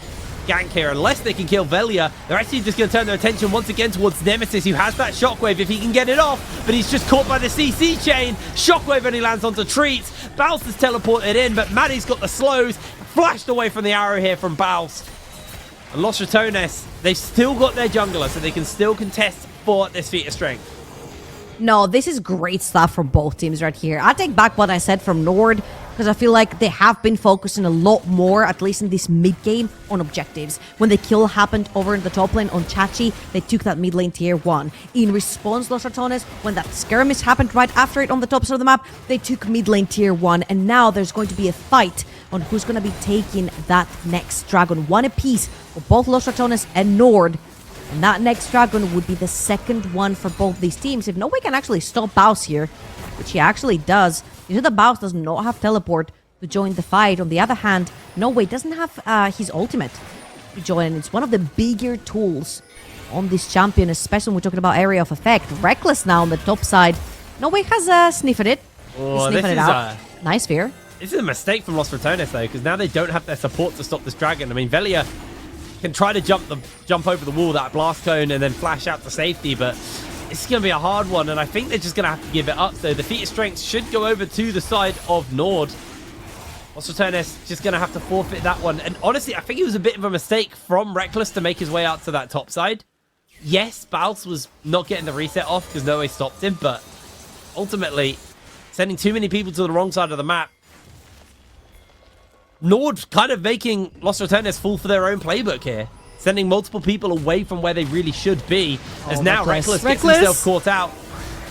gank here. Unless they can kill Velia, they're actually just going to turn their attention once again towards Nemesis, who has that shockwave if he can get it off, but he's just caught by the CC chain. Shockwave only lands onto Treats. Baus is teleported in, but Maddie's got the slows. Flashed away from the arrow here from Baus. And Los Ratones, they've still got their jungler, so they can still contest for this feat of strength. No, this is great stuff from both teams right here. I take back what I said from NORD, because I feel like they have been focusing a lot more, at least in this mid game, on objectives. When the kill happened over in the top lane on Chachi, they took that mid lane tier 1. In response, Los Ratones, when that skirmish happened right after it on the top side of the map, they took mid lane tier 1, and now there's going to be a fight on who's going to be taking that next dragon. One apiece for both Los Ratones and NORD. And that next dragon would be the second one for both these teams. If no one can actually stop Baus here, which he actually does. You know that Baus does not have teleport to join the fight. On the other hand, No Way doesn't have his ultimate to join. It's one of the bigger tools on this champion, especially when we're talking about area of effect. Reckless now on the top side. No Way has sniffed it. Oh, Sniffing it out. Nice fear. This is a mistake from Los Ratones, though, because now they don't have their support to stop this dragon. I mean, Velia can try to jump over the wall, that blast cone, and then flash out to safety, but it's going to be a hard one, and I think they're just going to have to give it up. So the feat of strength should go over to the side of NORD. Los Ratones just going to have to forfeit that one. And honestly, I think it was a bit of a mistake from Reckless to make his way out to that top side. Yes, Baus was not getting the reset off because No Way stopped him, but ultimately, sending too many people to the wrong side of the map. NORD kind of making Los Ratones fall for their own playbook here. Sending multiple people away from where they really should be. As now Reckless gets himself caught out.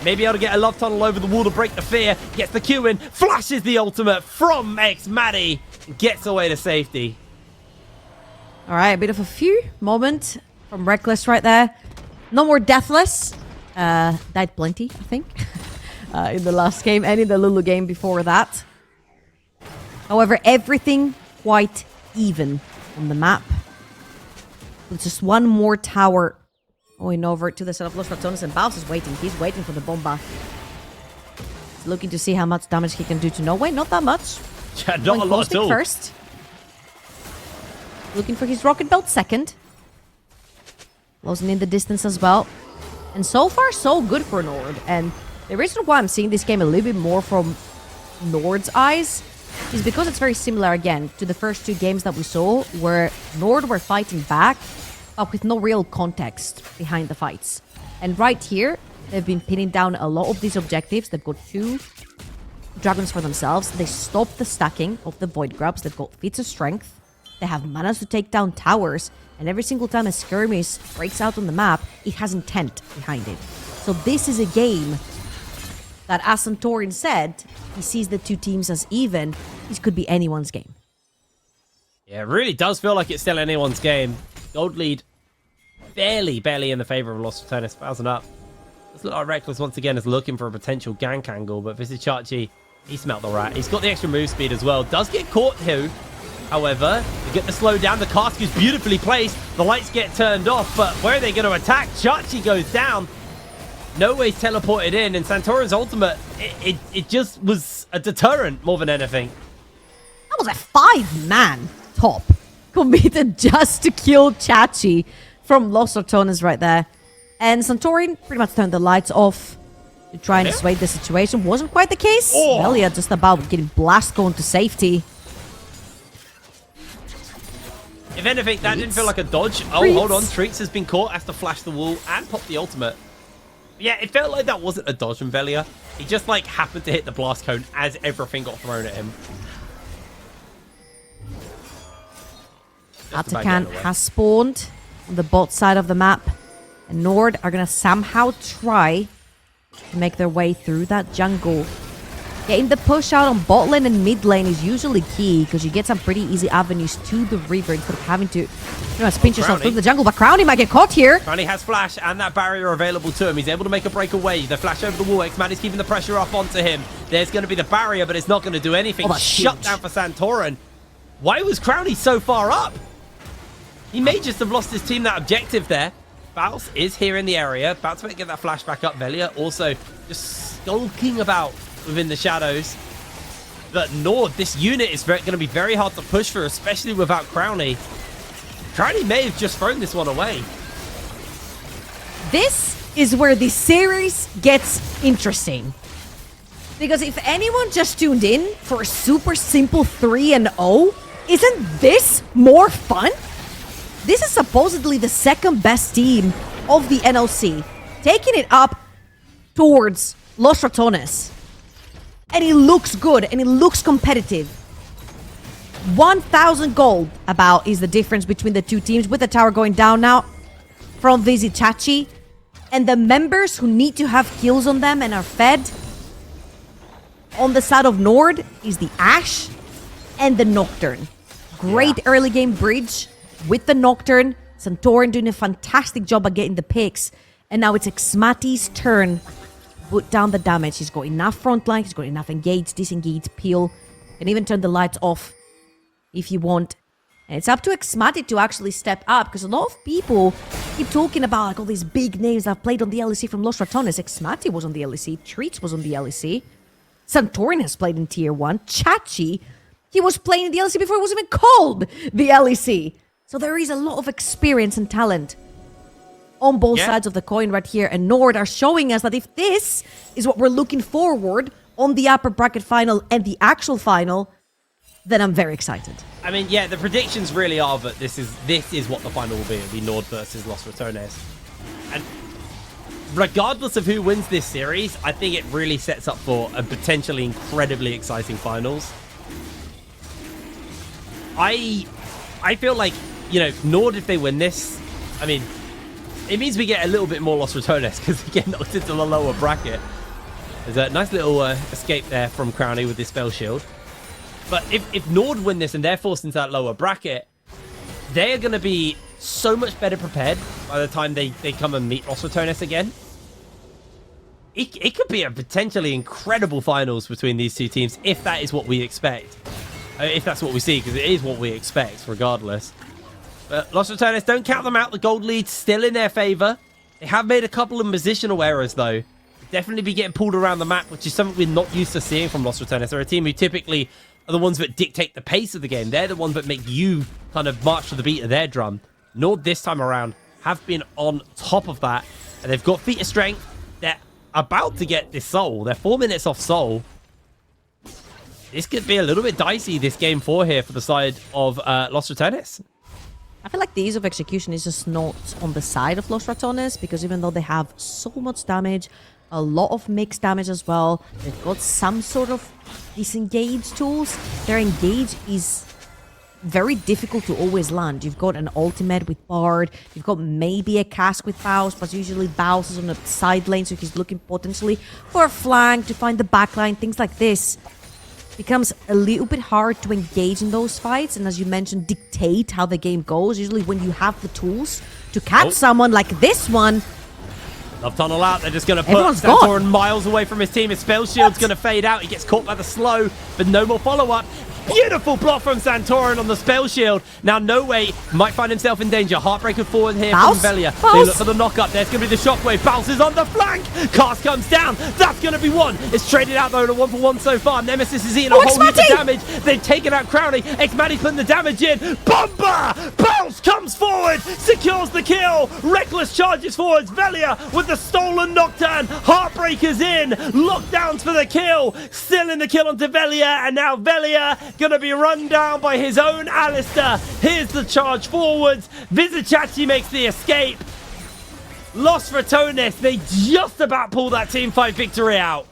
Maybe able to get a love tunnel over the wall to break the fear. Gets the Q in. Flashes the ultimate from Maddie. Gets away to safety. All right, a bit of a few moment from Reckless right there. No more Deathless. Died plenty, I think, in the last game and in the Lulu game before that. However, everything quite even on the map. With just one more tower going over to the side of Los Ratones, and Baus is waiting. He's waiting for the bomba. He's looking to see how much damage he can do to No Way. Not that much. Yeah, not a lot at all. First. Looking for his rocket belt second. Closing in the distance as well. And so far, so good for NORD. And the reason why I'm seeing this game a little bit more from NORD's eyes is because it's very similar, again, to the first two games that we saw, where NORD were fighting back, but with no real context behind the fights. And right here, they've been pinning down a lot of these objectives. They've got 2 dragons for themselves. They stopped the stacking of the Void Grubs. They've got feats of strength. They have managed to take down towers. And every single time a skirmish breaks out on the map, it has intent behind it. So this is a game that, as Santorin said, he sees the two teams as even. This could be anyone's game. Yeah, it really does feel like it's still anyone's game. Gold lead barely in the favor of Los Ratones. 1,000 up. Looks like Reckless once again is looking for a potential gank angle, but Visichachi, he smelt the rat. He's got the extra move speed as well. Does get caught here. However, they get the slow down. The cask is beautifully placed. The lights get turned off, but where are they going to attack? Chachi goes down. No Way's teleported in, and Santorin's ultimate, it just was a deterrent more than anything. That was a 5-man top committed just to kill Chachi from Los Ratones right there. And Santorin pretty much turned the lights off to try and dissuade the situation. Wasn't quite the case. Velia just about getting blast going to safety. If anything, that didn't feel like a dodge. Oh, hold on. Treats has been caught, has to flash the wall and pop the ultimate. Yeah, it felt like that wasn't a dodge from Velia. He just, like, happened to hit the blast cone as everything got thrown at him. Atakan has spawned on the bot side of the map. And NORD are going to somehow try to make their way through that jungle. Getting the push out on bot lane and mid lane is usually key because you get some pretty easy avenues to the river instead of having to, pinch yourself through the jungle. But Crowny might get caught here. Crowny has flash and that barrier available to him. He's able to make a breakaway. The flash over the wall. X-Maddie's keeping the pressure up onto him. There's going to be the barrier, but it's not going to do anything. Oh, that's Shut huge. down for Santorin. Why was Crowny so far up? He may just have lost his team that objective there. Baus is here in the area. About to get that flash back up. Velia also just skulking about within the shadows. But NORD, this unit is going to be very hard to push for, especially without Crowny. Crowny may have just thrown this one away. This is where the series gets interesting. Because if anyone just tuned in for a super simple 3-0, isn't this more fun? This is supposedly the second best team of the NLC, taking it up towards Los Ratones. And it looks good, and it looks competitive. 1,000 gold about is the difference between the two teams, with the tower going down now from Vizichachi. And the members who need to have kills on them and are fed on the side of NORD is the Ashe and the Nocturne. Great early game bridge with the Nocturne. Santorin doing a fantastic job at getting the picks. And now it's Xmati's turn. Put down the damage. He's got enough front line. He's got enough engage, disengage, peel. And even turn the lights off if you want. And it's up to Xmati to actually step up, because a lot of people keep talking about like all these big names that have played on the LEC from Los Ratones. Xmati was on the LEC. Treats was on the LEC. Santorin has played in Tier 1. Chachi, he was playing in the LEC before it was even called the LEC. So there is a lot of experience and talent on both sides of the coin right here. And NORD are showing us that if this is what we're looking forward on the upper bracket final and the actual final, then I'm very excited. I mean, yeah, the predictions really are that this is what the final will be. It'll be NORD versus Los Ratones. And regardless of who wins this series, I think it really sets up for a potentially incredibly exciting finals. I feel like, you know, NORD, if they win this, I mean, it means we get a little bit more Los Ratones because we get knocked into the lower bracket. There's a nice little escape there from Crowny with his spell shield. But if NORD win this and they're forced into that lower bracket, they're going to be so much better prepared by the time they come and meet Los Ratones again. It could be a potentially incredible finals between these two teams if that is what we expect. If that's what we see, because it is what we expect, regardless. But Los Ratones, don't count them out. The gold lead's still in their favor. They have made a couple of positional errors, though. Definitely be getting pulled around the map, which is something we're not used to seeing from Los Ratones. They're a team who typically are the ones that dictate the pace of the game. They're the ones that make you kind of march to the beat of their drum. NORD this time around have been on top of that. And they've got feat of strength. They're about to get this soul. They're 4 minutes off soul. This could be a little bit dicey, this game 4 here for the side of Los Ratones. I feel like the ease of execution is just not on the side of Los Ratones, because even though they have so much damage, a lot of mixed damage as well, they've got some sort of disengage tools. Their engage is very difficult to always land. You've got an ultimate with Bard, you've got maybe a cask with Baus, but usually Baus is on the side lane, so he's looking potentially for a flank to find the backline. Things like this becomes a little bit hard to engage in those fights, and as you mentioned, dictate how the game goes. Usually when you have the tools to catch someone like this one. Love tunnel out. They're just going to put Everyone's Santorin gone. miles away from his team. His spell shield's going to fade out. He gets caught by the slow, but no more follow-up. Beautiful block from Santorin on the spell shield. Now, No Way might find himself in danger. Heartbreaker forward here Baus? from Velia. Baus? They look for the knock-up. There's going to be the shockwave. Baus is on the flank. Cast comes down. That's going to be one. It's traded out, though, to 1-for-1 so far. Nemesis is eating a whole heap of damage. They've taken out Crowny. Xmati's putting the damage in. Bomba! Baus comes forward. Secures the kill. Reckless charges forwards. Velia with the stolen Nocturne. Heartbreaker's in. Lockdowns for the kill. Still in the kill onto Velia. And now Velia going to be run down by his own Alistair. Here's the charge forwards. Vizichachi makes the escape. Los Ratones, they just about pull that team fight victory out.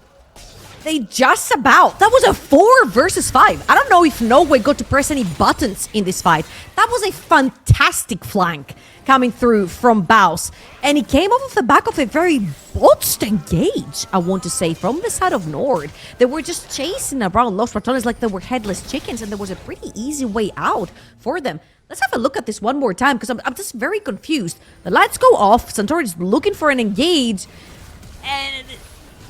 They just about. That was a 4 versus 5. I don't know if No Way got to press any buttons in this fight. That was a fantastic flank coming through from Baus. And he came off of the back of a very botched engage, I want to say, from the side of Nord. They were just chasing around Los Ratones like they were headless chickens, and there was a pretty easy way out for them. Let's have a look at this one more time, because I'm just very confused. The lights go off, Santori is looking for an engage, and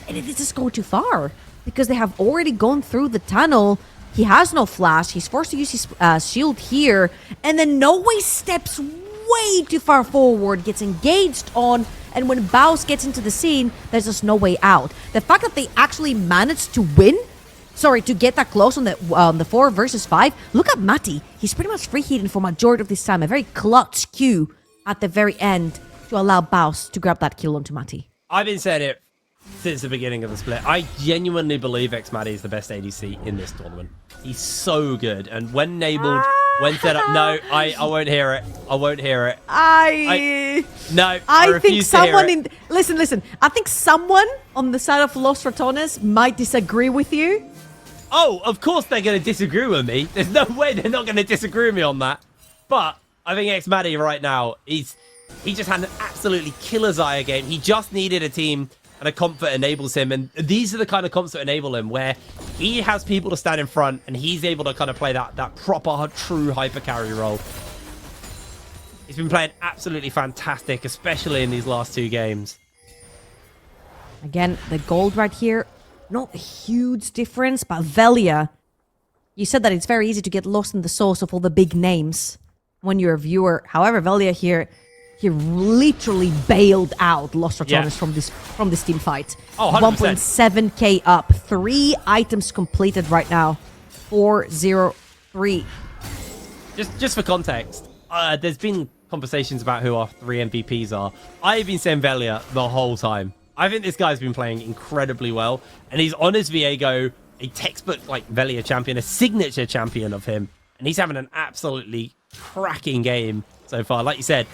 it just go too far. Because they have already gone through the tunnel. He has no flash. He's forced to use his shield here. And then No Way steps way too far forward, gets engaged on, and when Baus gets into the scene, there's just no way out. The fact that they actually managed to win, to get that close on the 4 versus 5, look at Mati. He's pretty much free hitting for majority of this time. A very clutch Q at the very end to allow Baus to grab that kill onto Mati. I've been saying it since the beginning of the split. I genuinely believe Xmatty is the best ADC in this tournament. He's so good, and when enabled, when set up, no, I won't hear it. I won't hear it. I think someone listen. I think someone on the side of Los Ratones might disagree with you. Oh, of course they're going to disagree with me. There's no way they're not going to disagree with me on that. But I think Xmatty right now, he just had an absolutely killer's eye game. He just needed a team and a comp that enables him, and these are the kind of comps that enable him, where he has people to stand in front and he's able to kind of play that proper true hyper carry role. He's been playing absolutely fantastic, especially in these last 2 games. Again, the gold right here, not a huge difference, but Velia, you said that it's very easy to get lost in the sauce of all the big names when you're a viewer. However, Velia here, he literally bailed out Los Ratones from this team fight. Oh, 100%. 1.7k up. 3 items completed right now. 4-0-3. Just for context, there's been conversations about who our 3 MVPs are. I've been saying Velia the whole time. I think this guy's been playing incredibly well, and he's on his Viego, a textbook like Velia champion, a signature champion of him, and he's having an absolutely cracking game so far. Like you said,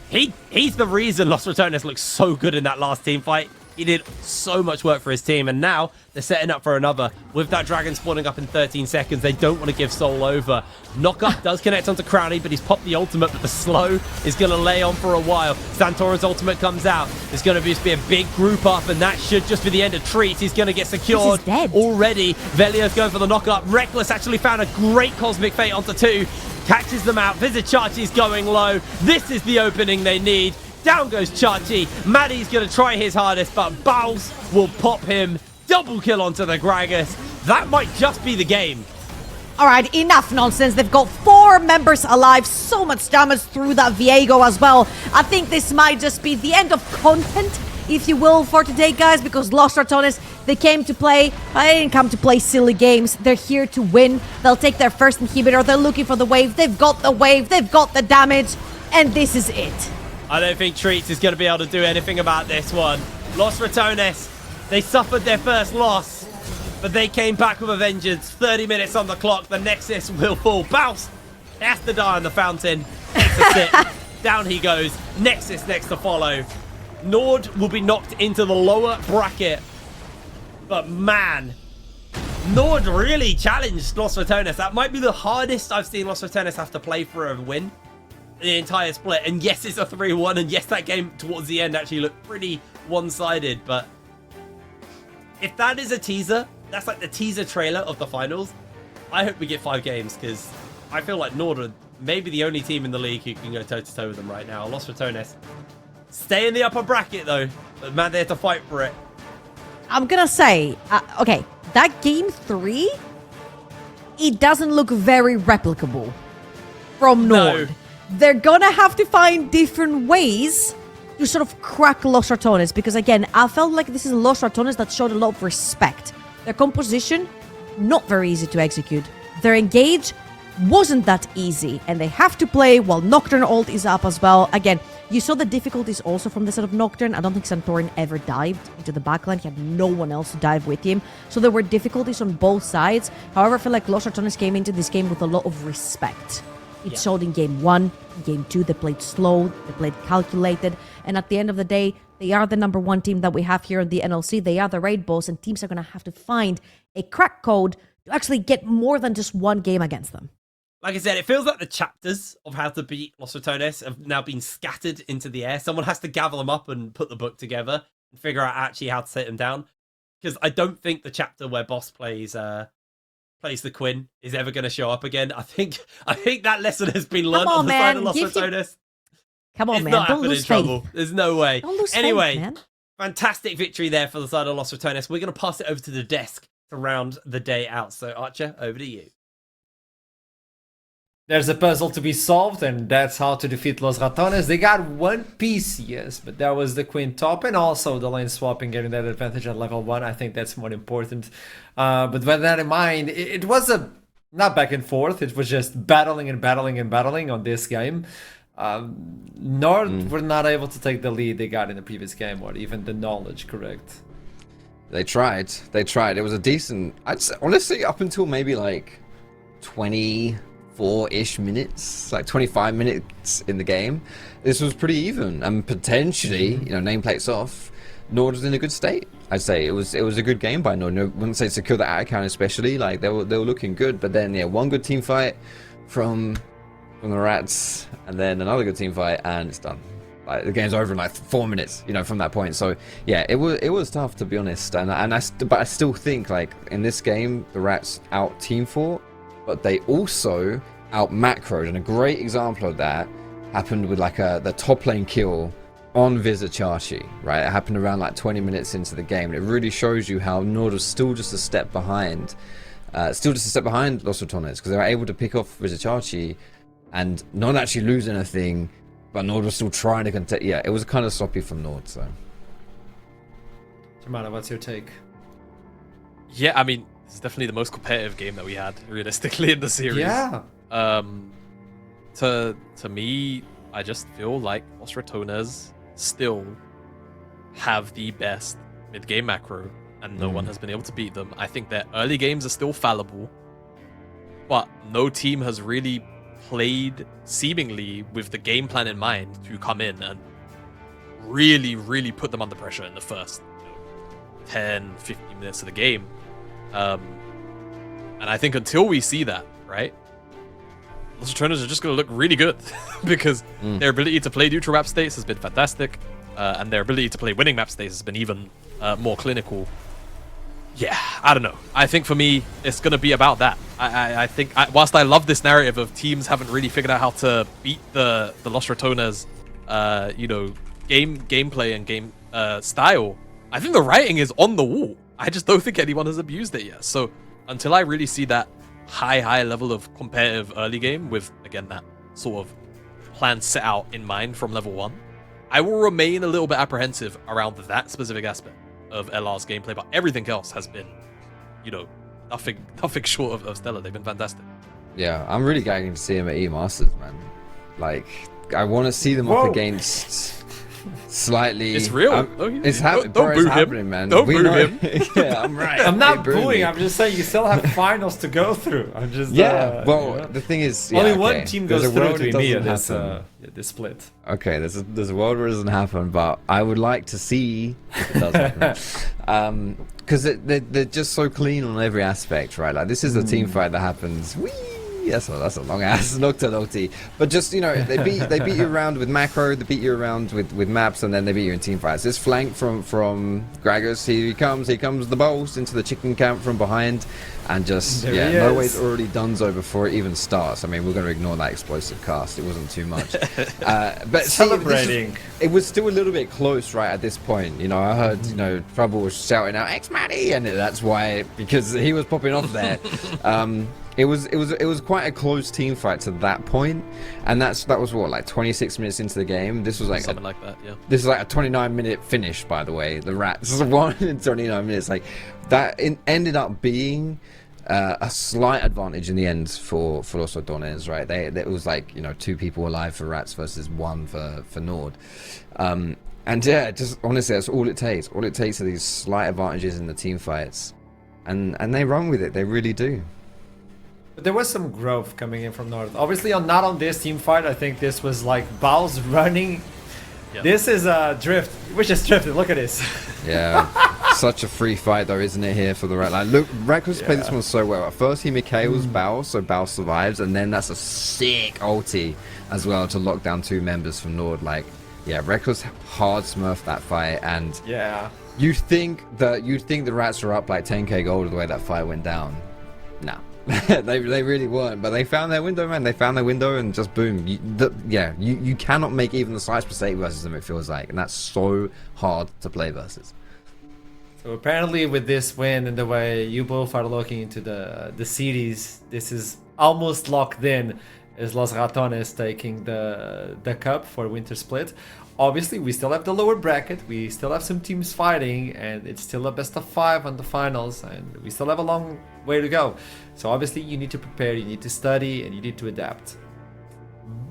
he's the reason Los Ratones looks so good in that last team fight. He did so much work for his team, and now they're setting up for another. With that dragon spawning up in 13 seconds, they don't want to give Soul over. Knockup does connect onto Crowley, but he's popped the ultimate, but the slow is going to lay on for a while. Santora's ultimate comes out. There's going to be a big group up, and that should just be the end of Treats. He's going to get secured already. Velia's going for the knockup. Reckless actually found a great Cosmic Fate onto 2. Catches them out. Vizichachi's going low. This is the opening they need. Down goes Chachi. Maddie's going to try his hardest, but Baus will pop him. Double kill onto the Gragas. That might just be the game. All right, enough nonsense. They've got 4 members alive. So much damage through that Viego as well. I think this might just be the end of content, if you will, for today, guys, because Los Ratones, they came to play. They didn't come to play silly games. They're here to win. They'll take their first inhibitor. They're looking for the wave. They've got the wave. They've got the damage. And this is it. I don't think Treats is going to be able to do anything about this one. Los Ratones, they suffered their first loss, but they came back with a vengeance. 30 minutes on the clock. The Nexus will fall. Baus has to die on the fountain. Takes a sip. Down he goes. Nexus next to follow. NORD will be knocked into the lower bracket. But man, NORD really challenged Los Ratones. That might be the hardest I've seen Los Ratones have to play for a win. The entire split, and yes, it's a 3-1, and yes, that game towards the end actually looked pretty one-sided, but if that is a teaser, that's like the teaser trailer of the finals. I hope we get 5 games, because I feel like NORD are maybe the only team in the league who can go toe-to-toe with them right now. Los Ratones stay in the upper bracket, though, but man, they have to fight for it. I'm gonna say, okay, that game 3, it doesn't look very replicable from NORD. No. They're gonna have to find different ways to sort of crack Los Ratones, because again, I felt like this is Los Ratones that showed a lot of respect. Their composition, not very easy to execute. Their engage wasn't that easy, and they have to play while Nocturne ult is up as well. Again, you saw the difficulties also from the side of Nocturne. I don't think Santorin ever dived into the backline. He had no one else to dive with him. So there were difficulties on both sides. However, I feel like Los Ratones came into this game with a lot of respect. It showed in game 1, game 2, they played slow, they played calculated, and at the end of the day, They are the number 1 team that we have here in the NLC. They are the raid boss, and teams are going to have to find a crack code to actually get more than just one game against them. Like I said, it feels like the chapters of how to beat Los Ratones have now been scattered into the air. Someone has to gather them up and put the book together and figure out actually how to take them down. Because I don't think the chapter where Boss plays the Quinn is ever going to show up again. I think that lesson has been learned on the side of Los Ratones. Come on, It's man. not Don't happening, lose trouble. faith. There's no way. Don't lose Anyway, faith, man. fantastic victory there for the side of Los Ratones. We're going to pass it over to the desk to round the day out. So, Archer, over to you. There's a puzzle to be solved, and that's how to defeat Los Ratones. They got one piece, yes, but that was the Queen top, and also the lane swapping, getting that advantage at level 1. I think that's more important. But with that in mind, it was not back and forth. It was just battling and battling and battling on this game. NORD were not able to take the lead they got in the previous game, or even the knowledge, correct? They tried. It was a decent... honestly, up until maybe like 24-ish minutes, like 25 minutes in the game, this was pretty even, and potentially, nameplates off, NORD was in a good state. I'd say it was a good game by NORD. I wouldn't say secure the ad account especially. Like they were looking good, but then one good team fight from the Rats, and then another good team fight, and it's done. Like the game's over in like 4 minutes, from that point. So yeah, it was tough, to be honest. But I still think, like, in this game, the Rats out team fought, but they also out macroed, and a great example of that happened with like the top lane kill on Vizichachi, right? It happened around like 20 minutes into the game, and it really shows you how NORD was still just a step behind, Los Ratones, because they were able to pick off Vizichachi and not actually lose anything, but NORD was still trying to contest. Yeah, it was kind of sloppy from NORD. So, Tamara, what's your take? Yeah, I mean, it's definitely the most competitive game that we had, realistically, in the series. Yeah. To me, I just feel like Los Ratones still have the best mid-game macro, and no one has been able to beat them. I think their early games are still fallible, but no team has really played seemingly with the game plan in mind to come in and really, really put them under pressure in the first 10, 15 minutes of the game. And I think until we see that, right, Los Ratones are just going to look really good because their ability to play neutral map states has been fantastic, and their ability to play winning map states has been even more clinical. Yeah, I don't know. I think for me, it's going to be about that. I think, whilst I love this narrative of teams haven't really figured out how to beat the Los Ratones, gameplay and game style, I think the writing is on the wall. I just don't think anyone has abused it yet. So until I really see that high level of competitive early game with, again, that sort of plan set out in mind from level 1, I will remain a little bit apprehensive around that specific aspect of LR's gameplay, but everything else has been, nothing short of stellar. They've been fantastic. yeah, I'm really gagging to see him at E-Masters, man. Like, I want to see them up against slightly... It's real. It's happening, don't boo happening, him. man. Don't We boo know- him. Yeah, I'm right. I'm not They booed booing, me. I'm just saying you still have finals to go through. I'm just... Yeah, well, the thing is... Yeah, only okay. one team There's goes a through world to it EMEA doesn't happen. this split. Okay, there's a world where it doesn't happen, but I would like to see if it does happen. Because they're just so clean on every aspect, right? Like, this is a team fight that happens. Whee! That's a long ass Noctiloti. But just, they beat you around with macro, they beat you around with maps, and then they beat you in team fights. This flank from Gragas, he comes the boss into the chicken camp from behind, and just no way's already donezo before it even starts. I mean, we're going to ignore that explosive cast. It wasn't too much. But Celebrating. it was still a little bit close right at this point. I heard Trouble was shouting out X-Matty, and that's why, because he was popping off there. It was quite a close team fight to that point, and that was what, like 26 minutes into the game. This was like Something like that, yeah. This is like a 29-minute finish, by the way. The Rats won in 29 minutes. Like that ended up being a slight advantage in the end for Los Ratones, right? It was like 2 people alive for Rats versus 1 for NORD. And yeah, just honestly, that's all it takes. All it takes are these slight advantages in the team fights, and they run with it. They really do. But there was some growth coming in from NORD. Obviously, not on this team fight. I think this was like Bao's running This is drift. We just drifted. Look at this. Yeah, such a free fight though, isn't it here for the Like, look, Reckless played this one so well. At first he McHale's Bao, so Bao survives, and then that's a sick ulti as well to lock down 2 members from NORD. Like, yeah, Reckless hard smurfed that fight, and Yeah. you'd think the Rats were up like 10k gold the way that fight went down. No. they really weren't, but they found their window, man. They found their window, and just boom. You cannot make even the slightest mistake versus them, it feels like, and that's so hard to play versus. So apparently with this win and the way you both are looking into the series, this is almost locked in as Los Ratones taking the cup for Winter Split. Obviously, we still have the lower bracket, we still have some teams fighting, and it's still a best of 5 on the finals, and we still have a long way to go. So obviously you need to prepare, you need to study, and you need to adapt.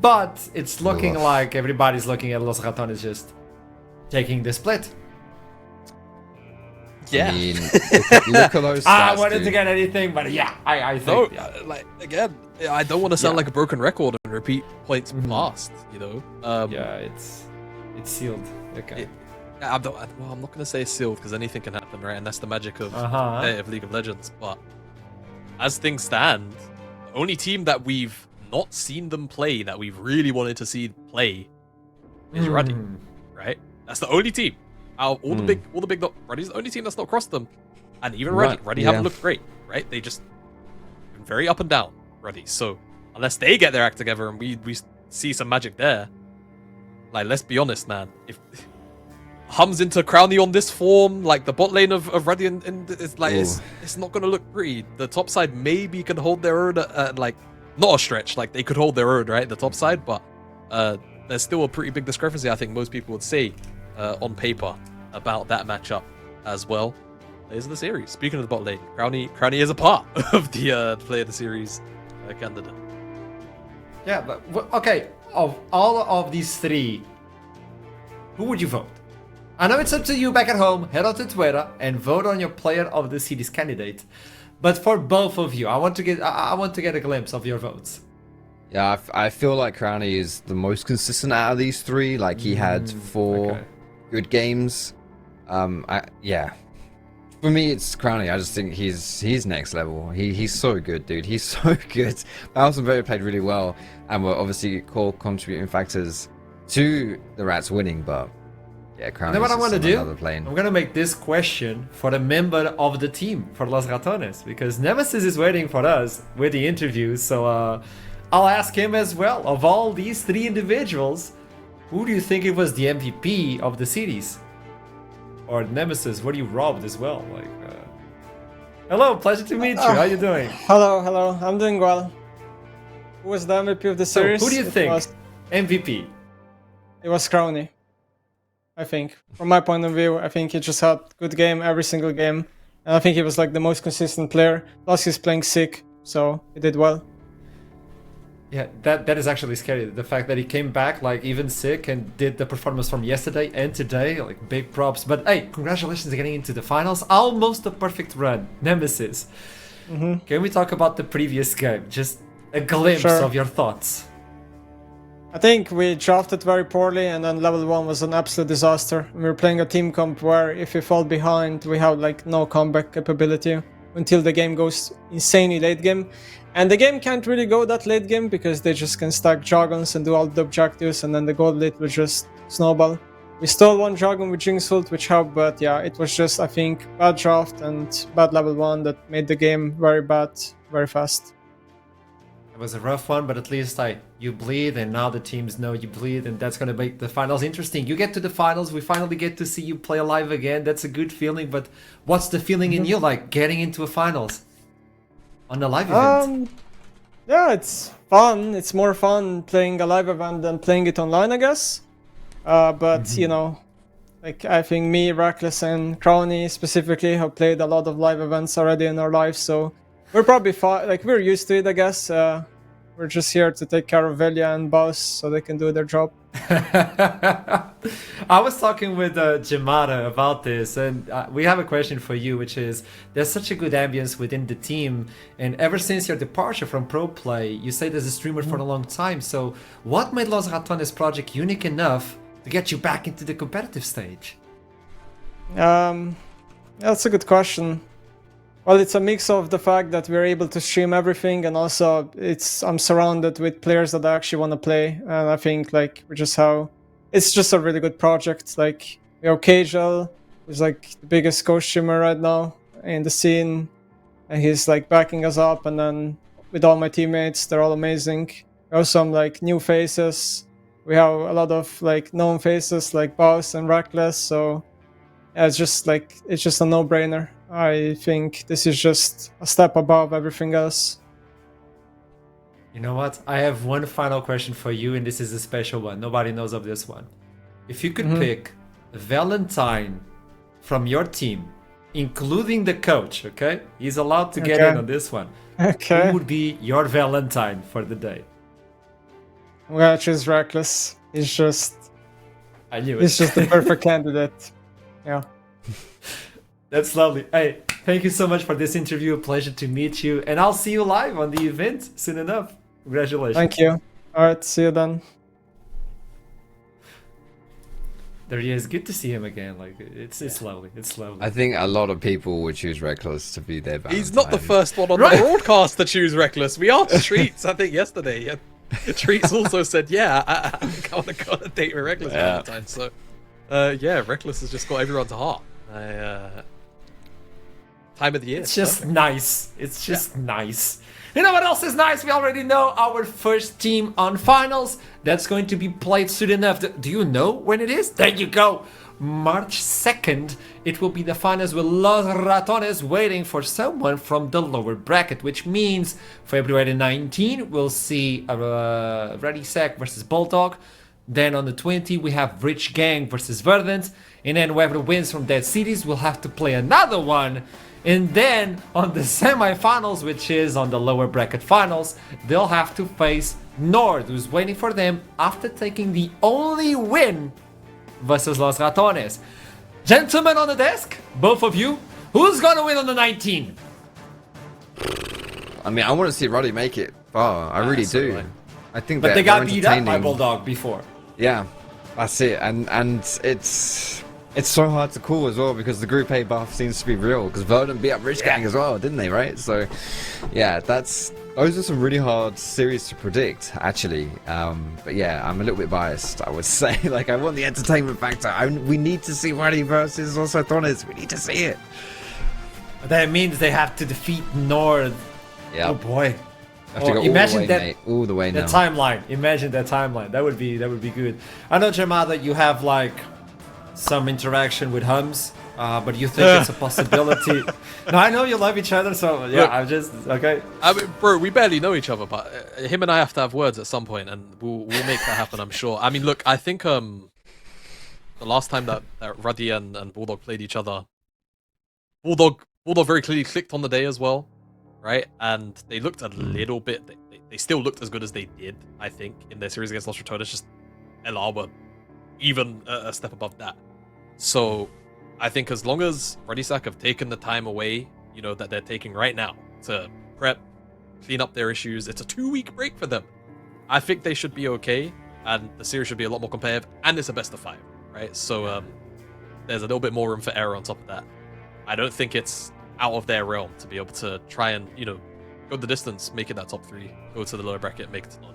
But it's looking like everybody's looking at Los Ratones just taking the split. Yeah. I mean, look at those stats, I wanted dude. to get anything, but yeah, I No, think... yeah. like, again, I don't want to sound like a broken record and repeat points past, you know? Yeah, it's sealed. Okay. I'm not going to say sealed because anything can happen, right? And that's the magic of competitive League of Legends. But as things stand, the only team that we've not seen them play, that we've really wanted to see play, is Ruddy, right? That's the only team. All the big Ruddy's the only team that's not crossed them. And even Ruddy haven't looked great, right? They just been very up and down, Ruddy. So unless they get their act together and we see some magic there, like, let's be honest, man. If Hums into Crowny on this form, like the bot lane of Ruddy, and it's like it's not gonna look pretty. The top side maybe can hold their own, like not a stretch, like they could hold their own, right? The top side, but there's still a pretty big discrepancy. I think most people would say on paper about that matchup as well. There's the series. Speaking of the bot lane, Crowny is a part of the Player of the Series candidate. Yeah, but okay. Of all of these 3, who would you vote? I know it's up to you back at home. Head out to Twitter and vote on your Player of the Series candidate. But for both of you, I want to get a glimpse of your votes. Yeah, I feel like Crowny is the most consistent out of these 3. Like, he had 4 good games. Yeah. For me, it's Crowny. I just think he's next level. He's so good, dude. He's so good. Bowser and Vader played really well, and were obviously core contributing factors to the Rats winning. But yeah, Crowny. You know what I want to do? Plane. I'm gonna make this question for a member of the team for Los Ratones, because Nemesis is waiting for us with the interview. So I'll ask him as well. Of all these 3 individuals, who do you think it was the MVP of the series? Or Nemesis, were you robbed as well? Like, hello, pleasure to meet you. How you doing? Hello. I'm doing well. Who was the MVP of the series? So, who do you think? MVP. It was Crowny. I think. From my point of view, I think he just had good game every single game. And I think he was like the most consistent player. Plus he's playing sick, so he did well. Yeah, that is actually scary. The fact that he came back, like, even sick and did the performance from yesterday and today, like, big props. But hey, congratulations on getting into the finals. Almost a perfect run. Nemesis. Can we talk about the previous game? Just a glimpse of your thoughts. I think we drafted very poorly, and then level 1 was an absolute disaster. We were playing a team comp where if we fall behind, we have like no comeback capability until the game goes insanely late game. And the game can't really go that late game because they just can stack dragons and do all the objectives, and then the gold late will just snowball. We stole 1 dragon with Jinx ult, which helped, but yeah, it was just, I think, bad draft and bad level 1 that made the game very bad, very fast. It was a rough one, but at least you bleed, and now the teams know you bleed, and that's going to make the finals interesting. You get to the finals, we finally get to see you play alive again. That's a good feeling, but what's the feeling in you, like, getting into a finals? On a live event? Yeah, it's fun. It's more fun playing a live event than playing it online, I guess. But, you know, like, I think me, Reckless, and Crowny specifically have played a lot of live events already in our lives, so we're probably fine. Like, we're used to it, I guess. We're just here to take care of Velia and Boss so they can do their job. I was talking with Jamada about this, and we have a question for you, which is, there's such a good ambience within the team, and ever since your departure from pro play, you stayed as a streamer for a long time. So what made Los Ratones project unique enough to get you back into the competitive stage? That's a good question. Well, it's a mix of the fact that we're able to stream everything, and also I'm surrounded with players that I actually want to play, and I think like it's just a really good project. Like we have Casual, who's like the biggest coach streamer right now in the scene, and he's like backing us up, and then with all my teammates, they're all amazing. We have some like new faces. We have a lot of like known faces like Boss and Reckless, so yeah, it's just a no-brainer. I think this is just a step above everything else. You know what? I have one final question for you, and this is a special one. Nobody knows of this one. If you could pick Valentine from your team, including the coach, okay? He's allowed to get in on this one. Okay. Who would be your Valentine for the day? I'm gonna choose Reckless. I knew it. He's just the perfect candidate. Yeah. That's lovely. Hey, thank you so much for this interview. A pleasure to meet you. And I'll see you live on the event soon enough. Congratulations. Thank you. Alright, see you then. There he is. Good to see him again. Like it's lovely. It's lovely. I think a lot of people would choose Reckless to be their Valentine. He's not the first one on the broadcast to choose Reckless. We asked Treats, I think, yesterday. Yeah. Treats also said, yeah, I want to go on a date with Reckless Valentine. So, yeah, Reckless has just got everyone's heart. Time of the year. It's just nice. It's just nice. You know what else is nice? We already know our first team on finals. That's going to be played soon enough. Do you know when it is? There you go. March 2nd, it will be the finals with Los Ratones waiting for someone from the lower bracket, which means February 19, we'll see Ready Sack versus Bulldog. Then on the 20, we have Rich Gang versus Verdant. And then whoever wins from Dead Cities will have to play another one. And then on the semifinals, which is on the lower bracket finals, they'll have to face NORD, who's waiting for them after taking the only win versus Los Ratones. Gentlemen on the desk, both of you, who's gonna win on the 19? I mean, I want to see Roddy make it far. I really do. Right. I think But they got beat up by entertaining. Bulldog before. Yeah, that's it. And it's so hard to call as well because the Group A buff seems to be real because Verdant beat up Rich Gang as well, didn't they, right? So, yeah, those are some really hard series to predict, actually. But yeah, I'm a little bit biased, I would say. Like, I want the entertainment factor. We need to see Roddy versus Los Ratones. We need to see it. That means they have to defeat NORD. Yeah. Oh boy. Have to go imagine all the way, that mate. All the way the now. timeline. Imagine that timeline. That would be good. I know, Jamada, you have like some interaction with Hums, but you think it's a possibility. No, I know you love each other, so yeah, Look, I'm just okay. I mean, bro, we barely know each other, but him and I have to have words at some point, and we'll make that happen, I'm sure. I mean, look, I think the last time that Ruddy and Bulldog played each other, Bulldog very clearly clicked on the day as well, right? And they looked a little bit. They still looked as good as they did, I think, in their series against Los Ratones. Just LR were even a step above that. So I think as long as Ready Sack have taken the time away, you know, that they're taking right now to prep, clean up their issues, it's a 2-week break for them. I think they should be okay, and the series should be a lot more competitive, and it's a best of 5, right? So there's a little bit more room for error on top of that. I don't think it's out of their realm to be able to try and, you know, go the distance, make it that top 3, go to the lower bracket, make it to NORD.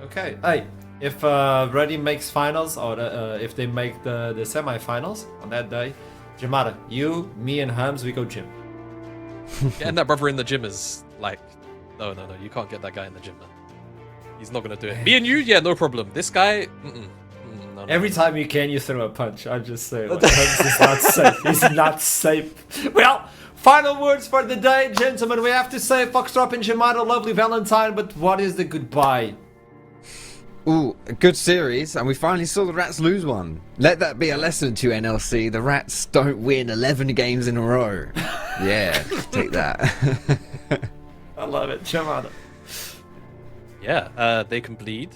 Okay. Hey, if Ready makes finals or if they make the semifinals on that day, Jamada, you, me, and Hams, we go gym. Getting that brother in the gym is like, no, you can't get that guy in the gym, man. He's not gonna do it. Me and you, yeah, no problem. This guy, no. Every time you can, you throw a punch. I just say, like, Hams is not safe. He's not safe. Well, final words for the day, gentlemen. We have to say, Foxtrot and Jamada, lovely Valentine, but what is the goodbye? Ooh, a good series, and we finally saw the Rats lose one. Let that be a lesson to NLC. The Rats don't win 11 games in a row. Yeah, take that. I love it, Jamada. Yeah, they can bleed.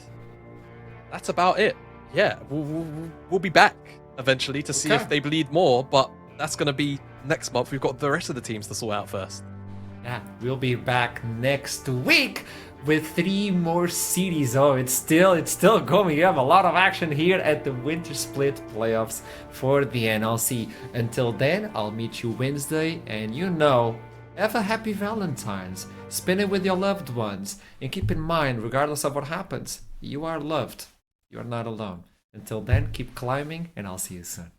That's about it. Yeah, we'll be back eventually to see if they bleed more, but that's going to be next month. We've got the rest of the teams to sort out first. Yeah, we'll be back next week with 3 more cities. Oh, it's still going. You have a lot of action here at the Winter Split playoffs for the NLC. Until then, I'll meet you Wednesday, and have a happy Valentine's. Spend it with your loved ones, and keep in mind, regardless of what happens, you are loved. You are not alone. Until then, keep climbing, and I'll see you soon.